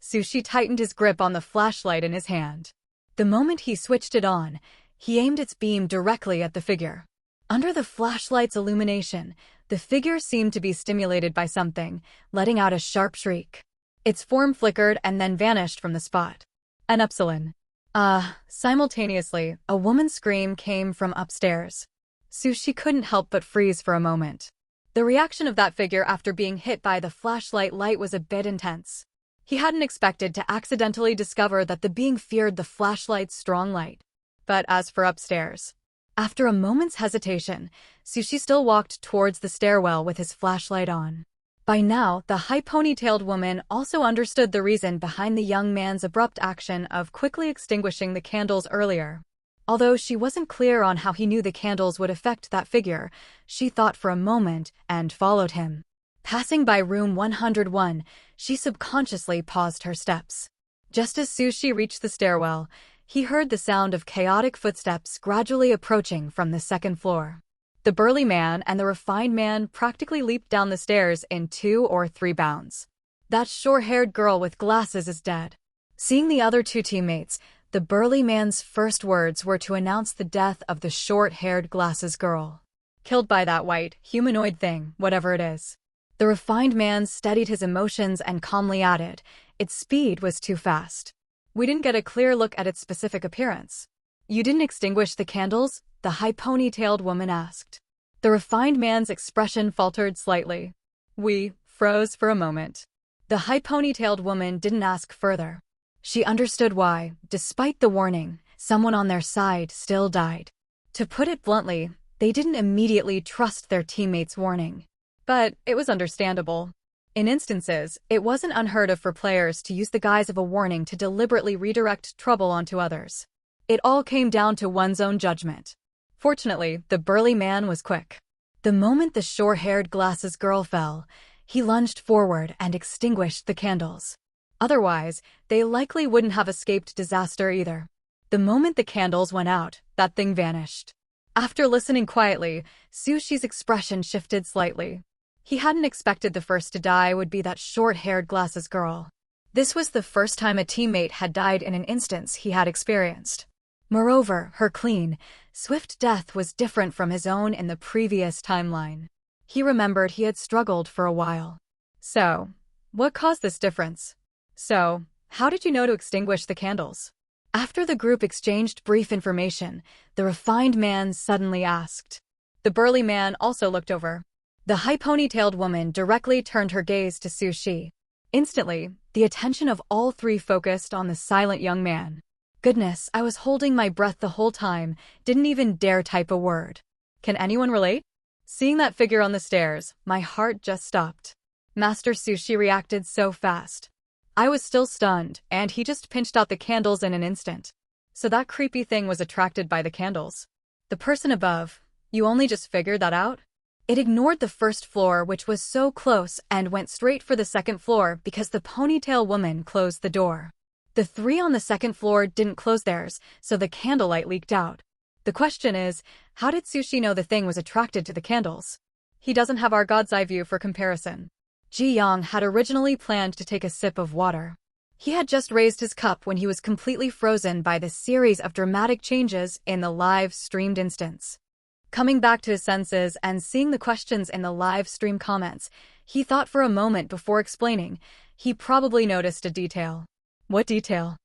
Sushi tightened his grip on the flashlight in his hand. The moment he switched it on, he aimed its beam directly at the figure. Under the flashlight's illumination, the figure seemed to be stimulated by something, letting out a sharp shriek. Its form flickered and then vanished from the spot. An upsilon. Simultaneously, a woman's scream came from upstairs. Sushi couldn't help but freeze for a moment. The reaction of that figure after being hit by the flashlight light was a bit intense. He hadn't expected to accidentally discover that the being feared the flashlight's strong light. But as for upstairs, after a moment's hesitation, Sushi still walked towards the stairwell with his flashlight on. By now, the high ponytailed woman also understood the reason behind the young man's abrupt action of quickly extinguishing the candles earlier. Although she wasn't clear on how he knew the candles would affect that figure, she thought for a moment and followed him. Passing by room 101, she subconsciously paused her steps. Just as Sushi reached the stairwell, he heard the sound of chaotic footsteps gradually approaching from the second floor. The burly man and the refined man practically leaped down the stairs in 2 or 3 bounds. That short-haired girl with glasses is dead. Seeing the other 2 teammates, the burly man's first words were to announce the death of the short-haired glasses girl. Killed by that white, humanoid thing, whatever it is. The refined man steadied his emotions and calmly added, its speed was too fast. We didn't get a clear look at its specific appearance. You didn't extinguish the candles? The high ponytailed woman asked. The refined man's expression faltered slightly. We froze for a moment. The high ponytailed woman didn't ask further. She understood why, despite the warning, someone on their side still died. To put it bluntly, they didn't immediately trust their teammates' warning. But it was understandable. In instances, it wasn't unheard of for players to use the guise of a warning to deliberately redirect trouble onto others. It all came down to one's own judgment. Fortunately, the burly man was quick. The moment the short-haired glasses girl fell, he lunged forward and extinguished the candles. Otherwise, they likely wouldn't have escaped disaster either. The moment the candles went out, that thing vanished. After listening quietly, Sushi's expression shifted slightly. He hadn't expected the first to die would be that short-haired glasses girl. This was the first time a teammate had died in an instance he had experienced. Moreover, her clean, swift death was different from his own in the previous timeline. He remembered he had struggled for a while. So, what caused this difference? So, how did you know to extinguish the candles? After the group exchanged brief information, the refined man suddenly asked. The burly man also looked over. The high ponytailed woman directly turned her gaze to Sushi. Instantly, the attention of all 3 focused on the silent young man. Goodness, I was holding my breath the whole time, didn't even dare type a word. Can anyone relate? Seeing that figure on the stairs, my heart just stopped. Master Sushi reacted so fast. I was still stunned, and he just pinched out the candles in an instant. So that creepy thing was attracted by the candles. The person above, you only just figured that out? It ignored the first floor, which was so close, and went straight for the second floor because the ponytail woman closed the door. The 3 on the second floor didn't close theirs, so the candlelight leaked out. The question is, how did Sushi know the thing was attracted to the candles? He doesn't have our God's eye view for comparison. Ji Yang had originally planned to take a sip of water. He had just raised his cup when he was completely frozen by the series of dramatic changes in the live-streamed instance. Coming back to his senses and seeing the questions in the live-stream comments, he thought for a moment before explaining. He probably noticed a detail. What detail?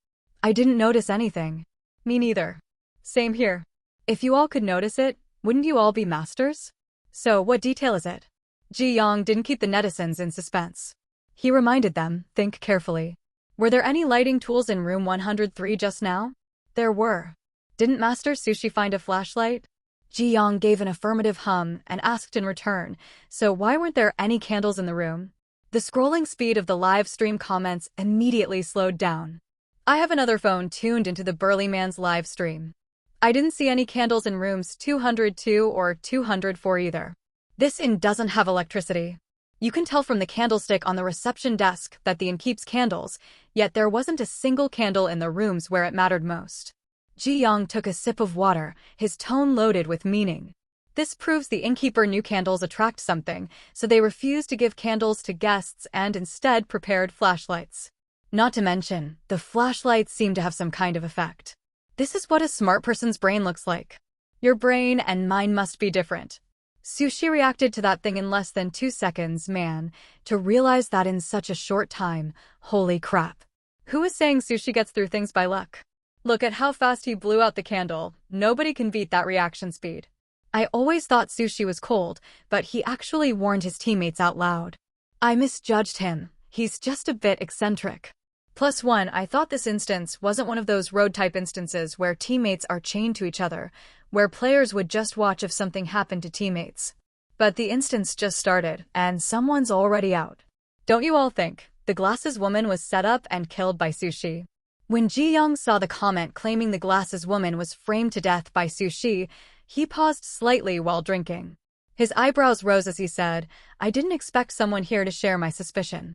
I didn't notice anything. Me neither. Same here. If you all could notice it, wouldn't you all be masters? So what detail is it? Ji Yang didn't keep the netizens in suspense. He reminded them, think carefully. Were there any lighting tools in room 103 just now? There were. Didn't Master Sushi find a flashlight? Ji Yang gave an affirmative hum and asked in return, so why weren't there any candles in the room? The scrolling speed of the live stream comments immediately slowed down. I have another phone tuned into the burly man's live stream. I didn't see any candles in rooms 202 or 204 either. This inn doesn't have electricity. You can tell from the candlestick on the reception desk that the inn keeps candles, yet there wasn't a single candle in the rooms where it mattered most. Ji Yang took a sip of water, his tone loaded with meaning. This proves the innkeeper knew candles attract something, so they refused to give candles to guests and instead prepared flashlights. Not to mention, the flashlights seem to have some kind of effect. This is what a smart person's brain looks like. Your brain and mine must be different. Sushi reacted to that thing in less than 2 seconds, man, to realize that in such a short time, holy crap. Who is saying Sushi gets through things by luck? Look at how fast he blew out the candle. Nobody can beat that reaction speed. I always thought Sushi was cold, but he actually warned his teammates out loud. I misjudged him. He's just a bit eccentric. +1, I thought this instance wasn't one of those road-type instances where teammates are chained to each other, where players would just watch if something happened to teammates. But the instance just started, and someone's already out. Don't you all think the glasses woman was set up and killed by Sushi? When Ji Young saw the comment claiming the glasses woman was framed to death by Sushi, he paused slightly while drinking. His eyebrows rose as he said, I didn't expect someone here to share my suspicion.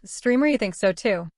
Streamer, you think so too?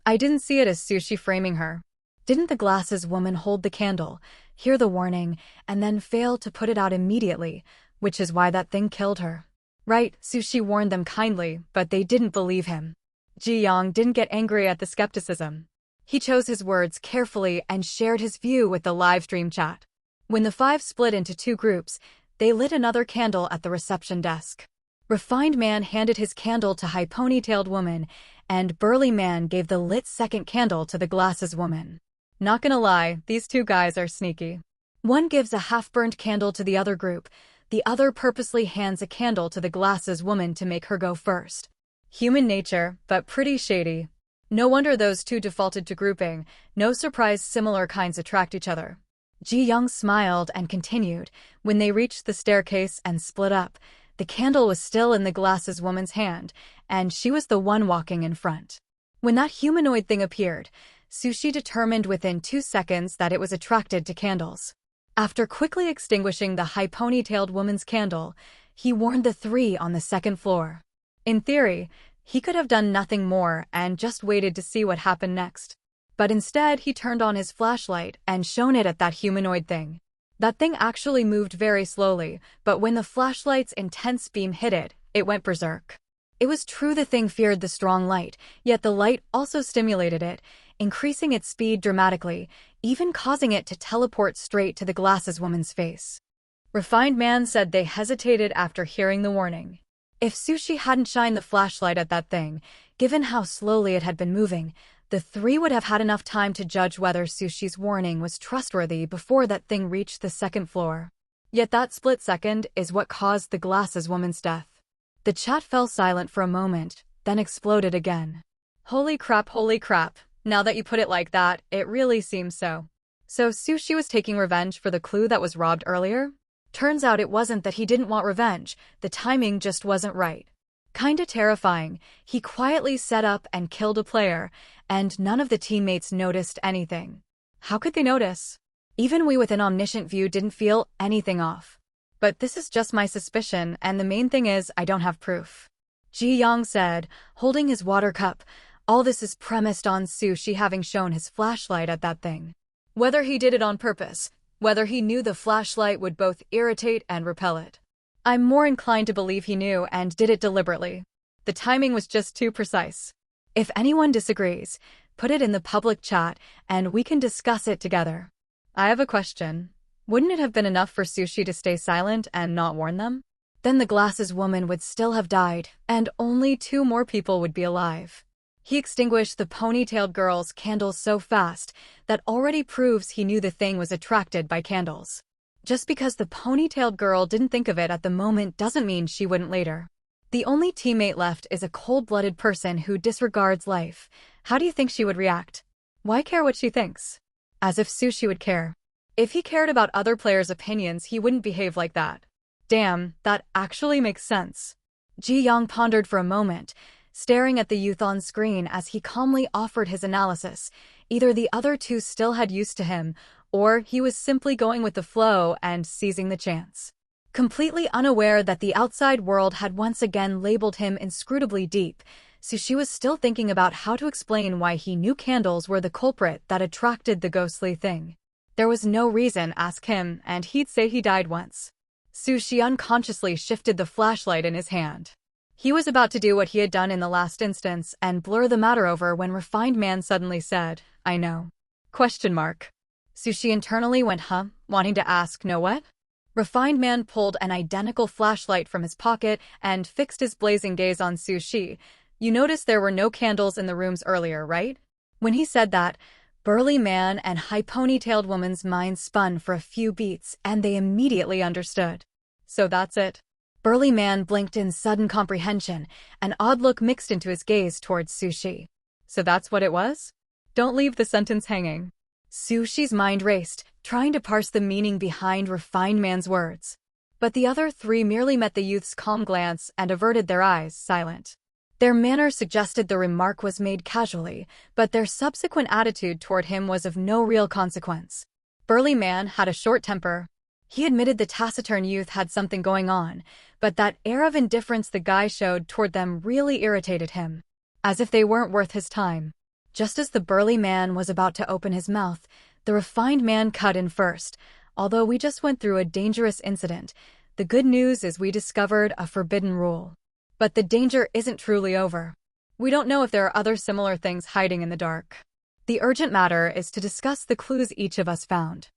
I didn't see it as Sushi framing her. Didn't the glasses woman hold the candle, hear the warning, and then fail to put it out immediately, which is why that thing killed her? Right, Sushi warned them kindly, but they didn't believe him. Ji Yang didn't get angry at the skepticism. He chose his words carefully and shared his view with the livestream chat. When the five split into two groups, they lit another candle at the reception desk. Refined Man handed his candle to High Ponytailed Woman, and Burly Man gave the lit second candle to the Glasses Woman. Not gonna lie, these two guys are sneaky. One gives a half-burnt candle to the other group, the other purposely hands a candle to the Glasses Woman to make her go first. Human nature, but pretty shady. No wonder those two defaulted to grouping, no surprise similar kinds attract each other. Ji Young smiled and continued. When they reached the staircase and split up, the candle was still in the Glasses Woman's hand, and she was the one walking in front. When that humanoid thing appeared, Sushi determined within 2 seconds that it was attracted to candles. After quickly extinguishing the High Ponytailed Woman's candle, he warned the three on the second floor. In theory, he could have done nothing more and just waited to see what happened next. But instead, he turned on his flashlight and shone it at that humanoid thing. That thing actually moved very slowly, but when the flashlight's intense beam hit it, it went berserk. It was true the thing feared the strong light, yet the light also stimulated it, increasing its speed dramatically, even causing it to teleport straight to the Glasses Woman's face. Refined Man said they hesitated after hearing the warning. If Sushi hadn't shined the flashlight at that thing, given how slowly it had been moving, the three would have had enough time to judge whether Sushi's warning was trustworthy before that thing reached the second floor. Yet that split second is what caused the Glasses Woman's death. The chat fell silent for a moment, then exploded again. Holy crap, now that you put it like that, it really seems so. So Sushi was taking revenge for the clue that was robbed earlier? Turns out it wasn't that he didn't want revenge, the timing just wasn't right. Kinda terrifying, he quietly set up and killed a player, and none of the teammates noticed anything. How could they notice? Even we with an omniscient view didn't feel anything off. But this is just my suspicion, and the main thing is I don't have proof. Ji Yang said, holding his water cup. All this is premised on Sushi having shown his flashlight at that thing. Whether he did it on purpose, whether he knew the flashlight would both irritate and repel it. I'm more inclined to believe he knew and did it deliberately. The timing was just too precise. If anyone disagrees, put it in the public chat and we can discuss it together. I have a question. Wouldn't it have been enough for Sushi to stay silent and not warn them? Then the Glasses Woman would still have died, and only 2 more people would be alive. He extinguished the ponytailed girl's candle so fast that already proves he knew the thing was attracted by candles. Just because the ponytailed girl didn't think of it at the moment doesn't mean she wouldn't later. The only teammate left is a cold-blooded person who disregards life. How do you think she would react? Why care what she thinks? As if Sushi would care. If he cared about other players' opinions, he wouldn't behave like that. Damn, that actually makes sense. Ji Yang pondered for a moment, staring at the youth on screen as he calmly offered his analysis. Either the other two still had use to him, or he was simply going with the flow and seizing the chance. Completely unaware that the outside world had once again labeled him inscrutably deep, Sushi was still thinking about how to explain why he knew candles were the culprit that attracted the ghostly thing. There was no reason, ask him, and he'd say he died once. Sushi unconsciously shifted the flashlight in his hand. He was about to do what he had done in the last instance and blur the matter over when Refined Man suddenly said, I know. ? Sushi internally went wanting to ask no what? Refined Man pulled an identical flashlight from his pocket and fixed his blazing gaze on Sushi. You noticed there were no candles in the rooms earlier, right? When he said that, Burly Man and High Ponytailed Woman's minds spun for a few beats and they immediately understood. So that's it. Burly Man blinked in sudden comprehension, an odd look mixed into his gaze towards Sushi. So that's what it was? Don't leave the sentence hanging. Sushi's mind raced, trying to parse the meaning behind Refined Man's words. But the other three merely met the youth's calm glance and averted their eyes, silent. Their manner suggested the remark was made casually, but their subsequent attitude toward him was of no real consequence. Burly Man had a short temper. He admitted the taciturn youth had something going on, but that air of indifference the guy showed toward them really irritated him, as if they weren't worth his time. Just as the burly man was about to open his mouth, the refined man cut in first. Although we just went through a dangerous incident, the good news is we discovered a forbidden rule. But the danger isn't truly over. We don't know if there are other similar things hiding in the dark. The urgent matter is to discuss the clues each of us found.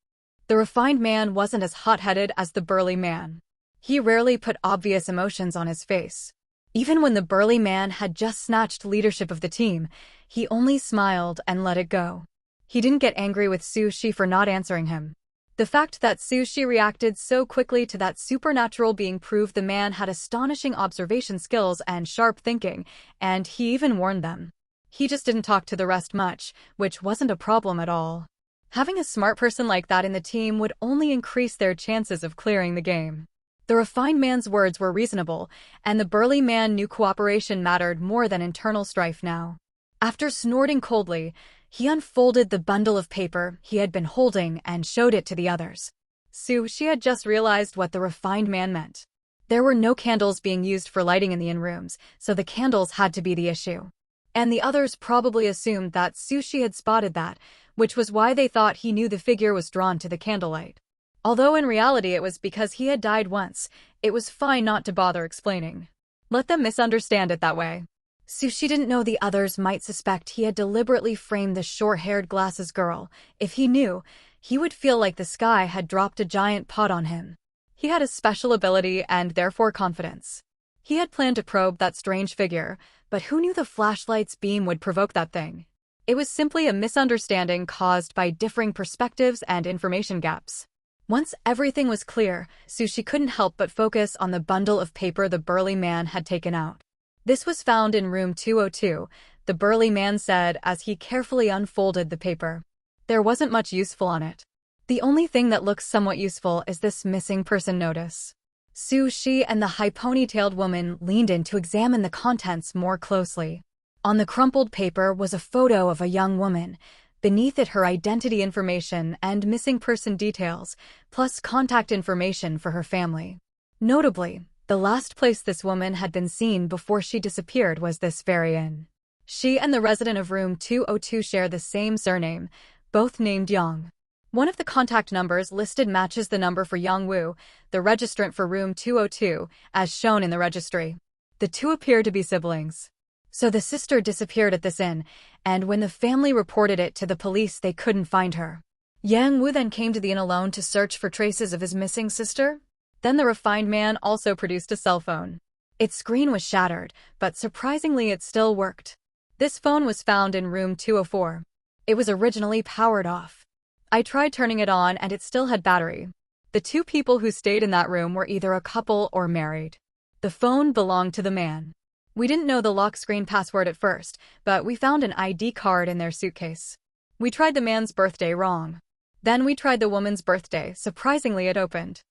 The refined man wasn't as hot-headed as the burly man. He rarely put obvious emotions on his face. Even when the burly man had just snatched leadership of the team, he only smiled and let it go. He didn't get angry with Sushi for not answering him. The fact that Sushi reacted so quickly to that supernatural being proved the man had astonishing observation skills and sharp thinking, and he even warned them. He just didn't talk to the rest much, which wasn't a problem at all. Having a smart person like that in the team would only increase their chances of clearing the game. The refined man's words were reasonable, and the burly man knew cooperation mattered more than internal strife now. After snorting coldly, he unfolded the bundle of paper he had been holding and showed it to the others. She had just realized what the refined man meant. There were no candles being used for lighting in the inn-rooms, so the candles had to be the issue. And the others probably assumed that Sushi had spotted that, which was why they thought he knew the figure was drawn to the candlelight. Although in reality it was because he had died once, it was fine not to bother explaining. Let them misunderstand it that way. Sushi didn't know the others might suspect he had deliberately framed the short-haired glasses girl. If he knew, he would feel like the sky had dropped a giant pot on him. He had a special ability and therefore confidence. He had planned to probe that strange figure, but who knew the flashlight's beam would provoke that thing? It was simply a misunderstanding caused by differing perspectives and information gaps. Once everything was clear, Sushi couldn't help but focus on the bundle of paper the burly man had taken out. This was found in room 202, the burly man said as he carefully unfolded the paper. There wasn't much useful on it. The only thing that looks somewhat useful is this missing person notice. Sushi and the high ponytailed woman leaned in to examine the contents more closely. On the crumpled paper was a photo of a young woman. Beneath it her identity information and missing person details, plus contact information for her family. Notably, the last place this woman had been seen before she disappeared was this very inn. She and the resident of room 202 share the same surname, both named Yang. One of the contact numbers listed matches the number for Yang Wu, the registrant for room 202, as shown in the registry. The two appear to be siblings. So the sister disappeared at this inn, and when the family reported it to the police they couldn't find her. Yang Wu then came to the inn alone to search for traces of his missing sister? Then the refined man also produced a cell phone. Its screen was shattered, but surprisingly it still worked. This phone was found in room 204. It was originally powered off. I tried turning it on and it still had battery. The two people who stayed in that room were either a couple or married. The phone belonged to the man. We didn't know the lock screen password at first, but we found an ID card in their suitcase. We tried the man's birthday wrong. Then we tried the woman's birthday. Surprisingly, it opened.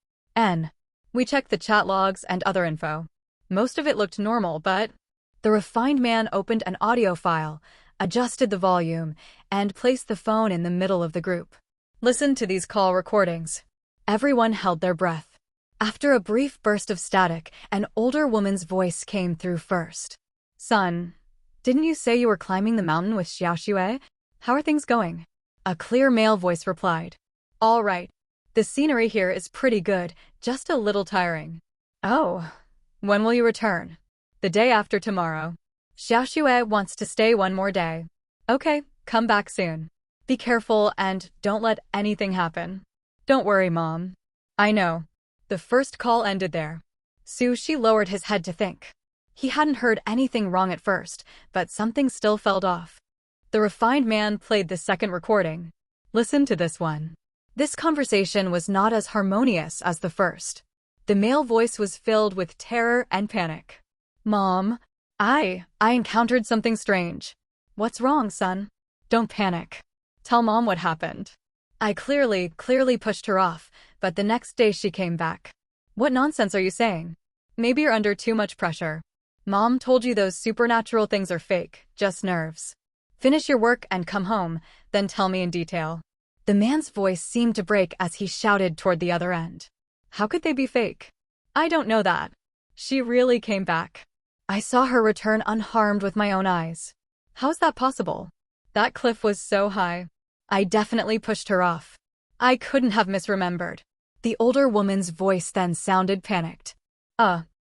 We checked the chat logs and other info. Most of it looked normal, but the refined man opened an audio file, adjusted the volume, and placed the phone in the middle of the group. Listen to these call recordings. Everyone held their breath. After a brief burst of static, an older woman's voice came through first. Son, didn't you say you were climbing the mountain with Xiaoxue? How are things going? A clear male voice replied. All right. The scenery here is pretty good, just a little tiring. Oh, when will you return? The day after tomorrow. Xiaoxue wants to stay one more day. Okay, come back soon. Be careful and don't let anything happen. Don't worry, Mom. I know. The first call ended there. Sushi lowered his head to think. He hadn't heard anything wrong at first, but something still felt off. The refined man played the second recording. Listen to this one. This conversation was not as harmonious as the first. The male voice was filled with terror and panic. Mom, I encountered something strange. What's wrong, son? Don't panic. Tell Mom what happened. I clearly pushed her off, but the next day she came back. What nonsense are you saying? Maybe you're under too much pressure. Mom told you those supernatural things are fake, just nerves. Finish your work and come home, then tell me in detail. The man's voice seemed to break as he shouted toward the other end. How could they be fake? I don't know that. She really came back. I saw her return unharmed with my own eyes. How's that possible? That cliff was so high. I definitely pushed her off. I couldn't have misremembered. The older woman's voice then sounded panicked.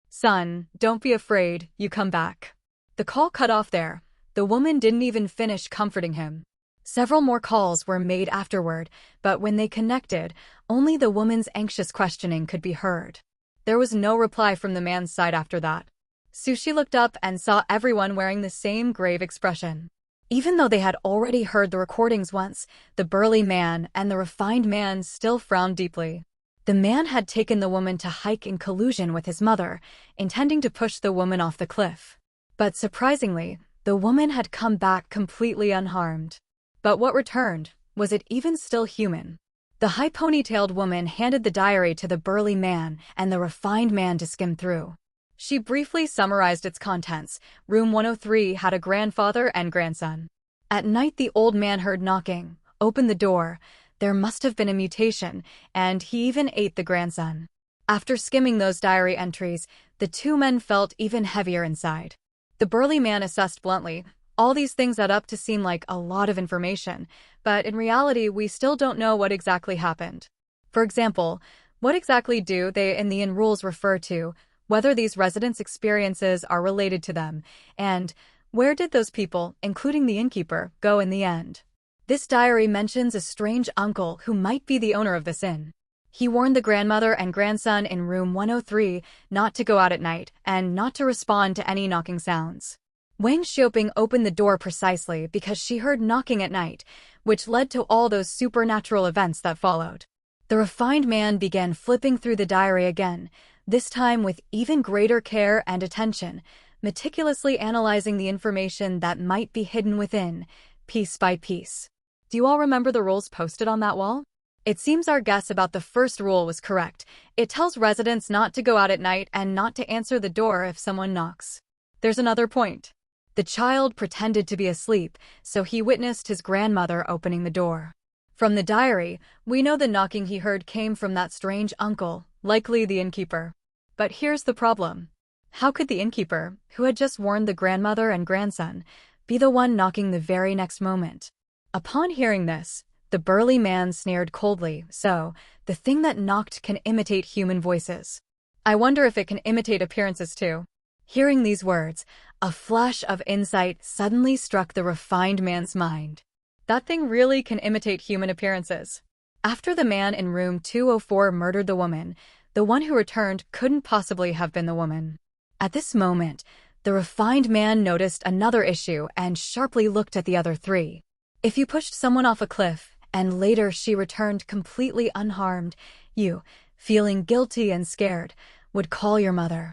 Son, don't be afraid, you come back. The call cut off there. The woman didn't even finish comforting him. Several more calls were made afterward, but when they connected, only the woman's anxious questioning could be heard. There was no reply from the man's side after that. Sushi looked up and saw everyone wearing the same grave expression. Even though they had already heard the recordings once, the burly man and the refined man still frowned deeply. The man had taken the woman to hike in collusion with his mother, intending to push the woman off the cliff. But surprisingly, the woman had come back completely unharmed. But what returned? Was it even still human? The high ponytailed woman handed the diary to the burly man and the refined man to skim through. She briefly summarized its contents. Room 103 had a grandfather and grandson. At night the old man heard knocking, opened the door. There must have been a mutation, and he even ate the grandson. After skimming those diary entries, the two men felt even heavier inside. The burly man assessed bluntly, all these things add up to seem like a lot of information, but in reality we still don't know what exactly happened. For example, what exactly do they in the rules refer to, whether these residents' experiences are related to them, and where did those people, including the innkeeper, go in the end? This diary mentions a strange uncle who might be the owner of this inn. He warned the grandmother and grandson in room 103 not to go out at night and not to respond to any knocking sounds. Wang Xiaoping opened the door precisely because she heard knocking at night, which led to all those supernatural events that followed. The refined man began flipping through the diary again, this time with even greater care and attention, meticulously analyzing the information that might be hidden within, piece by piece. Do you all remember the rules posted on that wall? It seems our guess about the first rule was correct. It tells residents not to go out at night and not to answer the door if someone knocks. There's another point. The child pretended to be asleep, so he witnessed his grandmother opening the door. From the diary, we know the knocking he heard came from that strange uncle, likely the innkeeper. But here's the problem. How could the innkeeper, who had just warned the grandmother and grandson, be the one knocking the very next moment? Upon hearing this, the burly man sneered coldly, so, the thing that knocked can imitate human voices. I wonder if it can imitate appearances too. Hearing these words, a flash of insight suddenly struck the refined man's mind. That thing really can imitate human appearances. After the man in room 204 murdered the woman, the one who returned couldn't possibly have been the woman. At this moment, the refined man noticed another issue and sharply looked at the other three. If you pushed someone off a cliff, and later she returned completely unharmed, you, feeling guilty and scared, would call your mother.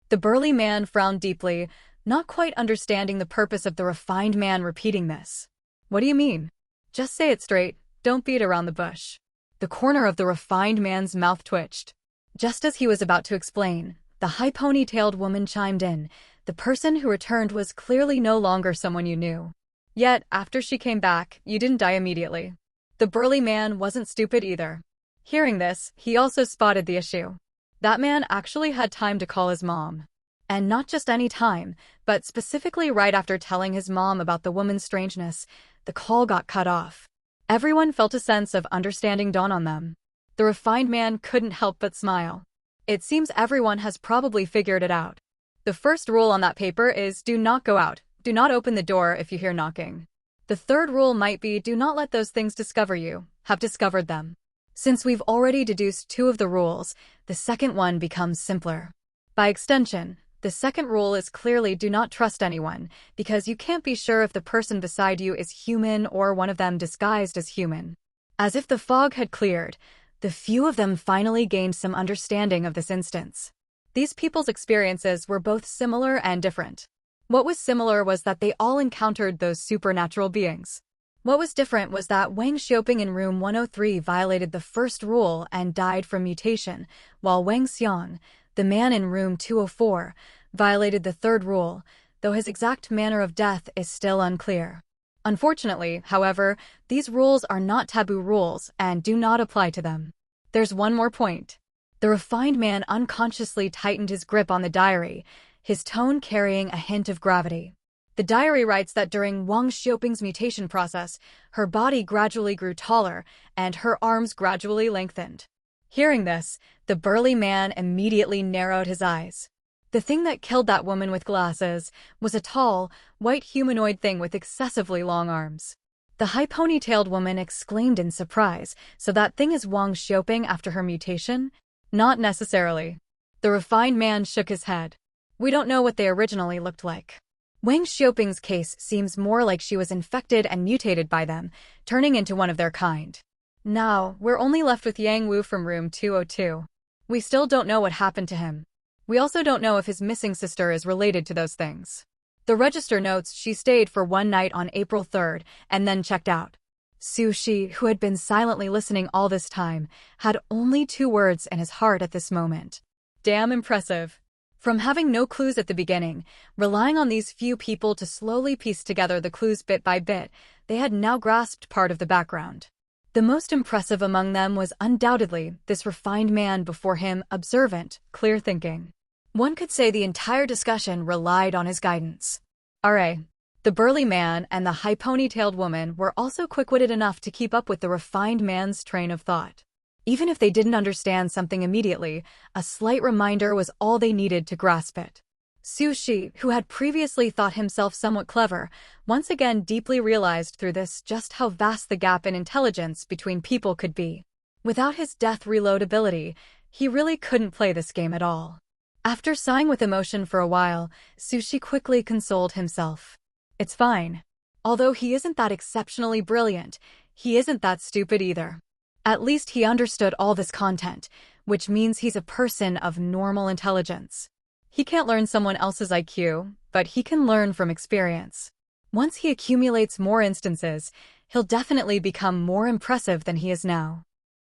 The burly man frowned deeply, not quite understanding the purpose of the refined man repeating this. What do you mean? Just say it straight, don't beat around the bush. The corner of the refined man's mouth twitched. Just as he was about to explain, the high ponytailed woman chimed in. The person who returned was clearly no longer someone you knew. Yet, after she came back, you didn't die immediately. The burly man wasn't stupid either. Hearing this, he also spotted the issue. That man actually had time to call his mom. And not just any time, but specifically right after telling his mom about the woman's strangeness, the call got cut off. Everyone felt a sense of understanding dawn on them. The refined man couldn't help but smile. It seems everyone has probably figured it out. The first rule on that paper is do not go out. Do not open the door if you hear knocking. The third rule might be do not let those things discover you, have discovered them. Since we've already deduced two of the rules, the second one becomes simpler. By extension, the second rule is clearly do not trust anyone, because you can't be sure if the person beside you is human or one of them disguised as human. As if the fog had cleared, the few of them finally gained some understanding of this instance. These people's experiences were both similar and different. What was similar was that they all encountered those supernatural beings. What was different was that Wang Xiaoping in room 103 violated the first rule and died from mutation, while Wang Xiang, the man in room 204, violated the third rule, though his exact manner of death is still unclear. Unfortunately, however, these rules are not taboo rules and do not apply to them. There's one more point. The refined man unconsciously tightened his grip on the diary, his tone carrying a hint of gravity. The diary writes that during Wang Xiaoping's mutation process, her body gradually grew taller and her arms gradually lengthened. Hearing this, the burly man immediately narrowed his eyes. The thing that killed that woman with glasses was a tall, white humanoid thing with excessively long arms. The high ponytailed woman exclaimed in surprise, so that thing is Wang Xiaoping after her mutation? Not necessarily. The refined man shook his head. We don't know what they originally looked like. Wang Xiaoping's case seems more like she was infected and mutated by them, turning into one of their kind. Now, we're only left with Yang Wu from room 202. We still don't know what happened to him. We also don't know if his missing sister is related to those things. The register notes she stayed for one night on April 3rd and then checked out. Su Shi, who had been silently listening all this time, had only 2 words in his heart at this moment. Damn impressive. From having no clues at the beginning, relying on these few people to slowly piece together the clues bit by bit, they had now grasped part of the background. The most impressive among them was undoubtedly this refined man before him, observant, clear-thinking. One could say the entire discussion relied on his guidance. R.A. The burly man and the high ponytailed woman were also quick-witted enough to keep up with the refined man's train of thought. Even if they didn't understand something immediately, a slight reminder was all they needed to grasp it. Su Shi, who had previously thought himself somewhat clever, once again deeply realized through this just how vast the gap in intelligence between people could be. Without his death reload ability, he really couldn't play this game at all. After sighing with emotion for a while, Su Shi quickly consoled himself. It's fine. Although he isn't that exceptionally brilliant, he isn't that stupid either. At least he understood all this content, which means he's a person of normal intelligence. He can't learn someone else's IQ, but he can learn from experience. Once he accumulates more instances, he'll definitely become more impressive than he is now.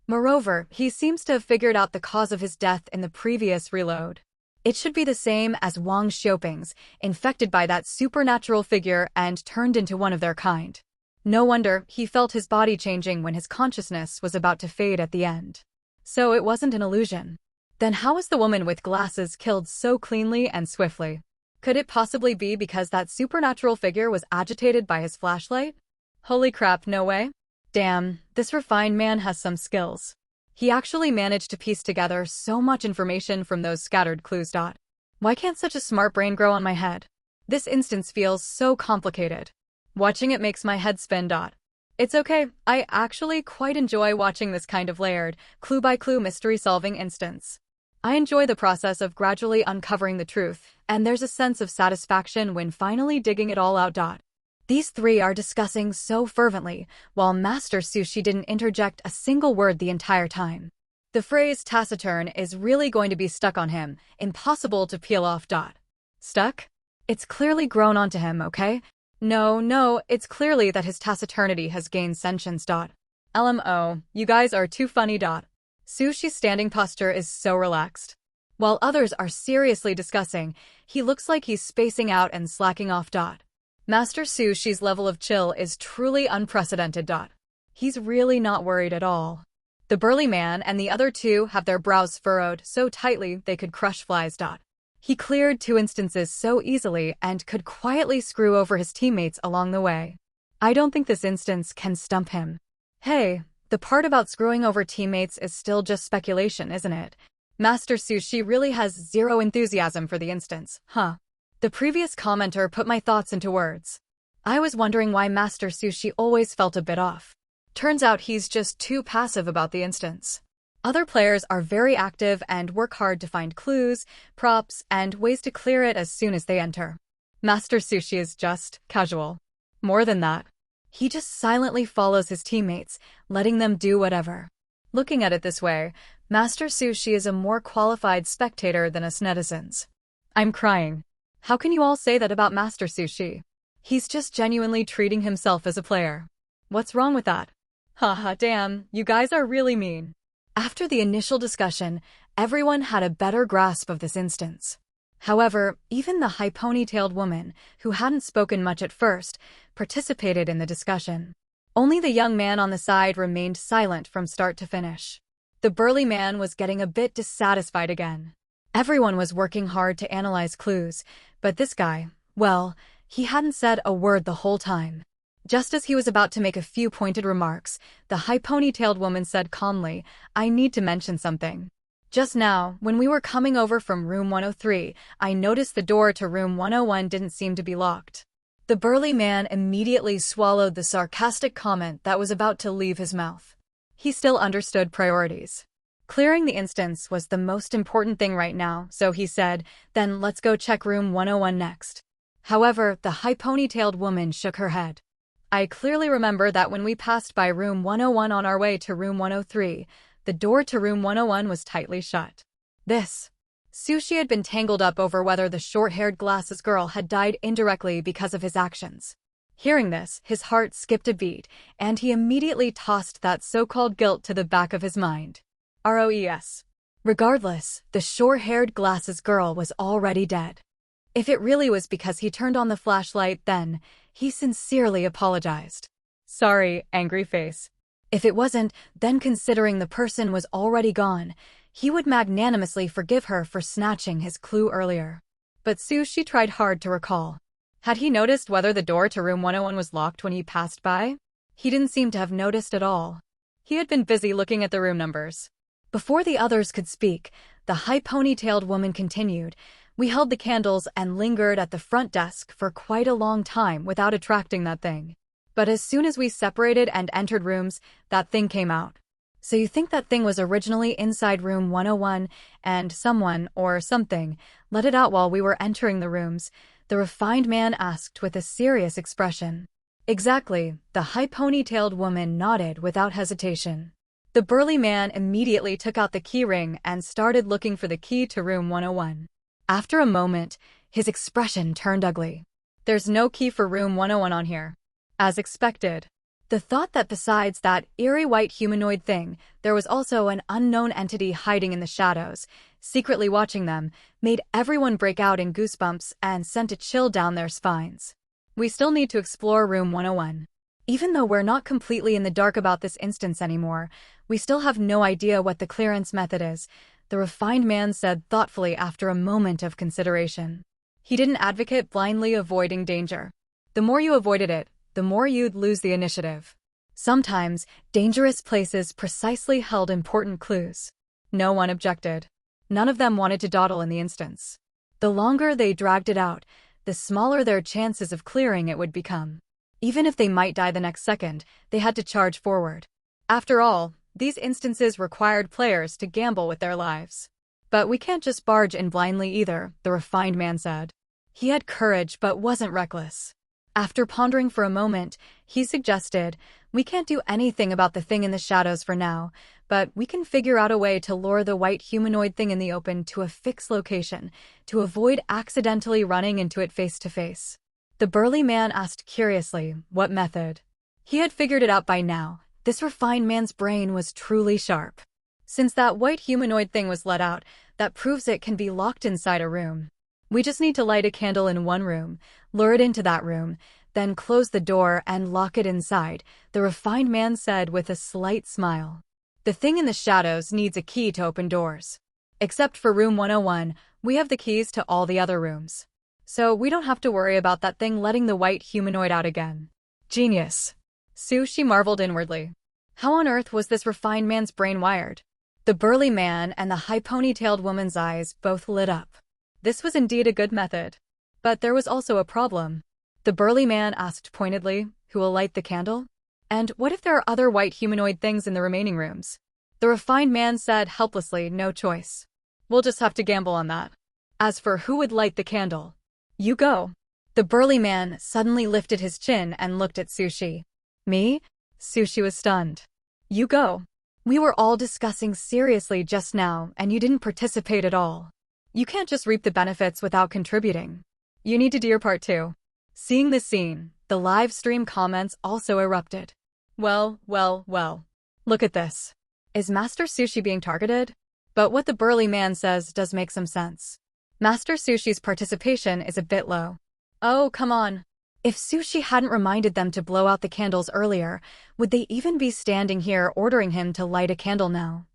Moreover, he seems to have figured out the cause of his death in the previous reload. It should be the same as Wang Xiaoping's, infected by that supernatural figure and turned into one of their kind. No wonder he felt his body changing when his consciousness was about to fade at the end. So it wasn't an illusion. Then how was the woman with glasses killed so cleanly and swiftly? Could it possibly be because that supernatural figure was agitated by his flashlight? Holy crap, no way. Damn, this refined man has some skills. He actually managed to piece together so much information from those scattered clues. Why can't such a smart brain grow on my head? This instance feels so complicated. Watching it makes my head spin. It's okay, I actually quite enjoy watching this kind of layered, clue-by-clue mystery-solving instance. I enjoy the process of gradually uncovering the truth, and there's a sense of satisfaction when finally digging it all out. These 3 are discussing so fervently, while Master Su Shi didn't interject a single word the entire time. The phrase taciturn is really going to be stuck on him, impossible to peel off. Stuck? It's clearly grown onto him, okay? No, it's clearly that his taciturnity has gained sentience. LMO, you guys are too funny. Su Shi's standing posture is so relaxed. While others are seriously discussing, he looks like he's spacing out and slacking off. Master Su Shi's level of chill is truly unprecedented. He's really not worried at all. The burly man and the other 2 have their brows furrowed so tightly they could crush flies. He cleared 2 instances so easily and could quietly screw over his teammates along the way. I don't think this instance can stump him. Hey, the part about screwing over teammates is still just speculation, isn't it? Master Su Shi really has zero enthusiasm for the instance, huh? The previous commenter put my thoughts into words. I was wondering why Master Su Shi always felt a bit off. Turns out he's just too passive about the instance. Other players are very active and work hard to find clues, props, and ways to clear it as soon as they enter. Master Su Shi is just casual. More than that, he just silently follows his teammates, letting them do whatever. Looking at it this way, Master Su Shi is a more qualified spectator than us netizens. I'm crying. How can you all say that about Master Su Shi? He's just genuinely treating himself as a player. What's wrong with that? Haha, damn, you guys are really mean. After the initial discussion, everyone had a better grasp of this instance. However, even the high ponytailed woman, who hadn't spoken much at first, participated in the discussion. Only the young man on the side remained silent from start to finish. The burly man was getting a bit dissatisfied again. Everyone was working hard to analyze clues, but this guy, well, he hadn't said a word the whole time. Just as he was about to make a few pointed remarks, the high ponytailed woman said calmly, "I need to mention something. Just now, when we were coming over from room 103, I noticed the door to room 101 didn't seem to be locked." The burly man immediately swallowed the sarcastic comment that was about to leave his mouth. He still understood priorities. Clearing the instance was the most important thing right now, so he said, "Then let's go check room 101 next." However, the high ponytailed woman shook her head. "I clearly remember that when we passed by room 101 on our way to room 103, the door to room 101 was tightly shut." Sushi had been tangled up over whether the short-haired glasses girl had died indirectly because of his actions. Hearing this, his heart skipped a beat, and he immediately tossed that so-called guilt to the back of his mind. ROES. Regardless, the short-haired glasses girl was already dead. If it really was because he turned on the flashlight, then he sincerely apologized. "Sorry, angry face." If it wasn't, then considering the person was already gone, he would magnanimously forgive her for snatching his clue earlier. But Sushi tried hard to recall. Had he noticed whether the door to room 101 was locked when he passed by? He didn't seem to have noticed at all. He had been busy looking at the room numbers. Before the others could speak, the high ponytailed woman continued, "We held the candles and lingered at the front desk for quite a long time without attracting that thing. But as soon as we separated and entered rooms, that thing came out." "So you think that thing was originally inside room 101 and someone, or something, let it out while we were entering the rooms?" the refined man asked with a serious expression. "Exactly," the high ponytailed woman nodded without hesitation. The burly man immediately took out the key ring and started looking for the key to room 101. After a moment, his expression turned ugly. "There's no key for room 101 on here." As expected. The thought that besides that eerie white humanoid thing, there was also an unknown entity hiding in the shadows, secretly watching them, made everyone break out in goosebumps and sent a chill down their spines. "We still need to explore room 101. Even though we're not completely in the dark about this instance anymore, we still have no idea what the clearance method is," the refined man said thoughtfully after a moment of consideration. He didn't advocate blindly avoiding danger. The more you avoided it, the more you'd lose the initiative. Sometimes, dangerous places precisely held important clues. No one objected. None of them wanted to dawdle in the instance. The longer they dragged it out, the smaller their chances of clearing it would become. Even if they might die the next second, they had to charge forward. After all, these instances required players to gamble with their lives. "But we can't just barge in blindly either," the refined man said. He had courage but wasn't reckless. After pondering for a moment, he suggested, "We can't do anything about the thing in the shadows for now, but we can figure out a way to lure the white humanoid thing in the open to a fixed location, to avoid accidentally running into it face to face." The burly man asked curiously, "What method?" He had figured it out by now. This refined man's brain was truly sharp. Since that white humanoid thing was let out, that proves it can be locked inside a room. We just need to light a candle in one room, lure it into that room, then close the door and lock it inside, the refined man said with a slight smile. "The thing in the shadows needs a key to open doors. Except for room 101, we have the keys to all the other rooms. So we don't have to worry about that thing letting the white humanoid out again." Genius. Sushi marveled inwardly. How on earth was this refined man's brain wired? The burly man and the high ponytailed woman's eyes both lit up. This was indeed a good method. But there was also a problem. The burly man asked pointedly, "Who will light the candle? And what if there are other white humanoid things in the remaining rooms?" The refined man said helplessly, "No choice. We'll just have to gamble on that. As for who would light the candle, you go." The burly man suddenly lifted his chin and looked at Sushi. "Me?" Sushi was stunned. "You go. We were all discussing seriously just now, and you didn't participate at all. You can't just reap the benefits without contributing. You need to do your part too." Seeing this scene, the live stream comments also erupted. Well. Look at this. Is Master Sushi being targeted? But what the burly man says does make some sense. Master Sushi's participation is a bit low. Oh, come on. If Sushi hadn't reminded them to blow out the candles earlier, would they even be standing here ordering him to light a candle now?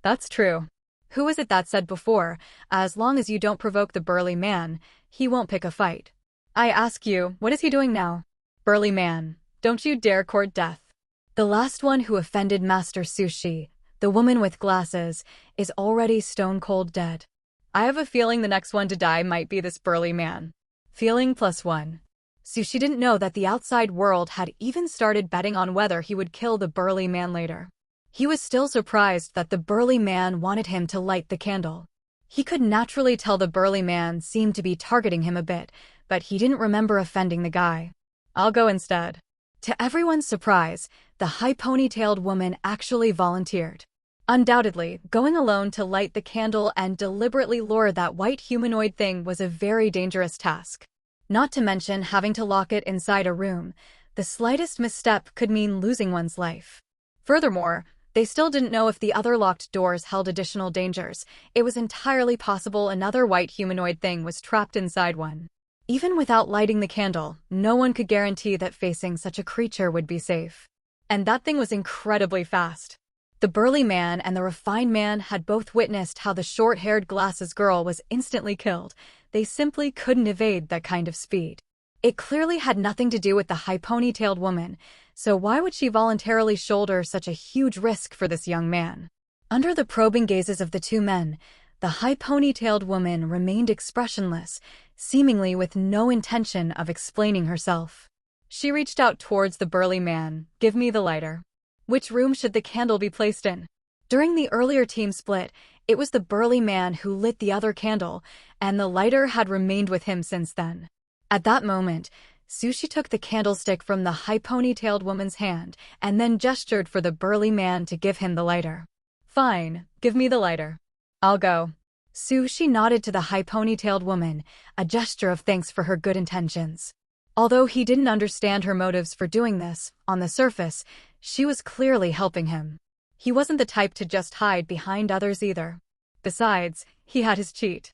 That's true. Who is it that said before, as long as you don't provoke the burly man, he won't pick a fight? I ask you, what is he doing now? Burly man, don't you dare court death. The last one who offended Master Sushi, the woman with glasses, is already stone-cold dead. I have a feeling the next one to die might be this burly man. Feeling +1. Sushi didn't know that the outside world had even started betting on whether he would kill the burly man later. He was still surprised that the burly man wanted him to light the candle. He could naturally tell the burly man seemed to be targeting him a bit, but he didn't remember offending the guy. I'll go instead. To everyone's surprise, the high ponytailed woman actually volunteered. Undoubtedly, going alone to light the candle and deliberately lure that white humanoid thing was a very dangerous task. Not to mention having to lock it inside a room. The slightest misstep could mean losing one's life. Furthermore, they still didn't know if the other locked doors held additional dangers. It was entirely possible another white humanoid thing was trapped inside one. Even without lighting the candle, no one could guarantee that facing such a creature would be safe. And that thing was incredibly fast. The burly man and the refined man had both witnessed how the short-haired glasses girl was instantly killed. They simply couldn't evade that kind of speed. It clearly had nothing to do with the high ponytailed woman, so why would she voluntarily shoulder such a huge risk for this young man? Under the probing gazes of the two men, the high ponytailed woman remained expressionless, seemingly with no intention of explaining herself. She reached out towards the burly man. Give me the lighter. Which room should the candle be placed in? During the earlier team split, it was the burly man who lit the other candle, and the lighter had remained with him since then. At that moment, Sushi took the candlestick from the high ponytailed woman's hand and then gestured for the burly man to give him the lighter. Fine, give me the lighter. I'll go. Sushi nodded to the high ponytailed woman, a gesture of thanks for her good intentions. Although he didn't understand her motives for doing this, on the surface, she was clearly helping him. He wasn't the type to just hide behind others either. Besides, he had his cheat.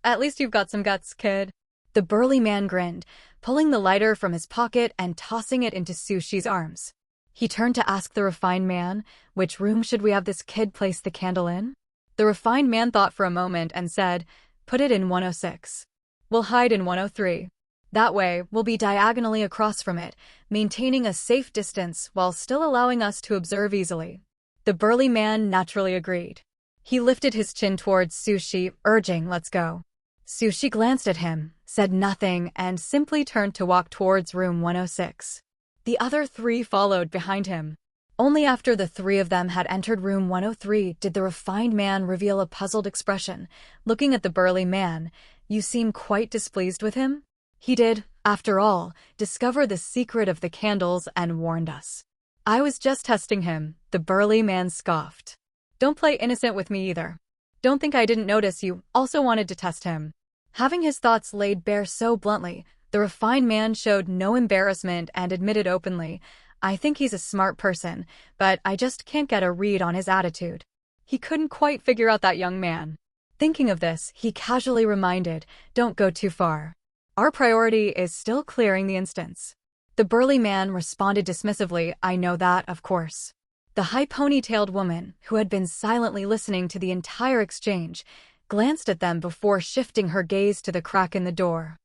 At least you've got some guts, kid. The burly man grinned, pulling the lighter from his pocket and tossing it into Sushi's arms. He turned to ask the refined man, which room should we have this kid place the candle in? The refined man thought for a moment and said, put it in 106. We'll hide in 103. That way, we'll be diagonally across from it, maintaining a safe distance while still allowing us to observe easily. The burly man naturally agreed. He lifted his chin towards Sushi, urging, let's go. Sushi glanced at him, said nothing, and simply turned to walk towards room 106. The other three followed behind him. Only after the three of them had entered room 103 did the refined man reveal a puzzled expression. Looking at the burly man, you seem quite displeased with him? He did, after all, discover the secret of the candles and warned us. I was just testing him, the burly man scoffed. Don't play innocent with me either. Don't think I didn't notice you also wanted to test him. Having his thoughts laid bare so bluntly, the refined man showed no embarrassment and admitted openly, I think he's a smart person, but I just can't get a read on his attitude. He couldn't quite figure out that young man. Thinking of this, he casually reminded, don't go too far. Our priority is still clearing the instance. The burly man responded dismissively, I know that, of course. The high ponytailed woman, who had been silently listening to the entire exchange, glanced at them before shifting her gaze to the crack in the door.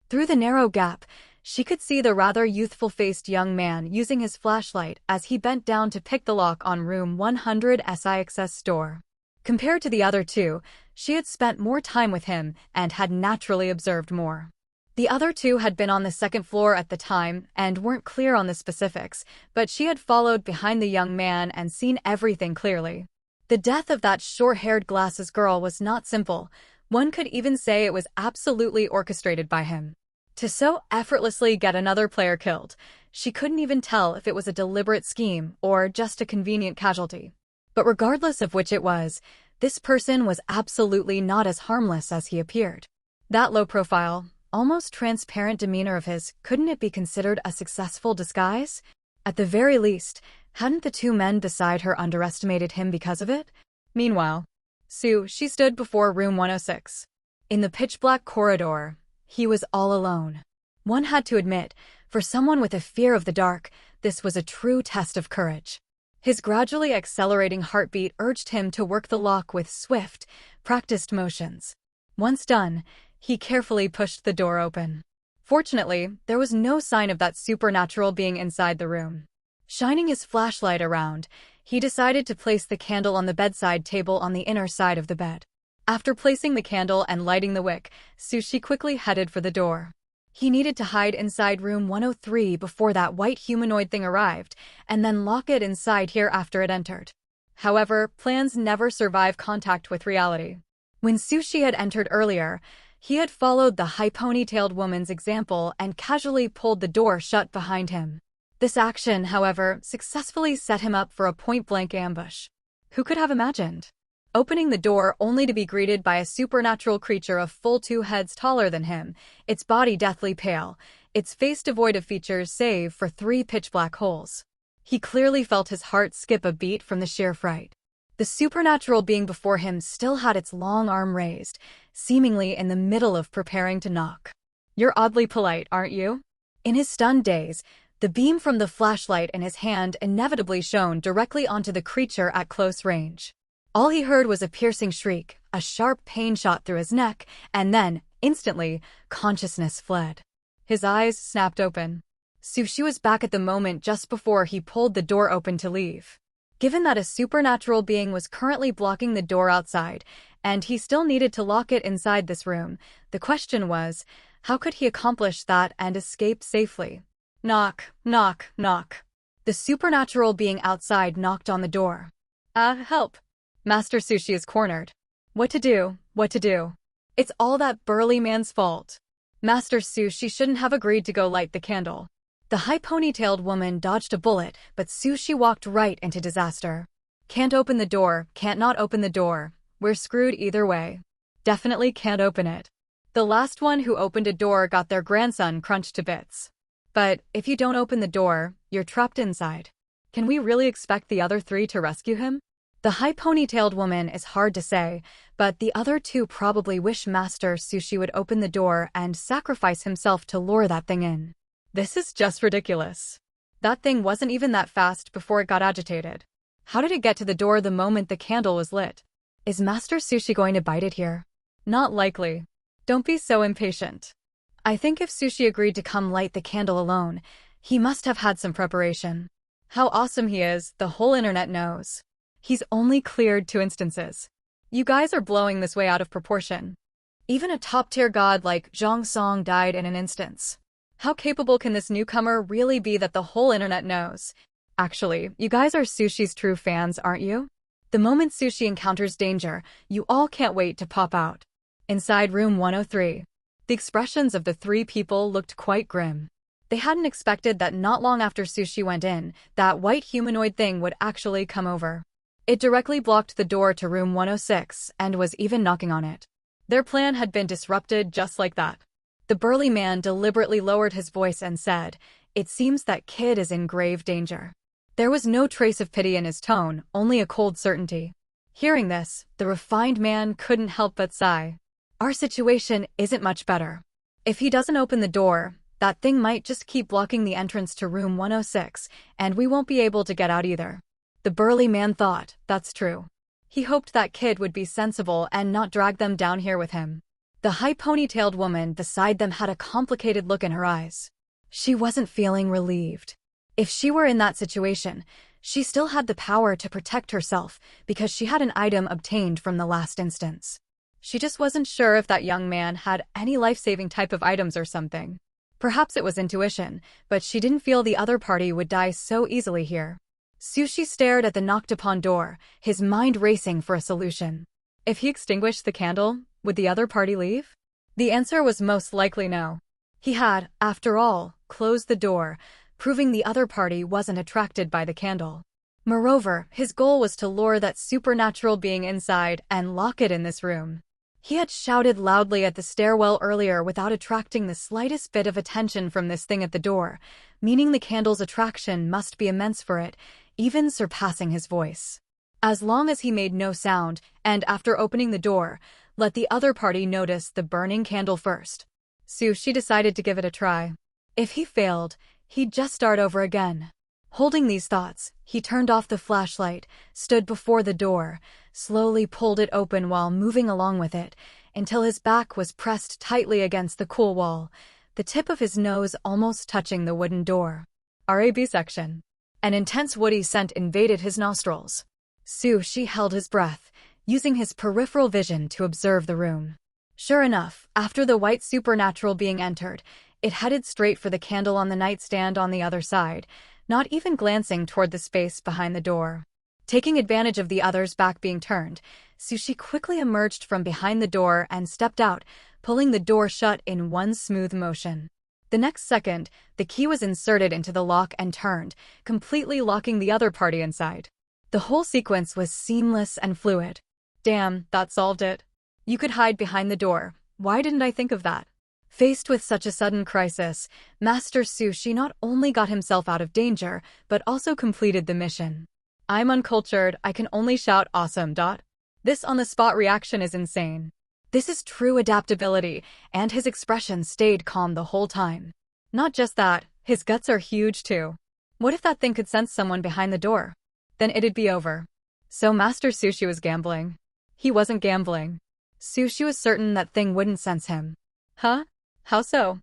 Through the narrow gap, she could see the rather youthful-faced young man using his flashlight as he bent down to pick the lock on room 100 SIX's door. Compared to the other two, she had spent more time with him and had naturally observed more. The other two had been on the second floor at the time and weren't clear on the specifics, but she had followed behind the young man and seen everything clearly. The death of that short-haired glasses girl was not simple. One could even say it was absolutely orchestrated by him. To so effortlessly get another player killed, she couldn't even tell if it was a deliberate scheme or just a convenient casualty. But regardless of which it was, this person was absolutely not as harmless as he appeared. That low-profile, almost transparent demeanor of his, couldn't it be considered a successful disguise? At the very least, hadn't the two men beside her underestimated him because of it? Meanwhile, she stood before room 106. In the pitch-black corridor, he was all alone. One had to admit, for someone with a fear of the dark, this was a true test of courage. His gradually accelerating heartbeat urged him to work the lock with swift, practiced motions. Once done, he carefully pushed the door open. Fortunately, there was no sign of that supernatural being inside the room. Shining his flashlight around, he decided to place the candle on the bedside table on the inner side of the bed. After placing the candle and lighting the wick, Sushi quickly headed for the door. He needed to hide inside room 103 before that white humanoid thing arrived, and then lock it inside here after it entered. However, plans never survive contact with reality. When Sushi had entered earlier, he had followed the high ponytailed woman's example and casually pulled the door shut behind him. This action, however, successfully set him up for a point-blank ambush. Who could have imagined? Opening the door only to be greeted by a supernatural creature a full 2 heads taller than him, its body deathly pale, its face devoid of features save for 3 pitch-black holes. He clearly felt his heart skip a beat from the sheer fright. The supernatural being before him still had its long arm raised, seemingly in the middle of preparing to knock. "You're oddly polite, aren't you?" In his stunned daze, the beam from the flashlight in his hand inevitably shone directly onto the creature at close range. All he heard was a piercing shriek, a sharp pain shot through his neck, and then, instantly, consciousness fled. His eyes snapped open. Sushi was back at the moment just before he pulled the door open to leave. Given that a supernatural being was currently blocking the door outside, and he still needed to lock it inside this room, the question was, how could he accomplish that and escape safely? Knock, knock, knock. The supernatural being outside knocked on the door. Help. Master Sushi is cornered. What to do, what to do? It's all that burly man's fault. Master Sushi shouldn't have agreed to go light the candle. The high ponytailed woman dodged a bullet, but Sushi walked right into disaster. Can't open the door, can't not open the door. We're screwed either way. Definitely can't open it. The last one who opened a door got their grandson crunched to bits. But if you don't open the door, you're trapped inside. Can we really expect the other 3 to rescue him? The high ponytailed woman is hard to say, but the other 2 probably wish Master Sushi would open the door and sacrifice himself to lure that thing in. This is just ridiculous. That thing wasn't even that fast before it got agitated. How did it get to the door the moment the candle was lit? Is Master Sushi going to bite it here? Not likely. Don't be so impatient. I think if Sushi agreed to come light the candle alone, he must have had some preparation. How awesome he is, the whole internet knows. He's only cleared 2 instances. You guys are blowing this way out of proportion. Even a top-tier god like Zhang Song died in an instance. How capable can this newcomer really be that the whole internet knows? Actually, you guys are Sushi's true fans, aren't you? The moment Sushi encounters danger, you all can't wait to pop out. Inside room 103, the expressions of the 3 people looked quite grim. They hadn't expected that not long after Sushi went in, that white humanoid thing would actually come over. It directly blocked the door to room 106 and was even knocking on it. Their plan had been disrupted just like that. The burly man deliberately lowered his voice and said, "It seems that kid is in grave danger." There was no trace of pity in his tone, only a cold certainty. Hearing this, the refined man couldn't help but sigh. Our situation isn't much better. If he doesn't open the door, that thing might just keep blocking the entrance to room 106, and we won't be able to get out either. The burly man thought, that's true. He hoped that kid would be sensible and not drag them down here with him. The high ponytailed woman beside them had a complicated look in her eyes. She wasn't feeling relieved. If she were in that situation, she still had the power to protect herself because she had an item obtained from the last instance. She just wasn't sure if that young man had any life-saving type of items or something. Perhaps it was intuition, but she didn't feel the other party would die so easily here. Sushi stared at the knocked-upon door, his mind racing for a solution. If he extinguished the candle, would the other party leave? The answer was most likely no. He had, after all, closed the door, proving the other party wasn't attracted by the candle. Moreover, his goal was to lure that supernatural being inside and lock it in this room. He had shouted loudly at the stairwell earlier without attracting the slightest bit of attention from this thing at the door, meaning the candle's attraction must be immense for it, even surpassing his voice. As long as he made no sound, and after opening the door, Let the other party notice the burning candle first. She decided to give it a try. If he failed, he'd just start over again. Holding these thoughts, he turned off the flashlight, stood before the door, slowly pulled it open while moving along with it, until his back was pressed tightly against the cool wall, the tip of his nose almost touching the wooden door. RAB section. An intense woody scent invaded his nostrils. She held his breath, using his peripheral vision to observe the room. Sure enough, after the white supernatural being entered, it headed straight for the candle on the nightstand on the other side, not even glancing toward the space behind the door. Taking advantage of the other's back being turned, Sushi quickly emerged from behind the door and stepped out, pulling the door shut in one smooth motion. The next second, the key was inserted into the lock and turned, completely locking the other party inside. The whole sequence was seamless and fluid. Damn, that solved it. You could hide behind the door. Why didn't I think of that? Faced with such a sudden crisis, Master Sushi not only got himself out of danger, but also completed the mission. I'm uncultured, I can only shout awesome. This on-the-spot reaction is insane. This is true adaptability, and his expression stayed calm the whole time. Not just that, his guts are huge too. What if that thing could sense someone behind the door? Then it'd be over. So Master Sushi was gambling. He wasn't gambling. Sushi was certain that thing wouldn't sense him. Huh? How so?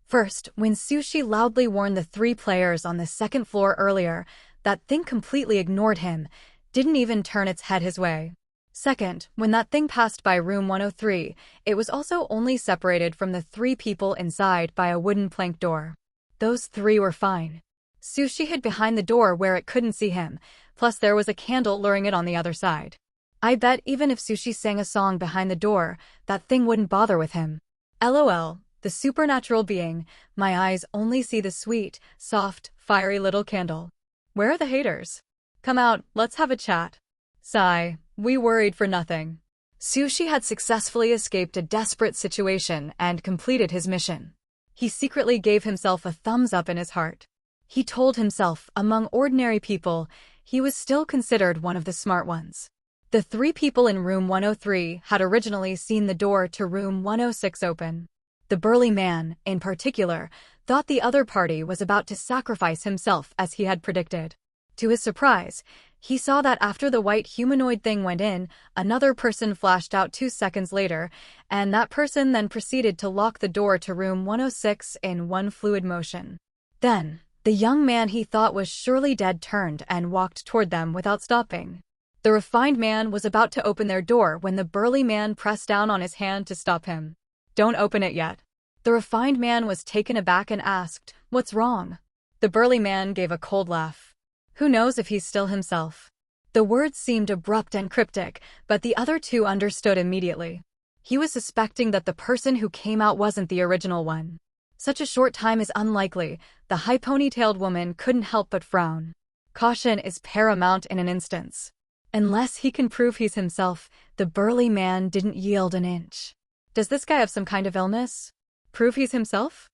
First, when Sushi loudly warned the 3 players on the second floor earlier, that thing completely ignored him, didn't even turn its head his way. Second, when that thing passed by room 103, it was also only separated from the 3 people inside by a wooden plank door. Those 3 were fine. Sushi hid behind the door where it couldn't see him, plus there was a candle luring it on the other side. I bet even if Sushi sang a song behind the door, that thing wouldn't bother with him. LOL, the supernatural being, my eyes only see the sweet, soft, fiery little candle. Where are the haters? Come out, let's have a chat. Sigh, we worried for nothing. Sushi had successfully escaped a desperate situation and completed his mission. He secretly gave himself a thumbs up in his heart. He told himself, among ordinary people, he was still considered one of the smart ones. The 3 people in room 103 had originally seen the door to room 106 open. The burly man, in particular, thought the other party was about to sacrifice himself as he had predicted. To his surprise, he saw that after the white humanoid thing went in, another person flashed out 2 seconds later, and that person then proceeded to lock the door to room 106 in one fluid motion. Then, the young man he thought was surely dead turned and walked toward them without stopping. The refined man was about to open their door when the burly man pressed down on his hand to stop him. Don't open it yet. The refined man was taken aback and asked, "What's wrong?" The burly man gave a cold laugh. Who knows if he's still himself? The words seemed abrupt and cryptic, but the other 2 understood immediately. He was suspecting that the person who came out wasn't the original one. Such a short time is unlikely, the high ponytailed woman couldn't help but frown. Caution is paramount in an instance. Unless he can prove he's himself, the burly man didn't yield an inch. Does this guy have some kind of illness? Prove he's himself?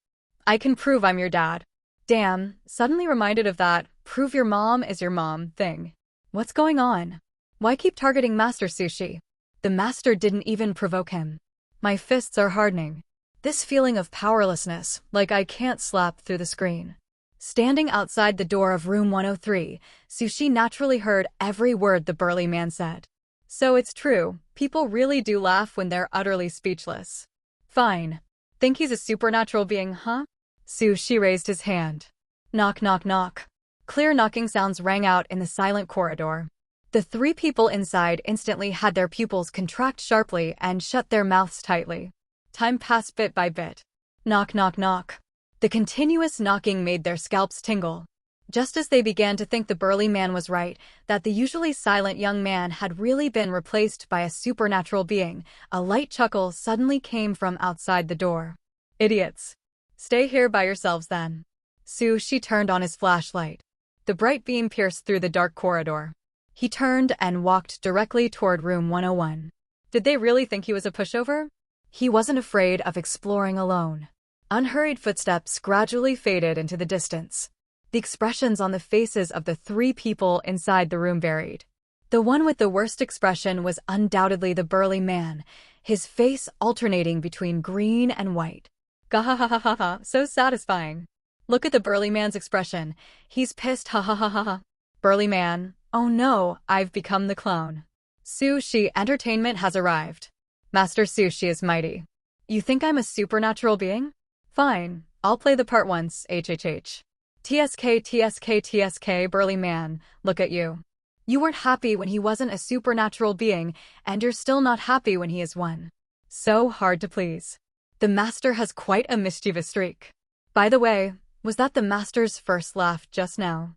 I can prove I'm your dad. Damn, suddenly reminded of that prove your mom is your mom thing. What's going on? Why keep targeting Master Sushi? The master didn't even provoke him. My fists are hardening. This feeling of powerlessness, like I can't slap through the screen. Standing outside the door of room 103, Sushi naturally heard every word the burly man said. So it's true, people really do laugh when they're utterly speechless. Fine. Think he's a supernatural being, huh? Sushi raised his hand. Knock, knock, knock. Clear knocking sounds rang out in the silent corridor. The 3 people inside instantly had their pupils contract sharply and shut their mouths tightly. Time passed bit by bit. Knock, knock, knock. The continuous knocking made their scalps tingle. Just as they began to think the burly man was right, that the usually silent young man had really been replaced by a supernatural being, a light chuckle suddenly came from outside the door. Idiots. Stay here by yourselves then. Sushi turned on his flashlight. The bright beam pierced through the dark corridor. He turned and walked directly toward room 101. Did they really think he was a pushover? He wasn't afraid of exploring alone. Unhurried footsteps gradually faded into the distance. The expressions on the faces of the 3 people inside the room varied. The one with the worst expression was undoubtedly the burly man, his face alternating between green and white. Gahahahaha, so satisfying. Look at the burly man's expression. He's pissed, ha ha ha ha ha. Burly man, oh no, I've become the clone. Sushi entertainment has arrived. Master Sushi is mighty. You think I'm a supernatural being? Fine, I'll play the part once, hhh. TSK TSK TSK burly man, look at you. You weren't happy when he wasn't a supernatural being, and you're still not happy when he is one. So hard to please. The master has quite a mischievous streak. By the way, was that the master's first laugh just now?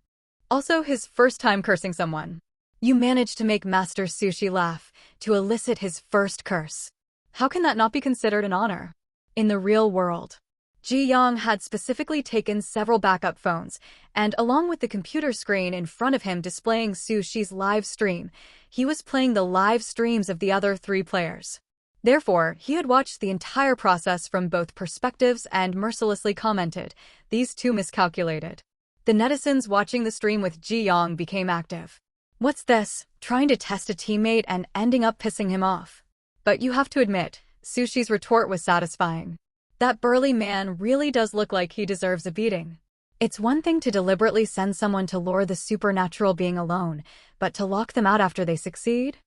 Also his first time cursing someone. You managed to make Master Sushi laugh, to elicit his first curse. How can that not be considered an honor? In the real world, Ji Yang had specifically taken several backup phones, and along with the computer screen in front of him displaying Sushi's live stream, he was playing the live streams of the other 3 players. Therefore, he had watched the entire process from both perspectives and mercilessly commented, "These two miscalculated." The netizens watching the stream with Ji Yang became active. What's this, trying to test a teammate and ending up pissing him off? But you have to admit, Sushi's retort was satisfying. That burly man really does look like he deserves a beating. It's one thing to deliberately send someone to lure the supernatural being alone, but to lock them out after they succeed?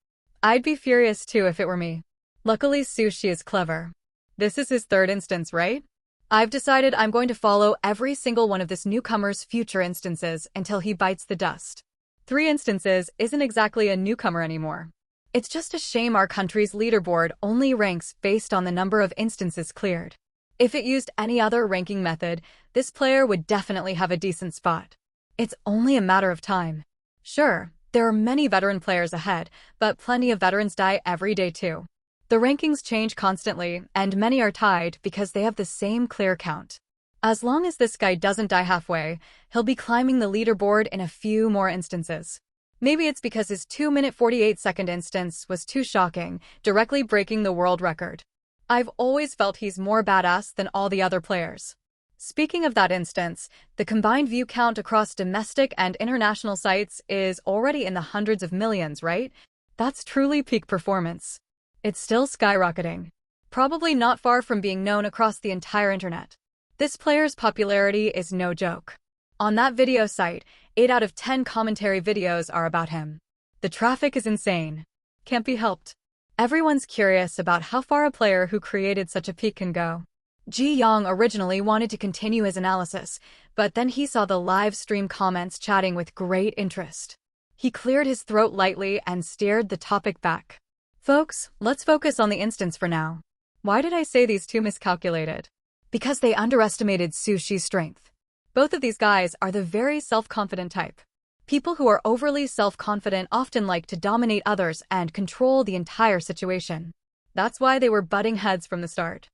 I'd be furious too if it were me. Luckily, Sushi is clever. This is his 3rd instance, right? I've decided I'm going to follow every single one of this newcomer's future instances until he bites the dust. 3 instances isn't exactly a newcomer anymore. It's just a shame our country's leaderboard only ranks based on the number of instances cleared. If it used any other ranking method, this player would definitely have a decent spot. It's only a matter of time. Sure, there are many veteran players ahead, but plenty of veterans die every day too. The rankings change constantly, and many are tied because they have the same clear count. As long as this guy doesn't die halfway, he'll be climbing the leaderboard in a few more instances. Maybe it's because his 2-minute 48-second instance was too shocking, directly breaking the world record. I've always felt he's more badass than all the other players. Speaking of that instance, the combined view count across domestic and international sites is already in the hundreds of millions, right? That's truly peak performance. It's still skyrocketing. Probably not far from being known across the entire internet. This player's popularity is no joke. On that video site, 8 out of 10 commentary videos are about him. The traffic is insane. Can't be helped. Everyone's curious about how far a player who created such a peak can go. Ji Yang originally wanted to continue his analysis, but then he saw the live stream comments chatting with great interest. He cleared his throat lightly and steered the topic back. Folks, let's focus on the instance for now. Why did I say these two miscalculated? Because they underestimated Sushi's strength. Both of these guys are the very self-confident type. People who are overly self-confident often like to dominate others and control the entire situation. That's why they were butting heads from the start.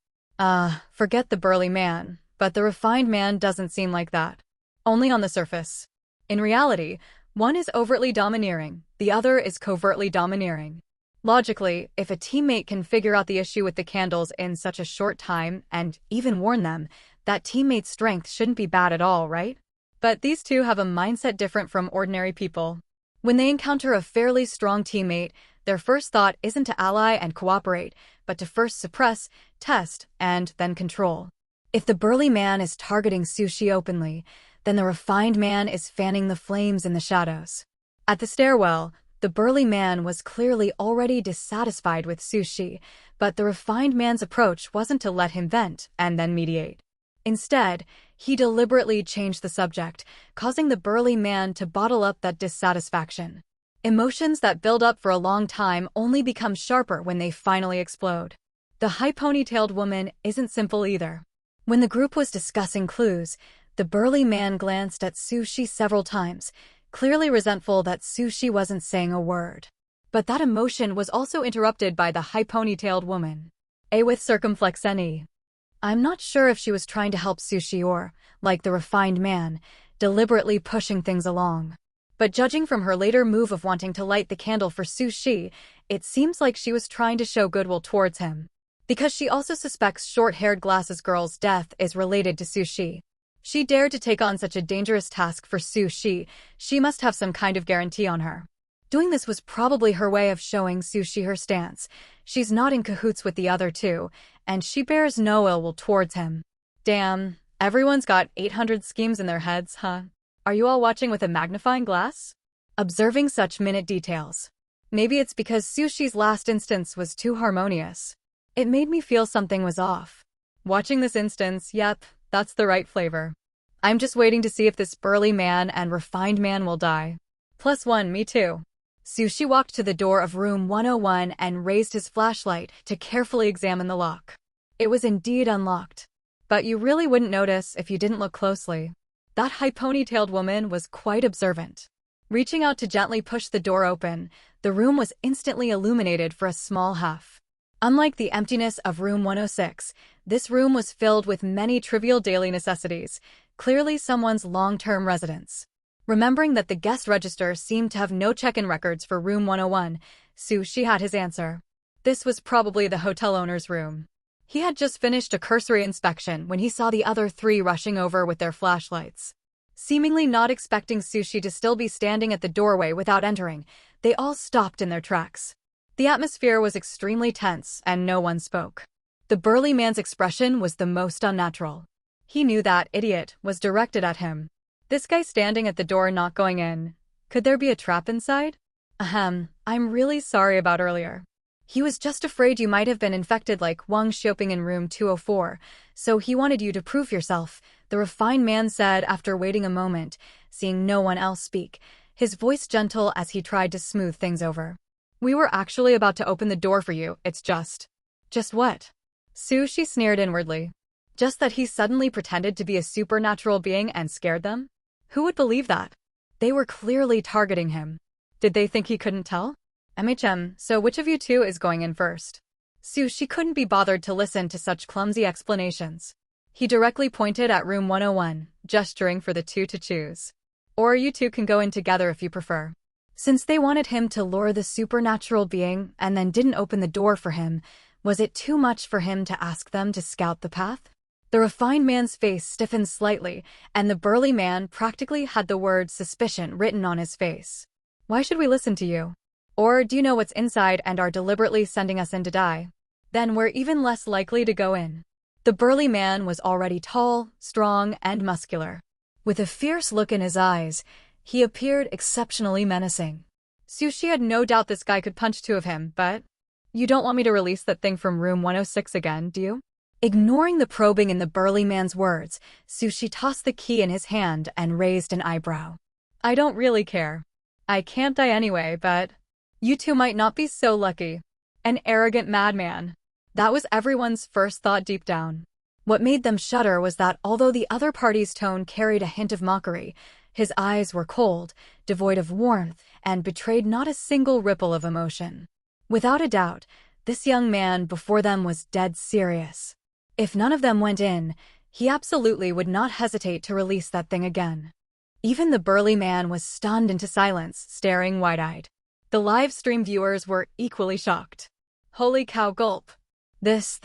Forget the burly man, but the refined man doesn't seem like that. Only on the surface. In reality, one is overtly domineering, the other is covertly domineering. Logically, if a teammate can figure out the issue with the candles in such a short time and even warn them, that teammate's strength shouldn't be bad at all, right? But these two have a mindset different from ordinary people. When they encounter a fairly strong teammate, their first thought isn't to ally and cooperate, but to first suppress, test, and then control. If the burly man is targeting Sushi openly, then the refined man is fanning the flames in the shadows. At the stairwell, the burly man was clearly already dissatisfied with Sushi, but the refined man's approach wasn't to let him vent and then mediate. Instead, he deliberately changed the subject, causing the burly man to bottle up that dissatisfaction. Emotions that build up for a long time only become sharper when they finally explode. The high ponytailed woman isn't simple either. When the group was discussing clues, the burly man glanced at Sushi several times, clearly resentful that Sushi wasn't saying a word. But that emotion was also interrupted by the high ponytailed woman. A with circumflex NE. I'm not sure if she was trying to help Sushi or, like the refined man, deliberately pushing things along. But judging from her later move of wanting to light the candle for Sushi, it seems like she was trying to show goodwill towards him. Because she also suspects short-haired glasses girl's death is related to Sushi. She dared to take on such a dangerous task for Sushi, she must have some kind of guarantee on her. Doing this was probably her way of showing Sushi her stance. She's not in cahoots with the other two, and she bears no ill will towards him. Damn, everyone's got 800 schemes in their heads, huh? Are you all watching with a magnifying glass? Observing such minute details. Maybe it's because Sushi's last instance was too harmonious. It made me feel something was off. Watching this instance, yep, that's the right flavor. I'm just waiting to see if this burly man and refined man will die. +1, me too. Sushi walked to the door of room 101 and raised his flashlight to carefully examine the lock. It was indeed unlocked. But you really wouldn't notice if you didn't look closely. That high ponytailed woman was quite observant. Reaching out to gently push the door open, the room was instantly illuminated for a small half. Unlike the emptiness of room 106, this room was filled with many trivial daily necessities, clearly someone's long-term residence. Remembering that the guest register seemed to have no check-in records for room 101, Sushi had his answer. This was probably the hotel owner's room. He had just finished a cursory inspection when he saw the other three rushing over with their flashlights. Seemingly not expecting Sushi to still be standing at the doorway without entering, they all stopped in their tracks. The atmosphere was extremely tense, and no one spoke. The burly man's expression was the most unnatural. He knew that idiot was directed at him. This guy standing at the door not going in. Could there be a trap inside? I'm really sorry about earlier. He was just afraid you might have been infected like Wang Xiaoping in room 204, so he wanted you to prove yourself, the refined man said after waiting a moment, seeing no one else speak, his voice gentle as he tried to smooth things over. We were actually about to open the door for you, it's just... Just what? Sushi sneered inwardly. Just that he suddenly pretended to be a supernatural being and scared them? Who would believe that? They were clearly targeting him. Did they think he couldn't tell? So which of you two is going in first? Sushi couldn't be bothered to listen to such clumsy explanations. He directly pointed at room 101, gesturing for the two to choose. Or you two can go in together if you prefer. Since they wanted him to lure the supernatural being and then didn't open the door for him, was it too much for him to ask them to scout the path? The refined man's face stiffened slightly, and the burly man practically had the word suspicion written on his face. Why should we listen to you? Or do you know what's inside and are deliberately sending us in to die? Then we're even less likely to go in. The burly man was already tall, strong, and muscular. With a fierce look in his eyes, he appeared exceptionally menacing. Sushi had no doubt this guy could punch two of him, but... You don't want me to release that thing from room 106 again, do you? Ignoring the probing in the burly man's words, Sushi tossed the key in his hand and raised an eyebrow. I don't really care. I can't die anyway, but... You two might not be so lucky. An arrogant madman. That was everyone's first thought deep down. What made them shudder was that although the other party's tone carried a hint of mockery, his eyes were cold, devoid of warmth, and betrayed not a single ripple of emotion. Without a doubt, this young man before them was dead serious. If none of them went in, he absolutely would not hesitate to release that thing again. Even the burly man was stunned into silence, staring wide-eyed. The live stream viewers were equally shocked. Holy cow, gulp. This.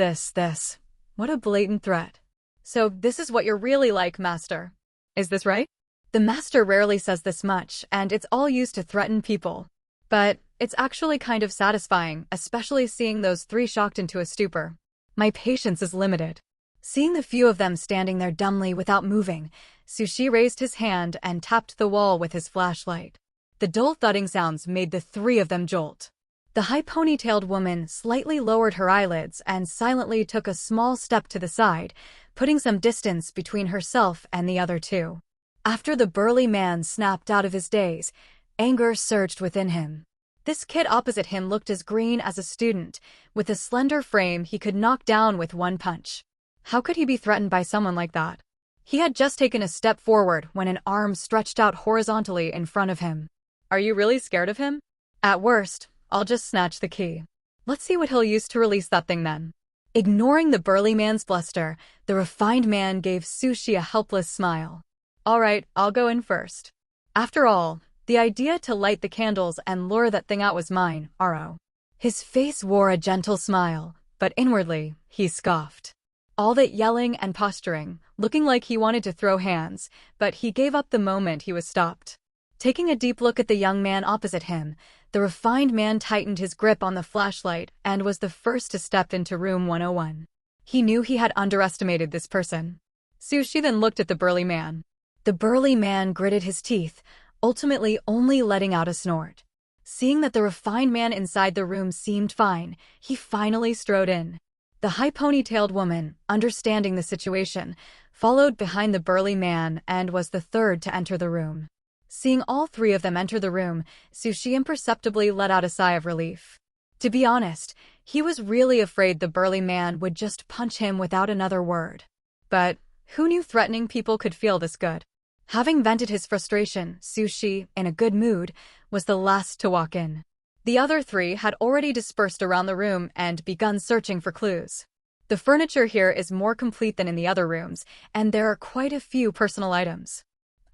What a blatant threat. So this is what you're really like, Master. Is this right? The Master rarely says this much, and it's all used to threaten people. But it's actually kind of satisfying, especially seeing those three shocked into a stupor. My patience is limited. Seeing the few of them standing there dumbly without moving, Sushi raised his hand and tapped the wall with his flashlight. The dull thudding sounds made the three of them jolt. The high ponytailed woman slightly lowered her eyelids and silently took a small step to the side, putting some distance between herself and the other two. After the burly man snapped out of his daze, anger surged within him. This kid opposite him looked as green as a student, with a slender frame he could knock down with one punch. How could he be threatened by someone like that? He had just taken a step forward when an arm stretched out horizontally in front of him. Are you really scared of him? At worst, I'll just snatch the key. Let's see what he'll use to release that thing then. Ignoring the burly man's bluster, the refined man gave Sushi a helpless smile. All right, I'll go in first. After all, the idea to light the candles and lure that thing out was mine, Aro. His face wore a gentle smile, but inwardly, he scoffed. All that yelling and posturing, looking like he wanted to throw hands, but he gave up the moment he was stopped. Taking a deep look at the young man opposite him, the refined man tightened his grip on the flashlight and was the first to step into room 101. He knew he had underestimated this person. Sushi then looked at the burly man. The burly man gritted his teeth, ultimately only letting out a snort. Seeing that the refined man inside the room seemed fine, he finally strode in. The high ponytailed woman, understanding the situation, followed behind the burly man and was the third to enter the room. Seeing all three of them enter the room, Sushi imperceptibly let out a sigh of relief. To be honest, he was really afraid the burly man would just punch him without another word. But who knew threatening people could feel this good? Having vented his frustration, Sushi, in a good mood, was the last to walk in. The other three had already dispersed around the room and begun searching for clues. The furniture here is more complete than in the other rooms, and there are quite a few personal items.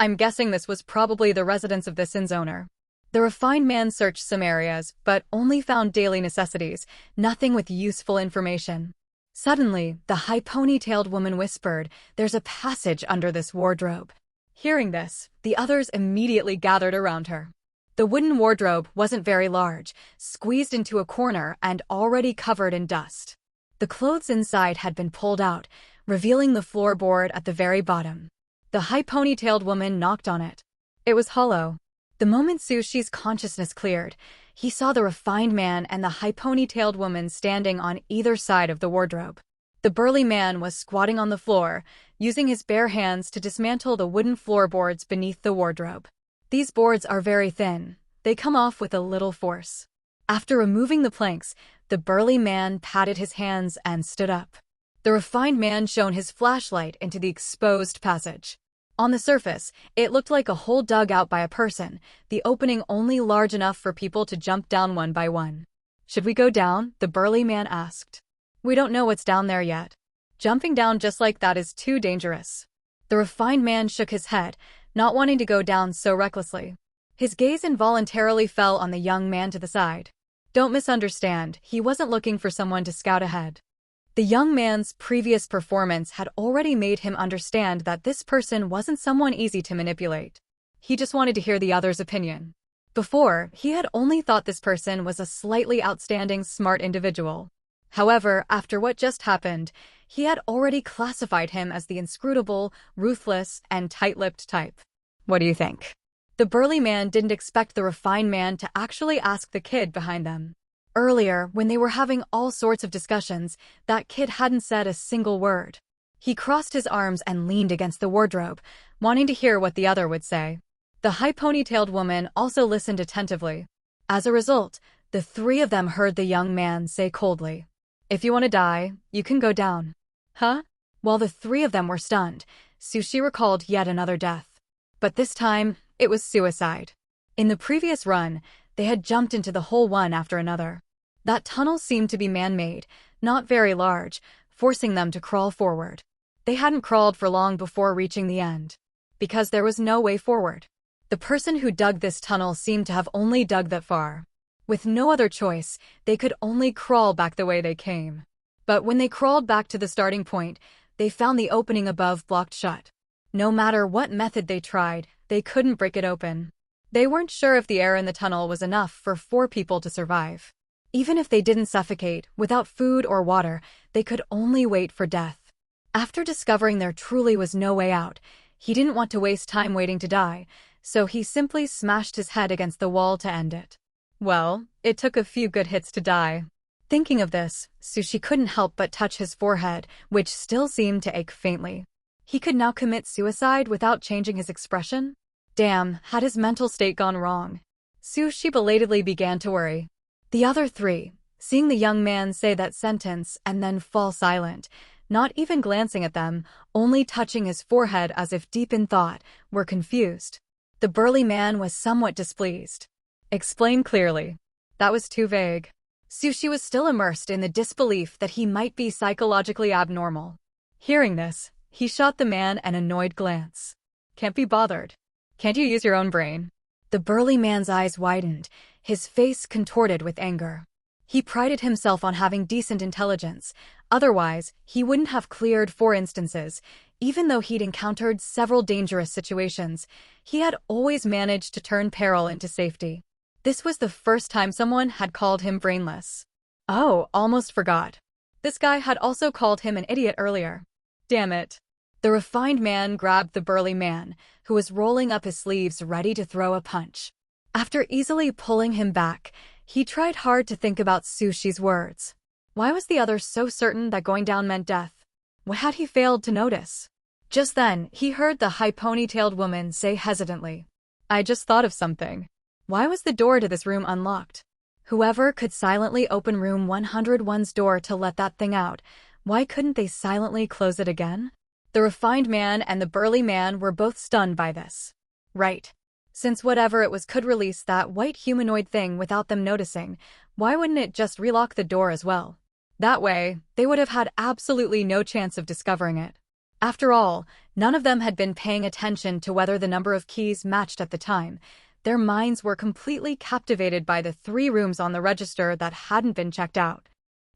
I'm guessing this was probably the residence of this inn's owner. The refined man searched some areas, but only found daily necessities, nothing with useful information. Suddenly, the high ponytailed woman whispered, "There's a passage under this wardrobe." Hearing this, the others immediately gathered around her. The wooden wardrobe wasn't very large, squeezed into a corner and already covered in dust. The clothes inside had been pulled out, revealing the floorboard at the very bottom. The high ponytailed woman knocked on it. It was hollow. The moment Sushi's consciousness cleared, he saw the refined man and the high ponytailed woman standing on either side of the wardrobe. The burly man was squatting on the floor, using his bare hands to dismantle the wooden floorboards beneath the wardrobe. These boards are very thin. They come off with a little force. After removing the planks, the burly man patted his hands and stood up. The refined man shone his flashlight into the exposed passage. On the surface, it looked like a hole dug out by a person, the opening only large enough for people to jump down one by one. "Should we go down?" the burly man asked. "We don't know what's down there yet. Jumping down just like that is too dangerous." The refined man shook his head, not wanting to go down so recklessly. His gaze involuntarily fell on the young man to the side. Don't misunderstand, he wasn't looking for someone to scout ahead. The young man's previous performance had already made him understand that this person wasn't someone easy to manipulate. He just wanted to hear the other's opinion. Before, he had only thought this person was a slightly outstanding, smart individual. However, after what just happened, he had already classified him as the inscrutable, ruthless, and tight-lipped type. "What do you think?" The burly man didn't expect the refined man to actually ask the kid behind them. Earlier, when they were having all sorts of discussions, that kid hadn't said a single word. He crossed his arms and leaned against the wardrobe, wanting to hear what the other would say. The high ponytailed woman also listened attentively. As a result, the three of them heard the young man say coldly, "If you want to die, you can go down." Huh? While the three of them were stunned, Sushi recalled yet another death. But this time, it was suicide. In the previous run, they had jumped into the hole one after another. That tunnel seemed to be man-made, not very large, forcing them to crawl forward. They hadn't crawled for long before reaching the end, because there was no way forward. The person who dug this tunnel seemed to have only dug that far. With no other choice, they could only crawl back the way they came. But when they crawled back to the starting point, they found the opening above blocked shut. No matter what method they tried, they couldn't break it open. They weren't sure if the air in the tunnel was enough for 4 people to survive. Even if they didn't suffocate, without food or water, they could only wait for death. After discovering there truly was no way out, he didn't want to waste time waiting to die, so he simply smashed his head against the wall to end it. Well, it took a few good hits to die. Thinking of this, Sushi couldn't help but touch his forehead, which still seemed to ache faintly. He could now commit suicide without changing his expression? Damn, had his mental state gone wrong? Sushi belatedly began to worry. The other three, seeing the young man say that sentence and then fall silent, not even glancing at them, only touching his forehead as if deep in thought, were confused. The burly man was somewhat displeased. "Explain clearly." That was too vague. Sushi was still immersed in the disbelief that he might be psychologically abnormal. Hearing this, he shot the man an annoyed glance. "Can't be bothered. Can't you use your own brain?" The burly man's eyes widened, his face contorted with anger. He prided himself on having decent intelligence, otherwise, he wouldn't have cleared 4 instances, Even though he'd encountered several dangerous situations, he had always managed to turn peril into safety. This was the first time someone had called him brainless. Oh, almost forgot. This guy had also called him an idiot earlier. Damn it. The refined man grabbed the burly man, who was rolling up his sleeves ready to throw a punch. After easily pulling him back, he tried hard to think about Sushi's words. Why was the other so certain that going down meant death? What had he failed to notice? Just then, he heard the high ponytailed woman say hesitantly, "I just thought of something. Why was the door to this room unlocked? Whoever could silently open room 101's door to let that thing out, why couldn't they silently close it again?" The refined man and the burly man were both stunned by this. Right. Since whatever it was could release that white humanoid thing without them noticing, why wouldn't it just relock the door as well? That way, they would have had absolutely no chance of discovering it. After all, none of them had been paying attention to whether the number of keys matched at the time. Their minds were completely captivated by the 3 rooms on the register that hadn't been checked out.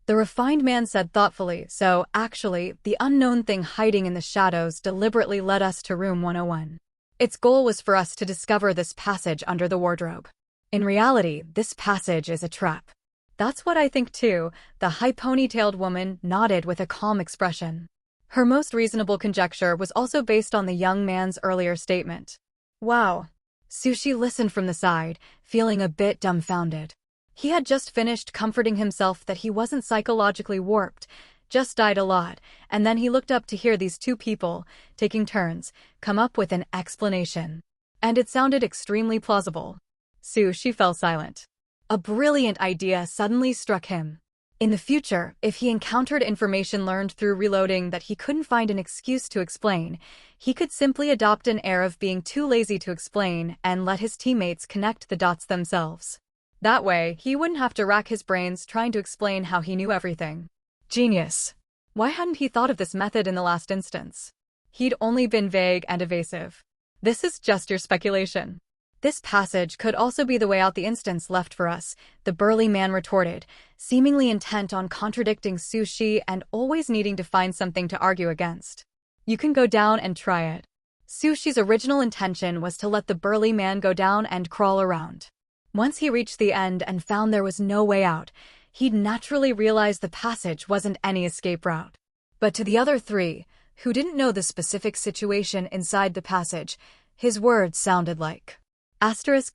The refined man said thoughtfully, "So, actually, the unknown thing hiding in the shadows deliberately led us to room 101. Its goal was for us to discover this passage under the wardrobe. In reality, this passage is a trap." "That's what I think too," the high ponytailed woman nodded with a calm expression. Her most reasonable conjecture was also based on the young man's earlier statement. Wow. Sushi listened from the side, feeling a bit dumbfounded. He had just finished comforting himself that he wasn't psychologically warped, just died a lot, and then he looked up to hear these 2 people, taking turns, come up with an explanation. And it sounded extremely plausible. Sushi fell silent. A brilliant idea suddenly struck him. In the future, if he encountered information learned through reloading that he couldn't find an excuse to explain, he could simply adopt an air of being too lazy to explain and let his teammates connect the dots themselves. That way, he wouldn't have to rack his brains trying to explain how he knew everything. Genius. Why hadn't he thought of this method in the last instance? He'd only been vague and evasive. This is just your speculation. This passage could also be the way out the instance left for us, the burly man retorted, seemingly intent on contradicting Sushi and always needing to find something to argue against. You can go down and try it. Sushi's original intention was to let the burly man go down and crawl around. Once he reached the end and found there was no way out, he'd naturally realize the passage wasn't any escape route. But to the other 3, who didn't know the specific situation inside the passage, his words sounded like,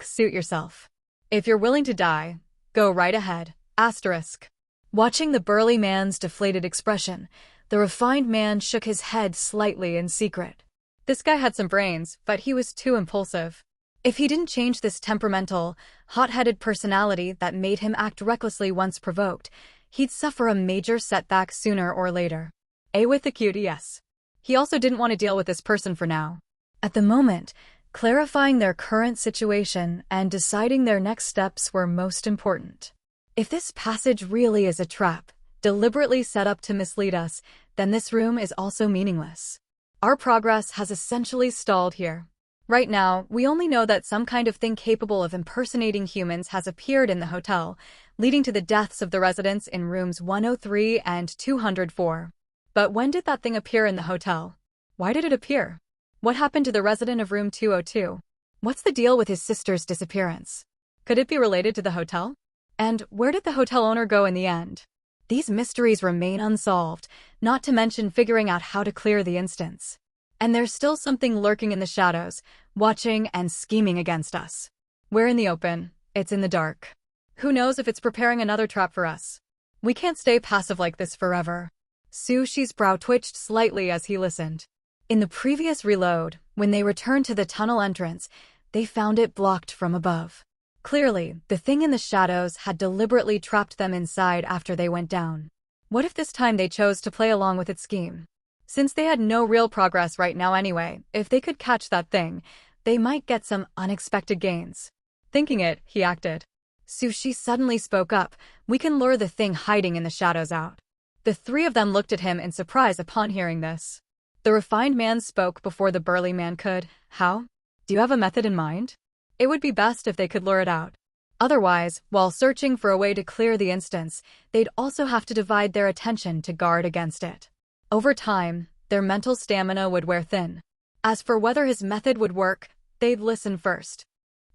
"Suit yourself. If you're willing to die, go right ahead, *." Watching the burly man's deflated expression, the refined man shook his head slightly in secret. This guy had some brains, but he was too impulsive. If he didn't change this temperamental, hot-headed personality that made him act recklessly once provoked, he'd suffer a major setback sooner or later. With a cute yes. He also didn't want to deal with this person for now. At the moment, clarifying their current situation and deciding their next steps were most important. If this passage really is a trap, deliberately set up to mislead us, then this room is also meaningless. Our progress has essentially stalled here. Right now, we only know that some kind of thing capable of impersonating humans has appeared in the hotel, leading to the deaths of the residents in rooms 103 and 204. But when did that thing appear in the hotel? Why did it appear? What happened to the resident of room 202? What's the deal with his sister's disappearance? Could it be related to the hotel? And where did the hotel owner go in the end? These mysteries remain unsolved, not to mention figuring out how to clear the instance. And there's still something lurking in the shadows, watching and scheming against us. We're in the open, it's in the dark. Who knows if it's preparing another trap for us? We can't stay passive like this forever. Sushi's brow twitched slightly as he listened. In the previous reload, when they returned to the tunnel entrance, they found it blocked from above. Clearly, the thing in the shadows had deliberately trapped them inside after they went down. What if this time they chose to play along with its scheme? Since they had no real progress right now anyway, if they could catch that thing, they might get some unexpected gains. Thinking it, he acted. Sushi suddenly spoke up, "We can lure the thing hiding in the shadows out." The 3 of them looked at him in surprise upon hearing this. The refined man spoke before the burly man could. "How? Do you have a method in mind?" It would be best if they could lure it out. Otherwise, while searching for a way to clear the instance, they'd also have to divide their attention to guard against it. Over time, their mental stamina would wear thin. As for whether his method would work, they'd listen first.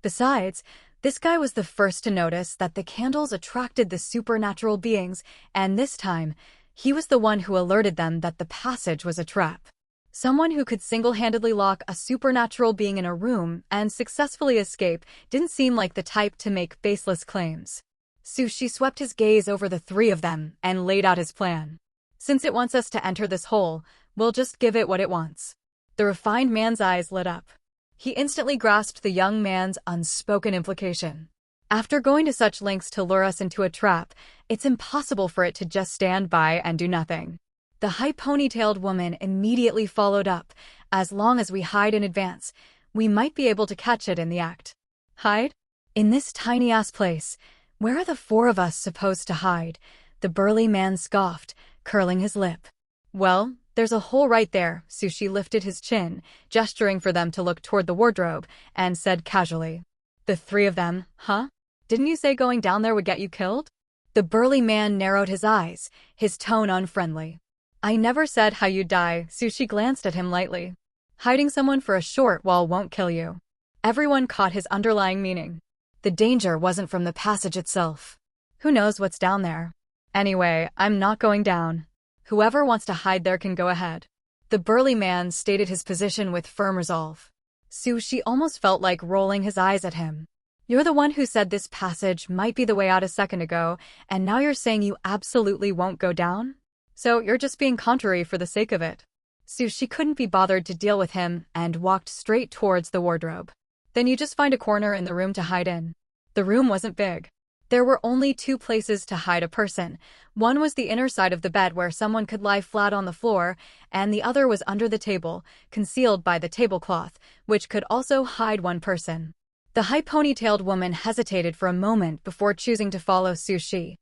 Besides, this guy was the first to notice that the candles attracted the supernatural beings, and this time, he was the one who alerted them that the passage was a trap. Someone who could single-handedly lock a supernatural being in a room and successfully escape didn't seem like the type to make baseless claims. Sushi swept his gaze over the three of them and laid out his plan. Since it wants us to enter this hole, we'll just give it what it wants. The refined man's eyes lit up. He instantly grasped the young man's unspoken implication. After going to such lengths to lure us into a trap, it's impossible for it to just stand by and do nothing. The high ponytailed woman immediately followed up. As long as we hide in advance, we might be able to catch it in the act. Hide? In this tiny-ass place, where are the four of us supposed to hide? The burly man scoffed, curling his lip. Well, there's a hole right there. Sushi lifted his chin, gesturing for them to look toward the wardrobe, and said casually. The three of them, huh? Didn't you say going down there would get you killed? The burly man narrowed his eyes, his tone unfriendly. I never said how you'd die. Sushi glanced at him lightly. Hiding someone for a short while won't kill you. Everyone caught his underlying meaning. The danger wasn't from the passage itself. Who knows what's down there? Anyway, I'm not going down. Whoever wants to hide there can go ahead. The burly man stated his position with firm resolve. Sushi almost felt like rolling his eyes at him. You're the one who said this passage might be the way out a second ago, and now you're saying you absolutely won't go down? So you're just being contrary for the sake of it. Sushi couldn't be bothered to deal with him and walked straight towards the wardrobe. Then you just find a corner in the room to hide in. The room wasn't big. There were only two places to hide a person. One was the inner side of the bed where someone could lie flat on the floor, and the other was under the table, concealed by the tablecloth, which could also hide one person. The high ponytailed woman hesitated for a moment before choosing to follow Sushi.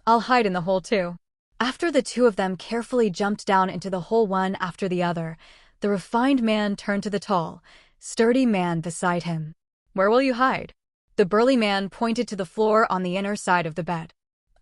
I'll hide in the hole too. After the two of them carefully jumped down into the hole one after the other, the refined man turned to the tall, sturdy man beside him. Where will you hide? The burly man pointed to the floor on the inner side of the bed.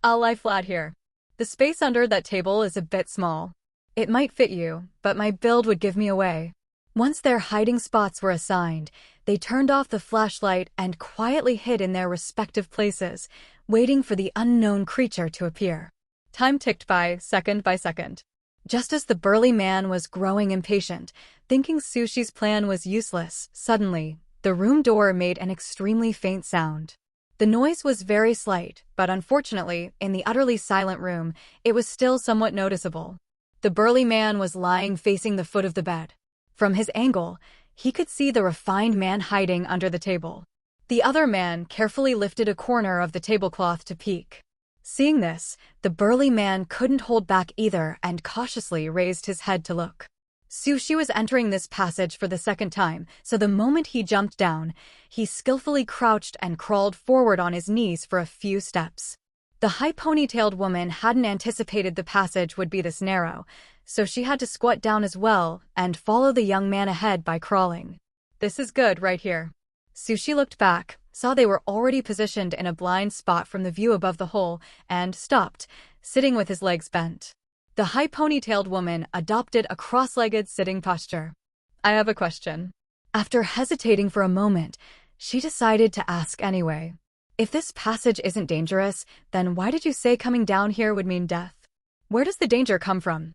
I'll lie flat here. The space under that table is a bit small. It might fit you, but my build would give me away. Once their hiding spots were assigned, they turned off the flashlight and quietly hid in their respective places, waiting for the unknown creature to appear. Time ticked by second. Just as the burly man was growing impatient, thinking Sushi's plan was useless, suddenly, the room door made an extremely faint sound. The noise was very slight, but unfortunately, in the utterly silent room, it was still somewhat noticeable. The burly man was lying facing the foot of the bed. From his angle, he could see the refined man hiding under the table. The other man carefully lifted a corner of the tablecloth to peek. Seeing this, the burly man couldn't hold back either and cautiously raised his head to look. Sushi was entering this passage for the second time, so the moment he jumped down, he skillfully crouched and crawled forward on his knees for a few steps. The high ponytailed woman hadn't anticipated the passage would be this narrow, so she had to squat down as well and follow the young man ahead by crawling. This is good right here. Sushi looked back, saw they were already positioned in a blind spot from the view above the hole, and stopped, sitting with his legs bent. The high ponytailed woman adopted a cross-legged sitting posture. I have a question. After hesitating for a moment, she decided to ask anyway. If this passage isn't dangerous, then why did you say coming down here would mean death? Where does the danger come from?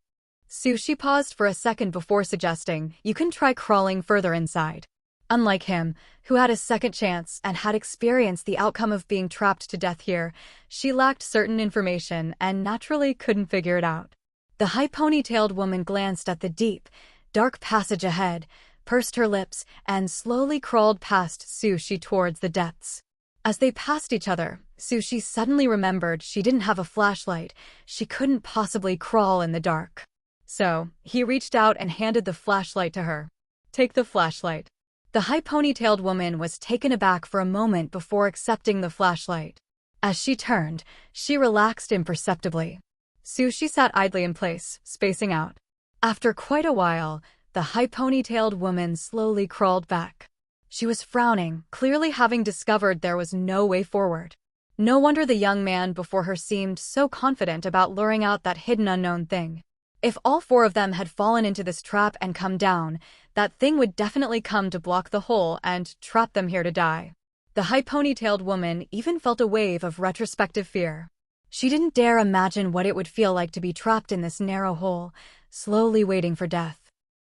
Sushi paused for a second before suggesting, you can try crawling further inside. Unlike him, who had a second chance and had experienced the outcome of being trapped to death here, she lacked certain information and naturally couldn't figure it out. The high ponytailed woman glanced at the deep, dark passage ahead, pursed her lips, and slowly crawled past Sushi towards the depths. As they passed each other, Sushi suddenly remembered she didn't have a flashlight. She couldn't possibly crawl in the dark. So, he reached out and handed the flashlight to her. Take the flashlight. The high ponytailed woman was taken aback for a moment before accepting the flashlight. As she turned, she relaxed imperceptibly. Sushi sat idly in place, spacing out. After quite a while, the high ponytailed woman slowly crawled back. She was frowning, clearly having discovered there was no way forward. No wonder the young man before her seemed so confident about luring out that hidden unknown thing. If all four of them had fallen into this trap and come down, that thing would definitely come to block the hole and trap them here to die. The high ponytailed woman even felt a wave of retrospective fear. She didn't dare imagine what it would feel like to be trapped in this narrow hole, slowly waiting for death.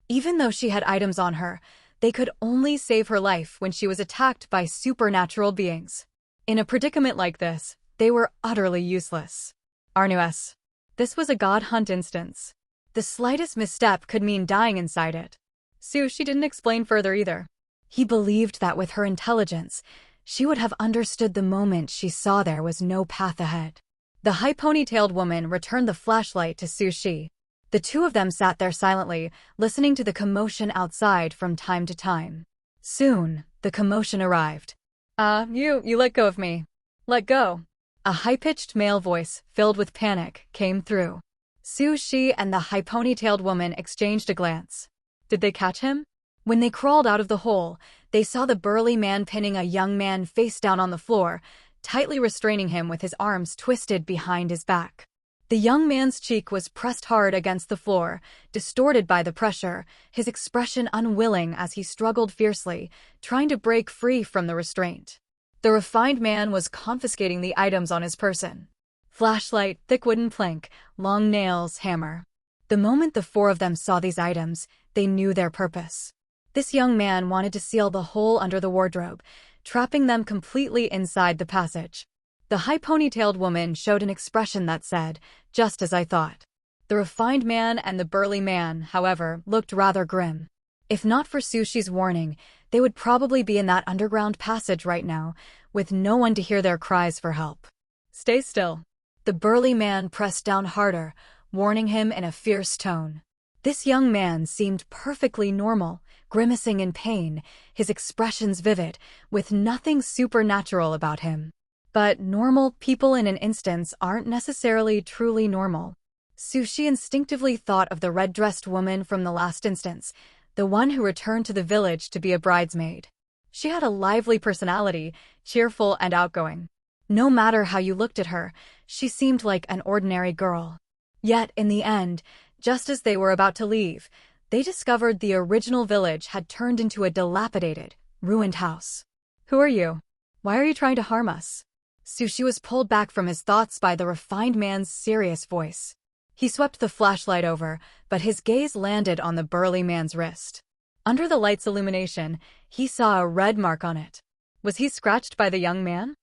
Even though she had items on her, they could only save her life when she was attacked by supernatural beings. In a predicament like this, they were utterly useless. Arnues. This was a god hunt instance. The slightest misstep could mean dying inside it. She didn't explain further either. He believed that with her intelligence, she would have understood the moment she saw there was no path ahead. The high ponytailed woman returned the flashlight to Sushi. The two of them sat there silently, listening to the commotion outside from time to time. Soon, the commotion arrived. You let go of me. Let go. A high-pitched male voice, filled with panic, came through. Sushi and the high ponytailed woman exchanged a glance. Did they catch him? When they crawled out of the hole, they saw the burly man pinning a young man face down on the floor, tightly restraining him with his arms twisted behind his back. The young man's cheek was pressed hard against the floor, distorted by the pressure, his expression unwilling as he struggled fiercely, trying to break free from the restraint. The refined man was confiscating the items on his person. Flashlight, thick wooden plank, long nails, hammer. The moment the four of them saw these items, they knew their purpose. This young man wanted to seal the hole under the wardrobe, trapping them completely inside the passage. The high ponytailed woman showed an expression that said, "Just as I thought." The refined man and the burly man, however, looked rather grim. If not for Sushi's warning, they would probably be in that underground passage right now, with no one to hear their cries for help. Stay still. The burly man pressed down harder, warning him in a fierce tone. This young man seemed perfectly normal, grimacing in pain, his expressions vivid, with nothing supernatural about him. But normal people in an instance aren't necessarily truly normal. Sushi instinctively thought of the red-dressed woman from the last instance, the one who returned to the village to be a bridesmaid. She had a lively personality, cheerful and outgoing. No matter how you looked at her, she seemed like an ordinary girl. Yet, in the end, just as they were about to leave, they discovered the original village had turned into a dilapidated, ruined house. Who are you? Why are you trying to harm us? Sushi was pulled back from his thoughts by the refined man's serious voice. He swept the flashlight over, but his gaze landed on the burly man's wrist. Under the light's illumination, he saw a red mark on it. Was he scratched by the young man?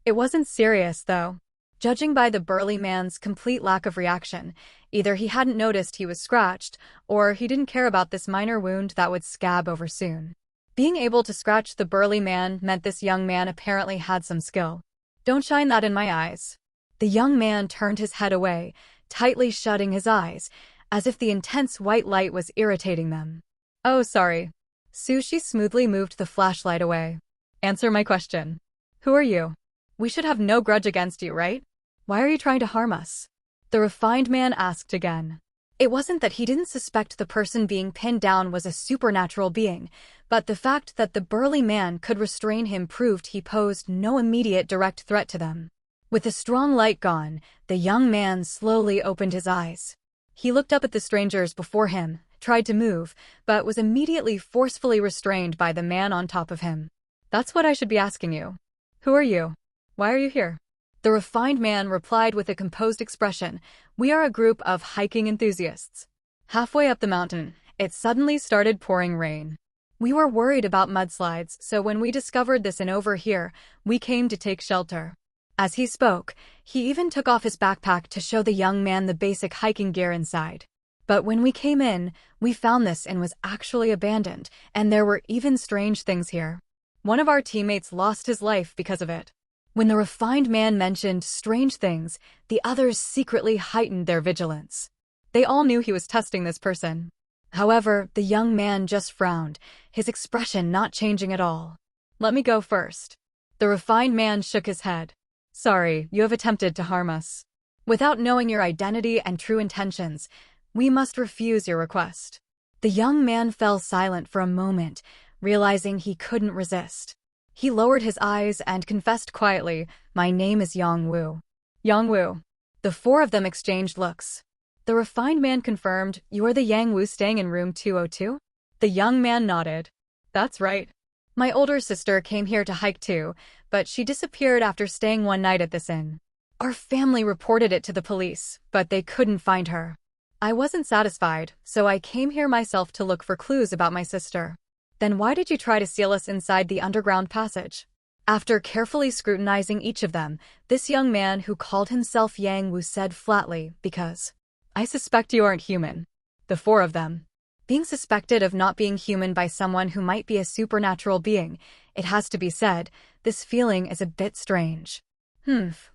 It wasn't serious, though. Judging by the burly man's complete lack of reaction, either he hadn't noticed he was scratched, or he didn't care about this minor wound that would scab over soon. Being able to scratch the burly man meant this young man apparently had some skill. Don't shine that in my eyes. The young man turned his head away, tightly shutting his eyes, as if the intense white light was irritating them. Oh, sorry. Sushi smoothly moved the flashlight away. Answer my question. Who are you? We should have no grudge against you, right? Why are you trying to harm us? The refined man asked again. It wasn't that he didn't suspect the person being pinned down was a supernatural being, but the fact that the burly man could restrain him proved he posed no immediate direct threat to them. With the strong light gone, the young man slowly opened his eyes. He looked up at the strangers before him, tried to move, but was immediately forcefully restrained by the man on top of him. That's what I should be asking you. Who are you? Why are you here? The refined man replied with a composed expression, "We are a group of hiking enthusiasts." Halfway up the mountain, it suddenly started pouring rain. We were worried about mudslides, so when we discovered this inn over here, we came to take shelter. As he spoke, he even took off his backpack to show the young man the basic hiking gear inside. But when we came in, we found this inn was actually abandoned, and there were even strange things here. One of our teammates lost his life because of it. When the refined man mentioned strange things, the others secretly heightened their vigilance. They all knew he was testing this person. However, the young man just frowned, his expression not changing at all. Let me go first. The refined man shook his head. Sorry, you have attempted to harm us. Without knowing your identity and true intentions, we must refuse your request. The young man fell silent for a moment, realizing he couldn't resist. He lowered his eyes and confessed quietly, "My name is Yang Wu." Yang Wu. The four of them exchanged looks. The refined man confirmed, "You are the Yang Wu staying in room 202? The young man nodded. "That's right. My older sister came here to hike too, but she disappeared after staying one night at this inn. Our family reported it to the police, but they couldn't find her. I wasn't satisfied, so I came here myself to look for clues about my sister." "Then why did you try to seal us inside the underground passage?" After carefully scrutinizing each of them, this young man who called himself Yang Wu said flatly, "Because I suspect you aren't human." The four of them. Being suspected of not being human by someone who might be a supernatural being, it has to be said, this feeling is a bit strange.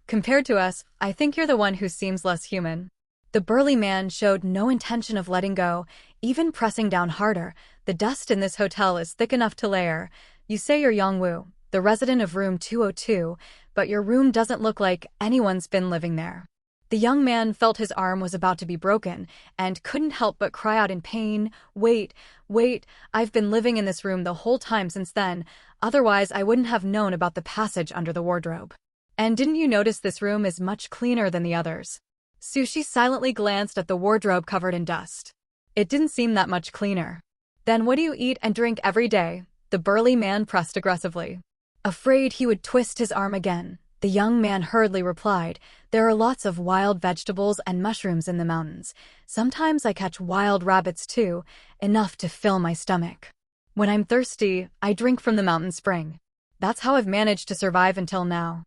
Compared to us, I think you're the one who seems less human." The burly man showed no intention of letting go, even pressing down harder. "The dust in this hotel is thick enough to layer. You say you're Yang Wu, the resident of room 202, but your room doesn't look like anyone's been living there." The young man felt his arm was about to be broken and couldn't help but cry out in pain, wait, I've been living in this room the whole time since then, otherwise I wouldn't have known about the passage under the wardrobe. And didn't you notice this room is much cleaner than the others?" Sushi silently glanced at the wardrobe covered in dust. "It didn't seem that much cleaner." "Then what do you eat and drink every day?" The burly man pressed aggressively. Afraid he would twist his arm again, the young man hurriedly replied, "There are lots of wild vegetables and mushrooms in the mountains. Sometimes I catch wild rabbits too, enough to fill my stomach. When I'm thirsty, I drink from the mountain spring. That's how I've managed to survive until now."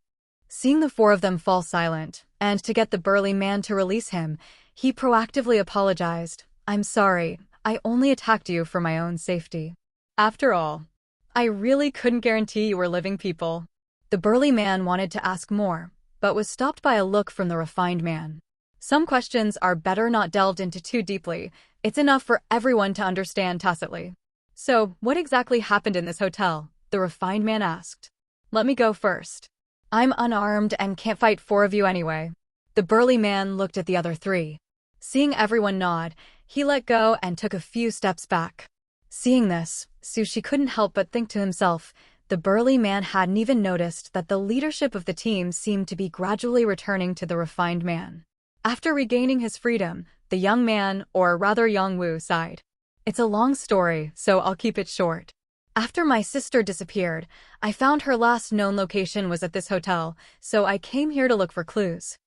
Seeing the four of them fall silent, and to get the burly man to release him, he proactively apologized. "I'm sorry, I only attacked you for my own safety. After all, I really couldn't guarantee you were living people." The burly man wanted to ask more, but was stopped by a look from the refined man. Some questions are better not delved into too deeply. It's enough for everyone to understand tacitly. "So, what exactly happened in this hotel?" the refined man asked. "Let me go first. I'm unarmed and can't fight four of you anyway." The burly man looked at the other three. Seeing everyone nod, he let go and took a few steps back. Seeing this, Sushi couldn't help but think to himself, the burly man hadn't even noticed that the leadership of the team seemed to be gradually returning to the refined man. After regaining his freedom, the young man, or rather Yang Wu, sighed. "It's a long story, so I'll keep it short. After my sister disappeared, I found her last known location was at this hotel, so I came here to look for clues.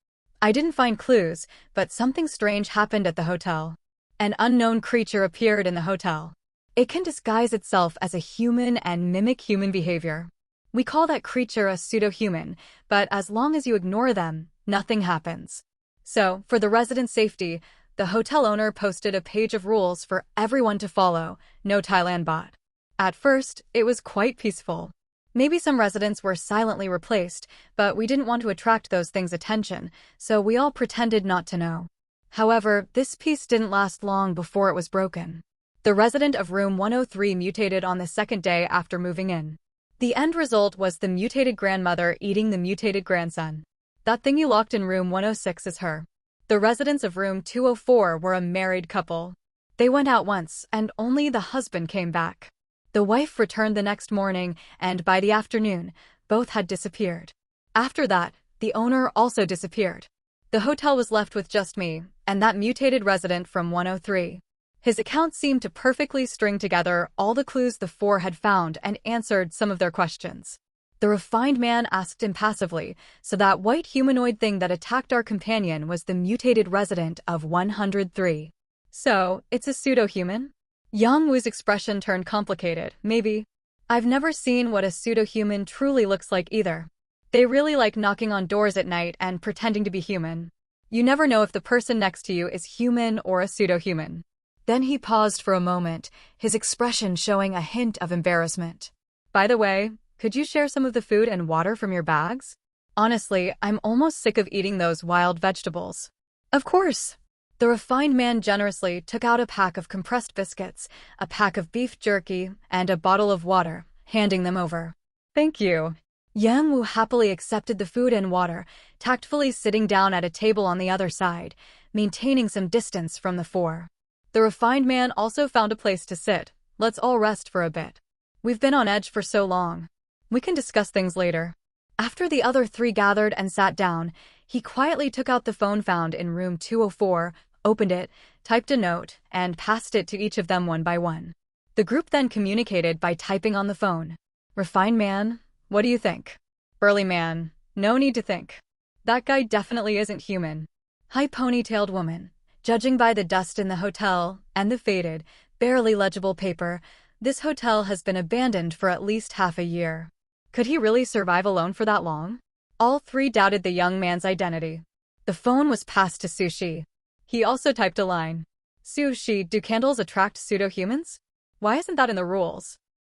I didn't find clues, but something strange happened at the hotel. An unknown creature appeared in the hotel. It can disguise itself as a human and mimic human behavior. We call that creature a pseudo-human, but as long as you ignore them, nothing happens. So, for the residents' safety, the hotel owner posted a page of rules for everyone to follow, no Thailand bot. At first, it was quite peaceful. Maybe some residents were silently replaced, but we didn't want to attract those things' attention, so we all pretended not to know. However, this peace didn't last long before it was broken. The resident of room 103 mutated on the second day after moving in. The end result was the mutated grandmother eating the mutated grandson. That thing you locked in room 106 is her. The residents of room 204 were a married couple. They went out once, and only the husband came back. The wife returned the next morning, and by the afternoon, both had disappeared. After that, the owner also disappeared. The hotel was left with just me, and that mutated resident from 103. His account seemed to perfectly string together all the clues the four had found and answered some of their questions. The refined man asked impassively, so that white humanoid thing that attacked our companion was the mutated resident of 103. So, it's a pseudo-human? Yang Wu's expression turned complicated, maybe. I've never seen what a pseudo-human truly looks like either. They really like knocking on doors at night and pretending to be human. You never know if the person next to you is human or a pseudo-human. Then he paused for a moment, his expression showing a hint of embarrassment. By the way, could you share some of the food and water from your bags? Honestly, I'm almost sick of eating those wild vegetables. Of course. The refined man generously took out a pack of compressed biscuits, a pack of beef jerky, and a bottle of water, handing them over. Thank you. Yang Wu happily accepted the food and water, tactfully sitting down at a table on the other side, maintaining some distance from the four. The refined man also found a place to sit. Let's all rest for a bit. We've been on edge for so long. We can discuss things later. After the other three gathered and sat down, he quietly took out the phone found in room 204, opened it, typed a note, and passed it to each of them one by one. The group then communicated by typing on the phone. Refined man, what do you think? Burly man, no need to think. That guy definitely isn't human. High ponytailed woman, judging by the dust in the hotel and the faded, barely legible paper, this hotel has been abandoned for at least half a year. Could he really survive alone for that long? All three doubted the young man's identity. The phone was passed to Sushi. He also typed a line. Sushi, do candles attract pseudo-humans? Why isn't that in the rules?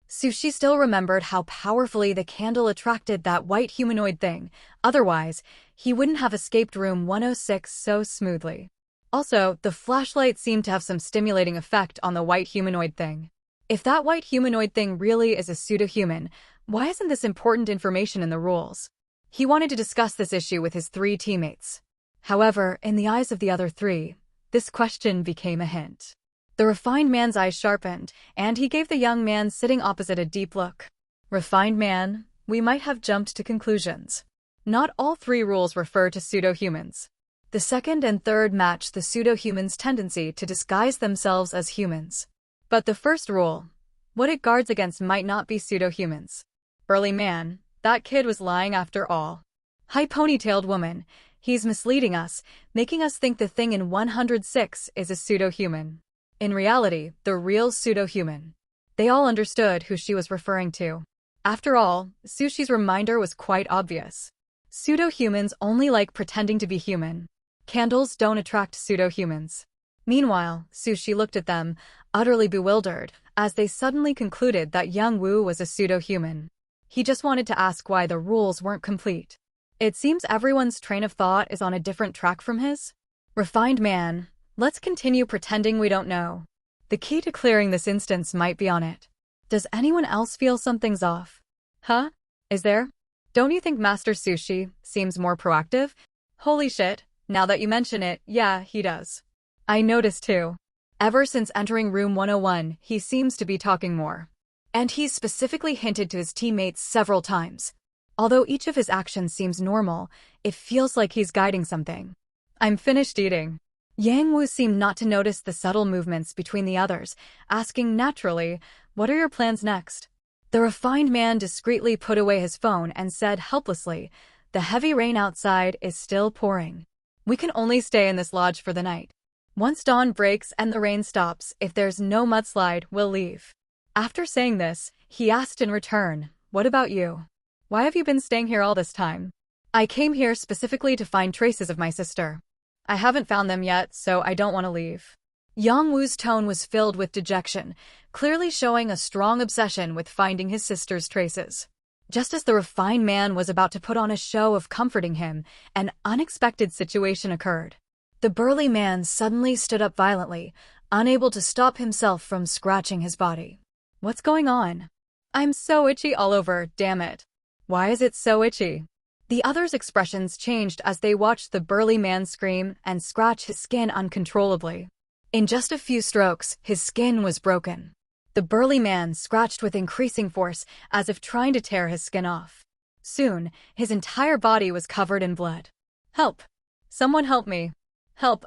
Sushi still remembered how powerfully the candle attracted that white humanoid thing. Otherwise, he wouldn't have escaped room 106 so smoothly. Also, the flashlight seemed to have some stimulating effect on the white humanoid thing. If that white humanoid thing really is a pseudo-human, why isn't this important information in the rules? He wanted to discuss this issue with his three teammates. However, in the eyes of the other three, this question became a hint. The refined man's eyes sharpened, and he gave the young man sitting opposite a deep look. Refined man, we might have jumped to conclusions. Not all three rules refer to pseudo-humans. The second and third match the pseudo-humans' tendency to disguise themselves as humans. But the first rule, what it guards against, might not be pseudo-humans. Burly man, that kid was lying after all. High ponytailed woman, he's misleading us, making us think the thing in 106 is a pseudo-human. In reality, the real pseudo-human. They all understood who she was referring to. After all, Sushi's reminder was quite obvious. Pseudo-humans only like pretending to be human. Candles don't attract pseudo-humans. Meanwhile, Sushi looked at them, utterly bewildered, as they suddenly concluded that Young Woo was a pseudo-human. He just wanted to ask why the rules weren't complete. It seems everyone's train of thought is on a different track from his. Refined man, let's continue pretending we don't know. The key to clearing this instance might be on it. Does anyone else feel something's off? Huh? Is there? Don't you think Master Sushi seems more proactive? Holy shit, now that you mention it, yeah, he does. I noticed too. Ever since entering room 101, he seems to be talking more. And he's specifically hinted to his teammates several times. Although each of his actions seems normal, it feels like he's guiding something. I'm finished eating. Yang Wu seemed not to notice the subtle movements between the others, asking naturally, what are your plans next? The refined man discreetly put away his phone and said helplessly, the heavy rain outside is still pouring. We can only stay in this lodge for the night. Once dawn breaks and the rain stops, if there's no mudslide, we'll leave. After saying this, he asked in return, what about you? Why have you been staying here all this time? I came here specifically to find traces of my sister. I haven't found them yet, so I don't want to leave. Yang Wu's tone was filled with dejection, clearly showing a strong obsession with finding his sister's traces. Just as the refined man was about to put on a show of comforting him, an unexpected situation occurred. The burly man suddenly stood up violently, unable to stop himself from scratching his body. What's going on? I'm so itchy all over, damn it. Why is it so itchy? The others' expressions changed as they watched the burly man scream and scratch his skin uncontrollably. In just a few strokes, his skin was broken. The burly man scratched with increasing force, as if trying to tear his skin off. Soon, his entire body was covered in blood. Help! Someone help me! Help,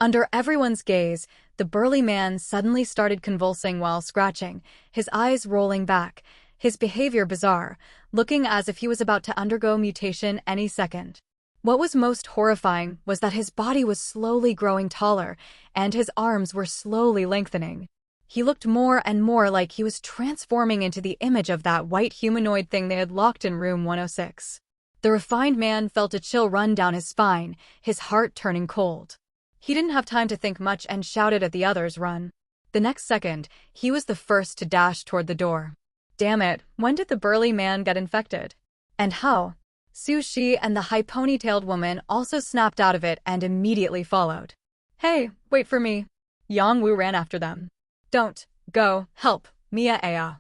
Under everyone's gaze, the burly man suddenly started convulsing while scratching, his eyes rolling back, his behavior bizarre, looking as if he was about to undergo mutation any second. What was most horrifying was that his body was slowly growing taller, and his arms were slowly lengthening. He looked more and more like he was transforming into the image of that white humanoid thing they had locked in room 106. The refined man felt a chill run down his spine, his heart turning cold. He didn't have time to think much and shouted at the others, run. The next second, he was the first to dash toward the door. Damn it, when did the burly man get infected? And how? Sushi and the high ponytailed woman also snapped out of it and immediately followed. Hey, wait for me. Yang Wu ran after them. Don't go, help, Mia Aya.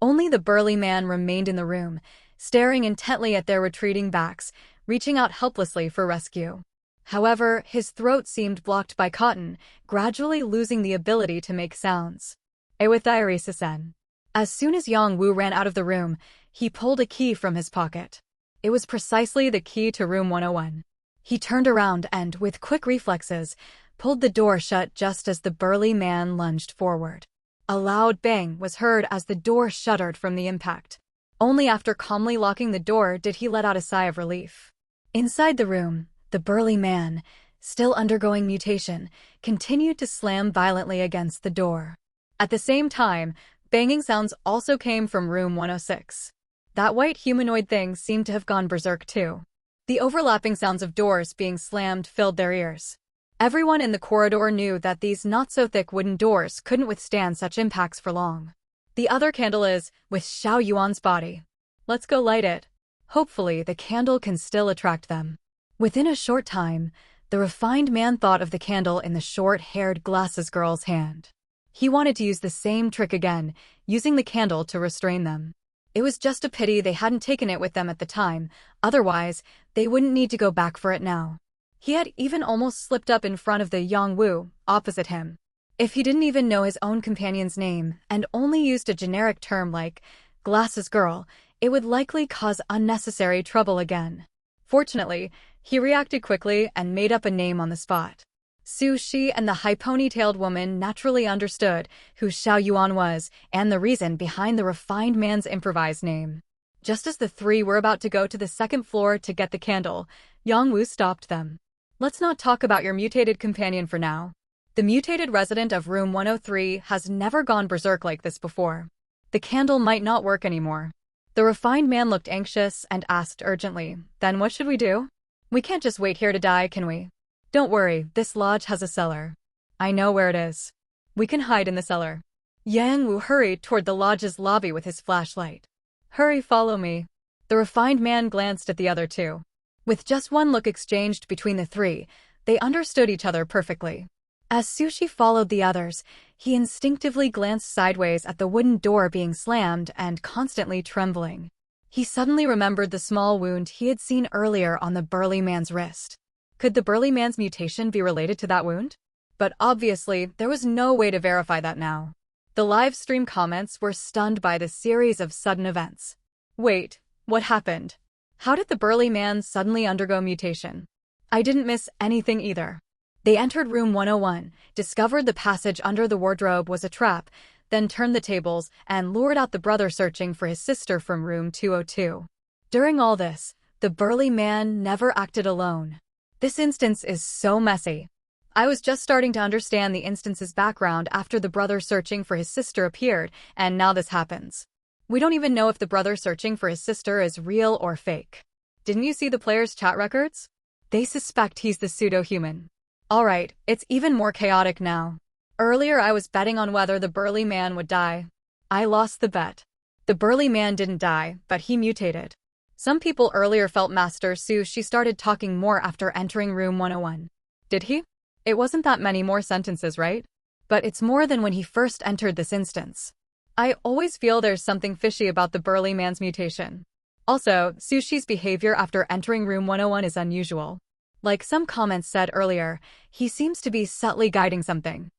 Only the burly man remained in the room, staring intently at their retreating backs, reaching out helplessly for rescue. However, his throat seemed blocked by cotton, gradually losing the ability to make sounds. Ewithirisa-sen. As soon as Yang Wu ran out of the room, he pulled a key from his pocket. It was precisely the key to room 101. He turned around and, with quick reflexes, pulled the door shut just as the burly man lunged forward. A loud bang was heard as the door shuddered from the impact. Only after calmly locking the door did he let out a sigh of relief. Inside the room, the burly man, still undergoing mutation, continued to slam violently against the door. At the same time, banging sounds also came from room 106. That white humanoid thing seemed to have gone berserk too. The overlapping sounds of doors being slammed filled their ears. Everyone in the corridor knew that these not-so-thick wooden doors couldn't withstand such impacts for long. The other candle is with Xiao Yuan's body. Let's go light it. Hopefully, the candle can still attract them. Within a short time, the refined man thought of the candle in the short-haired glasses girl's hand. He wanted to use the same trick again, using the candle to restrain them. It was just a pity they hadn't taken it with them at the time, otherwise, they wouldn't need to go back for it now. He had even almost slipped up in front of the Yongwu, opposite him. If he didn't even know his own companion's name and only used a generic term like glasses girl, it would likely cause unnecessary trouble again. Fortunately, he reacted quickly and made up a name on the spot. Su Shi and the high ponytailed woman naturally understood who Xiao Yuan was and the reason behind the refined man's improvised name. Just as the three were about to go to the second floor to get the candle, Yongwu stopped them. Let's not talk about your mutated companion for now. The mutated resident of room 103 has never gone berserk like this before. The candle might not work anymore. The refined man looked anxious and asked urgently, then what should we do? We can't just wait here to die, can we? Don't worry, this lodge has a cellar. I know where it is. We can hide in the cellar. Yang Wu hurried toward the lodge's lobby with his flashlight. Hurry, follow me. The refined man glanced at the other two. With just one look exchanged between the three, they understood each other perfectly. As Su Shi followed the others, he instinctively glanced sideways at the wooden door being slammed and constantly trembling. He suddenly remembered the small wound he had seen earlier on the burly man's wrist. Could the burly man's mutation be related to that wound? But obviously, there was no way to verify that now. The live stream comments were stunned by the series of sudden events. Wait, what happened? How did the burly man suddenly undergo mutation? I didn't miss anything either. They entered room 101, discovered the passage under the wardrobe was a trap, then turned the tables and lured out the brother searching for his sister from room 202. During all this, the burly man never acted alone. This instance is so messy. I was just starting to understand the instance's background after the brother searching for his sister appeared, and now this happens. We don't even know if the brother searching for his sister is real or fake. Didn't you see the players' chat records? They suspect he's the pseudo-human. Alright, it's even more chaotic now. Earlier I was betting on whether the burly man would die. I lost the bet. The burly man didn't die, but he mutated. Some people earlier felt Master Su Shi started talking more after entering room 101. Did he? It wasn't that many more sentences, right? But it's more than when he first entered this instance. I always feel there's something fishy about the burly man's mutation. Also, Su Shi's behavior after entering room 101 is unusual. Like some comments said earlier, he seems to be subtly guiding something.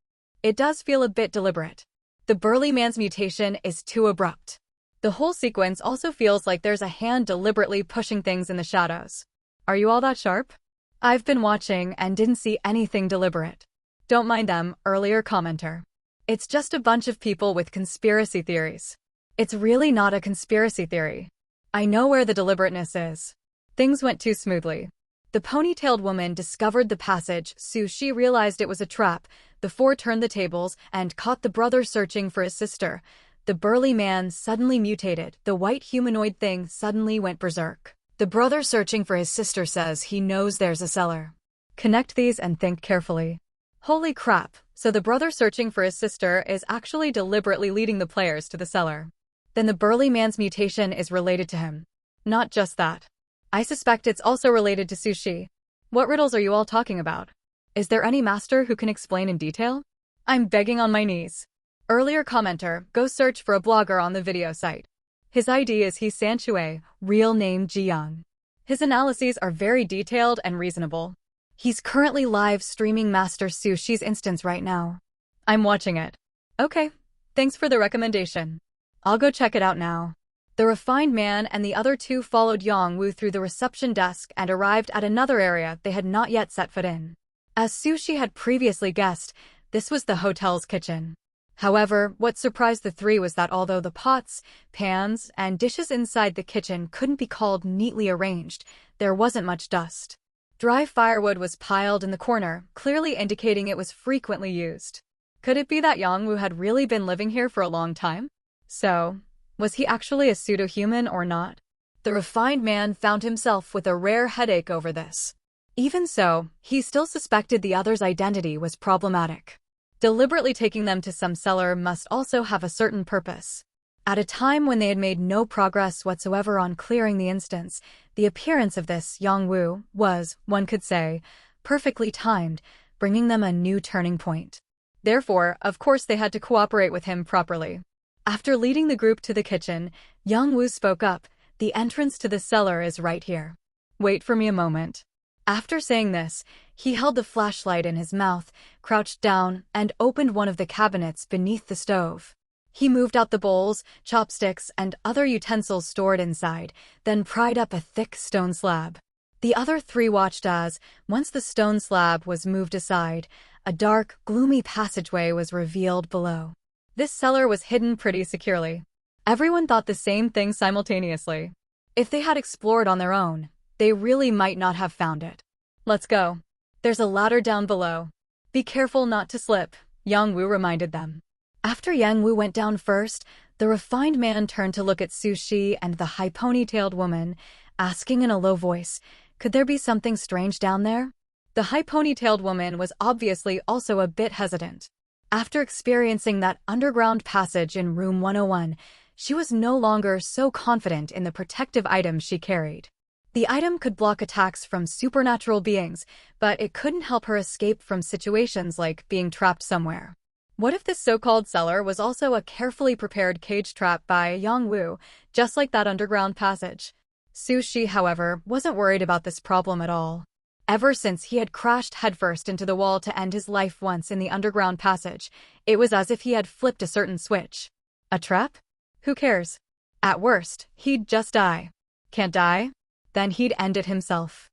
It does feel a bit deliberate. The burly man's mutation is too abrupt. The whole sequence also feels like there's a hand deliberately pushing things in the shadows. Are you all that sharp? I've been watching and didn't see anything deliberate. Don't mind them, earlier commenter. It's just a bunch of people with conspiracy theories. It's really not a conspiracy theory. I know where the deliberateness is. Things went too smoothly. The ponytailed woman discovered the passage. Su Shi realized it was a trap. The four turned the tables and caught the brother searching for his sister. The burly man suddenly mutated. The white humanoid thing suddenly went berserk. The brother searching for his sister says he knows there's a cellar. Connect these and think carefully. Holy crap, so the brother searching for his sister is actually deliberately leading the players to the cellar. Then the burly man's mutation is related to him. Not just that. I suspect it's also related to Su Shi. What riddles are you all talking about? Is there any master who can explain in detail? I'm begging on my knees. Earlier commenter, go search for a blogger on the video site. His ID is He Sanchue, real name Jiyoung. His analyses are very detailed and reasonable. He's currently live streaming Master Su Shi's instance right now. I'm watching it. Okay, thanks for the recommendation. I'll go check it out now. The refined man and the other two followed Yang Wu through the reception desk and arrived at another area they had not yet set foot in. As Sushi had previously guessed, this was the hotel's kitchen. However, what surprised the three was that although the pots, pans, and dishes inside the kitchen couldn't be called neatly arranged, there wasn't much dust. Dry firewood was piled in the corner, clearly indicating it was frequently used. Could it be that Yangwu had really been living here for a long time? So, was he actually a pseudo-human or not? The refined man found himself with a rare headache over this. Even so, he still suspected the other's identity was problematic. Deliberately taking them to some cellar must also have a certain purpose. At a time when they had made no progress whatsoever on clearing the instance, the appearance of this Yangwu was, one could say, perfectly timed, bringing them a new turning point. Therefore, of course they had to cooperate with him properly. After leading the group to the kitchen, Yangwu spoke up, "The entrance to the cellar is right here. Wait for me a moment." After saying this, he held the flashlight in his mouth, crouched down, and opened one of the cabinets beneath the stove. He moved out the bowls, chopsticks, and other utensils stored inside, then pried up a thick stone slab. The other three watched as, once the stone slab was moved aside, a dark, gloomy passageway was revealed below. This cellar was hidden pretty securely. Everyone thought the same thing simultaneously. If they had explored on their own, they really might not have found it. "Let's go. There's a ladder down below. Be careful not to slip," Yangwu reminded them. After Yangwu went down first, the refined man turned to look at Sushi and the high ponytailed woman, asking in a low voice, could there be something strange down there? The high ponytailed woman was obviously also a bit hesitant. After experiencing that underground passage in room 101, she was no longer so confident in the protective item she carried. The item could block attacks from supernatural beings, but it couldn't help her escape from situations like being trapped somewhere. What if this so-called cellar was also a carefully prepared cage trap by Yangwu, just like that underground passage? Sushi, however, wasn't worried about this problem at all. Ever since he had crashed headfirst into the wall to end his life once in the underground passage, it was as if he had flipped a certain switch. A trap? Who cares? At worst, he'd just die. Can't die? Then he'd end it himself.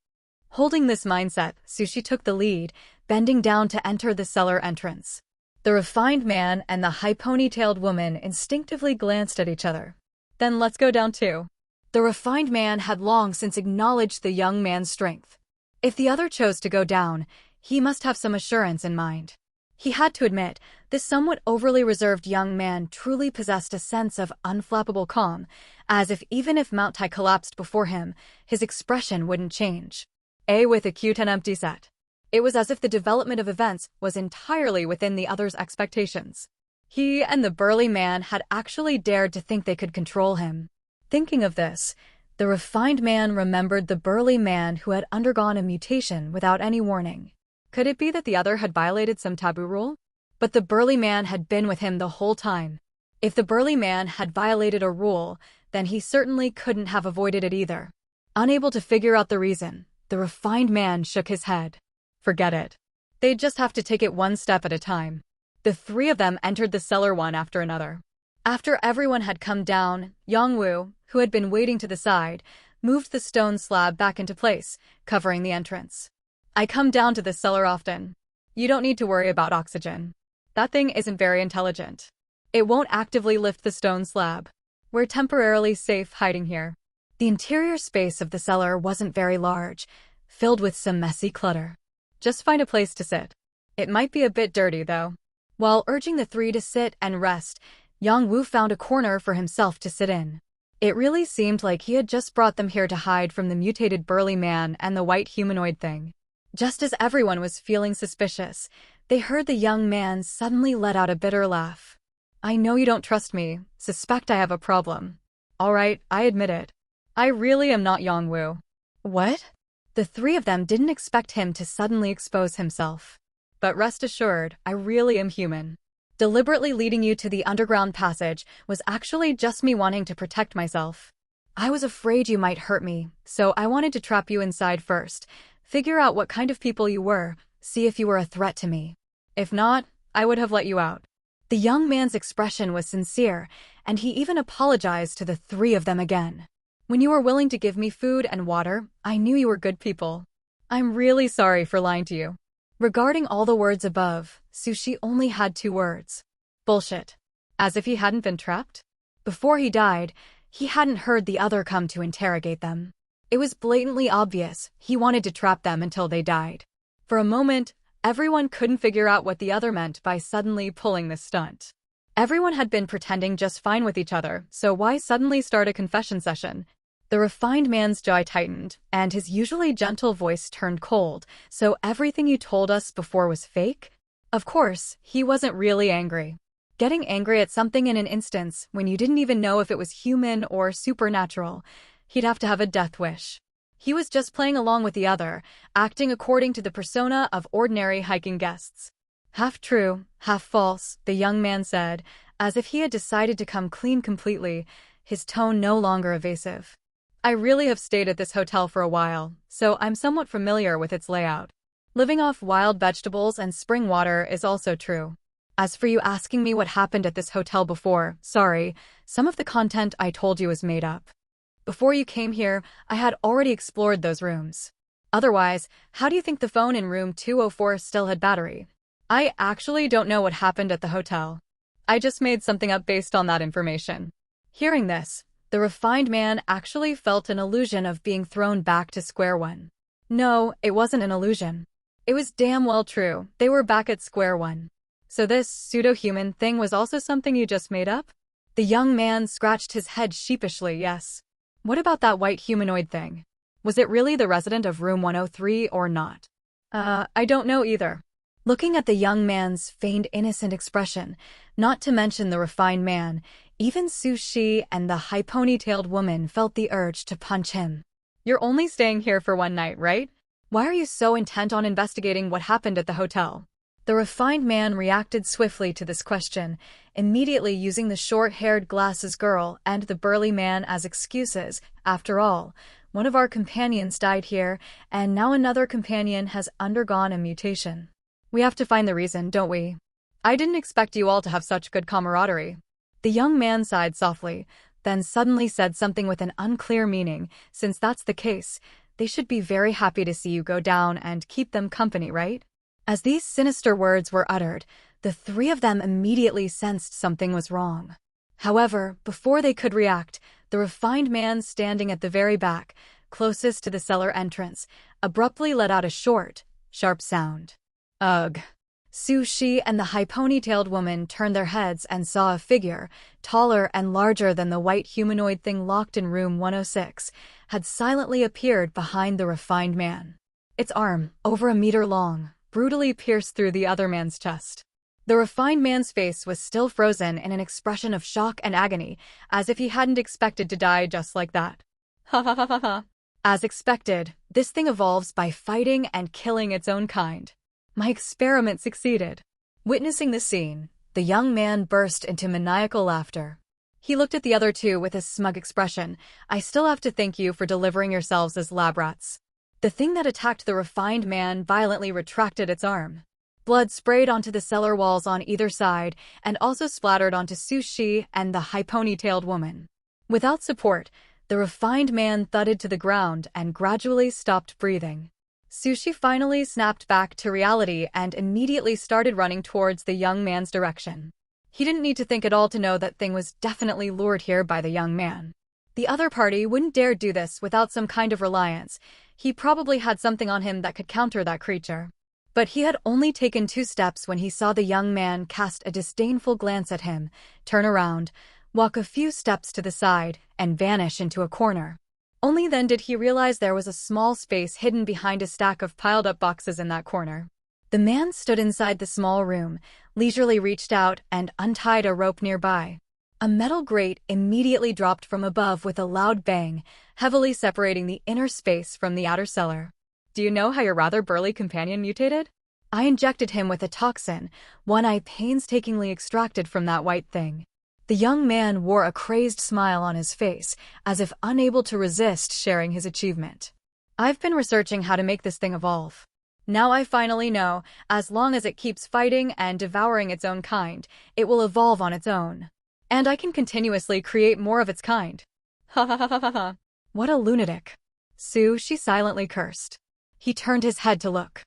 Holding this mindset, Sushi took the lead, bending down to enter the cellar entrance. The refined man and the high ponytailed woman instinctively glanced at each other. "Then let's go down too." The refined man had long since acknowledged the young man's strength. If the other chose to go down, he must have some assurance in mind. He had to admit, this somewhat overly reserved young man truly possessed a sense of unflappable calm, as if even if Mount Tai collapsed before him, his expression wouldn't change. With a cute and empty set. It was as if the development of events was entirely within the other's expectations. He and the burly man had actually dared to think they could control him. Thinking of this, the refined man remembered the burly man who had undergone a mutation without any warning. Could it be that the other had violated some taboo rule? But the burly man had been with him the whole time. If the burly man had violated a rule, then he certainly couldn't have avoided it either. Unable to figure out the reason, the refined man shook his head. Forget it. They'd just have to take it one step at a time. The three of them entered the cellar one after another. After everyone had come down, Yangwu, who had been waiting to the side, moved the stone slab back into place, covering the entrance. "I come down to this cellar often. You don't need to worry about oxygen. That thing isn't very intelligent. It won't actively lift the stone slab. We're temporarily safe hiding here." The interior space of the cellar wasn't very large, filled with some messy clutter. "Just find a place to sit. It might be a bit dirty, though." While urging the three to sit and rest, Yangwu found a corner for himself to sit in. It really seemed like he had just brought them here to hide from the mutated burly man and the white humanoid thing. Just as everyone was feeling suspicious, they heard the young man suddenly let out a bitter laugh. "I know you don't trust me, suspect I have a problem. All right, I admit it. I really am not Yangwu." "What?" The three of them didn't expect him to suddenly expose himself. "But rest assured, I really am human. Deliberately leading you to the underground passage was actually just me wanting to protect myself. I was afraid you might hurt me, so I wanted to trap you inside first, figure out what kind of people you were, see if you were a threat to me. If not, I would have let you out." The young man's expression was sincere, and he even apologized to the three of them again. "When you were willing to give me food and water, I knew you were good people. I'm really sorry for lying to you." Regarding all the words above, Sushi only had 2 words. Bullshit. As if he hadn't been trapped? Before he died, he hadn't heard the other come to interrogate them. It was blatantly obvious he wanted to trap them until they died. For a moment, everyone couldn't figure out what the other meant by suddenly pulling this stunt. Everyone had been pretending just fine with each other, so why suddenly start a confession session? The refined man's jaw tightened, and his usually gentle voice turned cold. So everything you told us before was fake? Of course, he wasn't really angry. Getting angry at something in an instance when you didn't even know if it was human or supernatural, he'd have to have a death wish. He was just playing along with the other, acting according to the persona of ordinary hiking guests. Half true, half false, the young man said, as if he had decided to come clean completely, his tone no longer evasive. I really have stayed at this hotel for a while, so I'm somewhat familiar with its layout. Living off wild vegetables and spring water is also true. As for you asking me what happened at this hotel before, sorry, some of the content I told you is made up. Before you came here, I had already explored those rooms. Otherwise, how do you think the phone in room 204 still had battery? I actually don't know what happened at the hotel. I just made something up based on that information. Hearing this, the refined man actually felt an illusion of being thrown back to square one. No, it wasn't an illusion. It was damn well true. They were back at square one. So this pseudo-human thing was also something you just made up? The young man scratched his head sheepishly, yes. What about that white humanoid thing? Was it really the resident of room 103 or not? I don't know either. Looking at the young man's feigned innocent expression, not to mention the refined man, even Sushi and the high ponytailed woman felt the urge to punch him. You're only staying here for one night, right? Why are you so intent on investigating what happened at the hotel? The refined man reacted swiftly to this question, immediately using the short-haired glasses girl and the burly man as excuses. After all, one of our companions died here, and now another companion has undergone a mutation. We have to find the reason, don't we? I didn't expect you all to have such good camaraderie. The young man sighed softly, then suddenly said something with an unclear meaning. Since that's the case, they should be very happy to see you go down and keep them company, right? As these sinister words were uttered, the 3 of them immediately sensed something was wrong. However, before they could react, the refined man standing at the very back, closest to the cellar entrance, abruptly let out a short, sharp sound. Ugh. Sushi and the high ponytailed woman turned their heads and saw a figure, taller and larger than the white humanoid thing locked in room 106, had silently appeared behind the refined man. Its arm, over a meter long, brutally pierced through the other man's chest. The refined man's face was still frozen in an expression of shock and agony, as if he hadn't expected to die just like that. Ha ha ha ha ha. As expected, this thing evolves by fighting and killing its own kind. My experiment succeeded. Witnessing the scene, the young man burst into maniacal laughter. He looked at the other 2 with a smug expression. I still have to thank you for delivering yourselves as lab rats. The thing that attacked the refined man violently retracted its arm. Blood sprayed onto the cellar walls on either side and also splattered onto Sushi and the high ponytailed woman. Without support, the refined man thudded to the ground and gradually stopped breathing. Sushi finally snapped back to reality and immediately started running towards the young man's direction. He didn't need to think at all to know that thing was definitely lured here by the young man. The other party wouldn't dare do this without some kind of reliance. He probably had something on him that could counter that creature. But he had only taken 2 steps when he saw the young man cast a disdainful glance at him, turn around, walk a few steps to the side, and vanish into a corner. Only then did he realize there was a small space hidden behind a stack of piled-up boxes in that corner. The man stood inside the small room, leisurely reached out and untied a rope nearby. A metal grate immediately dropped from above with a loud bang, heavily separating the inner space from the outer cellar. Do you know how your rather burly companion mutated? I injected him with a toxin, one I painstakingly extracted from that white thing. The young man wore a crazed smile on his face, as if unable to resist sharing his achievement. I've been researching how to make this thing evolve. Now I finally know, as long as it keeps fighting and devouring its own kind, it will evolve on its own. And I can continuously create more of its kind. Ha ha ha ha ha ha. What a lunatic. She silently cursed. He turned his head to look.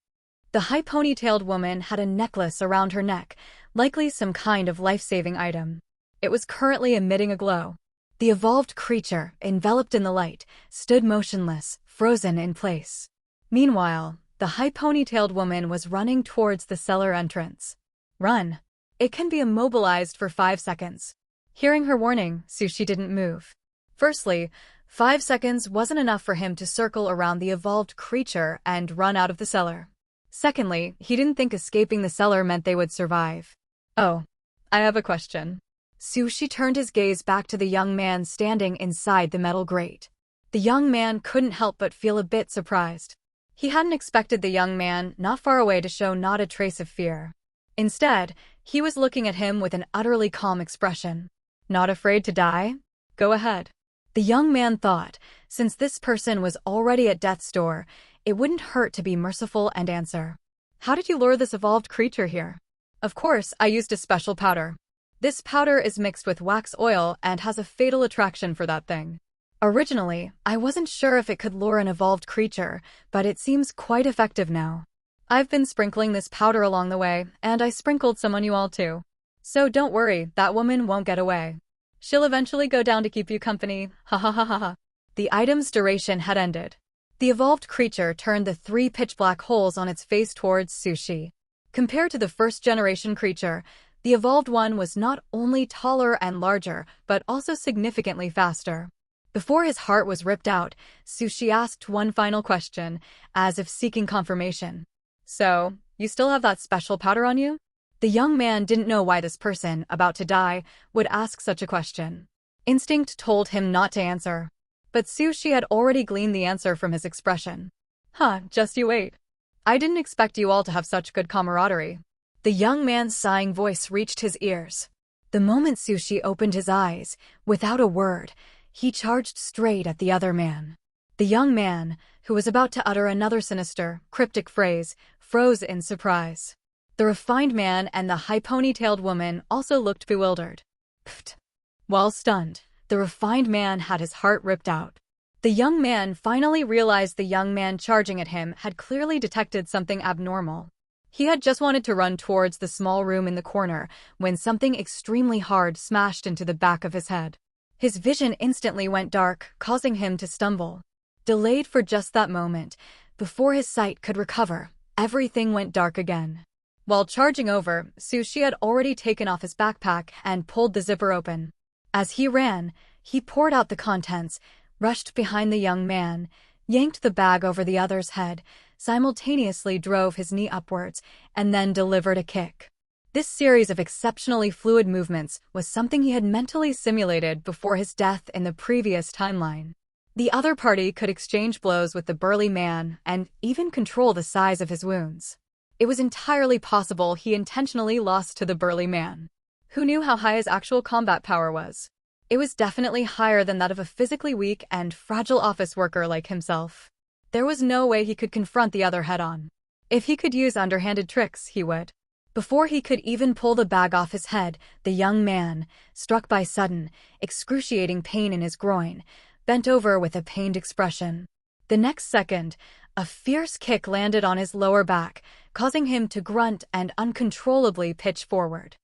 The high-ponytailed woman had a necklace around her neck, likely some kind of life-saving item. It was currently emitting a glow. The evolved creature, enveloped in the light, stood motionless, frozen in place. Meanwhile, the high-ponytailed woman was running towards the cellar entrance. Run. It can be immobilized for 5 seconds. Hearing her warning, Sushi didn't move. Firstly, 5 seconds wasn't enough for him to circle around the evolved creature and run out of the cellar. Secondly, he didn't think escaping the cellar meant they would survive. Oh, I have a question. Sushi turned his gaze back to the young man standing inside the metal grate. The young man couldn't help but feel a bit surprised. He hadn't expected the young man not far away to show not a trace of fear. Instead, he was looking at him with an utterly calm expression. Not afraid to die? Go ahead. The young man thought, since this person was already at death's door, it wouldn't hurt to be merciful and answer. How did you lure this evolved creature here? Of course, I used a special powder. This powder is mixed with wax oil and has a fatal attraction for that thing. Originally, I wasn't sure if it could lure an evolved creature, but it seems quite effective now. I've been sprinkling this powder along the way, and I sprinkled some on you all too. So don't worry, that woman won't get away. She'll eventually go down to keep you company, ha ha ha ha ha. The item's duration had ended. The evolved creature turned the 3 pitch-black holes on its face towards Sushi. Compared to the first-generation creature, the evolved one was not only taller and larger, but also significantly faster. Before his heart was ripped out, Sushi asked one final question, as if seeking confirmation. So, you still have that special powder on you? The young man didn't know why this person, about to die, would ask such a question. Instinct told him not to answer. But Sushi had already gleaned the answer from his expression. Huh, just you wait. I didn't expect you all to have such good camaraderie. The young man's sighing voice reached his ears. The moment Sushi opened his eyes, without a word, he charged straight at the other man. The young man, who was about to utter another sinister, cryptic phrase, froze in surprise. The refined man and the high-ponytailed woman also looked bewildered. Pfft. While stunned, the refined man had his heart ripped out. The young man finally realized the young man charging at him had clearly detected something abnormal. He had just wanted to run towards the small room in the corner when something extremely hard smashed into the back of his head. His vision instantly went dark, causing him to stumble. Delayed for just that moment, before his sight could recover, everything went dark again. While charging over, Sushi had already taken off his backpack and pulled the zipper open. As he ran, he poured out the contents, rushed behind the young man, yanked the bag over the other's head, simultaneously drove his knee upwards, and then delivered a kick. This series of exceptionally fluid movements was something he had mentally simulated before his death in the previous timeline. The other party could exchange blows with the burly man and even control the size of his wounds. It was entirely possible he intentionally lost to the burly man. Who knew how high his actual combat power was? It was definitely higher than that of a physically weak and fragile office worker like himself. There was no way he could confront the other head-on. If he could use underhanded tricks, he would. Before he could even pull the bag off his head, the young man, struck by sudden, excruciating pain in his groin, bent over with a pained expression. The next second, a fierce kick landed on his lower back, causing him to grunt and uncontrollably pitch forward.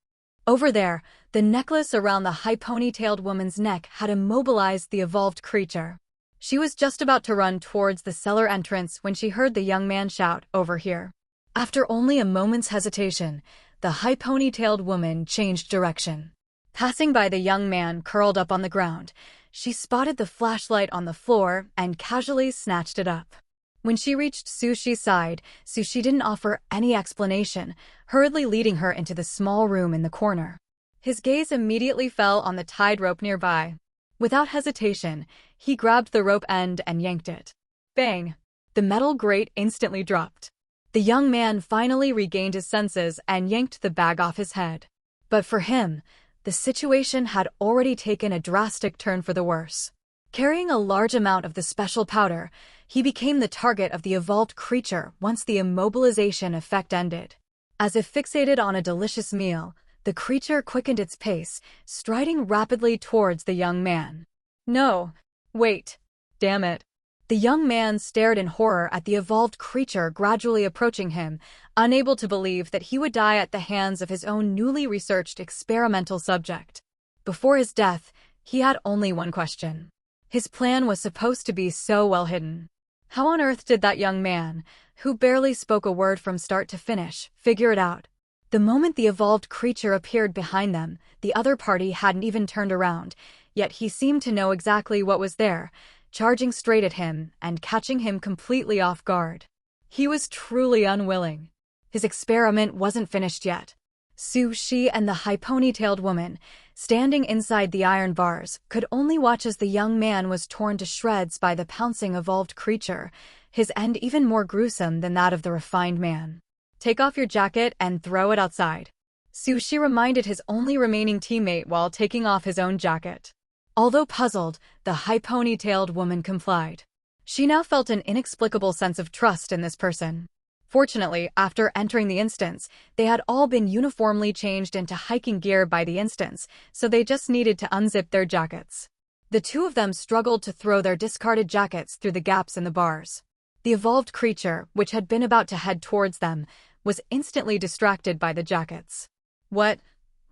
Over there, the necklace around the high-ponytailed woman's neck had immobilized the evolved creature. She was just about to run towards the cellar entrance when she heard the young man shout, "Over here." After only a moment's hesitation, the high-ponytailed woman changed direction. Passing by the young man curled up on the ground, she spotted the flashlight on the floor and casually snatched it up. When she reached Sushi's side, Sushi didn't offer any explanation, hurriedly leading her into the small room in the corner. His gaze immediately fell on the tied rope nearby. Without hesitation, he grabbed the rope end and yanked it. Bang! The metal grate instantly dropped. The young man finally regained his senses and yanked the bag off his head. But for him, the situation had already taken a drastic turn for the worse. Carrying a large amount of the special powder, he became the target of the evolved creature once the immobilization effect ended. As if fixated on a delicious meal, the creature quickened its pace, striding rapidly towards the young man. No! Wait! Damn it! The young man stared in horror at the evolved creature gradually approaching him, unable to believe that he would die at the hands of his own newly researched experimental subject. Before his death, he had only one question. His plan was supposed to be so well hidden. How on earth did that young man, who barely spoke a word from start to finish, figure it out? The moment the evolved creature appeared behind them, the other party hadn't even turned around, yet he seemed to know exactly what was there, charging straight at him and catching him completely off guard. He was truly unwilling. His experiment wasn't finished yet. She and the high ponytailed woman, standing inside the iron bars, could only watch as the young man was torn to shreds by the pouncing evolved creature, his end even more gruesome than that of the refined man. "Take off your jacket and throw it outside," Sushi reminded his only remaining teammate while taking off his own jacket. Although puzzled, the high ponytailed woman complied. She now felt an inexplicable sense of trust in this person. Fortunately, after entering the instance, they had all been uniformly changed into hiking gear by the instance, so they just needed to unzip their jackets. The two of them struggled to throw their discarded jackets through the gaps in the bars. The evolved creature, which had been about to head towards them, was instantly distracted by the jackets. What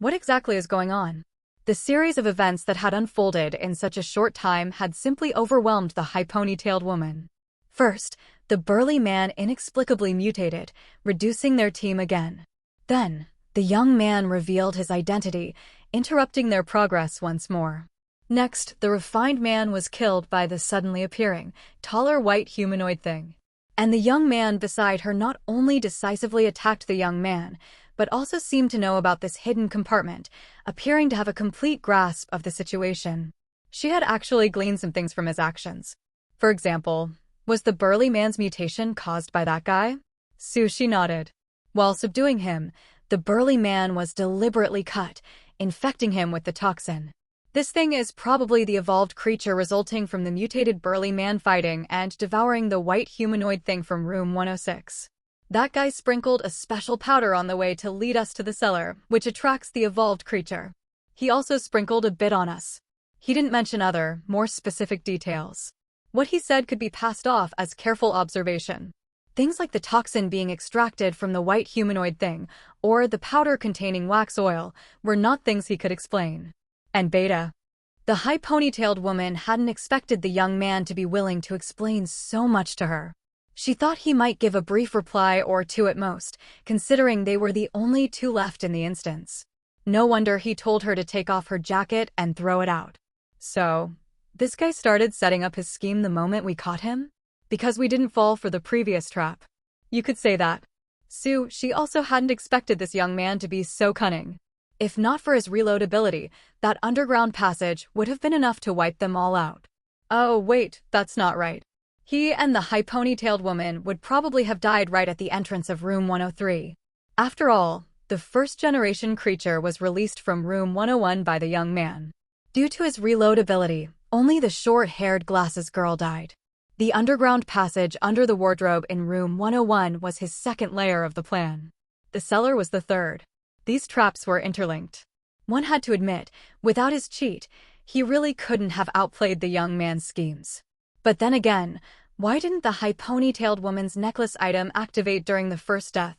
exactly is going on? The series of events that had unfolded in such a short time had simply overwhelmed the high ponytailed woman. First, the burly man inexplicably mutated, reducing their team again. Then, the young man revealed his identity, interrupting their progress once more. Next, the refined man was killed by the suddenly appearing, taller white humanoid thing. And the young man beside her not only decisively attacked the young man, but also seemed to know about this hidden compartment, appearing to have a complete grasp of the situation. She had actually gleaned some things from his actions. For example, was the burly man's mutation caused by that guy? Sushi nodded. While subduing him, the burly man was deliberately cut, infecting him with the toxin. This thing is probably the evolved creature resulting from the mutated burly man fighting and devouring the white humanoid thing from room 106. That guy sprinkled a special powder on the way to lead us to the cellar, which attracts the evolved creature. He also sprinkled a bit on us. He didn't mention other, more specific details. What he said could be passed off as careful observation. Things like the toxin being extracted from the white humanoid thing, or the powder containing wax oil, were not things he could explain. And Beta. The high ponytailed woman hadn't expected the young man to be willing to explain so much to her. She thought he might give a brief reply or two at most, considering they were the only two left in the instance. No wonder he told her to take off her jacket and throw it out. So, this guy started setting up his scheme the moment we caught him? Because we didn't fall for the previous trap. You could say that. She also hadn't expected this young man to be so cunning. If not for his reload ability, that underground passage would have been enough to wipe them all out. Oh wait, that's not right. He and the high ponytailed woman would probably have died right at the entrance of room 103. After all, the first-generation creature was released from room 101 by the young man. Due to his reload ability, only the short-haired glasses girl died. The underground passage under the wardrobe in room 101 was his second layer of the plan. The cellar was the third. These traps were interlinked. One had to admit, without his cheat, he really couldn't have outplayed the young man's schemes. But then again, why didn't the high ponytailed woman's necklace item activate during the first death?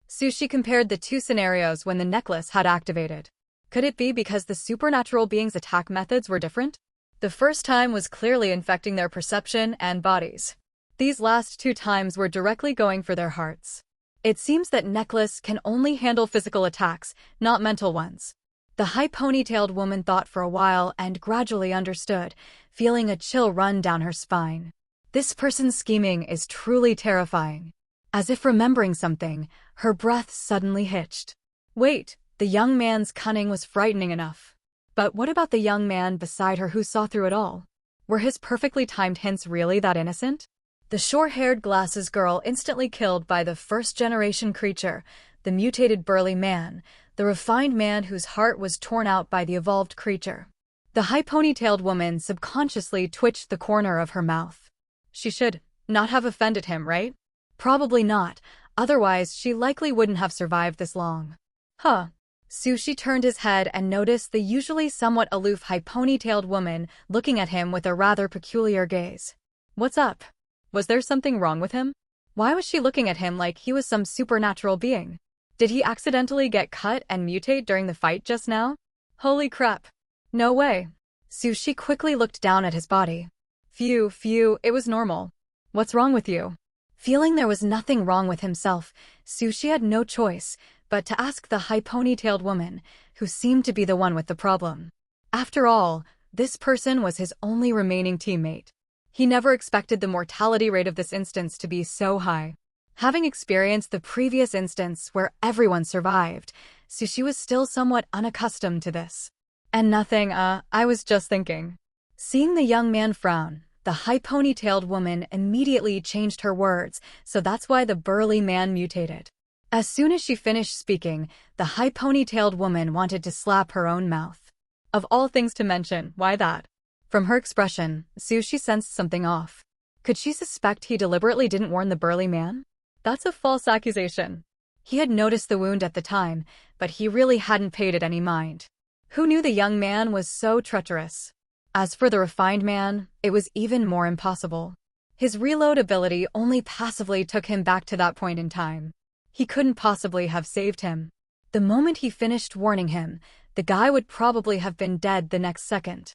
Sushi compared the two scenarios when the necklace had activated. Could it be because the supernatural being's attack methods were different? The first time was clearly infecting their perception and bodies. These last two times were directly going for their hearts. It seems that necklace can only handle physical attacks, not mental ones. The high ponytailed woman thought for a while and gradually understood, feeling a chill run down her spine. This person's scheming is truly terrifying. As if remembering something, her breath suddenly hitched. Wait, the young man's cunning was frightening enough. But what about the young man beside her who saw through it all? Were his perfectly timed hints really that innocent? The short-haired glasses girl instantly killed by the first-generation creature, the mutated burly man, the refined man whose heart was torn out by the evolved creature. The high ponytailed woman subconsciously twitched the corner of her mouth. She should not have offended him, right? Probably not, otherwise she likely wouldn't have survived this long. Huh. Sushi turned his head and noticed the usually somewhat aloof high ponytailed woman looking at him with a rather peculiar gaze. What's up? Was there something wrong with him? Why was she looking at him like he was some supernatural being? Did he accidentally get cut and mutate during the fight just now? Holy crap. No way. Sushi quickly looked down at his body. Phew, it was normal. What's wrong with you? Feeling there was nothing wrong with himself, Sushi had no choice but to ask the high ponytailed woman, who seemed to be the one with the problem. After all, this person was his only remaining teammate. He never expected the mortality rate of this instance to be so high. Having experienced the previous instance where everyone survived, Sushi was still somewhat unaccustomed to this. And nothing, I was just thinking. Seeing the young man frown, the high ponytailed woman immediately changed her words, so that's why the burly man mutated. As soon as she finished speaking, the high ponytailed woman wanted to slap her own mouth. Of all things to mention, why that? From her expression, Sushi sensed something off. Could she suspect he deliberately didn't warn the burly man? That's a false accusation. He had noticed the wound at the time, but he really hadn't paid it any mind. Who knew the young man was so treacherous? As for the refined man, it was even more impossible. His reload ability only passively took him back to that point in time. He couldn't possibly have saved him. The moment he finished warning him, the guy would probably have been dead the next second.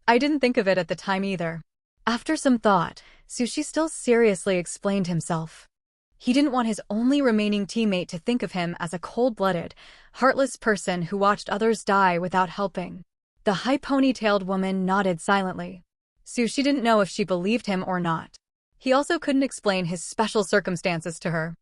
I didn't think of it at the time either. After some thought, Sushi still seriously explained himself. He didn't want his only remaining teammate to think of him as a cold-blooded, heartless person who watched others die without helping. The high ponytailed woman nodded silently. Sushi didn't know if she believed him or not. He also couldn't explain his special circumstances to her.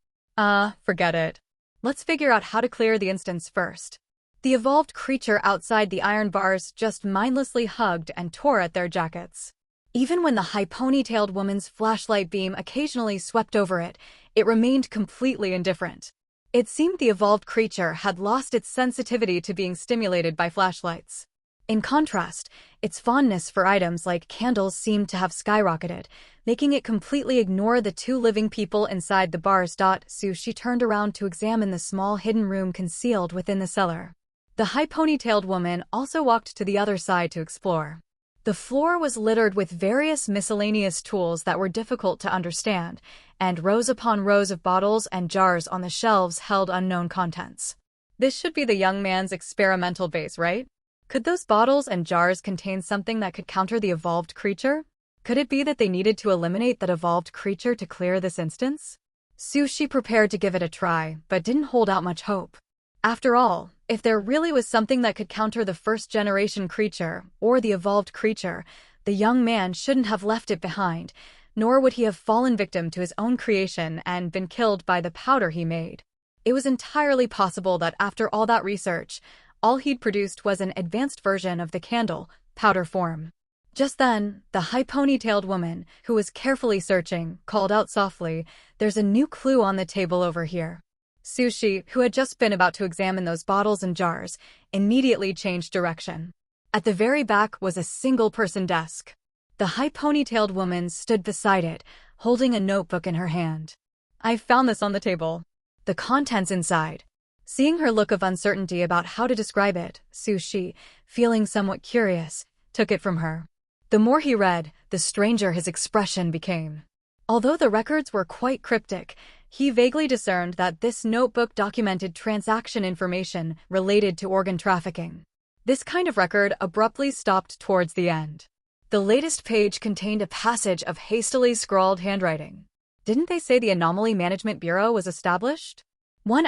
Forget it. Let's figure out how to clear the instance first. The evolved creature outside the iron bars just mindlessly hugged and tore at their jackets. Even when the high ponytailed woman's flashlight beam occasionally swept over it, it remained completely indifferent. It seemed the evolved creature had lost its sensitivity to being stimulated by flashlights. In contrast, its fondness for items like candles seemed to have skyrocketed, making it completely ignore the two living people inside the bars. Sushi turned around to examine the small hidden room concealed within the cellar. The high ponytailed woman also walked to the other side to explore. The floor was littered with various miscellaneous tools that were difficult to understand, and rows upon rows of bottles and jars on the shelves held unknown contents. This should be the young man's experimental base, right? Could those bottles and jars contain something that could counter the evolved creature? Could it be that they needed to eliminate that evolved creature to clear this instance? Sushi prepared to give it a try, but didn't hold out much hope. After all, if there really was something that could counter the first-generation creature, or the evolved creature, the young man shouldn't have left it behind, nor would he have fallen victim to his own creation and been killed by the powder he made. It was entirely possible that after all that research, all he'd produced was an advanced version of the candle, powder form. Just then, the high ponytailed woman, who was carefully searching, called out softly, "There's a new clue on the table over here." Sushi, who had just been about to examine those bottles and jars, immediately changed direction. At the very back was a single-person desk. The high ponytailed woman stood beside it, holding a notebook in her hand. "I found this on the table. The contents inside." Seeing her look of uncertainty about how to describe it, Sushi, feeling somewhat curious, took it from her. The more he read, the stranger his expression became. Although the records were quite cryptic, he vaguely discerned that this notebook documented transaction information related to organ trafficking. This kind of record abruptly stopped towards the end. The latest page contained a passage of hastily scrawled handwriting. Didn't they say the Anomaly Management Bureau was established? 1**********.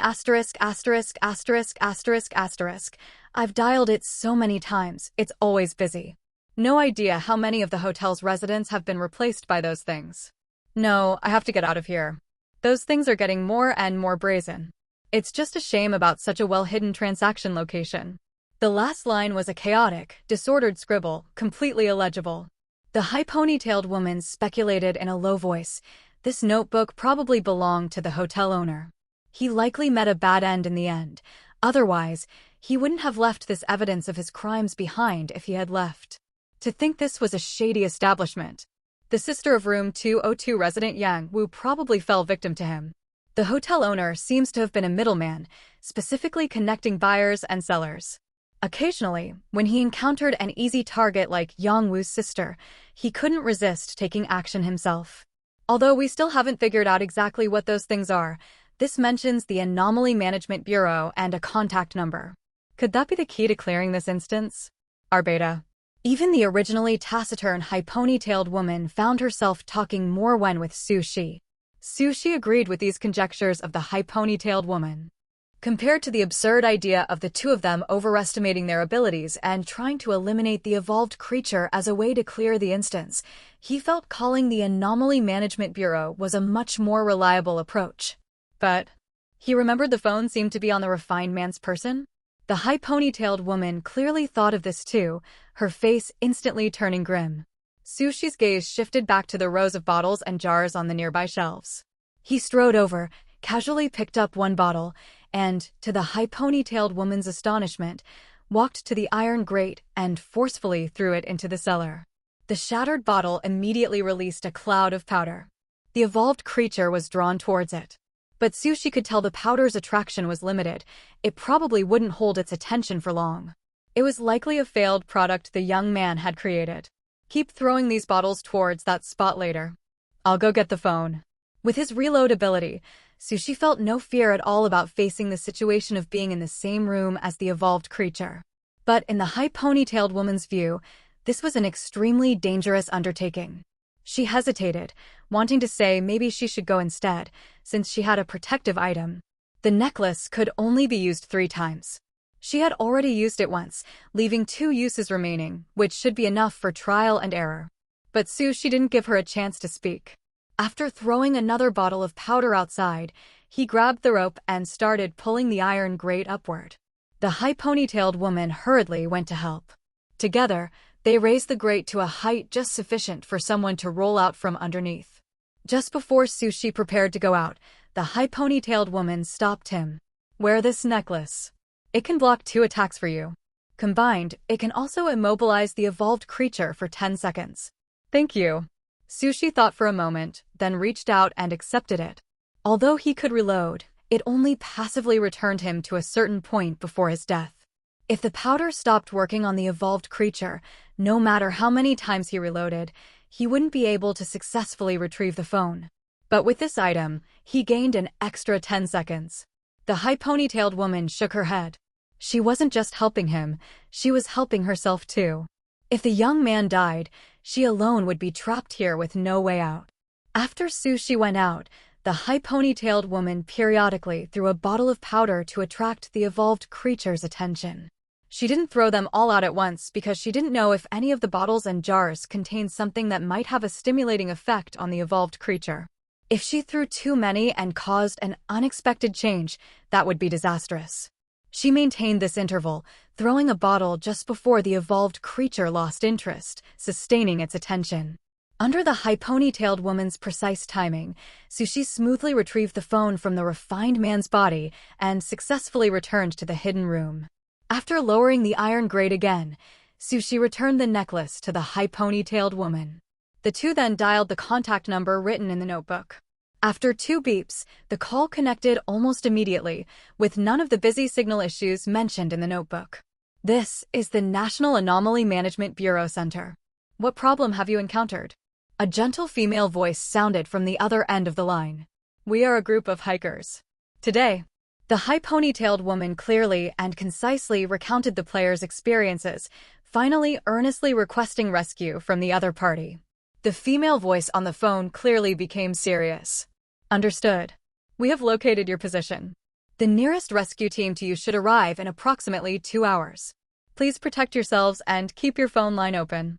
I've dialed it so many times, it's always busy. No idea how many of the hotel's residents have been replaced by those things. No, I have to get out of here. Those things are getting more and more brazen. It's just a shame about such a well-hidden transaction location. The last line was a chaotic, disordered scribble, completely illegible. The high ponytailed woman speculated in a low voice. This notebook probably belonged to the hotel owner. He likely met a bad end in the end. Otherwise, he wouldn't have left this evidence of his crimes behind if he had left. To think this was a shady establishment. The sister of room 202 resident Yang Wu probably fell victim to him. The hotel owner seems to have been a middleman, specifically connecting buyers and sellers. Occasionally, when he encountered an easy target like Yongwoo's sister, he couldn't resist taking action himself. Although we still haven't figured out exactly what those things are, this mentions the Anomaly Management Bureau and a contact number. Could that be the key to clearing this instance? Our beta. Even the originally taciturn high-ponytailed woman found herself talking more when with Su Shi. Su Shi agreed with these conjectures of the high-ponytailed woman. Compared to the absurd idea of the two of them overestimating their abilities and trying to eliminate the evolved creature as a way to clear the instance, he felt calling the Anomaly Management Bureau was a much more reliable approach. But he remembered the phone seemed to be on the refined man's person. The high-ponytailed woman clearly thought of this too, her face instantly turning grim. Su Shi's gaze shifted back to the rows of bottles and jars on the nearby shelves. He strode over, casually picked up one bottle, and, to the high-ponytailed woman's astonishment, walked to the iron grate and forcefully threw it into the cellar. The shattered bottle immediately released a cloud of powder. The evolved creature was drawn towards it. But Su Shi could tell the powder's attraction was limited. It probably wouldn't hold its attention for long. It was likely a failed product the young man had created. Keep throwing these bottles towards that spot later. I'll go get the phone. With his reload ability, Su Shi felt no fear at all about facing the situation of being in the same room as the evolved creature. But in the high-ponytailed woman's view, this was an extremely dangerous undertaking. She hesitated, wanting to say maybe she should go instead, since she had a protective item. The necklace could only be used 3 times. She had already used it once, leaving 2 uses remaining, which should be enough for trial and error. But Su Shi didn't give her a chance to speak. After throwing another bottle of powder outside, he grabbed the rope and started pulling the iron grate upward. The high-ponytailed woman hurriedly went to help. Together, they raised the grate to a height just sufficient for someone to roll out from underneath. Just before Su Shi prepared to go out, the high-ponytailed woman stopped him. Wear this necklace. It can block 2 attacks for you. Combined, it can also immobilize the evolved creature for 10 seconds. Thank you. Su Shi thought for a moment, then reached out and accepted it. Although he could reload, it only passively returned him to a certain point before his death. If the powder stopped working on the evolved creature, no matter how many times he reloaded, he wouldn't be able to successfully retrieve the phone. But with this item, he gained an extra 10 seconds. The high-ponytailed woman shook her head. She wasn't just helping him, she was helping herself too. If the young man died, she alone would be trapped here with no way out. After Su Shi went out, the high-ponytailed woman periodically threw a bottle of powder to attract the evolved creature's attention. She didn't throw them all out at once because she didn't know if any of the bottles and jars contained something that might have a stimulating effect on the evolved creature. If she threw too many and caused an unexpected change, that would be disastrous. She maintained this interval, throwing a bottle just before the evolved creature lost interest, sustaining its attention. Under the high-ponytailed woman's precise timing, Su Shi smoothly retrieved the phone from the refined man's body and successfully returned to the hidden room. After lowering the iron grate again, Su Shi returned the necklace to the high-ponytailed woman. The two then dialed the contact number written in the notebook. After 2 beeps, the call connected almost immediately, with none of the busy signal issues mentioned in the notebook. This is the National Anomaly Management Bureau Center. What problem have you encountered? A gentle female voice sounded from the other end of the line. We are a group of hikers. Today, the high-ponytailed woman clearly and concisely recounted the player's experiences, finally earnestly requesting rescue from the other party. The female voice on the phone clearly became serious. Understood. We have located your position. The nearest rescue team to you should arrive in approximately 2 hours. Please protect yourselves and keep your phone line open.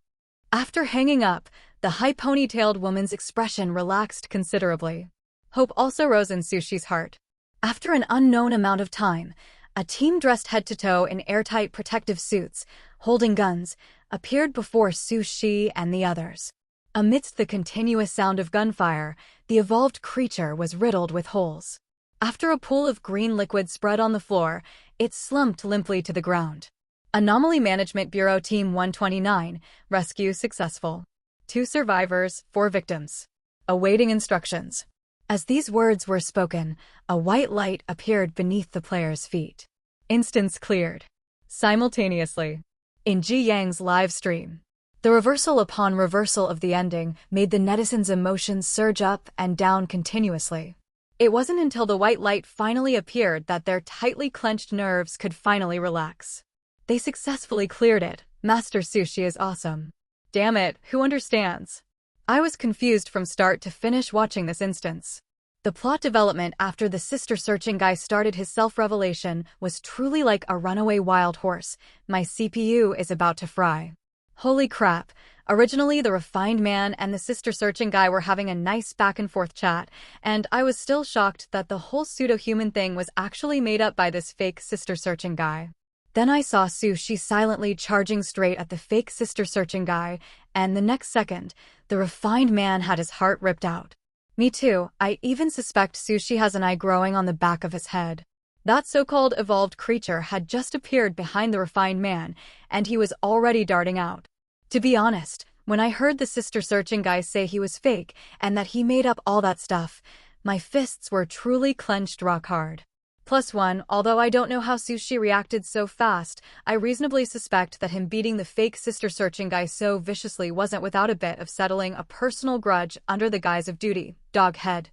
After hanging up, the high-ponytailed woman's expression relaxed considerably. Hope also rose in Su Shi's heart. After an unknown amount of time, a team dressed head to toe in airtight protective suits, holding guns, appeared before Su Shi and the others. Amidst the continuous sound of gunfire, the evolved creature was riddled with holes. After a pool of green liquid spread on the floor, it slumped limply to the ground. Anomaly Management Bureau Team 129, rescue successful. 2 survivors, 4 victims. Awaiting instructions. As these words were spoken, a white light appeared beneath the player's feet. Instance cleared. simultaneously. In Ji Yang's live stream, the reversal upon reversal of the ending made the netizens' emotions surge up and down continuously. It wasn't until the white light finally appeared that their tightly clenched nerves could finally relax. They successfully cleared it. Master Sushi is awesome. Damn it, who understands? I was confused from start to finish watching this instance. The plot development after the sister-searching guy started his self-revelation was truly like a runaway wild horse. My CPU is about to fry. Holy crap. Originally, the refined man and the sister-searching guy were having a nice back-and-forth chat, and I was still shocked that the whole pseudo-human thing was actually made up by this fake sister-searching guy. Then I saw Sushi silently charging straight at the fake sister-searching guy, and the next second, the refined man had his heart ripped out. Me too, I even suspect Sushi has an eye growing on the back of his head. That so-called evolved creature had just appeared behind the refined man, and he was already darting out. To be honest, when I heard the sister-searching guy say he was fake and that he made up all that stuff, my fists were truly clenched rock hard. +1, although I don't know how Sushi reacted so fast, I reasonably suspect that him beating the fake sister-searching guy so viciously wasn't without a bit of settling a personal grudge under the guise of duty. Doghead.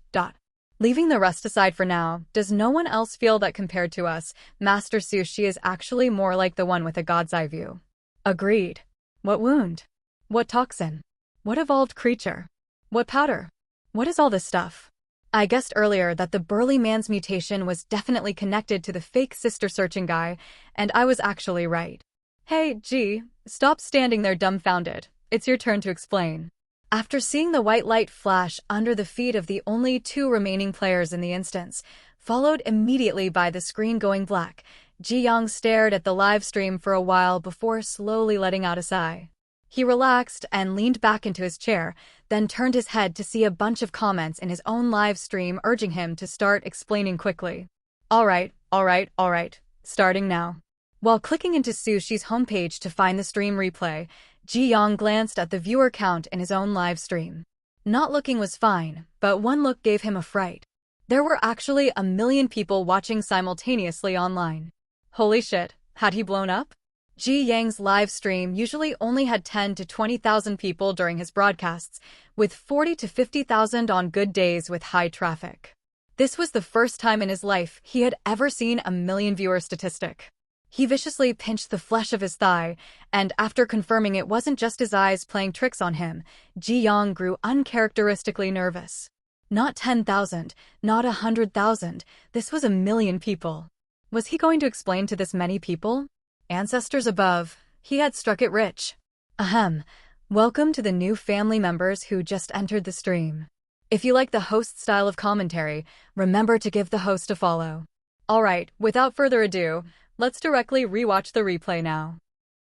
Leaving the rest aside for now, does no one else feel that compared to us, Master Sushi is actually more like the one with a god's eye view? Agreed. What wound? What toxin? What evolved creature? What powder? What is all this stuff? I guessed earlier that the burly man's mutation was definitely connected to the fake sister-searching guy, and I was actually right. Hey, G, stop standing there dumbfounded. It's your turn to explain. After seeing the white light flash under the feet of the only two remaining players in the instance, followed immediately by the screen going black, Ji Yang stared at the live stream for a while before slowly letting out a sigh. He relaxed and leaned back into his chair, then turned his head to see a bunch of comments in his own live stream urging him to start explaining quickly. All right, starting now. While clicking into Sushi's homepage to find the stream replay, Ji Yang glanced at the viewer count in his own live stream. Not looking was fine, but one look gave him a fright. There were actually 1 million people watching simultaneously online. Holy shit, had he blown up? Ji Yang's live stream usually only had 10 to 20,000 people during his broadcasts, with 40 to 50,000 on good days with high traffic. This was the first time in his life he had ever seen a 1 million viewer statistic. He viciously pinched the flesh of his thigh, and after confirming it wasn't just his eyes playing tricks on him, Ji Yang grew uncharacteristically nervous. Not 10,000, not 100,000, this was 1 million people. Was he going to explain to this many people? Ancestors above, he had struck it rich. Ahem. Welcome to the new family members who just entered the stream. If you like the host's style of commentary, remember to give the host a follow. Alright, without further ado, let's directly rewatch the replay now.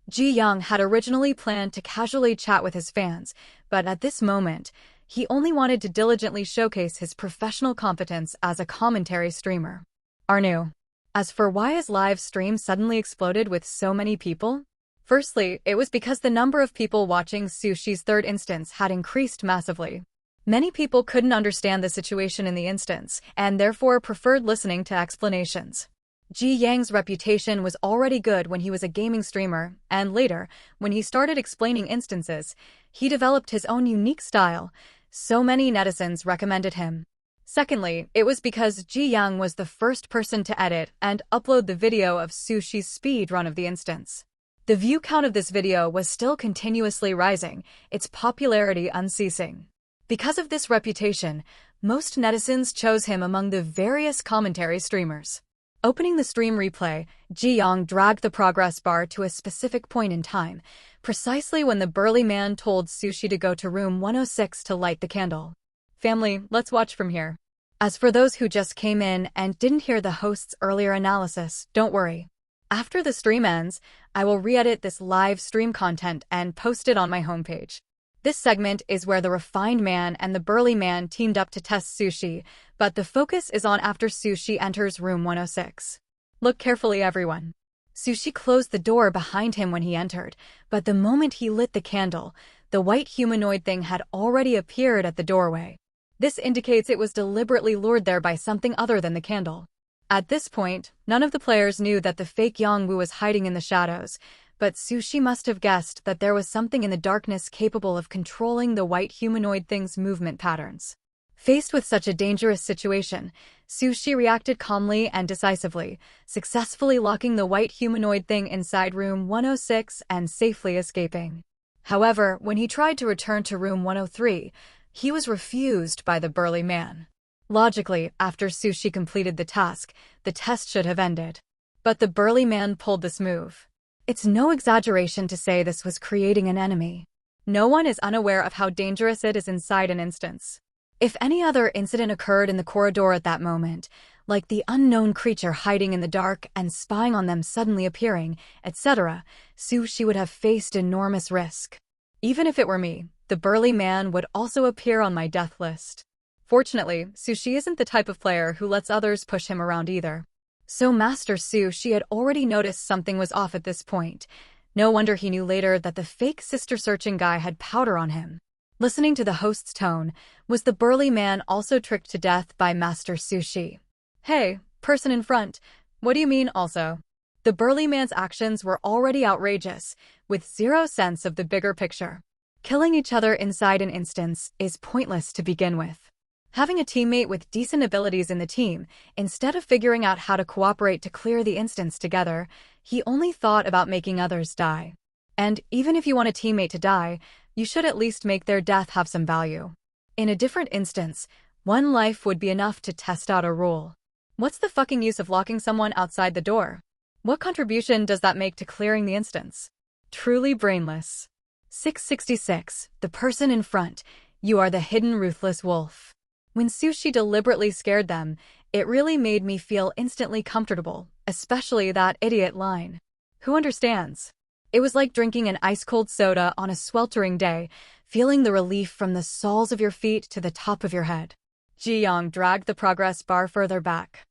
Ji Yang had originally planned to casually chat with his fans, but at this moment, he only wanted to diligently showcase his professional competence as a commentary streamer. Arnu. As for why his live stream suddenly exploded with so many people? Firstly, it was because the number of people watching Sushi's third instance had increased massively. Many people couldn't understand the situation in the instance, and therefore preferred listening to explanations. Ji Yang's reputation was already good when he was a gaming streamer, and later, when he started explaining instances, he developed his own unique style. So many netizens recommended him. Secondly, it was because Ji Yang was the first person to edit and upload the video of Sushi's speed run of the instance. The view count of this video was still continuously rising, its popularity unceasing. Because of this reputation, most netizens chose him among the various commentary streamers. Opening the stream replay, Ji Yang dragged the progress bar to a specific point in time, precisely when the burly man told Sushi to go to room 106 to light the candle. Family, let's watch from here. As for those who just came in and didn't hear the host's earlier analysis, don't worry. After the stream ends, I will re-edit this live stream content and post it on my homepage. This segment is where the refined man and the burly man teamed up to test Sushi, but the focus is on after Sushi enters room 106. Look carefully, everyone. Sushi closed the door behind him when he entered, but the moment he lit the candle, the white humanoid thing had already appeared at the doorway. This indicates it was deliberately lured there by something other than the candle. At this point, none of the players knew that the fake Yongwu was hiding in the shadows, but Sushi must have guessed that there was something in the darkness capable of controlling the white humanoid thing's movement patterns. Faced with such a dangerous situation, Sushi reacted calmly and decisively, successfully locking the white humanoid thing inside room 106 and safely escaping. However, when he tried to return to room 103, he was refused by the burly man. Logically, after Sushi completed the task, the test should have ended. But the burly man pulled this move. It's no exaggeration to say this was creating an enemy. No one is unaware of how dangerous it is inside an instance. If any other incident occurred in the corridor at that moment, like the unknown creature hiding in the dark and spying on them suddenly appearing, etc., Sushi would have faced enormous risk. Even if it were me, the burly man would also appear on my death list. Fortunately, Sushi isn't the type of player who lets others push him around either. So Master Sushi had already noticed something was off at this point. No wonder he knew later that the fake sister-searching guy had powder on him. Listening to the host's tone, was the burly man also tricked to death by Master Sushi? Hey, person in front, what do you mean also? The burly man's actions were already outrageous, with zero sense of the bigger picture. Killing each other inside an instance is pointless to begin with. Having a teammate with decent abilities in the team, instead of figuring out how to cooperate to clear the instance together, he only thought about making others die. And even if you want a teammate to die, you should at least make their death have some value. In a different instance, one life would be enough to test out a rule. What's the fucking use of locking someone outside the door? What contribution does that make to clearing the instance? Truly brainless. 666, the person in front, you are the hidden ruthless wolf. When Sushi deliberately scared them, it really made me feel instantly comfortable, especially that idiot line. Who understands? It was like drinking an ice-cold soda on a sweltering day, feeling the relief from the soles of your feet to the top of your head. Ji-young dragged the progress bar further back.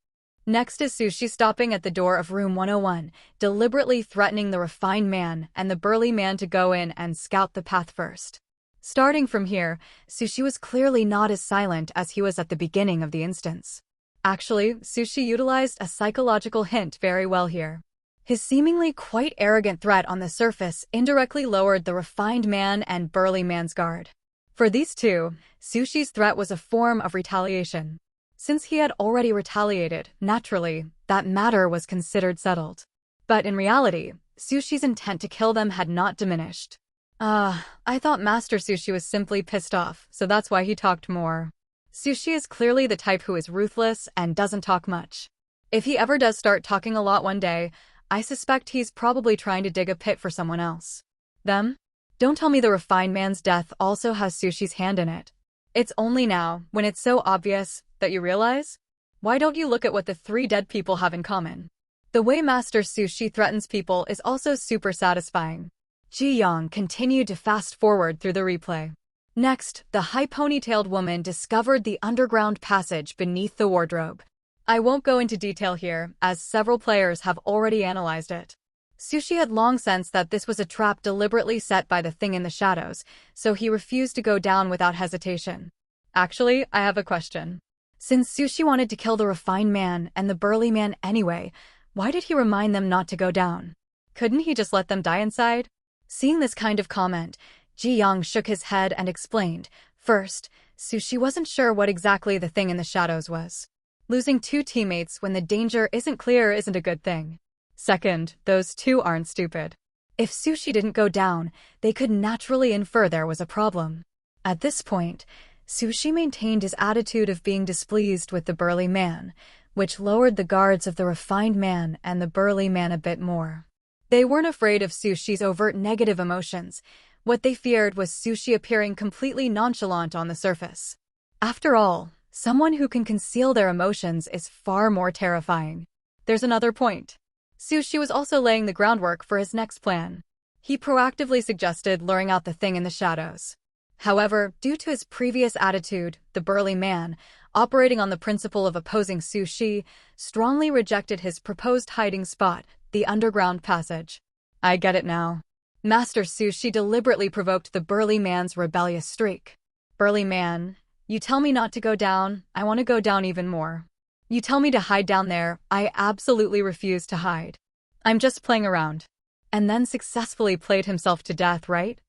Next is Sushi stopping at the door of room 101, deliberately threatening the refined man and the burly man to go in and scout the path first. Starting from here, Sushi was clearly not as silent as he was at the beginning of the instance. Actually, Sushi utilized a psychological hint very well here. His seemingly quite arrogant threat on the surface indirectly lowered the refined man and burly man's guard. For these two, Sushi's threat was a form of retaliation. Since he had already retaliated, naturally, that matter was considered settled. But in reality, Sushi's intent to kill them had not diminished. I thought Master Sushi was simply pissed off, so that's why he talked more. Sushi is clearly the type who is ruthless and doesn't talk much. If he ever does start talking a lot one day, I suspect he's probably trying to dig a pit for someone else. Them? Don't tell me the refined man's death also has Sushi's hand in it. It's only now, when it's so obvious, that you realize? Why don't you look at what the three dead people have in common? The way Master Sushi threatens people is also super satisfying. Ji-young continued to fast forward through the replay. Next, the high ponytailed woman discovered the underground passage beneath the wardrobe. I won't go into detail here, as several players have already analyzed it. Sushi had long sensed that this was a trap deliberately set by the thing in the shadows, so he refused to go down without hesitation. Actually, I have a question. Since Sushi wanted to kill the refined man and the burly man anyway, why did he remind them not to go down? Couldn't he just let them die inside? Seeing this kind of comment, Ji-young shook his head and explained, first, Sushi wasn't sure what exactly the thing in the shadows was. Losing two teammates when the danger isn't clear isn't a good thing. Second, those two aren't stupid. If Sushi didn't go down, they could naturally infer there was a problem. At this point, Sushi maintained his attitude of being displeased with the burly man, which lowered the guards of the refined man and the burly man a bit more. They weren't afraid of Sushi's overt negative emotions. What they feared was Sushi appearing completely nonchalant on the surface. After all, someone who can conceal their emotions is far more terrifying. There's another point. Sushi was also laying the groundwork for his next plan. He proactively suggested luring out the thing in the shadows. However, due to his previous attitude, the burly man, operating on the principle of opposing Sushi, strongly rejected his proposed hiding spot, the underground passage. I get it now. Master Sushi deliberately provoked the burly man's rebellious streak. Burly man, you tell me not to go down, I want to go down even more. You tell me to hide down there, I absolutely refuse to hide. I'm just playing around. And then successfully played himself to death, right?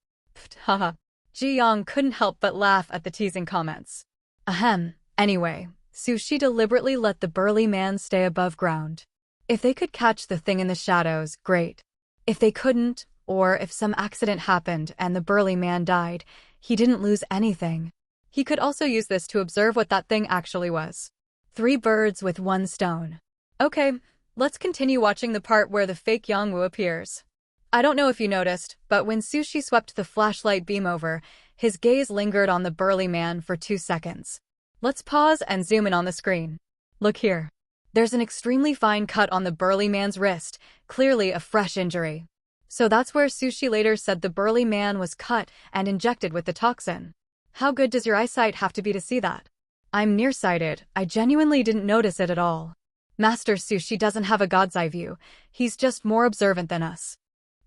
Haha. Ji-young couldn't help but laugh at the teasing comments. Ahem. Anyway, Sushi deliberately let the burly man stay above ground. If they could catch the thing in the shadows, great. If they couldn't, or if some accident happened and the burly man died, he didn't lose anything. He could also use this to observe what that thing actually was. 3 birds with 1 stone. Okay, let's continue watching the part where the fake Yongwoo appears. I don't know if you noticed, but when Sushi swept the flashlight beam over, his gaze lingered on the burly man for 2 seconds. Let's pause and zoom in on the screen. Look here. There's an extremely fine cut on the burly man's wrist, clearly a fresh injury. So that's where Sushi later said the burly man was cut and injected with the toxin. How good does your eyesight have to be to see that? I'm nearsighted, I genuinely didn't notice it at all. Master Sushi doesn't have a god's eye view, he's just more observant than us.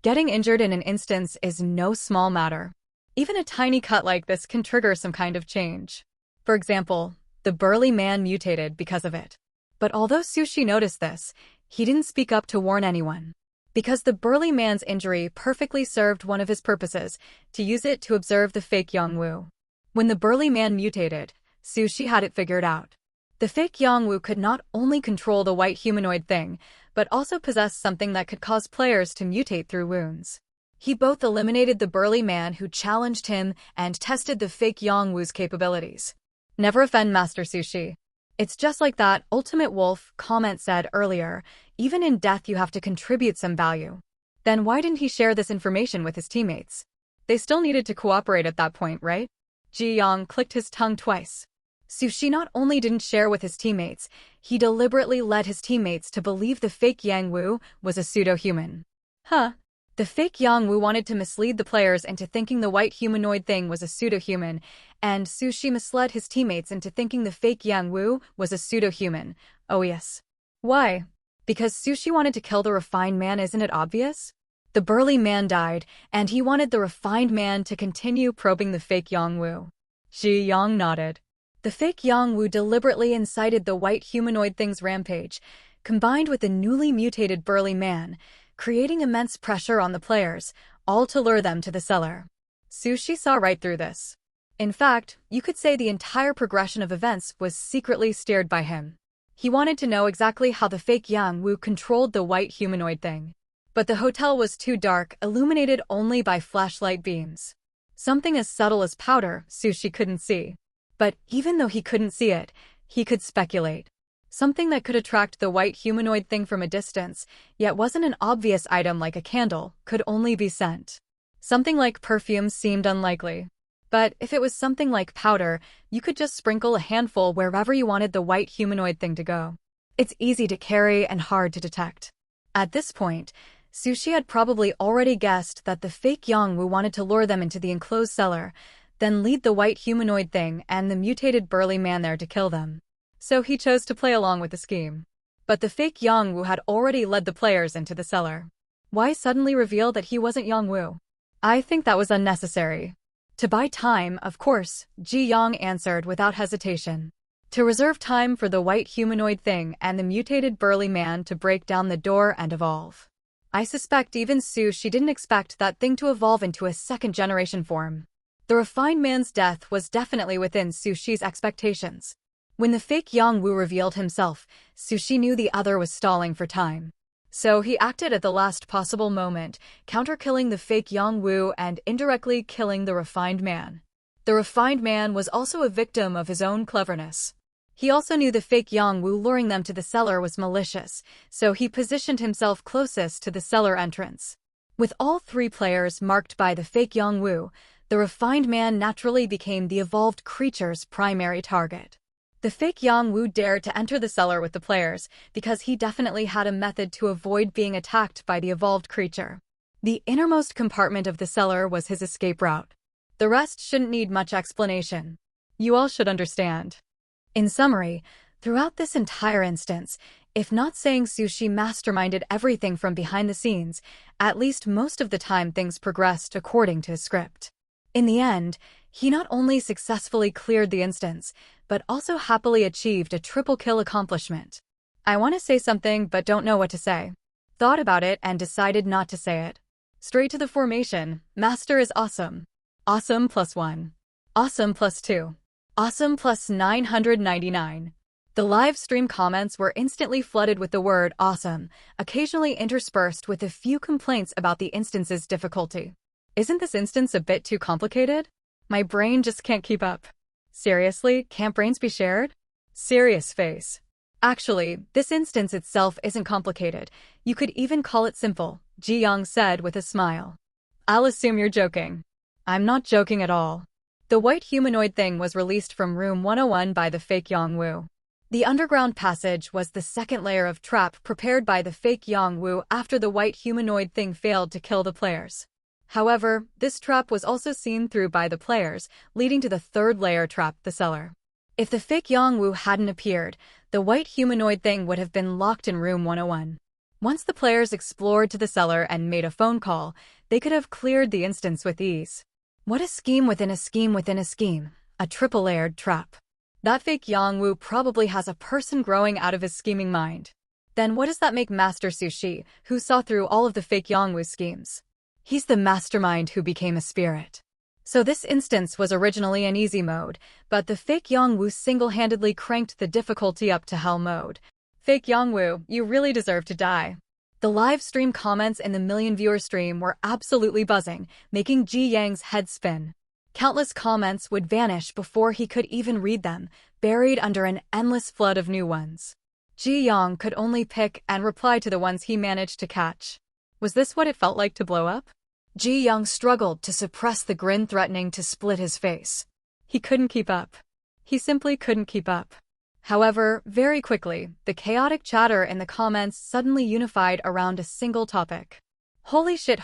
Getting injured in an instance is no small matter. Even a tiny cut like this can trigger some kind of change. For example, the burly man mutated because of it. But although Sushi noticed this, he didn't speak up to warn anyone. Because the burly man's injury perfectly served one of his purposes, to use it to observe the fake Yongwoo. When the burly man mutated, Sushi had it figured out. The fake Yongwoo could not only control the white humanoid thing, but also possess something that could cause players to mutate through wounds. He both eliminated the burly man who challenged him and tested the fake Yongwoo's capabilities. Never offend Master Sushi. It's just like that Ultimate Wolf comment said earlier, even in death you have to contribute some value. Then why didn't he share this information with his teammates? They still needed to cooperate at that point, right? Ji-young clicked his tongue twice. Sushi not only didn't share with his teammates, he deliberately led his teammates to believe the fake Yangwoo was a pseudo-human. Huh. The fake Yangwoo wanted to mislead the players into thinking the white humanoid thing was a pseudo-human, and Sushi misled his teammates into thinking the fake Yangwoo was a pseudo-human. Oh yes. Why? Because Sushi wanted to kill the refined man, isn't it obvious? The burly man died, and he wanted the refined man to continue probing the fake Yangwoo. Ji-young nodded. The fake Yangwoo deliberately incited the white humanoid thing's rampage, combined with the newly mutated burly man, creating immense pressure on the players, all to lure them to the cellar. Sushi saw right through this. In fact, you could say the entire progression of events was secretly steered by him. He wanted to know exactly how the fake Yangwoo controlled the white humanoid thing. But the hotel was too dark, illuminated only by flashlight beams. Something as subtle as powder, Sushi couldn't see. But even though he couldn't see it, he could speculate. Something that could attract the white humanoid thing from a distance, yet wasn't an obvious item like a candle, could only be scent. Something like perfume seemed unlikely. But if it was something like powder, you could just sprinkle a handful wherever you wanted the white humanoid thing to go. It's easy to carry and hard to detect. At this point, Sushi had probably already guessed that the fake Yongwoo wanted to lure them into the enclosed cellar, then lead the white humanoid thing and the mutated burly man there to kill them. So he chose to play along with the scheme. But the fake Yongwoo had already led the players into the cellar. Why suddenly reveal that he wasn't Yongwoo? I think that was unnecessary. To buy time, of course, Ji-young answered without hesitation. To reserve time for the white humanoid thing and the mutated burly man to break down the door and evolve. I suspect even Sushi didn't expect that thing to evolve into a second-generation form. The refined man's death was definitely within Sushi's expectations. When the fake Yongwoo revealed himself, Sushi knew the other was stalling for time. So he acted at the last possible moment, counter-killing the fake Yongwoo and indirectly killing the refined man. The refined man was also a victim of his own cleverness. He also knew the fake Yongwoo luring them to the cellar was malicious, so he positioned himself closest to the cellar entrance. With all 3 players marked by the fake Yongwoo, the refined man naturally became the evolved creature's primary target. The fake Yongwoo dared to enter the cellar with the players because he definitely had a method to avoid being attacked by the evolved creature. The innermost compartment of the cellar was his escape route. The rest shouldn't need much explanation. You all should understand. In summary, throughout this entire instance, if not saying Sushi masterminded everything from behind the scenes, at least most of the time things progressed according to his script. In the end, he not only successfully cleared the instance, but also happily achieved a triple kill accomplishment. I want to say something but don't know what to say. Thought about it and decided not to say it. Straight to the formation, Master is awesome. Awesome +1. Awesome +2. Awesome +999. The live stream comments were instantly flooded with the word awesome, occasionally interspersed with a few complaints about the instance's difficulty. Isn't this instance a bit too complicated? My brain just can't keep up. Seriously, can't brains be shared? Serious face. Actually, this instance itself isn't complicated. You could even call it simple, Ji Young said with a smile. I'll assume you're joking. I'm not joking at all. The white humanoid thing was released from room 101 by the fake Yang Wu. The underground passage was the second layer of trap prepared by the fake Yang Wu after the white humanoid thing failed to kill the players. However, this trap was also seen through by the players, leading to the third layer trap, the cellar. If the fake Yang Wu hadn't appeared, the white humanoid thing would have been locked in room 101. Once the players explored to the cellar and made a phone call, they could have cleared the instance with ease. What a scheme within a scheme within a scheme, a triple-layered trap. That fake Yang Wu probably has a person growing out of his scheming mind. Then what does that make Master Sushi, who saw through all of the fake Yang Wu schemes? He's the mastermind who became a spirit. So this instance was originally an easy mode, but the fake Yang Wu single-handedly cranked the difficulty up to hell mode. Fake Yang Wu, you really deserve to die. The live stream comments in the million-viewer stream were absolutely buzzing, making Ji Yang's head spin. Countless comments would vanish before he could even read them, buried under an endless flood of new ones. Ji Yang could only pick and reply to the ones he managed to catch. Was this what it felt like to blow up? Ji Young struggled to suppress the grin threatening to split his face. He couldn't keep up. He simply couldn't keep up. However, very quickly, the chaotic chatter in the comments suddenly unified around a single topic. Holy shit,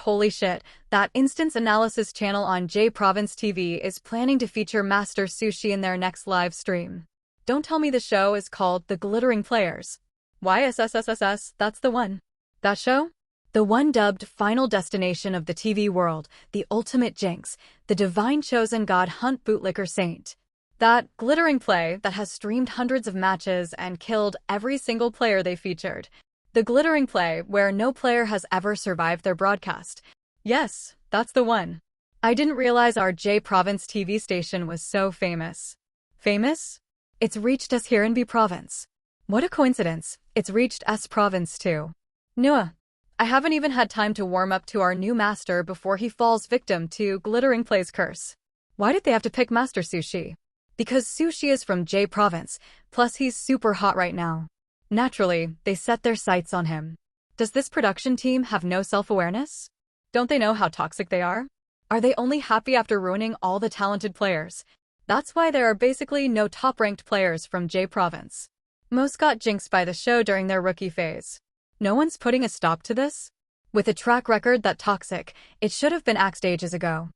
that instance analysis channel on J Province TV is planning to feature Master Sushi in their next live stream. Don't tell me the show is called The Glittering Players. YSSSSS, that's the one. That show? The one dubbed Final Destination of the TV world, the ultimate jinx, the divine chosen god hunt bootlicker saint. That glittering play that has streamed hundreds of matches and killed every single player they featured. The glittering play where no player has ever survived their broadcast. Yes, that's the one. I didn't realize our J Province TV station was so famous. Famous? It's reached us here in B Province. What a coincidence, it's reached S Province too. Nuh. I haven't even had time to warm up to our new master before he falls victim to Glittering Play's curse. Why did they have to pick Master Sushi? Because Sushi is from J Province, plus he's super hot right now. Naturally, they set their sights on him. Does this production team have no self-awareness? Don't they know how toxic they are? Are they only happy after ruining all the talented players? That's why there are basically no top-ranked players from J Province. Most got jinxed by the show during their rookie phase. No one's putting a stop to this? With a track record that toxic, it should have been axed ages ago.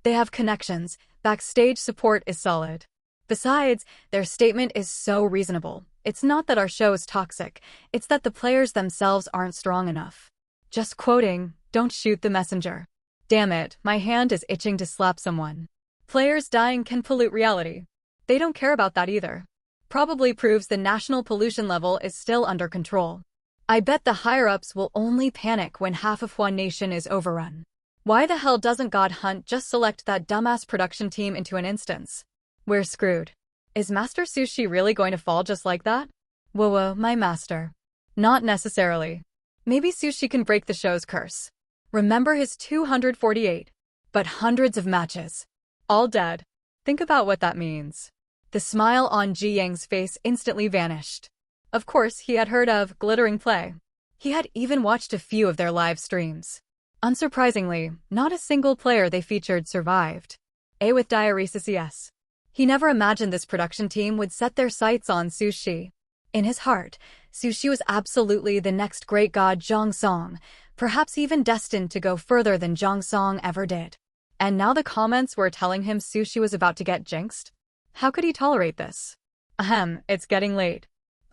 They have connections, backstage support is solid. Besides, their statement is so reasonable. It's not that our show is toxic, it's that the players themselves aren't strong enough. Just quoting, don't shoot the messenger. Damn it, my hand is itching to slap someone. Players dying can pollute reality. They don't care about that either. Probably proves the national pollution level is still under control. I bet the higher-ups will only panic when half of one nation is overrun. Why the hell doesn't God Hunt just select that dumbass production team into an instance? We're screwed. Is Master Sushi really going to fall just like that? Whoa, my master. Not necessarily. Maybe Sushi can break the show's curse. Remember his 248, but hundreds of matches. All dead. Think about what that means. The smile on Ji Yang's face instantly vanished. Of course, he had heard of Glittering Play. He had even watched a few of their live streams. Unsurprisingly, not a single player they featured survived. With diuresis, yes. He never imagined this production team would set their sights on Sushi. In his heart, Sushi was absolutely the next great god Zhang Song, perhaps even destined to go further than Zhang Song ever did. And now the comments were telling him Sushi was about to get jinxed? How could he tolerate this? It's getting late.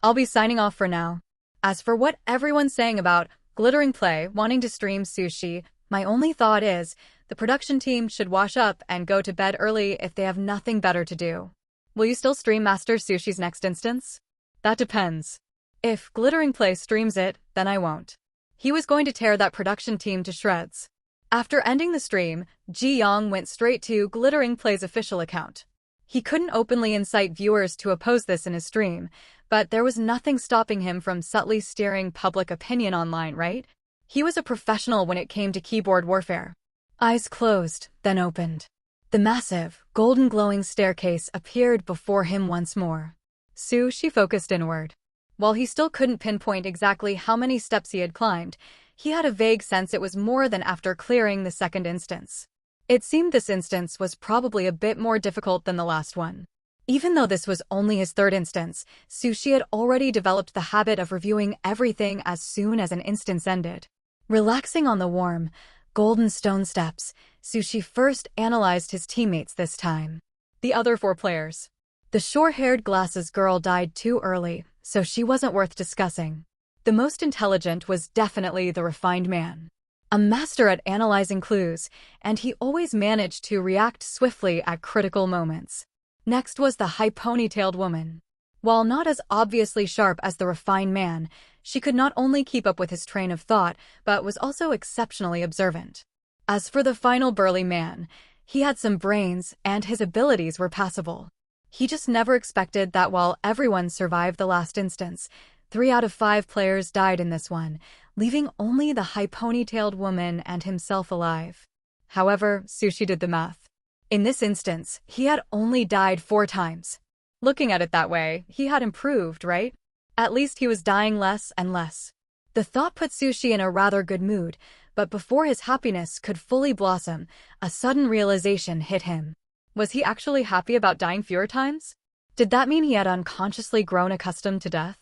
I'll be signing off for now. As for what everyone's saying about Glittering Play wanting to stream Sushi, my only thought is, the production team should wash up and go to bed early if they have nothing better to do. Will you still stream Master Sushi's next instance? That depends. If Glittering Play streams it, then I won't. He was going to tear that production team to shreds. After ending the stream, Ji Yong went straight to Glittering Play's official account. He couldn't openly incite viewers to oppose this in his stream, but there was nothing stopping him from subtly steering public opinion online, right? He was a professional when it came to keyboard warfare. Eyes closed, then opened. The massive, golden glowing staircase appeared before him once more. Sushi focused inward. While he still couldn't pinpoint exactly how many steps he had climbed, he had a vague sense it was more than after clearing the second instance. It seemed this instance was probably a bit more difficult than the last one. Even though this was only his third instance, Sushi had already developed the habit of reviewing everything as soon as an instance ended. Relaxing on the warm, golden stone steps, Sushi first analyzed his teammates this time. The other 4 players. The short-haired glasses girl died too early, so she wasn't worth discussing. The most intelligent was definitely the refined man. A master at analyzing clues, and he always managed to react swiftly at critical moments. Next was the high ponytailed woman. While not as obviously sharp as the refined man, she could not only keep up with his train of thought, but was also exceptionally observant. As for the final burly man, he had some brains, and his abilities were passable. He just never expected that while everyone survived the last instance, 3 out of 5 players died in this one, leaving only the high ponytailed woman and himself alive. However, Sushi did the math. In this instance, he had only died 4 times. Looking at it that way, he had improved, right? At least he was dying less and less. The thought put Sushi in a rather good mood, but before his happiness could fully blossom, a sudden realization hit him. Was he actually happy about dying fewer times? Did that mean he had unconsciously grown accustomed to death?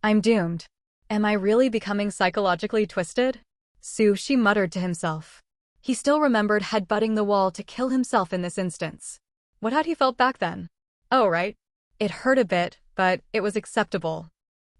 I'm doomed. Am I really becoming psychologically twisted? Sushi muttered to himself. He still remembered headbutting the wall to kill himself in this instance. What had he felt back then? Oh, right. It hurt a bit, but it was acceptable.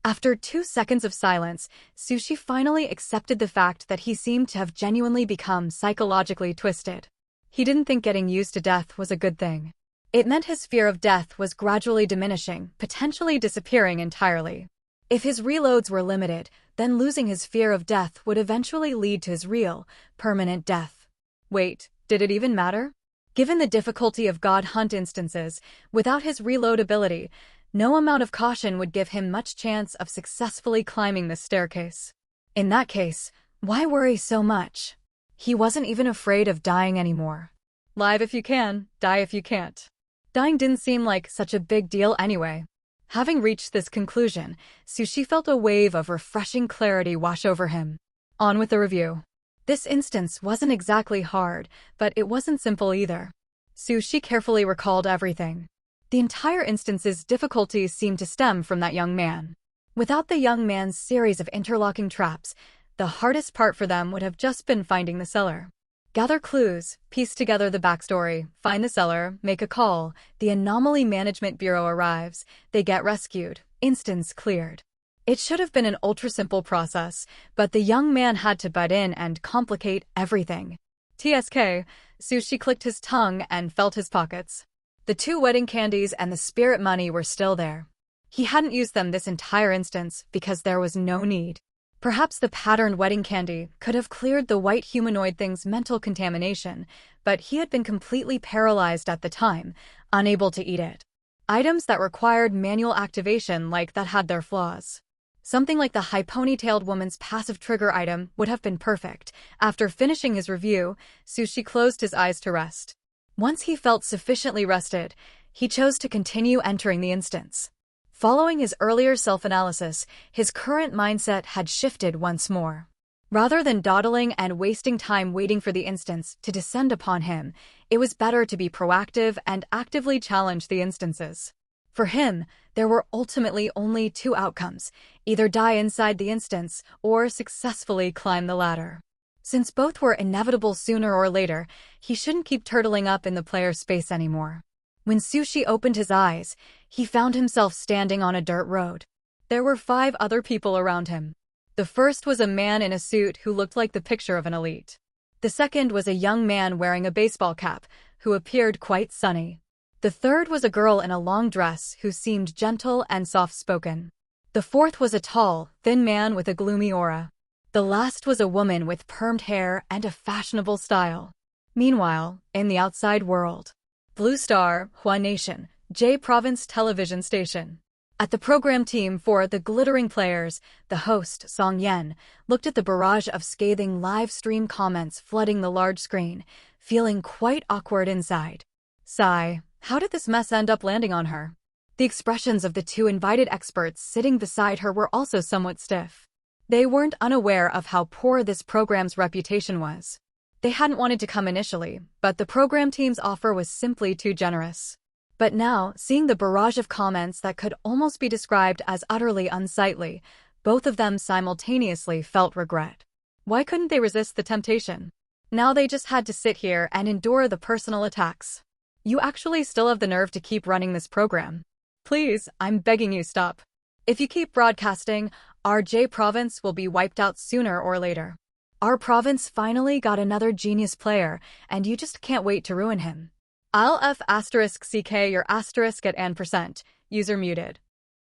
After 2 seconds of silence, Sushi finally accepted the fact that he seemed to have genuinely become psychologically twisted. He didn't think getting used to death was a good thing. It meant his fear of death was gradually diminishing, potentially disappearing entirely. If his reloads were limited, then losing his fear of death would eventually lead to his real, permanent death. Wait, did it even matter? Given the difficulty of God Hunt instances, without his reload ability, no amount of caution would give him much chance of successfully climbing the staircase. In that case, why worry so much? He wasn't even afraid of dying anymore. Live if you can, die if you can't. Dying didn't seem like such a big deal anyway. Having reached this conclusion, Sushi felt a wave of refreshing clarity wash over him. On with the review. This instance wasn't exactly hard, but it wasn't simple either. Sushi carefully recalled everything. The entire instance's difficulties seemed to stem from that young man. Without the young man's series of interlocking traps, the hardest part for them would have just been finding the cellar. Gather clues, piece together the backstory, find the cellar, make a call, the Anomaly Management Bureau arrives, they get rescued, instance cleared. It should have been an ultra-simple process, but the young man had to butt in and complicate everything. TSK, Sushi clicked his tongue and felt his pockets. The 2 wedding candies and the spirit money were still there. He hadn't used them this entire instance because there was no need. Perhaps the patterned wedding candy could have cleared the white humanoid thing's mental contamination, but he had been completely paralyzed at the time, unable to eat it. Items that required manual activation like that had their flaws. Something like the high ponytailed woman's passive trigger item would have been perfect. After finishing his review, Sushi closed his eyes to rest. Once he felt sufficiently rested, he chose to continue entering the instance. Following his earlier self-analysis, his current mindset had shifted once more. Rather than dawdling and wasting time waiting for the instance to descend upon him, it was better to be proactive and actively challenge the instances. For him, there were ultimately only 2 outcomes, either die inside the instance or successfully climb the ladder. Since both were inevitable sooner or later, he shouldn't keep turtling up in the player space anymore. When Sushi opened his eyes, he found himself standing on a dirt road. There were 5 other people around him. The first was a man in a suit who looked like the picture of an elite. The second was a young man wearing a baseball cap, who appeared quite sunny. The third was a girl in a long dress who seemed gentle and soft-spoken. The fourth was a tall, thin man with a gloomy aura. The last was a woman with permed hair and a fashionable style. Meanwhile, in the outside world, Blue Star, Hua Nation, J Province Television Station. At the program team for The Glittering Players, the host, Song Yen, looked at the barrage of scathing live stream comments flooding the large screen, feeling quite awkward inside. Sigh, how did this mess end up landing on her? The expressions of the two invited experts sitting beside her were also somewhat stiff. They weren't unaware of how poor this program's reputation was. They hadn't wanted to come initially, but the program team's offer was simply too generous. But now, seeing the barrage of comments that could almost be described as utterly unsightly, both of them simultaneously felt regret. Why couldn't they resist the temptation? Now they just had to sit here and endure the personal attacks. You actually still have the nerve to keep running this program. Please, I'm begging you, stop. If you keep broadcasting, our J province will be wiped out sooner or later. Our province finally got another genius player, and you just can't wait to ruin him. I'll F***CK your asterisk at %, user muted.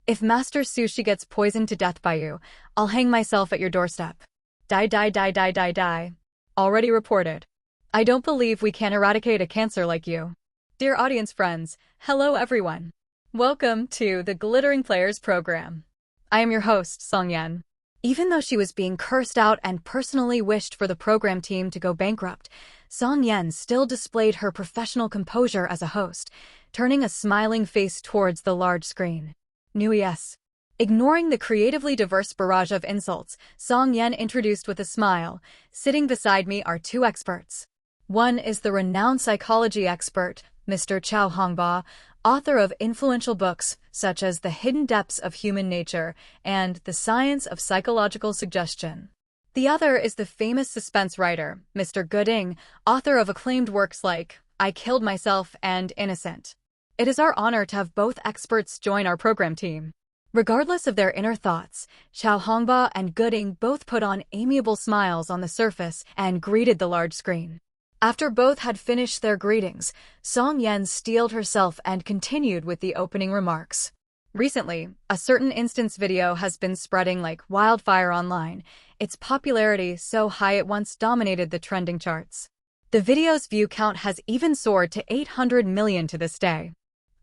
If Master Sushi gets poisoned to death by you, I'll hang myself at your doorstep. Die. Already reported. I don't believe we can eradicate a cancer like you. Dear audience friends, hello everyone. Welcome to the Glittering Players program. I am your host, Song Yen. Even though she was being cursed out and personally wished for the program team to go bankrupt, Song Yen still displayed her professional composure as a host, turning a smiling face towards the large screen. Yes. Ignoring the creatively diverse barrage of insults, Song Yen introduced with a smile, sitting beside me are two experts. One is the renowned psychology expert, Mr. Chao Hongba, author of influential books such as The Hidden Depths of Human Nature and The Science of Psychological Suggestion. The other is the famous suspense writer, Mr. Gooding, author of acclaimed works like I Killed Myself and Innocent. It is our honor to have both experts join our program team. Regardless of their inner thoughts, Chao Hongba and Gooding both put on amiable smiles on the surface and greeted the large screen. After both had finished their greetings, Song Yen steeled herself and continued with the opening remarks. Recently, a certain instance video has been spreading like wildfire online, its popularity so high it once dominated the trending charts. The video's view count has even soared to 800 million to this day.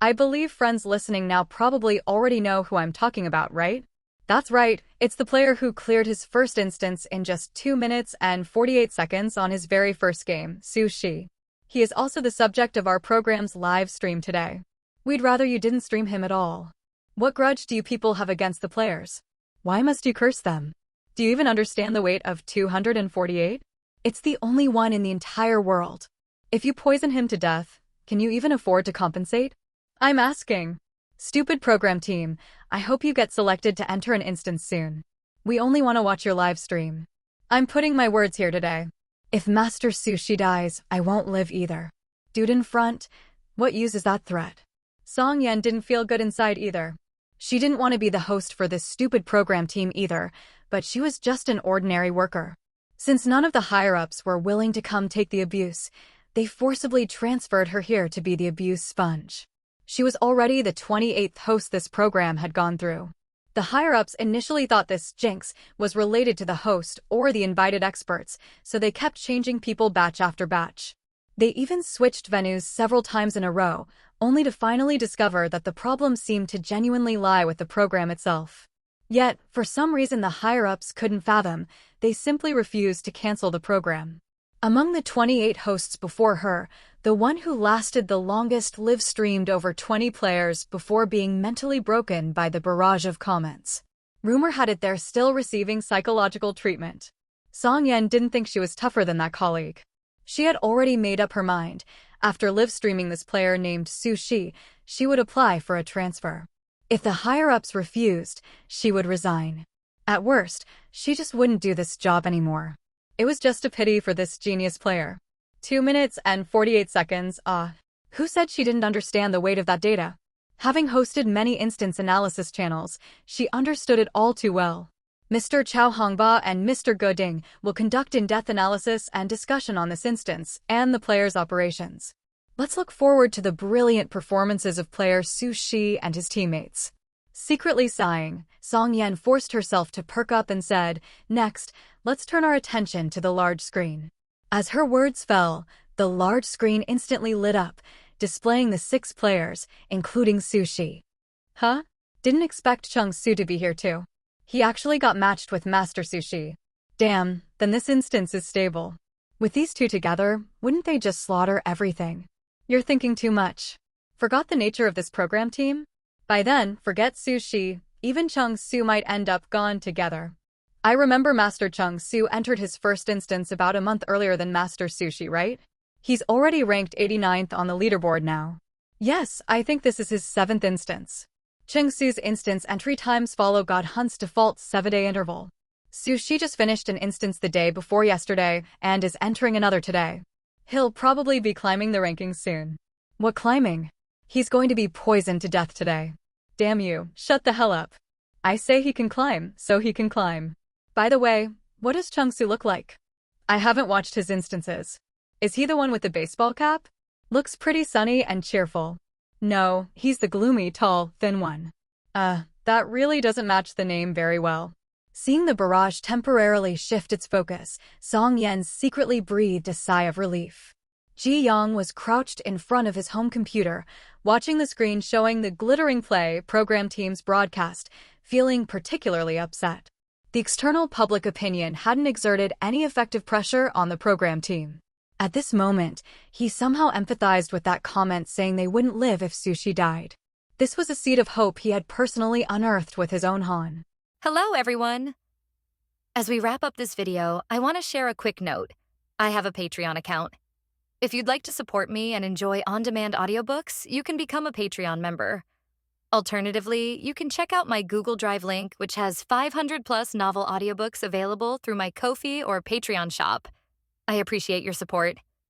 I believe friends listening now probably already know who I'm talking about, right? That's right, it's the player who cleared his first instance in just 2 minutes and 48 seconds on his very first game, Sushi. He is also the subject of our program's live stream today. We'd rather you didn't stream him at all. What grudge do you people have against the players? Why must you curse them? Do you even understand the weight of 248? It's the only one in the entire world. If you poison him to death, can you even afford to compensate? I'm asking. Stupid program team, I hope you get selected to enter an instance soon. We only want to watch your live stream. I'm putting my words here today. If Master Sushi dies, I won't live either. Dude in front, what use is that threat? Song Yen didn't feel good inside either. She didn't want to be the host for this stupid program team either, but she was just an ordinary worker. Since none of the higher-ups were willing to come take the abuse, they forcibly transferred her here to be the abuse sponge. She was already the 28th host this program had gone through. The higher-ups initially thought this jinx was related to the host or the invited experts, so they kept changing people batch after batch. They even switched venues several times in a row, only to finally discover that the problem seemed to genuinely lie with the program itself. Yet, for some reason the higher-ups couldn't fathom, they simply refused to cancel the program. Among the 28 hosts before her, the one who lasted the longest live-streamed over 20 players before being mentally broken by the barrage of comments. Rumor had it they're still receiving psychological treatment. Song Yen didn't think she was tougher than that colleague. She had already made up her mind. After live-streaming this player named Sushi, she would apply for a transfer. If the higher-ups refused, she would resign. At worst, she just wouldn't do this job anymore. It was just a pity for this genius player. 2 minutes and 48 seconds, who said she didn't understand the weight of that data? Having hosted many instance analysis channels, she understood it all too well. Mr. Chao Hongba and Mr. Gooding will conduct in-depth analysis and discussion on this instance and the player's operations. Let's look forward to the brilliant performances of player Su Shi and his teammates. Secretly sighing, Song Yan forced herself to perk up and said, "Next, let's turn our attention to the large screen." As her words fell, the large screen instantly lit up, displaying the 6 players, including Su Shi. Huh? Didn't expect Chung Su to be here too. He actually got matched with Master Su Shi. Damn, then this instance is stable. With these two together, wouldn't they just slaughter everything? You're thinking too much. Forgot the nature of this program team? By then, forget Su Shi, even Chung Su might end up gone together. I remember Master Chung Su entered his first instance about a month earlier than Master Su Shi, right? He's already ranked 89th on the leaderboard now. Yes, I think this is his 7th instance. Chung Su's instance entry times follow God Hunt's default 7-day interval. Su Shi just finished an instance the day before yesterday and is entering another today. He'll probably be climbing the rankings soon. What climbing? He's going to be poisoned to death today. Damn you, shut the hell up. I say he can climb, so he can climb. By the way, what does Chung Su look like? I haven't watched his instances. Is he the one with the baseball cap? Looks pretty sunny and cheerful. No, he's the gloomy, tall, thin one. That really doesn't match the name very well. Seeing the barrage temporarily shift its focus, Song Yan secretly breathed a sigh of relief. Ji Yang was crouched in front of his home computer, watching the screen showing the glittering play program team's broadcast, feeling particularly upset. The external public opinion hadn't exerted any effective pressure on the program team. At this moment, he somehow empathized with that comment saying they wouldn't live if Su Shi died. This was a seed of hope he had personally unearthed with his own Han. Hello, everyone. As we wrap up this video, I want to share a quick note. I have a Patreon account. If you'd like to support me and enjoy on-demand audiobooks, you can become a Patreon member. Alternatively, you can check out my Google Drive link, which has 500+ novel audiobooks available through my Ko-fi or Patreon shop. I appreciate your support.